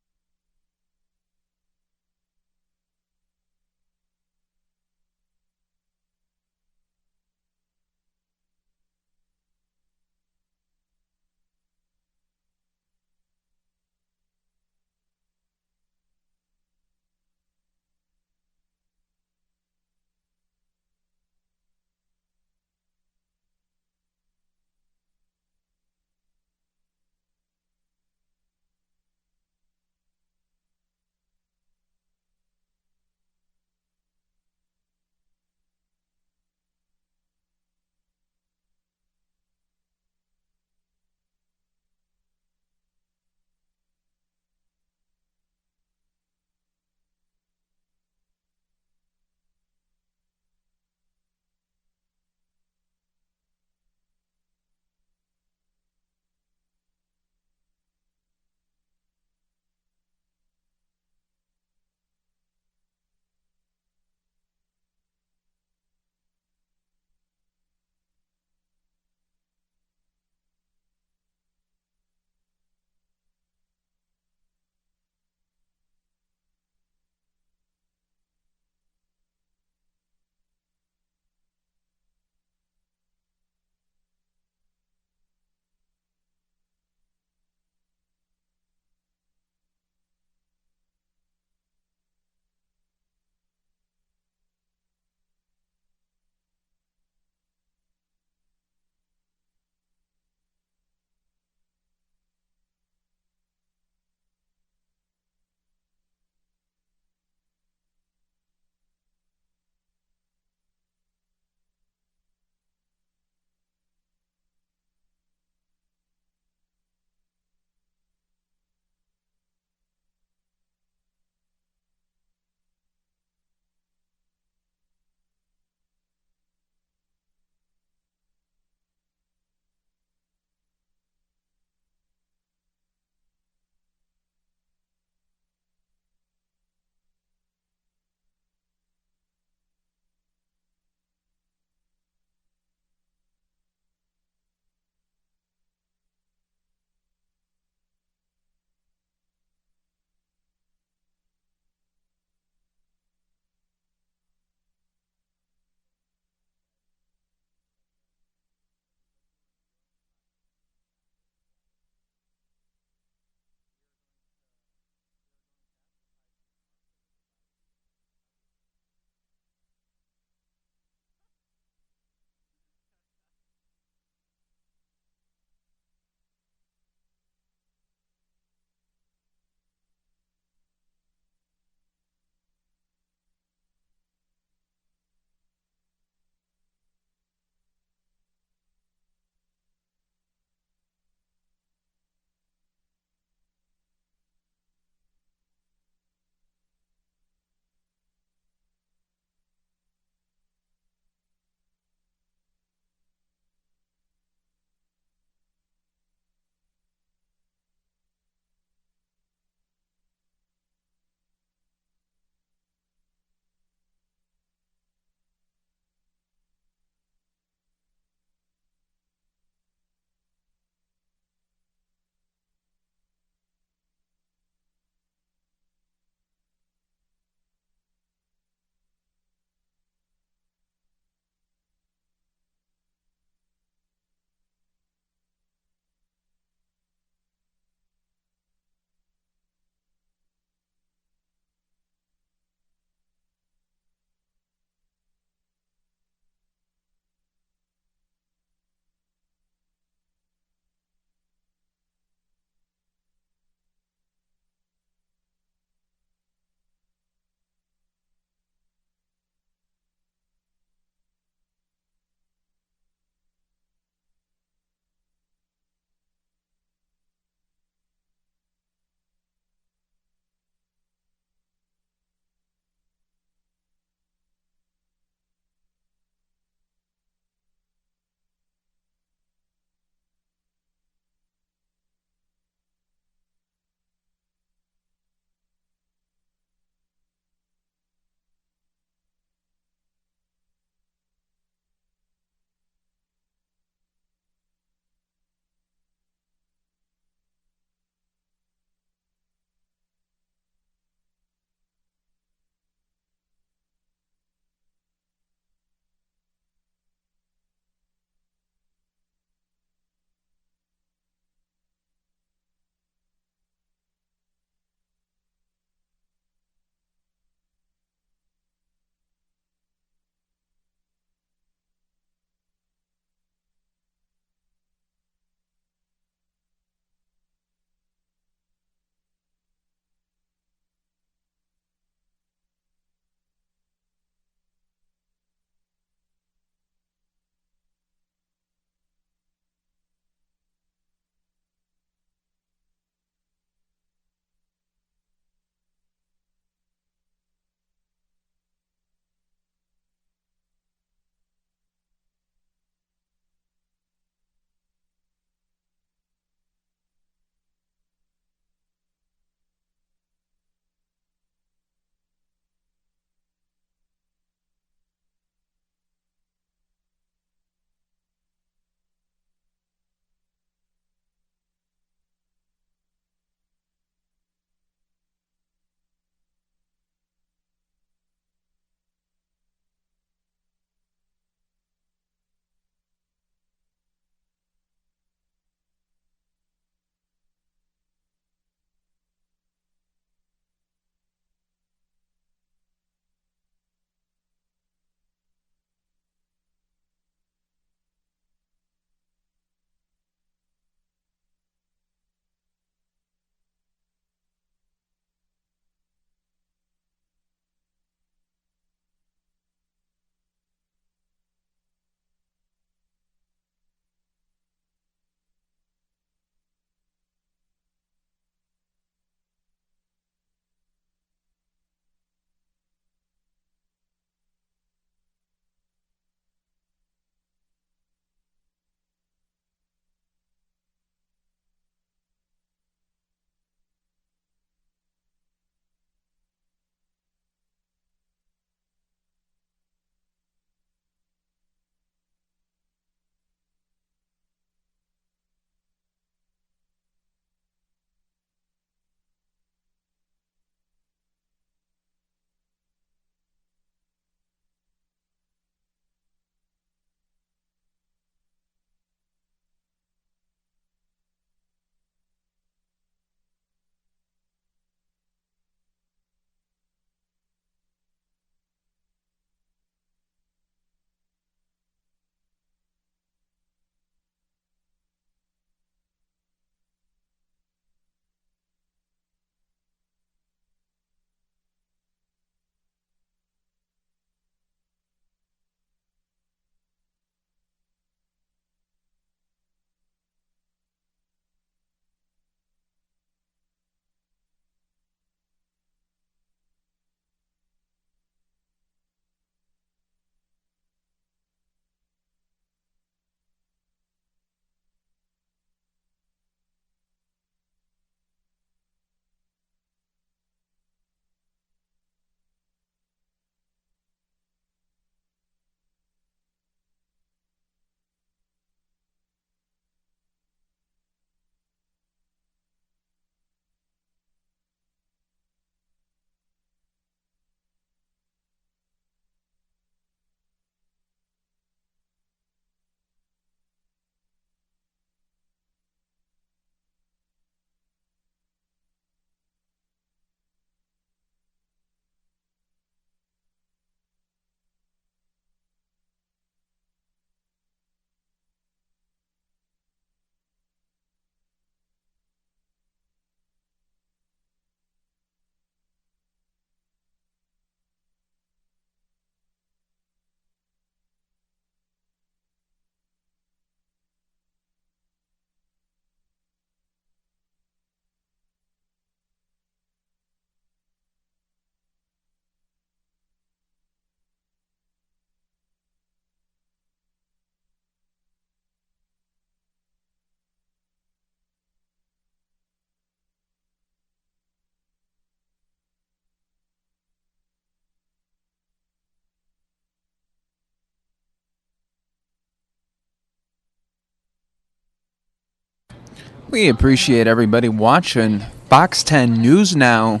[SPEAKER 9] We appreciate everybody watching Fox 10 News Now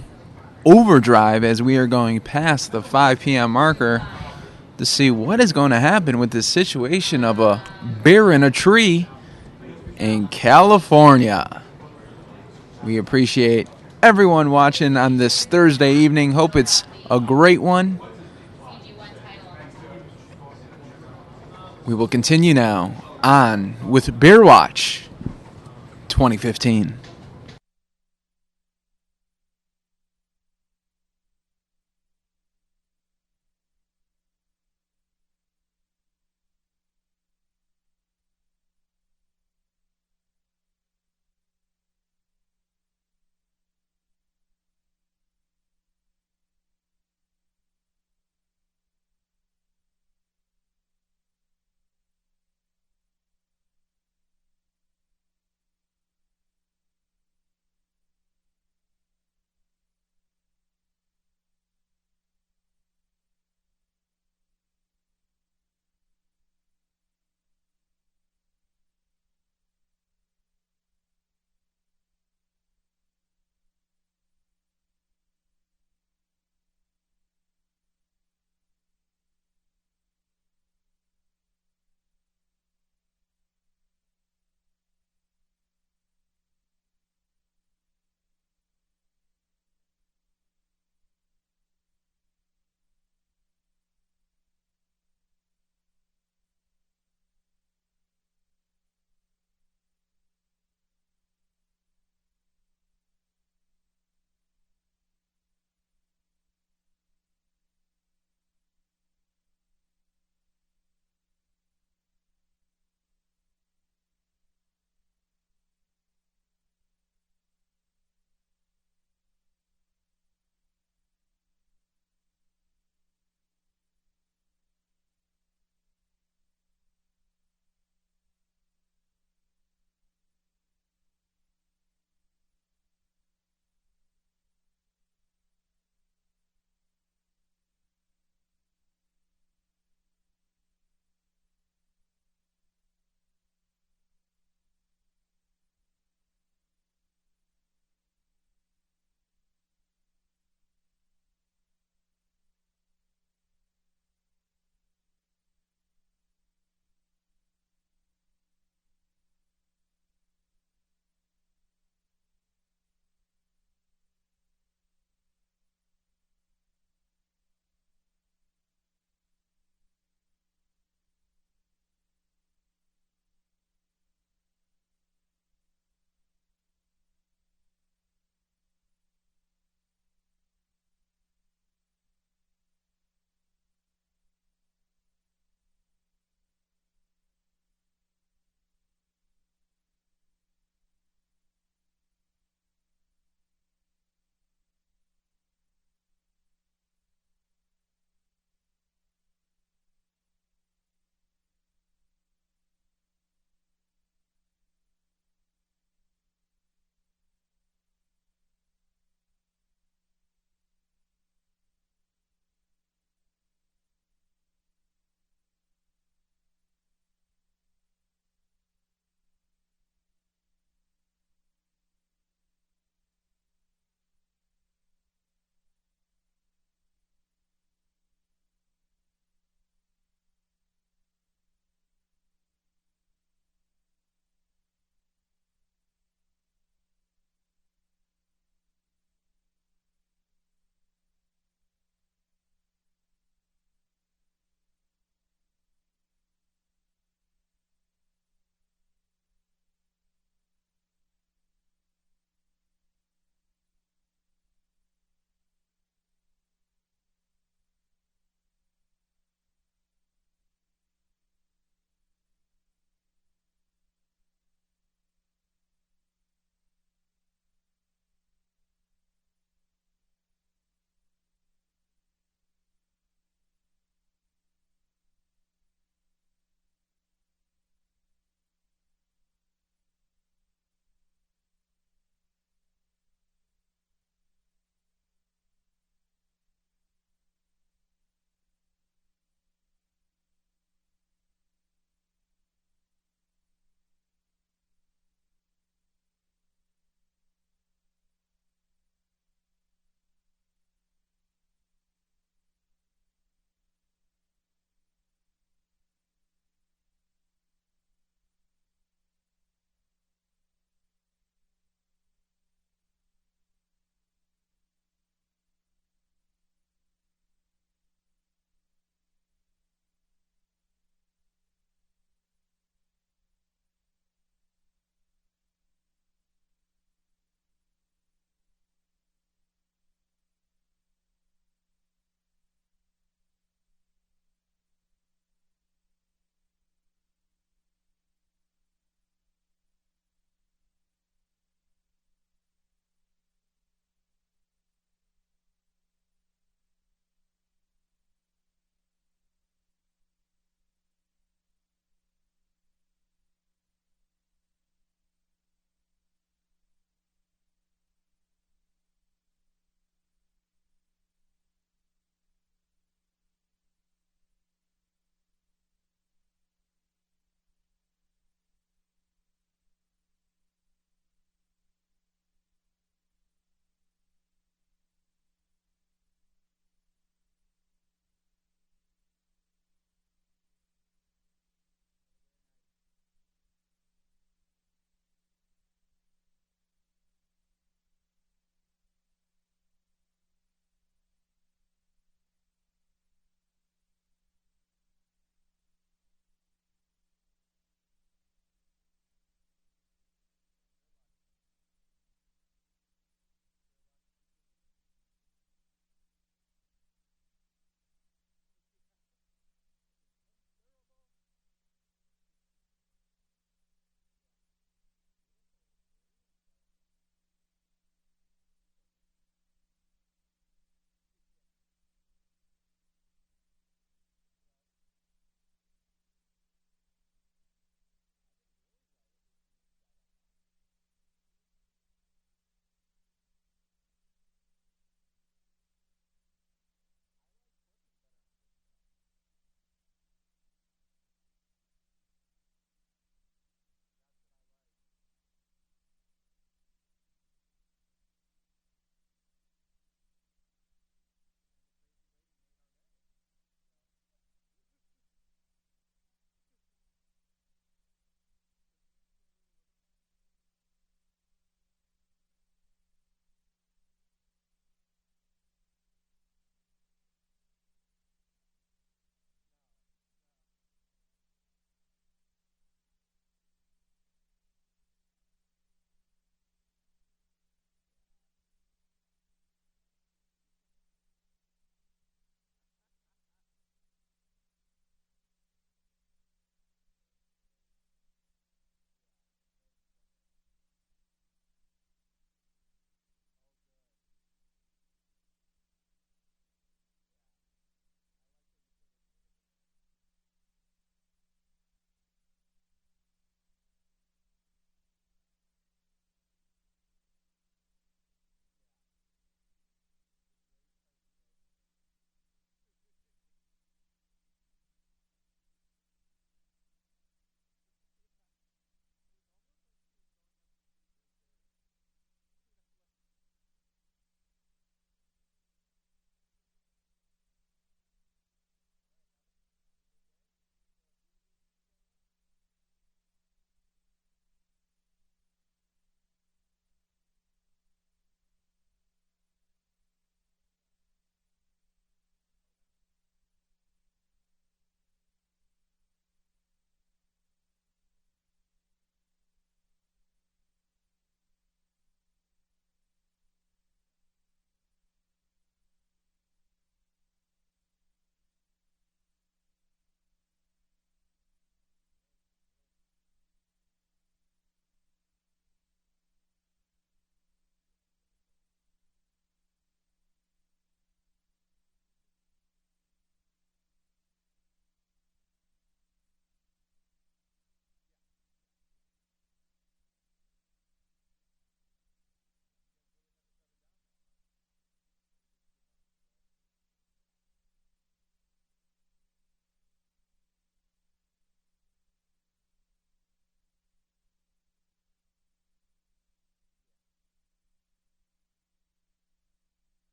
[SPEAKER 9] Overdrive as we are going past the 5 p.m. marker to see what is going to happen with this situation of a bear in a tree in California. We appreciate everyone watching on this Thursday evening. Hope it's a great one. We will continue now on with Bear Watch 2015.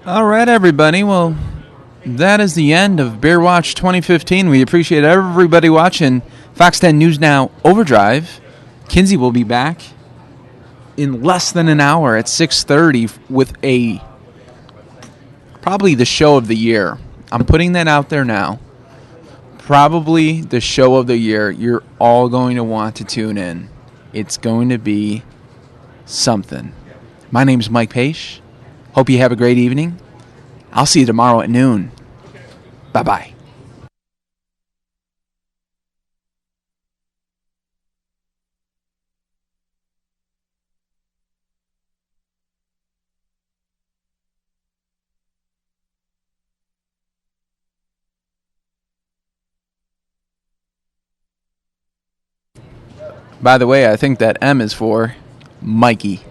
[SPEAKER 9] All right, everybody. Well, that is the end of Bear Watch 2015. We appreciate everybody watching Fox 10 News Now Overdrive. Kinsey will be back in less than an hour at 6:30 with probably the show of the year. I'm putting that out there now. Probably the show of the year. You're all going to want to tune in. It's going to be something. My name's Mike Page. Hope you have a great evening. I'll see you tomorrow at noon. Bye-bye. By the way, I think that M is for Mikey.